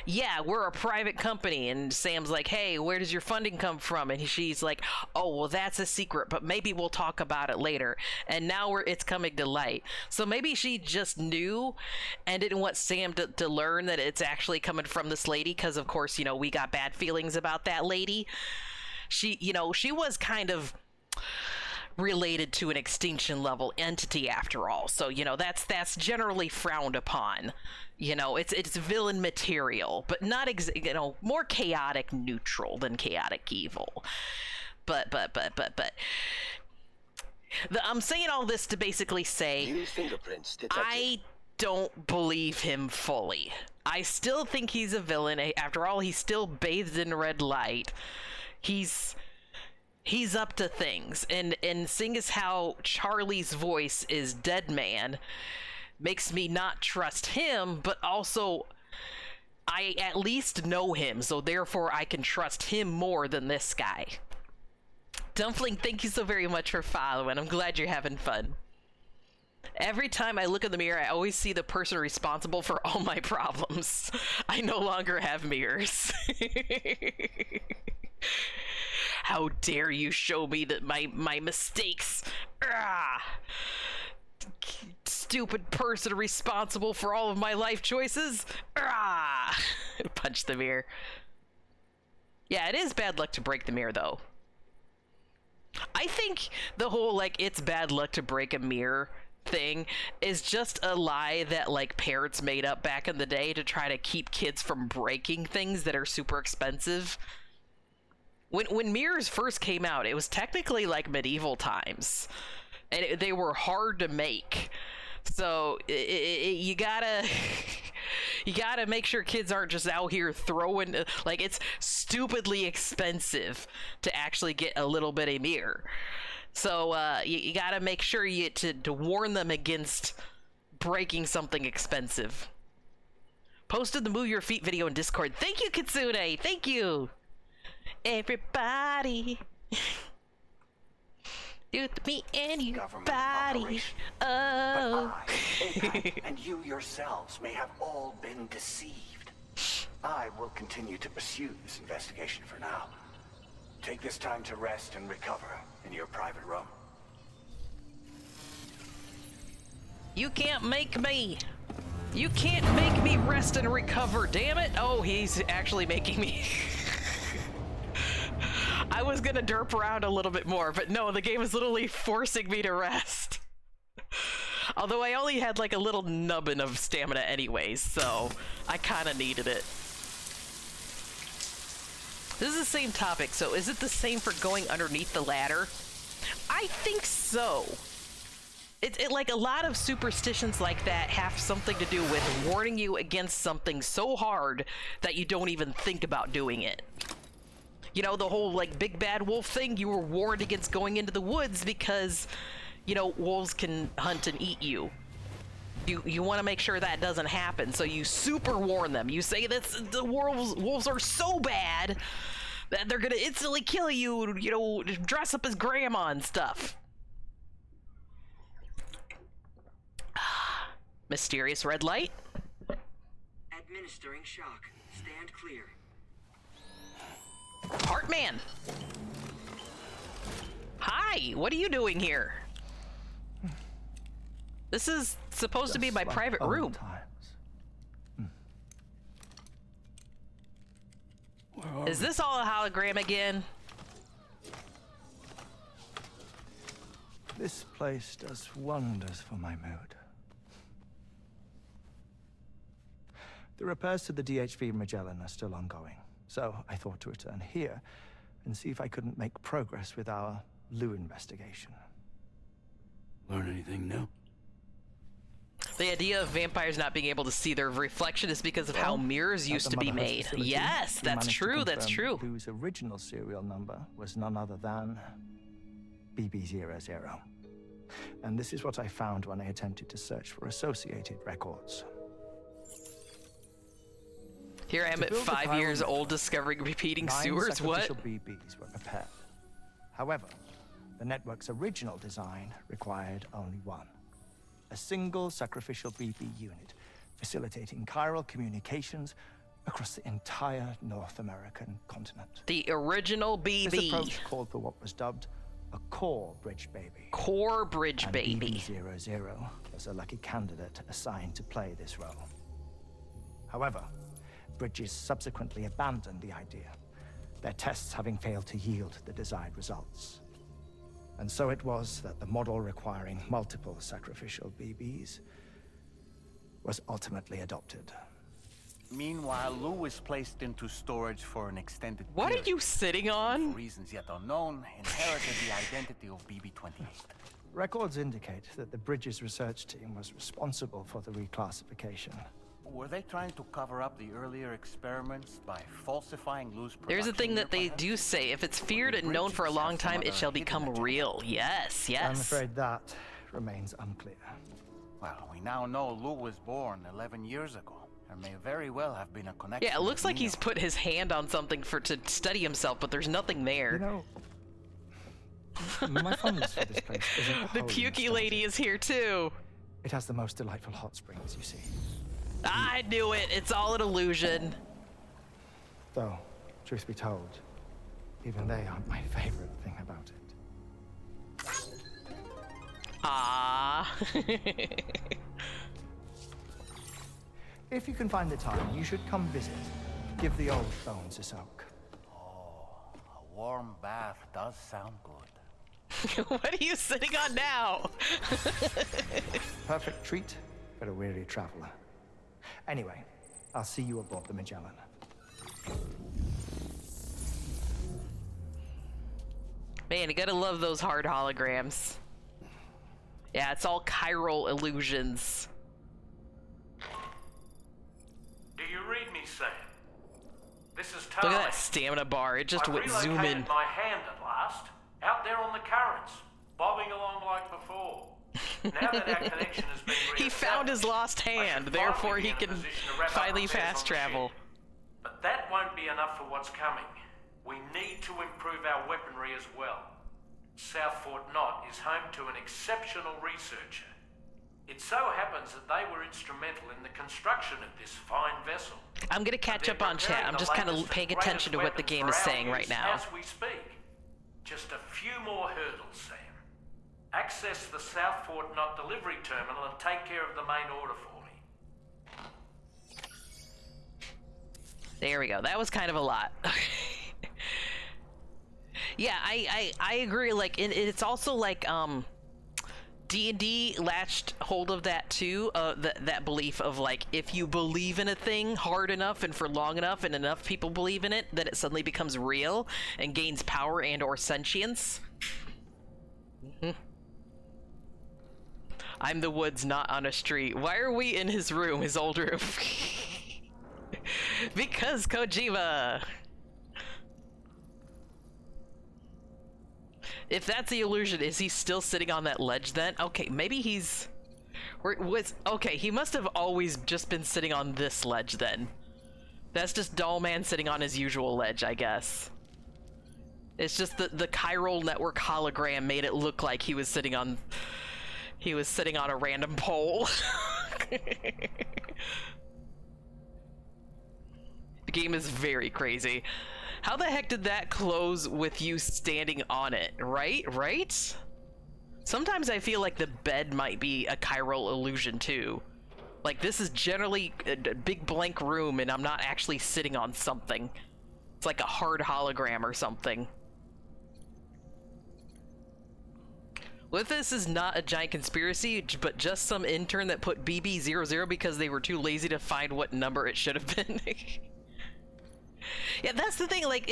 Speaker 1: yeah, we're a private company, and Sam's like, hey, where does your funding come from? And she's like, oh, well, that's a secret, but maybe we'll talk about it later. And now it's coming to light. So maybe she just knew and didn't want Sam to learn that it's actually coming from this lady, because of course, you know, we got bad feelings about that lady. She, you know, she was kind of related to an extinction level entity after all, so you know that's generally frowned upon. You know, it's villain material, but not you know, more chaotic neutral than chaotic evil. But I'm saying all this to basically say
Speaker 17: New fingerprints detected.
Speaker 1: I don't believe him fully. I still think he's a villain. After all, he's still bathed in red light. He's up to things, and seeing as how Charlie's voice is Dead Man makes me not trust him, but also I at least know him, so therefore I can trust him more than this guy. Dumpling, thank you so very much for following. I'm glad you're having fun. Every time I look in the mirror, I always see the person responsible for all my problems. I no longer have mirrors. How dare you show me that my mistakes? Stupid person responsible for all of my life choices. Punch the mirror. Yeah, it is bad luck to break the mirror, though. I think the whole, like, it's bad luck to break a mirror thing is just a lie that, like, parents made up back in the day to try to keep kids from breaking things that are super expensive. When mirrors first came out, it was technically like medieval times, and they were hard to make. So you gotta make sure kids aren't just out here throwing, like, it's stupidly expensive to actually get a little bitty mirror. So you gotta make sure to warn them against breaking something expensive. Posted the Move Your Feet video in Discord. Thank you, Kitsune. Thank you. Everybody. Do it to me and you, body. Oh.
Speaker 17: But I, and you yourselves may have all been deceived. I will continue to pursue this investigation for now. Take this time to rest and recover in your private room.
Speaker 1: You can't make me. You can't make me rest and recover, damn it. Oh, he's actually making me. I was gonna derp around a little bit more, but no, the game is literally forcing me to rest. Although I only had like a little nubbin of stamina anyways, so I kind of needed it. This is the same topic, so is it the same for going underneath the ladder? I think so. It like a lot of superstitions like that have something to do with warning you against something so hard that you don't even think about doing it. You know, the whole, like, big bad wolf thing, you were warned against going into the woods because, you know, wolves can hunt and eat you. You want to make sure that doesn't happen, so you super warn them. You say that the wolves are so bad that they're gonna instantly kill you, you know, dress up as grandma and stuff. Mysterious red light.
Speaker 20: Administering shock. Stand clear.
Speaker 1: Heartman! Hi, what are you doing here? This is supposed to be my private room. Is this all a hologram again?
Speaker 10: This place does wonders for my mood. The repairs to the DHV Magellan are still ongoing, so I thought to return here and see if I couldn't make progress with our Lou investigation.
Speaker 18: Learn anything new?
Speaker 1: The idea of vampires not being able to see their reflection is because of how mirrors used to be made. Yes, that's true, that's true.
Speaker 10: Lou's original serial number was none other than BB00. And this is what I found when I attempted to search for associated records.
Speaker 1: Here I am at 5 years old discovering repeating sewers, what?
Speaker 10: Sacrificial BBs were prepared. However, the network's original design required only one. A single sacrificial BB unit, facilitating chiral communications across the entire North American continent.
Speaker 1: The original BB.
Speaker 10: This approach called for what was dubbed a core bridge baby.
Speaker 1: Core bridge baby.
Speaker 10: BB00 was a lucky candidate assigned to play this role. However, Bridges subsequently abandoned the idea, their tests having failed to yield the desired results. And so it was that the model requiring multiple sacrificial BBs was ultimately adopted.
Speaker 8: Meanwhile, Lou was placed into storage for an extended period.
Speaker 1: What are you sitting on?
Speaker 8: For reasons yet unknown, inherited the identity of BB-28.
Speaker 10: Records indicate that the Bridges research team was responsible for the reclassification.
Speaker 8: Were they trying to cover up the earlier experiments by falsifying Lou's production?
Speaker 1: There's a thing that they do say, if it's feared and known for a long time, it shall become real. Yes, yes.
Speaker 10: I'm afraid that remains unclear.
Speaker 8: Well, we now know Lou was born 11 years ago. There may very well have been a connection.
Speaker 1: Yeah, it looks like he's put his hand on something to study himself, but there's nothing there.
Speaker 10: You know, my fondness for this place isn't
Speaker 1: The pukey lady is here too.
Speaker 10: It has the most delightful hot springs, you see.
Speaker 1: I knew it. It's all an illusion.
Speaker 10: Though, truth be told, even they aren't my favorite thing about it.
Speaker 1: Ah.
Speaker 10: If you can find the time, you should come visit. Give the old bones a soak.
Speaker 8: Oh, a warm bath does sound good.
Speaker 1: What are you sitting on now?
Speaker 10: Perfect treat for a weary traveler. Anyway, I'll see you aboard the Magellan.
Speaker 1: Man, you gotta love those hard holograms. Yeah, it's all chiral illusions.
Speaker 7: Do you read me, Sam? This is
Speaker 1: Look
Speaker 7: Tony.
Speaker 1: at that stamina bar. It just went zoom in.
Speaker 7: I relocated my hand at last, out there on the currents, bobbing along like before. Now that our connection has been
Speaker 1: He found his lost hand, therefore he can finally fast travel.
Speaker 7: But that won't be enough for what's coming. We need to improve our weaponry as well. South Fort Knot is home to an exceptional researcher. It so happens that they were instrumental in the construction of this fine vessel.
Speaker 1: I'm gonna catch up on chat. I'm just kind of paying attention to what the game is saying right now.
Speaker 7: As we speak. Just a few more hurdles, Sam. Access the South Fort Knot delivery terminal and take care of the main order for me.
Speaker 1: There we go. That was kind of a lot. Yeah, I agree. Like, it's also like D&D latched hold of that too. That belief of like, if you believe in a thing hard enough and for long enough, and enough people believe in it, that it suddenly becomes real and gains power and or sentience. I'm the woods, not on a street. Why are we in his room, his old room? Because Kojima. If that's the illusion, is he still sitting on that ledge then? Okay, maybe he's... Okay, he must have always just been sitting on this ledge then. That's just Dollman sitting on his usual ledge, I guess. It's just the chiral network hologram made it look like he was sitting on... He was sitting on a random pole. The game is very crazy. How the heck did that close with you standing on it? Right? Sometimes I feel like the bed might be a chiral illusion too. Like, this is generally a big blank room and I'm not actually sitting on something. It's like a hard hologram or something. What if this is not a giant conspiracy, but just some intern that put BB00 because they were too lazy to find what number it should have been? Yeah, that's the thing, like,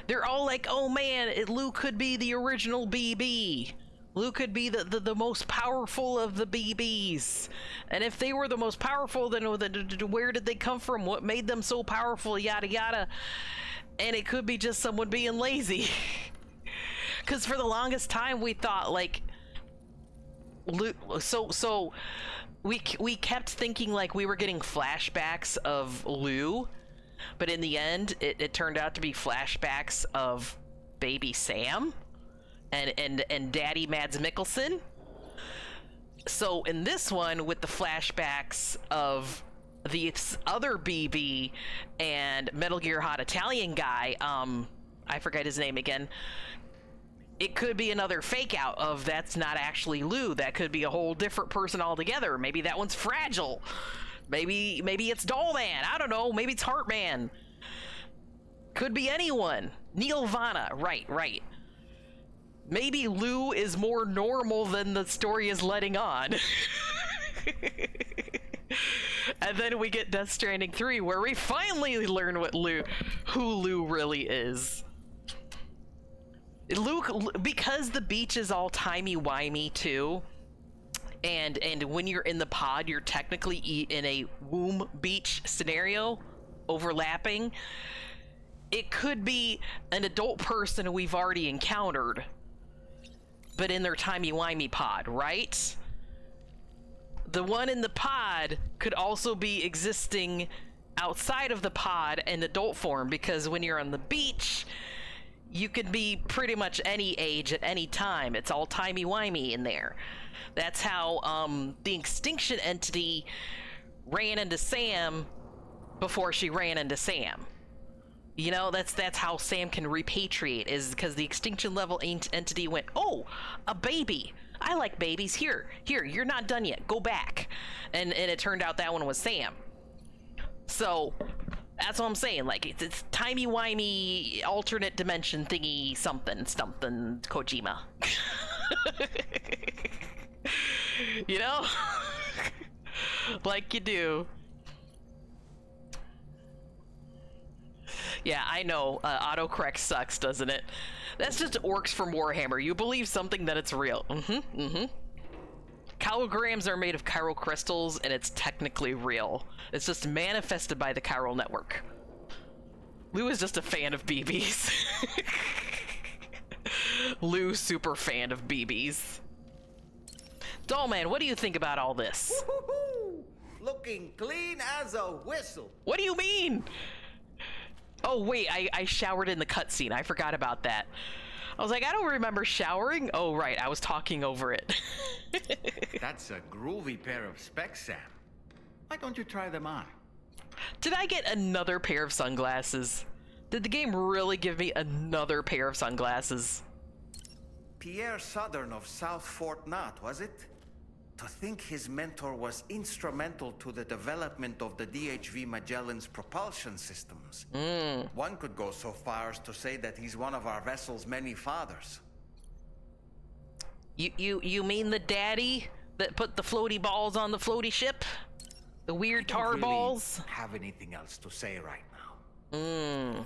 Speaker 1: they're all like, oh man, Lou could be the original BB. Lou could be the most powerful of the BBs. And if they were the most powerful, then where did they come from? What made them so powerful? Yada yada. And it could be just someone being lazy. Because for the longest time we thought like Lou, so we kept thinking like we were getting flashbacks of Lou, but in the end it turned out to be flashbacks of baby Sam and Daddy Mads Mikkelsen. So in this one, with the flashbacks of the other BB and Metal Gear Hot Italian guy, I forget his name again. It could be another fake out of that's not actually Lou. That could be a whole different person altogether. Maybe that one's Fragile. Maybe it's Dollman. I don't know. Maybe it's Heartman. Could be anyone. Neil Vana. Right. Maybe Lou is more normal than the story is letting on. And then we get Death Stranding 3, where we finally learn who Lou really is. Luke, because the beach is all timey-wimey too, and when you're in the pod, you're technically in a womb beach scenario, overlapping. It could be an adult person we've already encountered, but in their timey-wimey pod, right? The one in the pod could also be existing outside of the pod in adult form, because when you're on the beach, you could be pretty much any age at any time. It's all timey-wimey in there. That's how the extinction entity ran into Sam before she ran into Sam. You know, that's how Sam can repatriate, is because the extinction level entity went, oh, a baby. I like babies. Here, you're not done yet. Go back. And it turned out that one was Sam. So that's what I'm saying. Like, it's timey-wimey, alternate dimension thingy, something, Kojima. You know? Like you do. Yeah, I know. Autocorrect sucks, doesn't it? That's just orcs from Warhammer. You believe something, that it's real. Chirograms are made of chiral crystals, and it's technically real. It's just manifested by the chiral network. Lou is just a fan of BBs. Lou, super fan of BBs. Dollman, what do you think about all this?
Speaker 8: Looking clean as a whistle.
Speaker 1: What do you mean? Oh, wait, I showered in the cutscene. I forgot about that. I was like, I don't remember showering. Oh, right, I was talking over it.
Speaker 8: That's a groovy pair of specs, Sam. Why don't you try them on?
Speaker 1: Did I get another pair of sunglasses? Did the game really give me another pair of sunglasses?
Speaker 8: Pierre Southern of South Fort Knott, was it? To think his mentor was instrumental to the development of the DHV Magellan's propulsion systems. One could go so far as to say that he's one of our vessel's many fathers.
Speaker 1: You mean the daddy that put the floaty balls on the floaty ship? The weird tar
Speaker 8: really
Speaker 1: balls?
Speaker 8: Have anything else to say right now?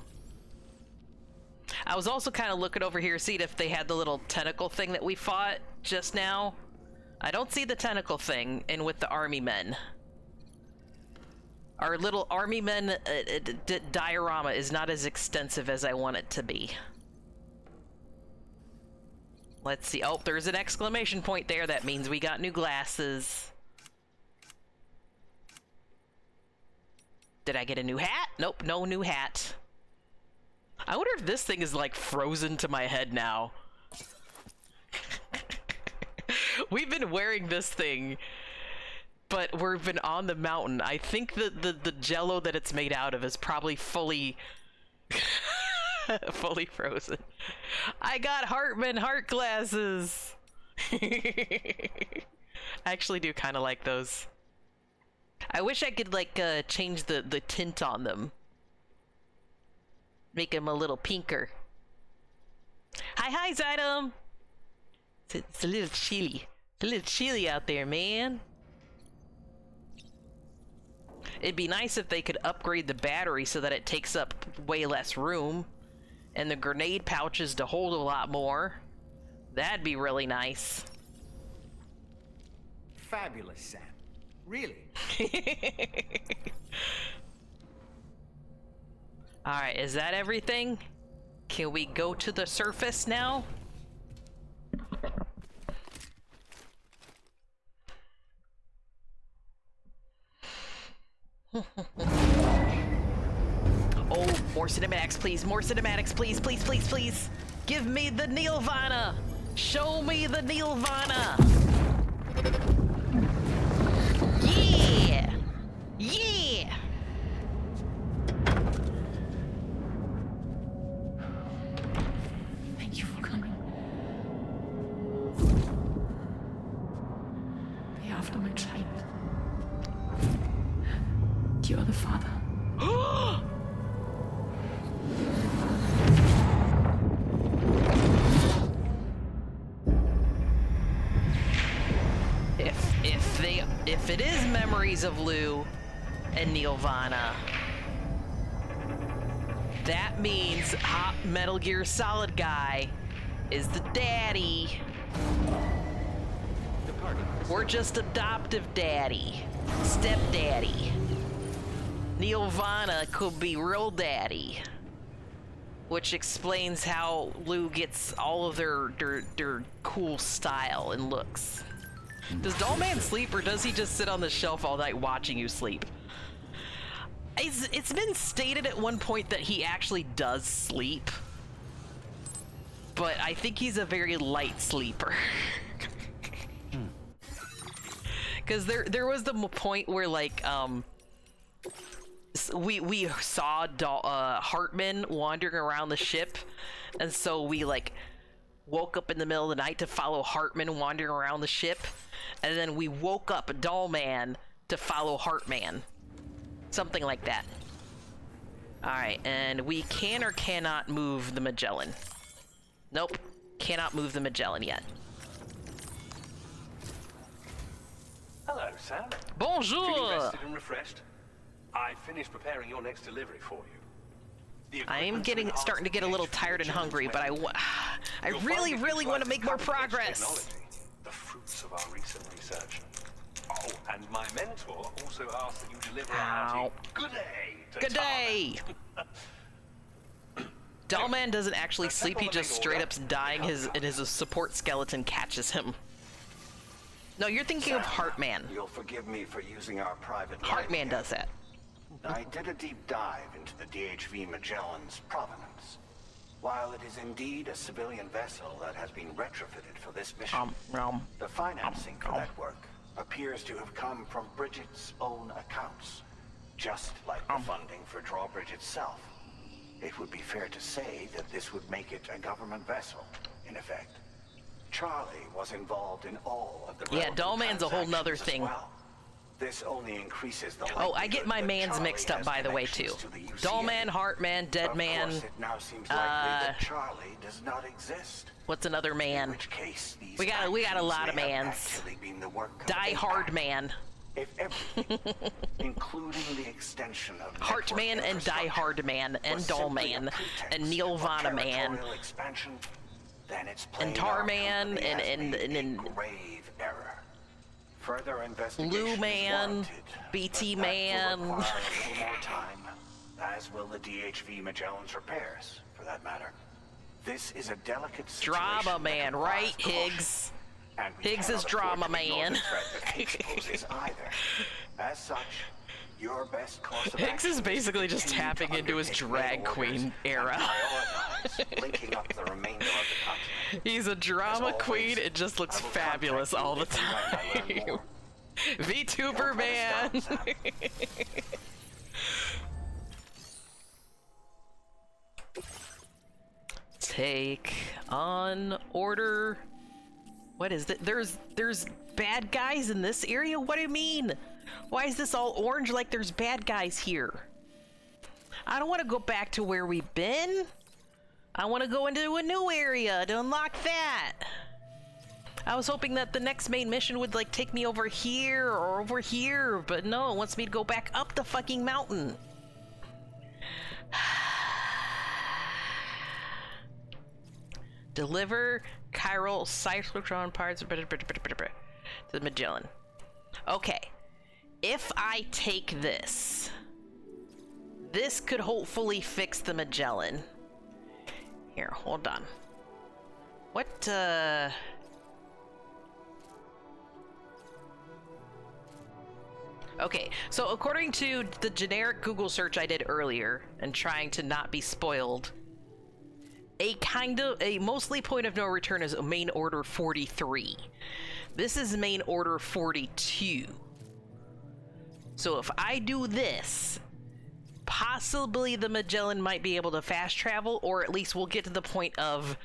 Speaker 1: I was also kind of looking over here, seeing if they had the little tentacle thing that we fought just now. I don't see the tentacle thing in with the army men. Our little army men diorama is not as extensive as I want it to be. Let's see. Oh, there's an exclamation point there. That means we got new glasses. Did I get a new hat? Nope, no new hat. I wonder if this thing is like frozen to my head now. We've been wearing this thing, but we've been on the mountain. I think that the jello that it's made out of is probably fully fully frozen. I got Hartman heart glasses. I actually do kind of like those. I wish I could like change the tint on them. Make them a little pinker. Hi, Zydom. It's a little chilly. It's a little chilly out there, man. It'd be nice if they could upgrade the battery so that it takes up way less room, and the grenade pouches to hold a lot more. That'd be really nice.
Speaker 8: Fabulous, Sam. Really.
Speaker 1: Alright, is that everything? Can we go to the surface now? Oh, more cinematics, please. More cinematics, please, please, please, please. Give me the Nirvana. Show me the Nirvana. Yeah. Yeah.
Speaker 21: Thank you for coming. Be after my child. You're the father.
Speaker 1: If it is memories of Lou and Nirvana, that means Hot Metal Gear Solid guy is the daddy. Or just adoptive daddy. Stepdaddy. Neovana could be real daddy. Which explains how Lou gets all of their cool style and looks. Does Dollman sleep, or does he just sit on the shelf all night watching you sleep? It's been stated at one point that he actually does sleep. But I think he's a very light sleeper. Because there was the point where, like, we saw Hartman wandering around the ship, and so we, like, woke up in the middle of the night to follow Hartman wandering around the ship, and then we woke up Dollman to follow Hartman. Something like that. Alright, and we can or cannot move the Magellan. Nope, cannot move the Magellan yet.
Speaker 7: Hello, Sam.
Speaker 1: Bonjour!
Speaker 7: Feeling rested and refreshed? I finished preparing your next delivery for you.
Speaker 1: I am starting to get a little tired and hungry, but I really want to make more progress.
Speaker 7: The fruits of our recent research. Oh, and my mentor also asked that you deliver a hearty good day to
Speaker 1: Good day! Dollman doesn't actually sleep, he just straight up's dying and his support skeleton catches him. No, you're thinking of Heartman.
Speaker 17: You'll forgive me for using our private
Speaker 1: Heartman does that.
Speaker 17: I did a deep dive into the DHV Magellan's provenance. While it is indeed a civilian vessel that has been retrofitted for this mission, the financing for that work appears to have come from Bridget's own accounts, just like the funding for Drawbridge itself. It would be fair to say that this would make it a government vessel, in effect. Charlie was involved in all of the
Speaker 1: Dollman's a whole nother thing.
Speaker 17: Well. This only increases the
Speaker 1: Oh, I get my mans mixed up, by the way, too. Dollman, Heartman, Deadman.
Speaker 17: Of course, it now seems likely that Charlie does not exist.
Speaker 1: What's another man?
Speaker 17: In which case,
Speaker 1: we got a lot of mans. Die Hard Man.
Speaker 17: If everything, including the extension of
Speaker 1: Heartman and Die Hard Man and Dollman and Neovana Man
Speaker 17: expansion, then it's
Speaker 1: and Tarman and
Speaker 17: grave error. Further investigation
Speaker 1: Lou Man, BT Man.
Speaker 17: Will require a little more time, as will the DHV Magellan's repairs, for that matter. This is a delicate situation.
Speaker 1: Drama Man, right, Higgs? Higgs is Drama Man.
Speaker 17: As such, your best course of
Speaker 1: Higgs is basically just tapping into his drag queen era.
Speaker 17: Linking up the remainder of the continent.
Speaker 1: He's a drama queen. It just looks fabulous all the time. VTuber Man. Take on order. What is that? There's bad guys in this area? What do you mean? Why is this all orange like there's bad guys here? I don't want to go back to where we've been. I want to go into a new area to unlock that. I was hoping that the next main mission would like take me over here or over here, but no, it wants me to go back up the fucking mountain. Deliver chiral cyclotron parts to the Magellan. Okay, if I take this could hopefully fix the Magellan. Here, hold on. What, Okay, so according to the generic Google search I did earlier, and trying to not be spoiled, a mostly point of no return is main order 43. This is main order 42. So if I do this, possibly the Magellan might be able to fast travel, or at least we'll get to the point of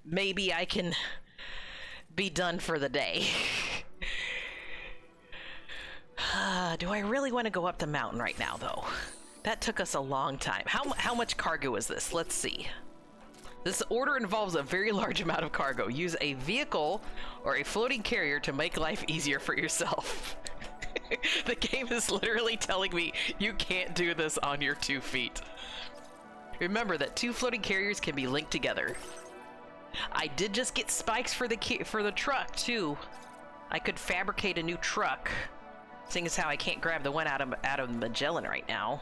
Speaker 1: maybe I can be done for the day. Do I really want to go up the mountain right now, though? That took us a long time. How much cargo is this? Let's see. This order involves a very large amount of cargo. Use a vehicle or a floating carrier to make life easier for yourself. The game is literally telling me you can't do this on your 2 feet. Remember that 2 floating carriers can be linked together. I did just get spikes for the truck too. I could fabricate a new truck, seeing as how I can't grab the one out of Magellan right now.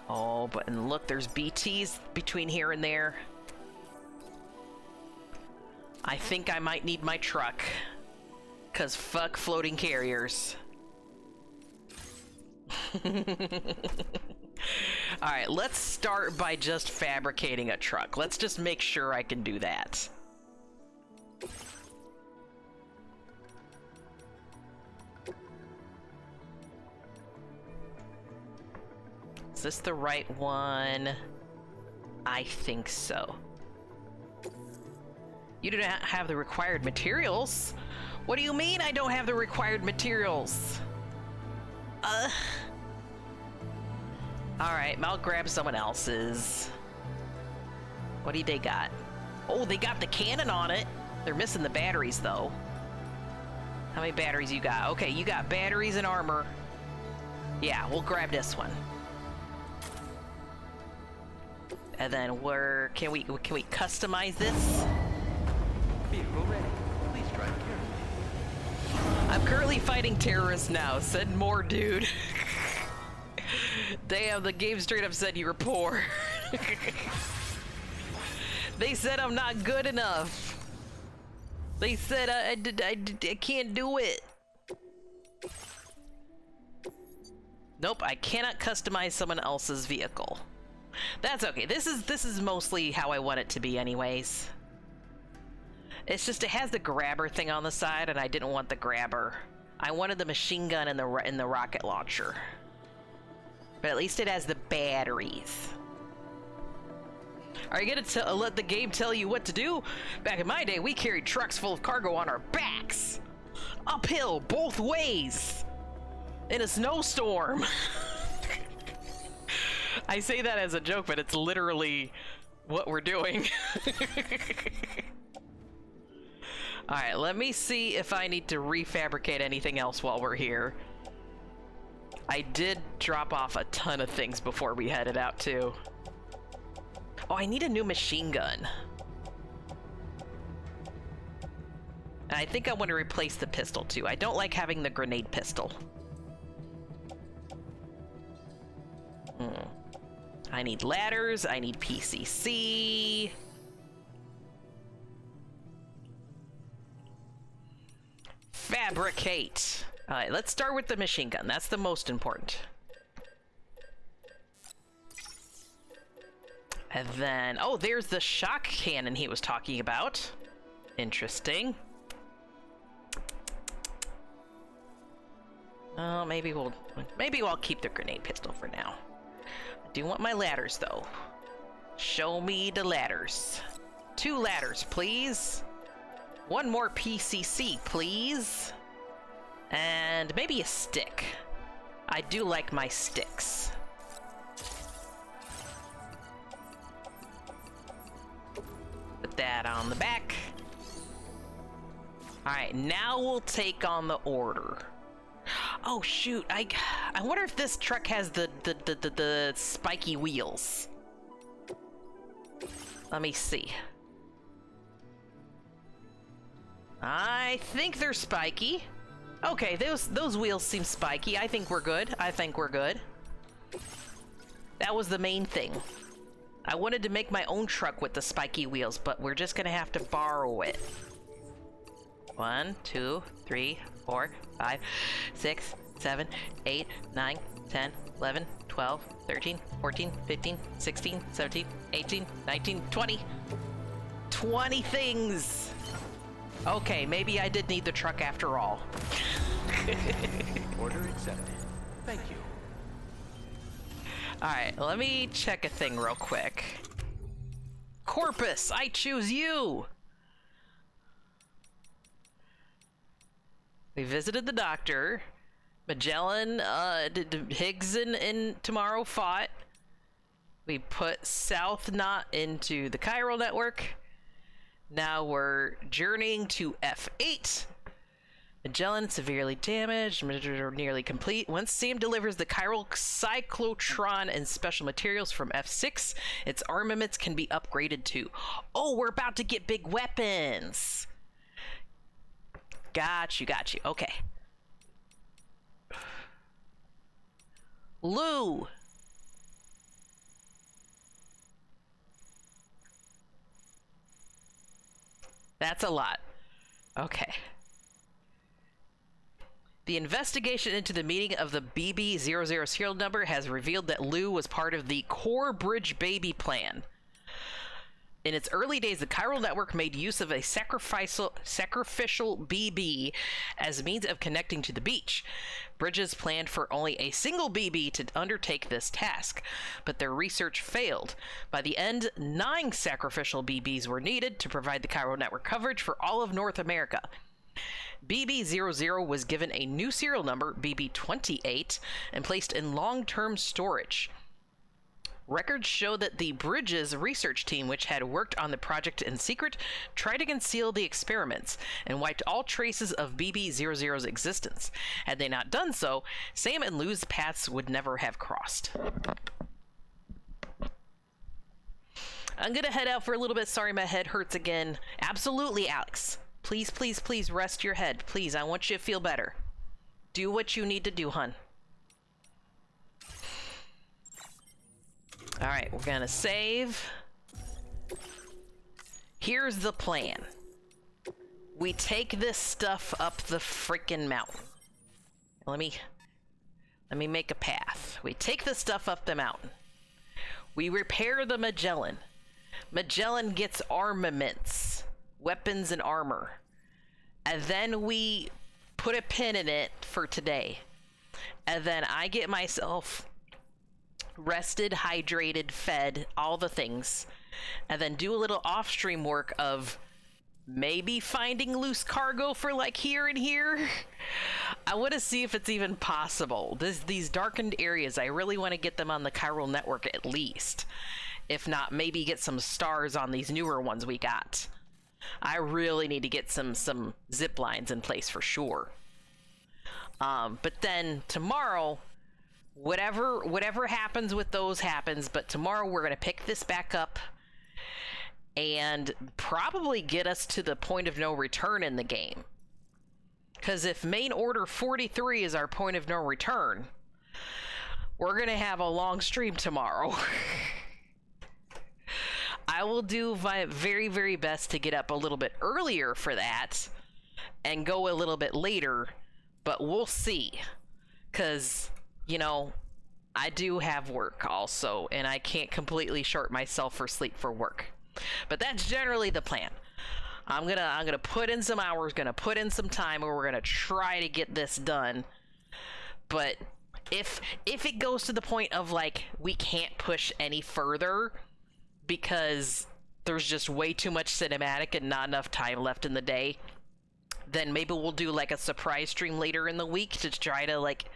Speaker 1: Oh, but and look, there's BTs between here and there. I think I might need my truck, 'cause fuck floating carriers. All right, let's start by just fabricating a truck. Let's just make sure I can do that. Is this the right one? I think so. You do not have the required materials? What do you mean I don't have the required materials? Alright, I'll grab someone else's. What do they got? Oh, they got the cannon on it. They're missing the batteries, though. How many batteries you got? Okay, you got batteries and armor. Yeah, we'll grab this one. And then can we customize this?
Speaker 19: Vehicle ready. Please drive carefully.
Speaker 1: I'm currently fighting terrorists now. Send more, dude. Damn, the game straight up said you were poor. They said I'm not good enough. They said I can't do it. Nope, I cannot customize someone else's vehicle. That's okay. This is mostly how I want it to be anyways. It's just it has the grabber thing on the side, and I didn't want the grabber. I wanted the machine gun and the rocket launcher. But at least it has the batteries. Are you gonna let the game tell you what to do? Back in my day, we carried trucks full of cargo on our backs. Uphill, both ways. In a snowstorm. I say that as a joke, but it's literally what we're doing. Alright, let me see if I need to refabricate anything else while we're here. I did drop off a ton of things before we headed out, too. Oh, I need a new machine gun. And I think I want to replace the pistol, too. I don't like having the grenade pistol. I need ladders. I need PCC. Fabricate. All right, let's start with the machine gun. That's the most important. And then, oh, there's the shock cannon he was talking about. Interesting. Oh, maybe I'll keep the grenade pistol for now. I do want my ladders, though. Show me the ladders. 2 ladders, please. 1 more PCC, please. And maybe a stick. I do like my sticks. Put that on the back. Alright, now we'll take on the order. Oh shoot, I wonder if this truck has the spiky wheels. Let me see. I think they're spiky. Okay, those wheels seem spiky. I think we're good. I think we're good. That was the main thing. I wanted to make my own truck with the spiky wheels, but we're just gonna have to borrow it. 1, 2, 3, 4, 5, 6, 7, 8, 9, 10, 11, 12, 13, 14, 15, 16, 17, 18, 19, 20. 20 things! Okay, maybe I did need the truck after all.
Speaker 19: Order accepted. Thank you.
Speaker 1: Alright, let me check a thing real quick. Corpus, I choose you! We visited the doctor. Magellan, Higgs and tomorrow fought. We put South Knot into the chiral network. Now we're journeying to F8 Magellan severely damaged, nearly complete. Once Sam delivers the chiral cyclotron and special materials from F6, its armaments can be upgraded too. Oh, we're about to get big weapons. Got you. Okay. Lou. That's a lot. Okay. The investigation into the meaning of the BB00 serial number has revealed that Lou was part of the Core Bridge Baby plan. In its early days, the chiral network made use of a sacrificial BB as a means of connecting to the beach. Bridges planned for only a single BB to undertake this task, but their research failed. By the end, 9 sacrificial BBs were needed to provide the chiral network coverage for all of North America. BB00 was given a new serial number, BB28, and placed in long-term storage. Records show that the Bridges research team, which had worked on the project in secret, tried to conceal the experiments and wiped all traces of BB00's existence. Had they not done so, Sam and Lou's paths would never have crossed. I'm gonna head out for a little bit. Sorry, my head hurts again. Absolutely, Alex. Please, please, please rest your head. Please, I want you to feel better. Do what you need to do, hun. All right, we're gonna save. Here's the plan. We take this stuff up the freaking mountain. Let me make a path. We take the stuff up the mountain. We repair the Magellan. Magellan gets armaments, weapons and armor. And then we put a pin in it for today. And then I get myself rested, hydrated, fed, all the things. And then do a little off-stream work of maybe finding loose cargo for like here and here. I want to see if it's even possible. These darkened areas, I really want to get them on the chiral network at least. If not, maybe get some stars on these newer ones we got. I really need to get some zip lines in place for sure. But then tomorrow, whatever happens with those happens, but tomorrow we're going to pick this back up and probably get us to the point of no return in the game. Because if main order 43 is our point of no return, we're going to have a long stream tomorrow. I will do my very, very best to get up a little bit earlier for that and go a little bit later, but we'll see. Because, you know, I do have work also, and I can't completely short myself for sleep for work. But that's generally the plan. I'm gonna put in some hours, gonna put in some time, and we're gonna try to get this done. But if it goes to the point of like we can't push any further because there's just way too much cinematic and not enough time left in the day, then maybe we'll do like a surprise stream later in the week to try to like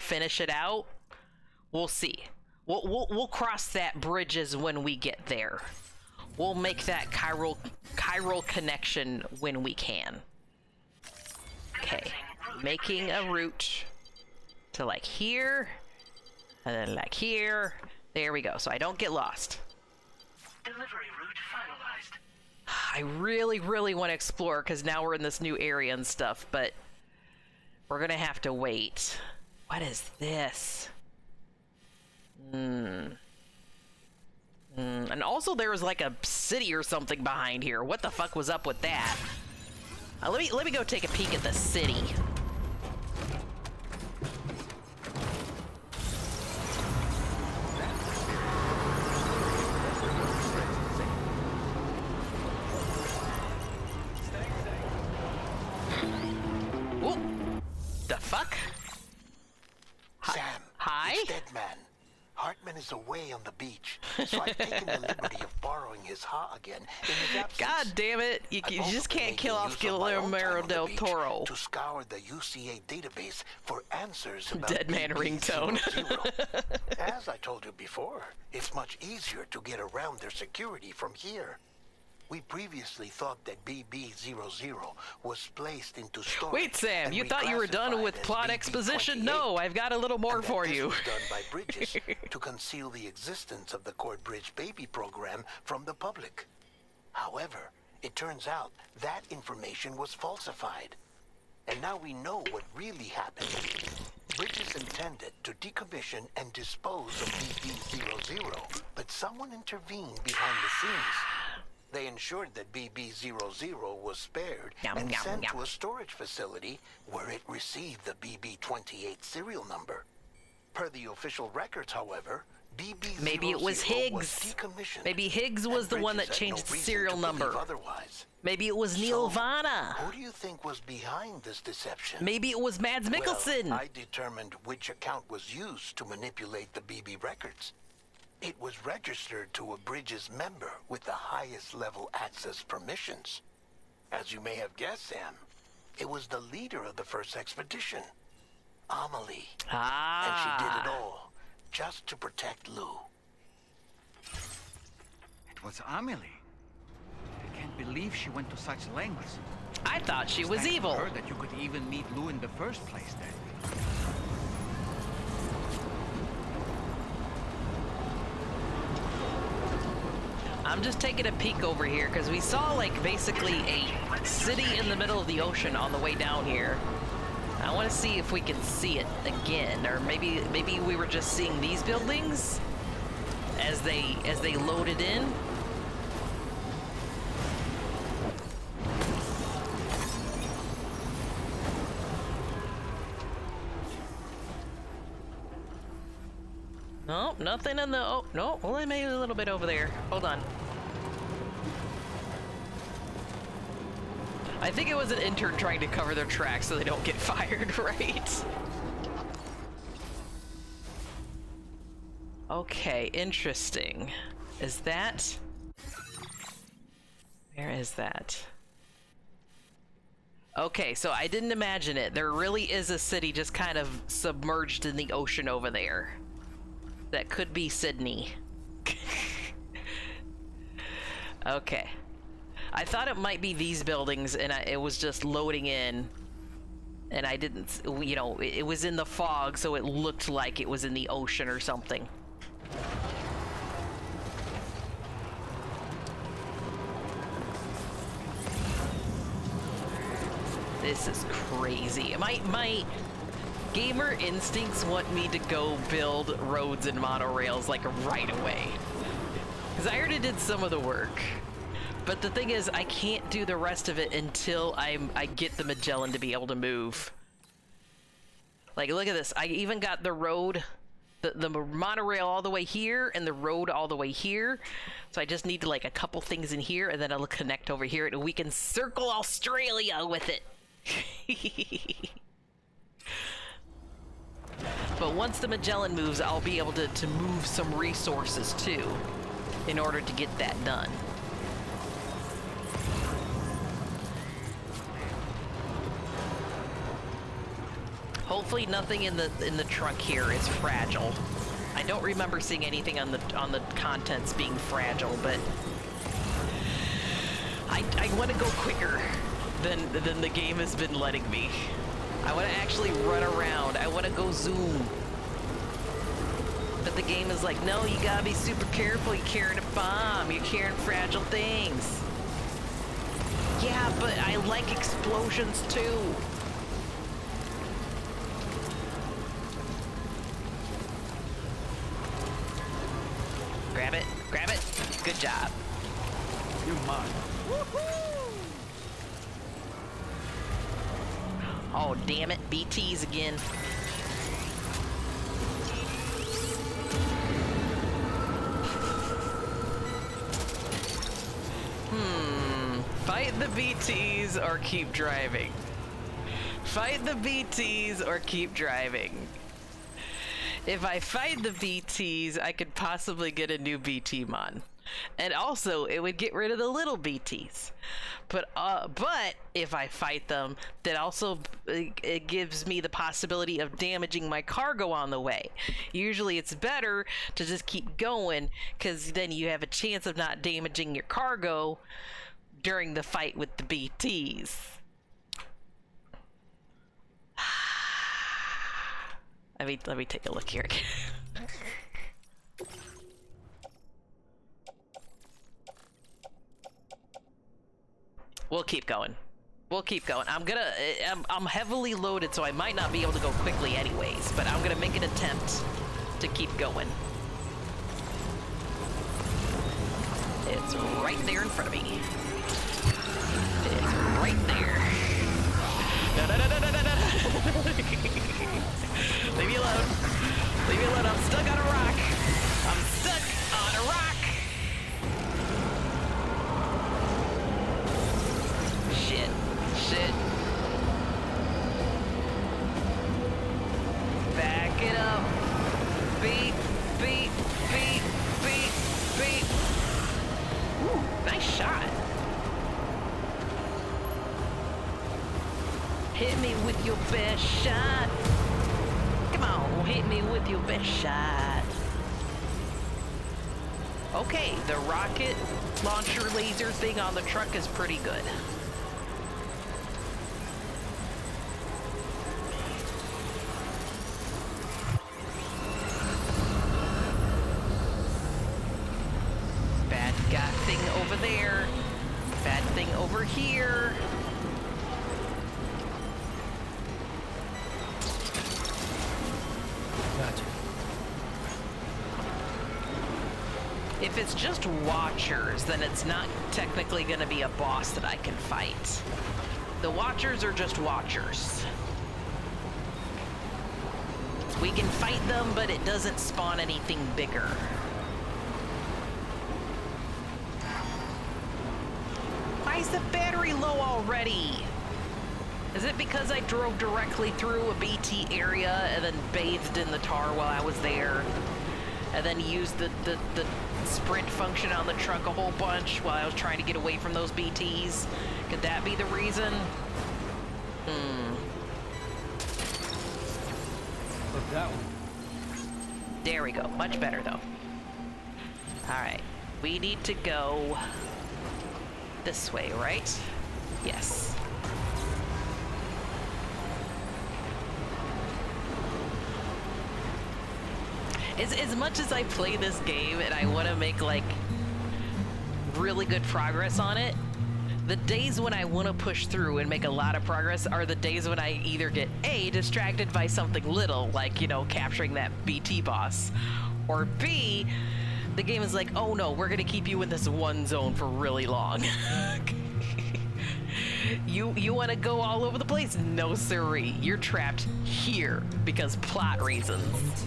Speaker 1: finish it out. We'll see. We'll cross that bridges when we get there. We'll make that chiral connection when we can. Okay, making a route to like here, and then like here. There we go, so I don't get lost.
Speaker 14: Delivery route finalized.
Speaker 1: I really, really want to explore because now we're in this new area and stuff, but we're gonna have to wait. What is this? And also there was like a city or something behind here. What the fuck was up with that? Let me go take a peek at the city. Whoa. The fuck?
Speaker 17: Sam.
Speaker 1: Hi?
Speaker 17: It's Dead Man. Hartman is away on the beach, so I've taken the liberty of borrowing his ha again in his absence.
Speaker 1: God damn it! You just can't kill off Guillermo del Toro.
Speaker 17: To scour the UCA database for answers about
Speaker 1: Dead Man ringtone.
Speaker 17: As I told you before, it's much easier to get around their security from here.
Speaker 2: We previously thought that BB-00 was placed into storage.
Speaker 1: Wait, Sam, you thought you were done with plot exposition? No, I've got a little more for you.
Speaker 2: This was done by Bridges to conceal the existence of the Cord Bridge baby program from the public. However, it turns out that information was falsified. And now we know what really happened. Bridges intended to decommission and dispose of BB-00, but someone intervened behind the scenes. They ensured that BB-00 was spared and sent to a storage facility where it received the BB-28 serial number. Per the official records, however, BB-00
Speaker 1: maybe it was Higgs.
Speaker 2: Was decommissioned.
Speaker 1: Maybe Higgs was the one that changed the serial number.
Speaker 2: Otherwise.
Speaker 1: Maybe it was Nirvana.
Speaker 2: Who do you think was behind this deception?
Speaker 1: Maybe it was Mads Mikkelsen.
Speaker 2: Well, I determined which account was used to manipulate the BB records. It was registered to a Bridges member with the highest level access permissions. As you may have guessed, Sam, it was the leader of the first expedition, Amelie. And she did it all just to protect Lou.
Speaker 8: It was Amelie. I can't believe she went to such lengths.
Speaker 1: I thought she was evil.
Speaker 8: Her that you could even meet Lou in the first place then.
Speaker 1: I'm just taking a peek over here because we saw like basically a city in the middle of the ocean on the way down here. I want to see if we can see it again, or maybe we were just seeing these buildings as they loaded in. Nope, nothing in the... Oh, no. Well, maybe a little bit over there. Hold on. I think it was an intern trying to cover their tracks so they don't get fired, right? Okay, interesting. Is that... Where is that? Okay, so I didn't imagine it. There really is a city just kind of submerged in the ocean over there. That could be Sydney. Okay. I thought it might be these buildings, and it was just loading in. And I didn't, you know, it was in the fog, so it looked like it was in the ocean or something. This is crazy. My gamer instincts want me to go build roads and monorails like right away. Because I already did some of the work. But the thing is, I can't do the rest of it until I get the Magellan to be able to move. Like, look at this. I even got the road, the monorail all the way here, and the road all the way here. So I just need like a couple things in here, and then it'll connect over here, and we can circle Australia with it. But once the Magellan moves, I'll be able to move some resources too, in order to get that done. Hopefully nothing in the trunk here is fragile. I don't remember seeing anything on the contents being fragile, but I want to go quicker than the game has been letting me. I want to actually run around. I want to go zoom. But the game is like, no, you gotta be super careful. You're carrying a bomb. You're carrying fragile things. Yeah, but I like explosions too. Grab it. Grab it. Good job.
Speaker 8: You're mine.
Speaker 1: Woohoo! Oh, damn it. BTs again. Fight the BTs or keep driving. Fight the BTs or keep driving. If I fight the BTs, I could possibly get a new BT mod. And also, it would get rid of the little BTs. But if I fight them, that also it gives me the possibility of damaging my cargo on the way. Usually it's better to just keep going, because then you have a chance of not damaging your cargo during the fight with the BTs. Let me take a look here again. We'll keep going. We'll keep going. I'm heavily loaded, so I might not be able to go quickly anyways, but I'm gonna make an attempt to keep going. It's right there in front of me. It's right there. No. Leave me alone. Leave me alone. I'm stuck on a rock. I'm stuck on a rock. Shit. Back it up. Beat. Ooh, nice shot. Hit me with your best shot. Come on, hit me with your best shot. Okay, the rocket launcher laser thing on the truck is pretty good. Bad guy thing over there. Bad thing over here.
Speaker 10: Gotcha.
Speaker 1: If it's just watchers, then it's not technically going to be a boss that I can fight. The watchers are just watchers. We can fight them, but it doesn't spawn anything bigger. Why is the battery low already? Is it because I drove directly through a BT area and then bathed in the tar while I was there? And then used the sprint function on the truck a whole bunch while I was trying to get away from those BTs? Could that be the reason?
Speaker 10: Look, that one.
Speaker 1: There we go. Much better, though. Alright. We need to go this way, right? Yes. As much as I play this game and I want to make, like, really good progress on it, the days when I want to push through and make a lot of progress are the days when I either get A, distracted by something little, like, you know, capturing that BT boss, or B, the game is like, oh no, we're gonna keep you in this one zone for really long. You want to go all over the place? No siree. You're trapped here because plot reasons.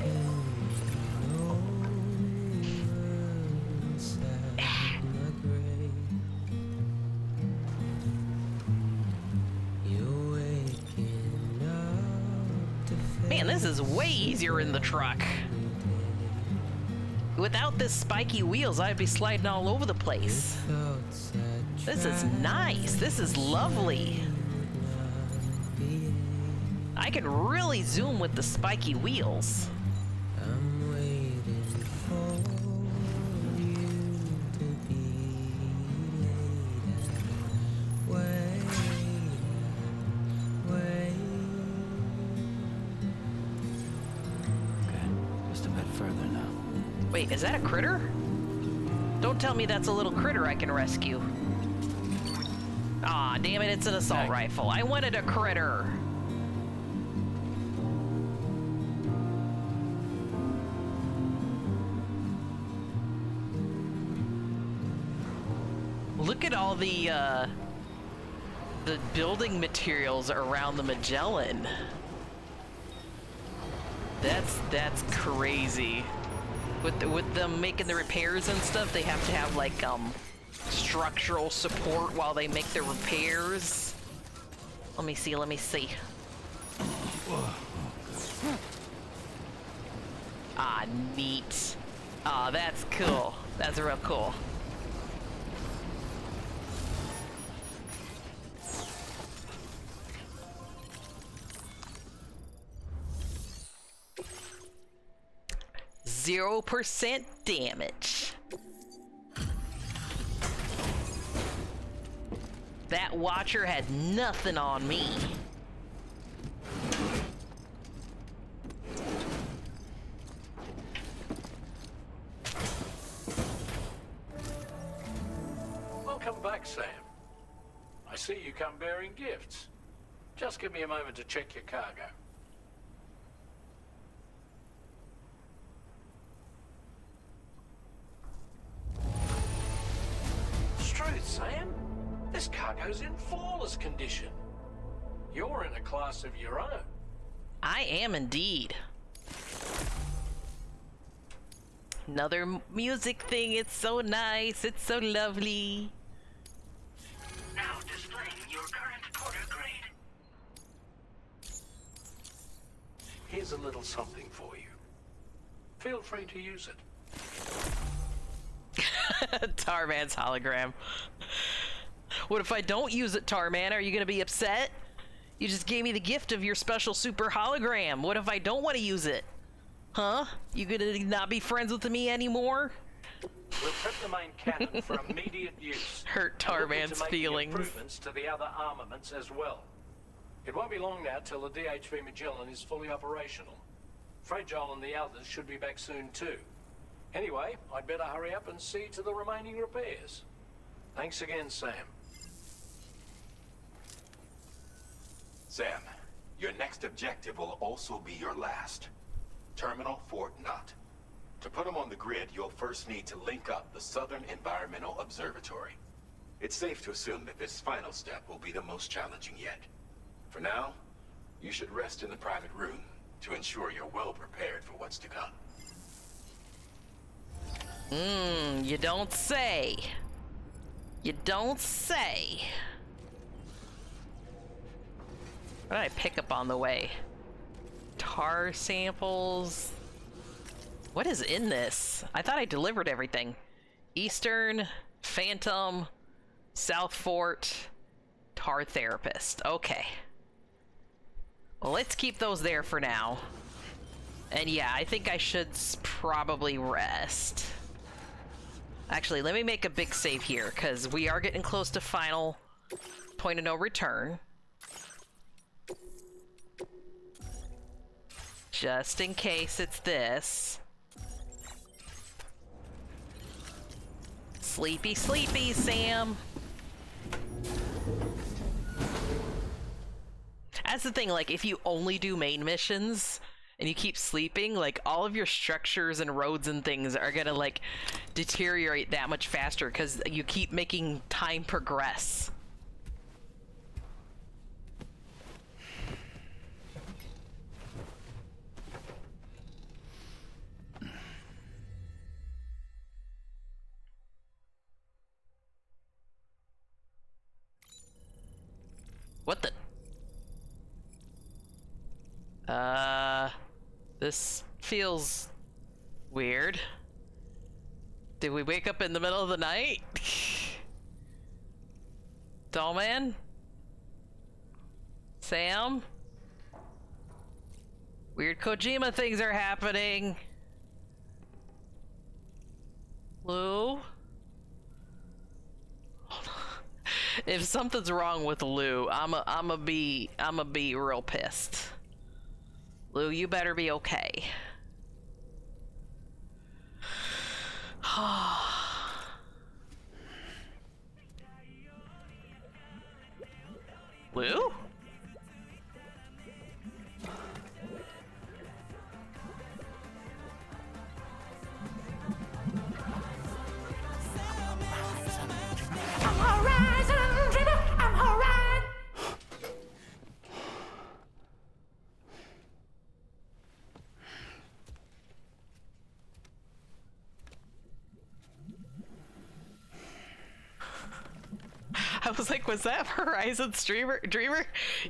Speaker 1: Man, this is way easier in the truck. Without this spiky wheels, I'd be sliding all over the place. This is nice. This is lovely. I can really zoom with the spiky wheels. Wait, is that a critter? Don't tell me that's a little critter I can rescue. Aw, damn it, it's an assault rifle. I wanted a critter. Look at all the building materials around the Magellan. That's crazy. With them making the repairs and stuff, they have to have like structural support while they make the repairs. Let me see. Ah, neat. Ah, that's cool. That's real cool. %0 damage. That Watcher had nothing on me.
Speaker 6: Welcome back, Sam. I see you come bearing gifts. Just give me a moment to check your cargo. Truth, Sam. This cargo's in flawless condition. You're in a class of your own.
Speaker 1: I am indeed. Another music thing. It's so nice. It's so lovely.
Speaker 14: Now displaying your current quarter grade.
Speaker 6: Here's a little something for you. Feel free to use it.
Speaker 1: Tarman's hologram. What if I don't use it, Tarman? Are you gonna be upset? You just gave me the gift of your special super hologram. What if I don't want to use it? Huh? You gonna not be friends with me anymore?
Speaker 6: We'll prep the main cannon for immediate use.
Speaker 1: Hurt Tarman's feelings.
Speaker 6: Improvements to the other armaments as well. It won't be long now till the DHV Magellan is fully operational. Fragile and the others should be back soon too. Anyway, I'd better hurry up and see to the remaining repairs. Thanks again, Sam.
Speaker 9: Sam, your next objective will also be your last. Terminal Fort Knott. To put them on the grid, you'll first need to link up the Southern Environmental Observatory. It's safe to assume that this final step will be the most challenging yet. For now, you should rest in the private room to ensure you're well prepared for what's to come.
Speaker 1: You don't say. You don't say. What did I pick up on the way? Tar samples. What is in this? I thought I delivered everything. Eastern, Phantom, South Fort, Tar Therapist. Okay. Well, let's keep those there for now. And yeah, I think I should probably rest. Actually, let me make a big save here, because we are getting close to final point of no return. Just in case it's this. Sleepy, sleepy, Sam. That's the thing, like, if you only do main missions and you keep sleeping, like, all of your structures and roads and things are gonna, like, deteriorate that much faster because you keep making time progress. What the? This feels weird. Did we wake up in the middle of the night? Dollman? Sam? Weird Kojima things are happening. Lou? If something's wrong with Lou, I'ma be real pissed. Lou, you better be okay. Lou? I was like, was that Horizon's Dreamer?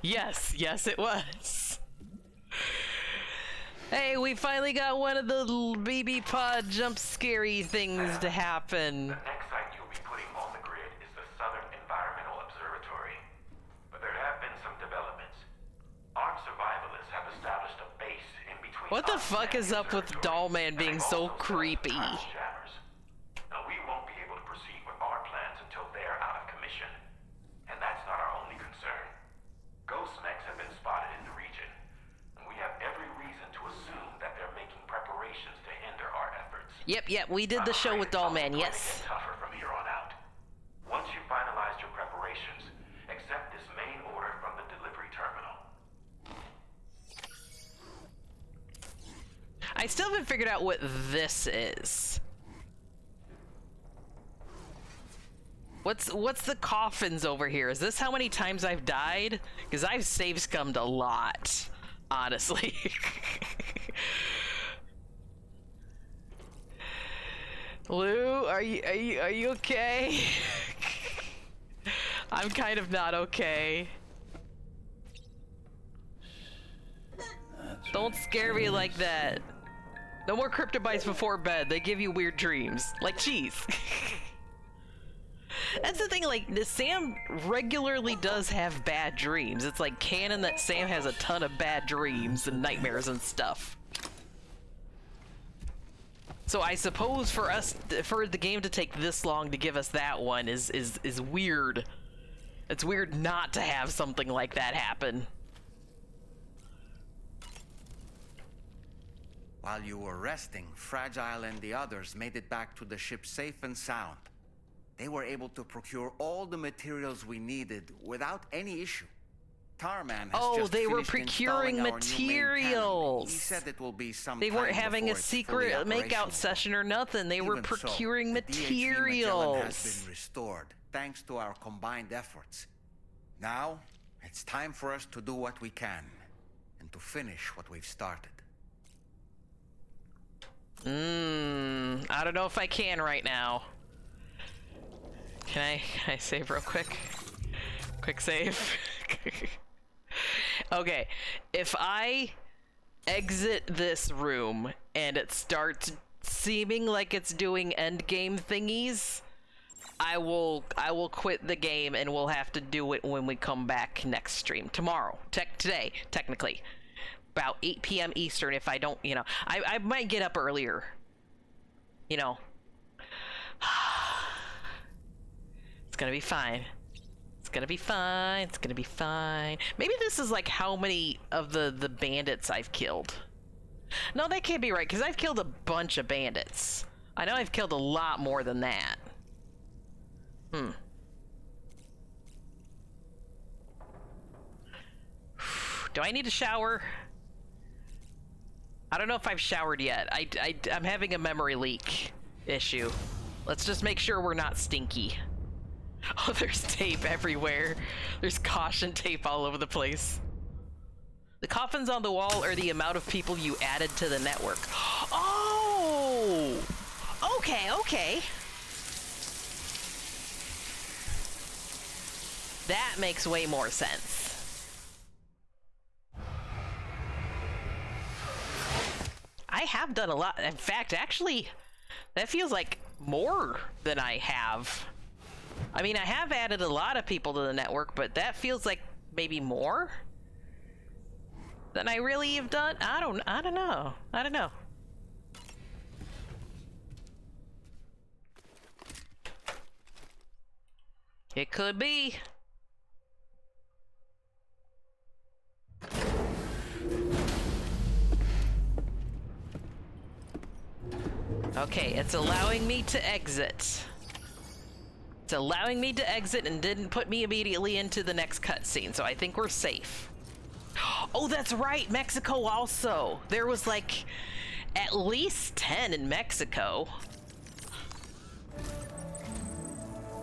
Speaker 1: Yes, yes it was. Hey, we finally got one of the little BB pod jump scary things to happen.
Speaker 7: The next site you'll be putting on the grid is the Southern Environmental Observatory. But there have been some developments. Armed survivalists have established a base in between.
Speaker 1: What the fuck is up with Dollman being so creepy?
Speaker 7: Now, we won't be able to proceed with our plans until they're out of commission. And that's not our only concern. Ghost mechs have been spotted in the region, and we have every reason to assume that they're making preparations to hinder our efforts.
Speaker 1: Yep, we did the show with Dollman, yes.
Speaker 7: Tougher from here on out. Once you finalize your preparations, accept this main order from the delivery terminal.
Speaker 1: I still haven't figured out what this is. What's the coffins over here? Is this how many times I've died? Because I've save scummed a lot, honestly. Lou, are you okay? I'm kind of not okay. Don't scare me like that. No more cryptobites before bed. They give you weird dreams. Like cheese. That's the thing, like, Sam regularly does have bad dreams. It's like canon that Sam has a ton of bad dreams and nightmares and stuff. So I suppose for the game to take this long to give us that one is weird. It's weird not to have something like that happen.
Speaker 8: While you were resting, Fragile and the others made it back to the ship safe and sound. They were able to procure all the materials we needed without any issue. Tarman has just
Speaker 1: they were
Speaker 8: finished
Speaker 1: procuring
Speaker 8: installing our new main
Speaker 1: materials.
Speaker 8: cannon. He said it will be some
Speaker 1: They
Speaker 8: time
Speaker 1: weren't having a
Speaker 8: before it's fully
Speaker 1: secret makeout
Speaker 8: operational.
Speaker 1: session or nothing. They were
Speaker 8: Even so,
Speaker 1: procuring
Speaker 8: the DHV Magellan has
Speaker 1: materials.
Speaker 8: been restored thanks to our combined efforts. Now, it's time for us to do what we can and to finish what we've started.
Speaker 1: I don't know if I can right now. Can I save real quick? Quick save. Okay, if I exit this room and it starts seeming like it's doing end game thingies, I will quit the game and we'll have to do it when we come back next stream. Tomorrow. Today, technically. About 8 p.m. Eastern if I don't, I might get up earlier. It's gonna be fine. It's gonna be fine. It's gonna be fine. Maybe this is like how many of the bandits I've killed. No, that can't be right, because I've killed a bunch of bandits. I know I've killed a lot more than that. Do I need a shower? I don't know if I've showered yet. I'm having a memory leak issue. Let's just make sure we're not stinky. Oh, there's tape everywhere. There's caution tape all over the place. The coffins on the wall are the amount of people you added to the network. Oh! Okay. That makes way more sense. I have done a lot. In fact, actually, that feels like more than I have. I mean, I have added a lot of people to the network, but that feels like maybe more than I really have done. I don't know. It could be. Okay, it's allowing me to exit. It's allowing me to exit and didn't put me immediately into the next cutscene, so I think we're safe. Oh, that's right, Mexico also. There was like at least 10 in Mexico.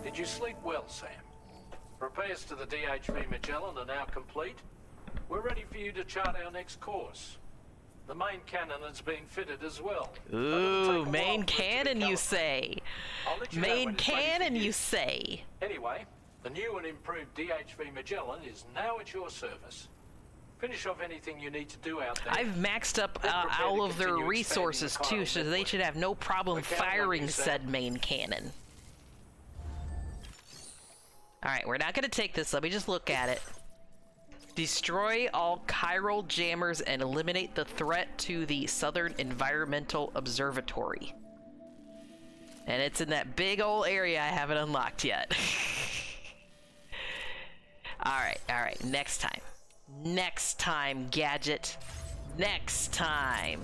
Speaker 6: Did you sleep well, Sam? Repairs to the DHV Magellan are now complete. We're ready for you to chart our next course. The main cannon is being fitted as well.
Speaker 1: Ooh, main cannon, you say? Main cannon, you say?
Speaker 6: Anyway, the new and improved DHV Magellan is now at your service. Finish off anything you need to do out there.
Speaker 1: I've maxed up
Speaker 6: We're prepared
Speaker 1: all
Speaker 6: to
Speaker 1: of their
Speaker 6: continue
Speaker 1: resources
Speaker 6: expanding the
Speaker 1: too, so
Speaker 6: chiral
Speaker 1: they
Speaker 6: network.
Speaker 1: should have no problem
Speaker 6: We're counting on
Speaker 1: firing
Speaker 6: you, Sam.
Speaker 1: said main cannon. Alright, we're not gonna take this. Let me just look at it. Destroy all chiral jammers and eliminate the threat to the Southern Environmental Observatory. And it's in that big old area I haven't unlocked yet. Alright, next time. Next time, Gadget. Next time.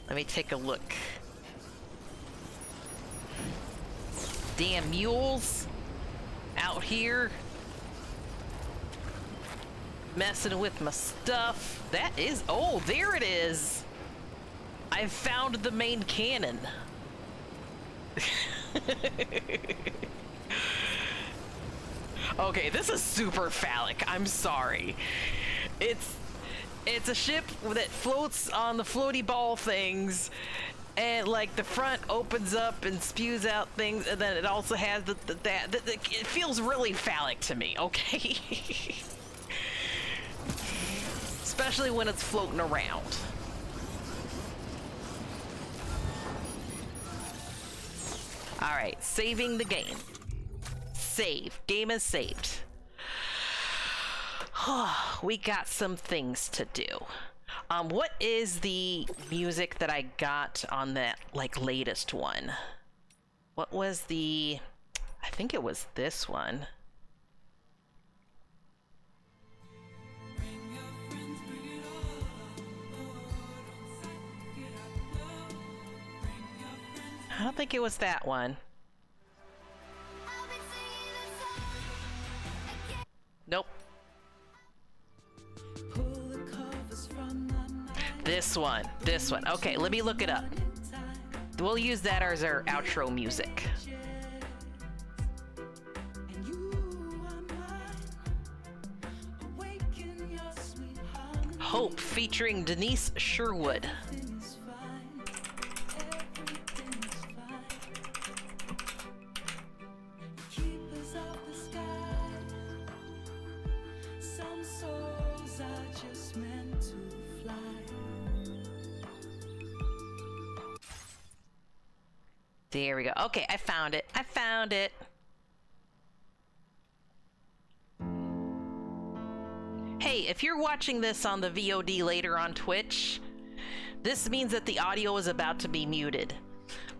Speaker 1: Let me take a look. Damn mules out here messing with my stuff. That is, oh, there it is. I found the main cannon. Okay, this is super phallic. I'm sorry. It's a ship that floats on the floaty ball things, and like the front opens up and spews out things, and then it also has it feels really phallic to me. Okay. Especially when it's floating around. Alright, saving the game. Save. Game is saved. We got some things to do. What is the music that I got on that, like, latest one? What was the... I think it was this one. I don't think it was that one. Nope. This one. Okay, let me look it up. We'll use that as our outro music. Hope featuring Denise Sherwood. There we go. Okay, I found it. Hey, if you're watching this on the VOD later on Twitch, this means that the audio is about to be muted.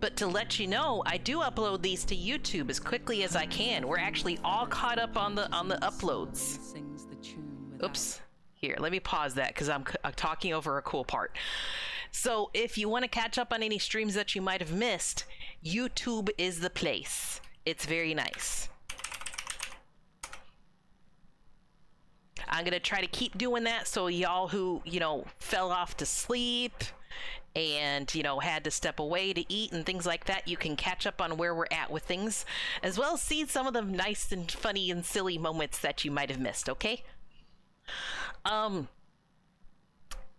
Speaker 1: But to let you know, I do upload these to YouTube as quickly as I can. We're actually all caught up on the uploads. Oops. Here, let me pause that because I'm talking over a cool part. So if you want to catch up on any streams that you might have missed, YouTube is the place. It's very nice. I'm going to try to keep doing that so y'all who, fell off to sleep and, had to step away to eat and things like that, you can catch up on where we're at with things, as well as see some of the nice and funny and silly moments that you might have missed, okay?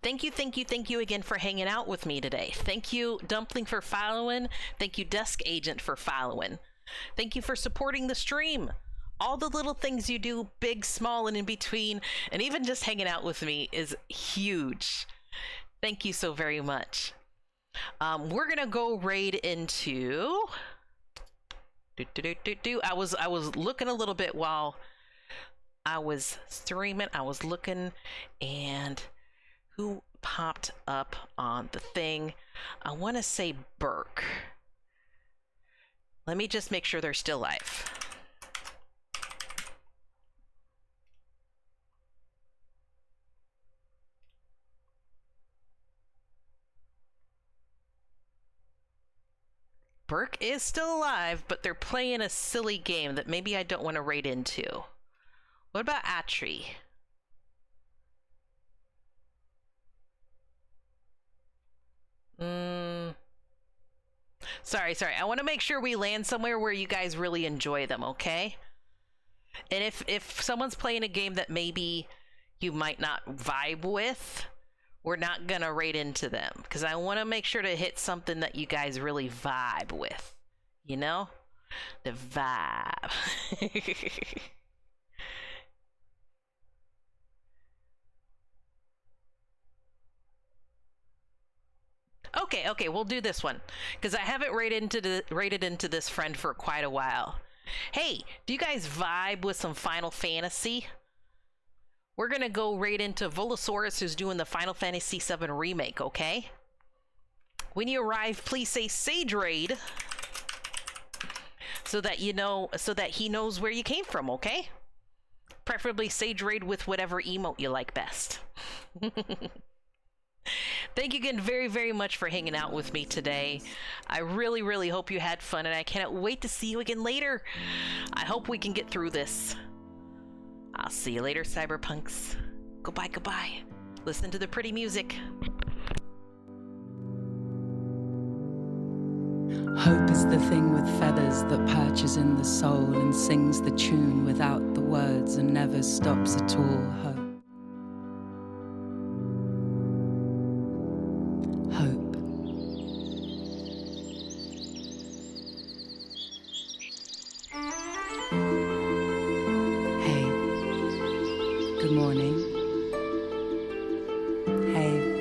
Speaker 1: Thank you again for hanging out with me today. Thank you, Dumpling, for following. Thank you, Desk Agent, for following. Thank you for supporting the stream. All the little things you do, big, small, and in between, and even just hanging out with me is huge. Thank you so very much. We're gonna go raid into... I was looking a little bit while I was streaming. I was looking, and who popped up on the thing? I want to say Burke. Let me just make sure they're still live. Burke is still alive, but they're playing a silly game that maybe I don't want to raid into. What about Atri? Sorry. I want to make sure we land somewhere where you guys really enjoy them, okay? And if someone's playing a game that maybe you might not vibe with, we're not gonna raid into them, because I want to make sure to hit something that you guys really vibe with, The vibe. Okay, we'll do this one because I haven't rated into this friend for quite a while. Hey, do you guys vibe with some Final Fantasy? We're gonna go right into Volosaurus, who's doing the Final Fantasy VII remake. Okay. When you arrive, please say Sage Raid, so that you know, so that he knows where you came from. Okay. Preferably Sage Raid with whatever emote you like best. Thank you again very, very much for hanging out with me today. I really, really hope you had fun, and I cannot wait to see you again later. I hope we can get through this. I'll see you later, cyberpunks. Goodbye, goodbye. Listen to the pretty music.
Speaker 16: Hope is the thing with feathers that perches in the soul and sings the tune without the words and never stops at all. Hope. Hope. Hey. Good morning. Hey.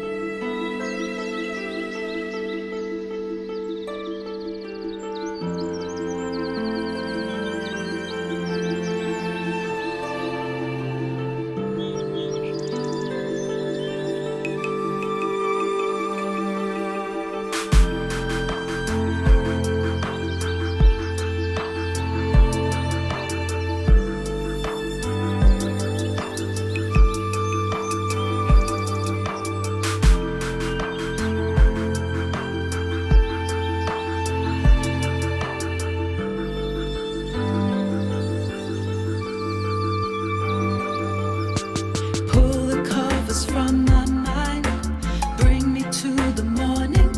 Speaker 21: Pull the covers from my mind, bring me to the morning.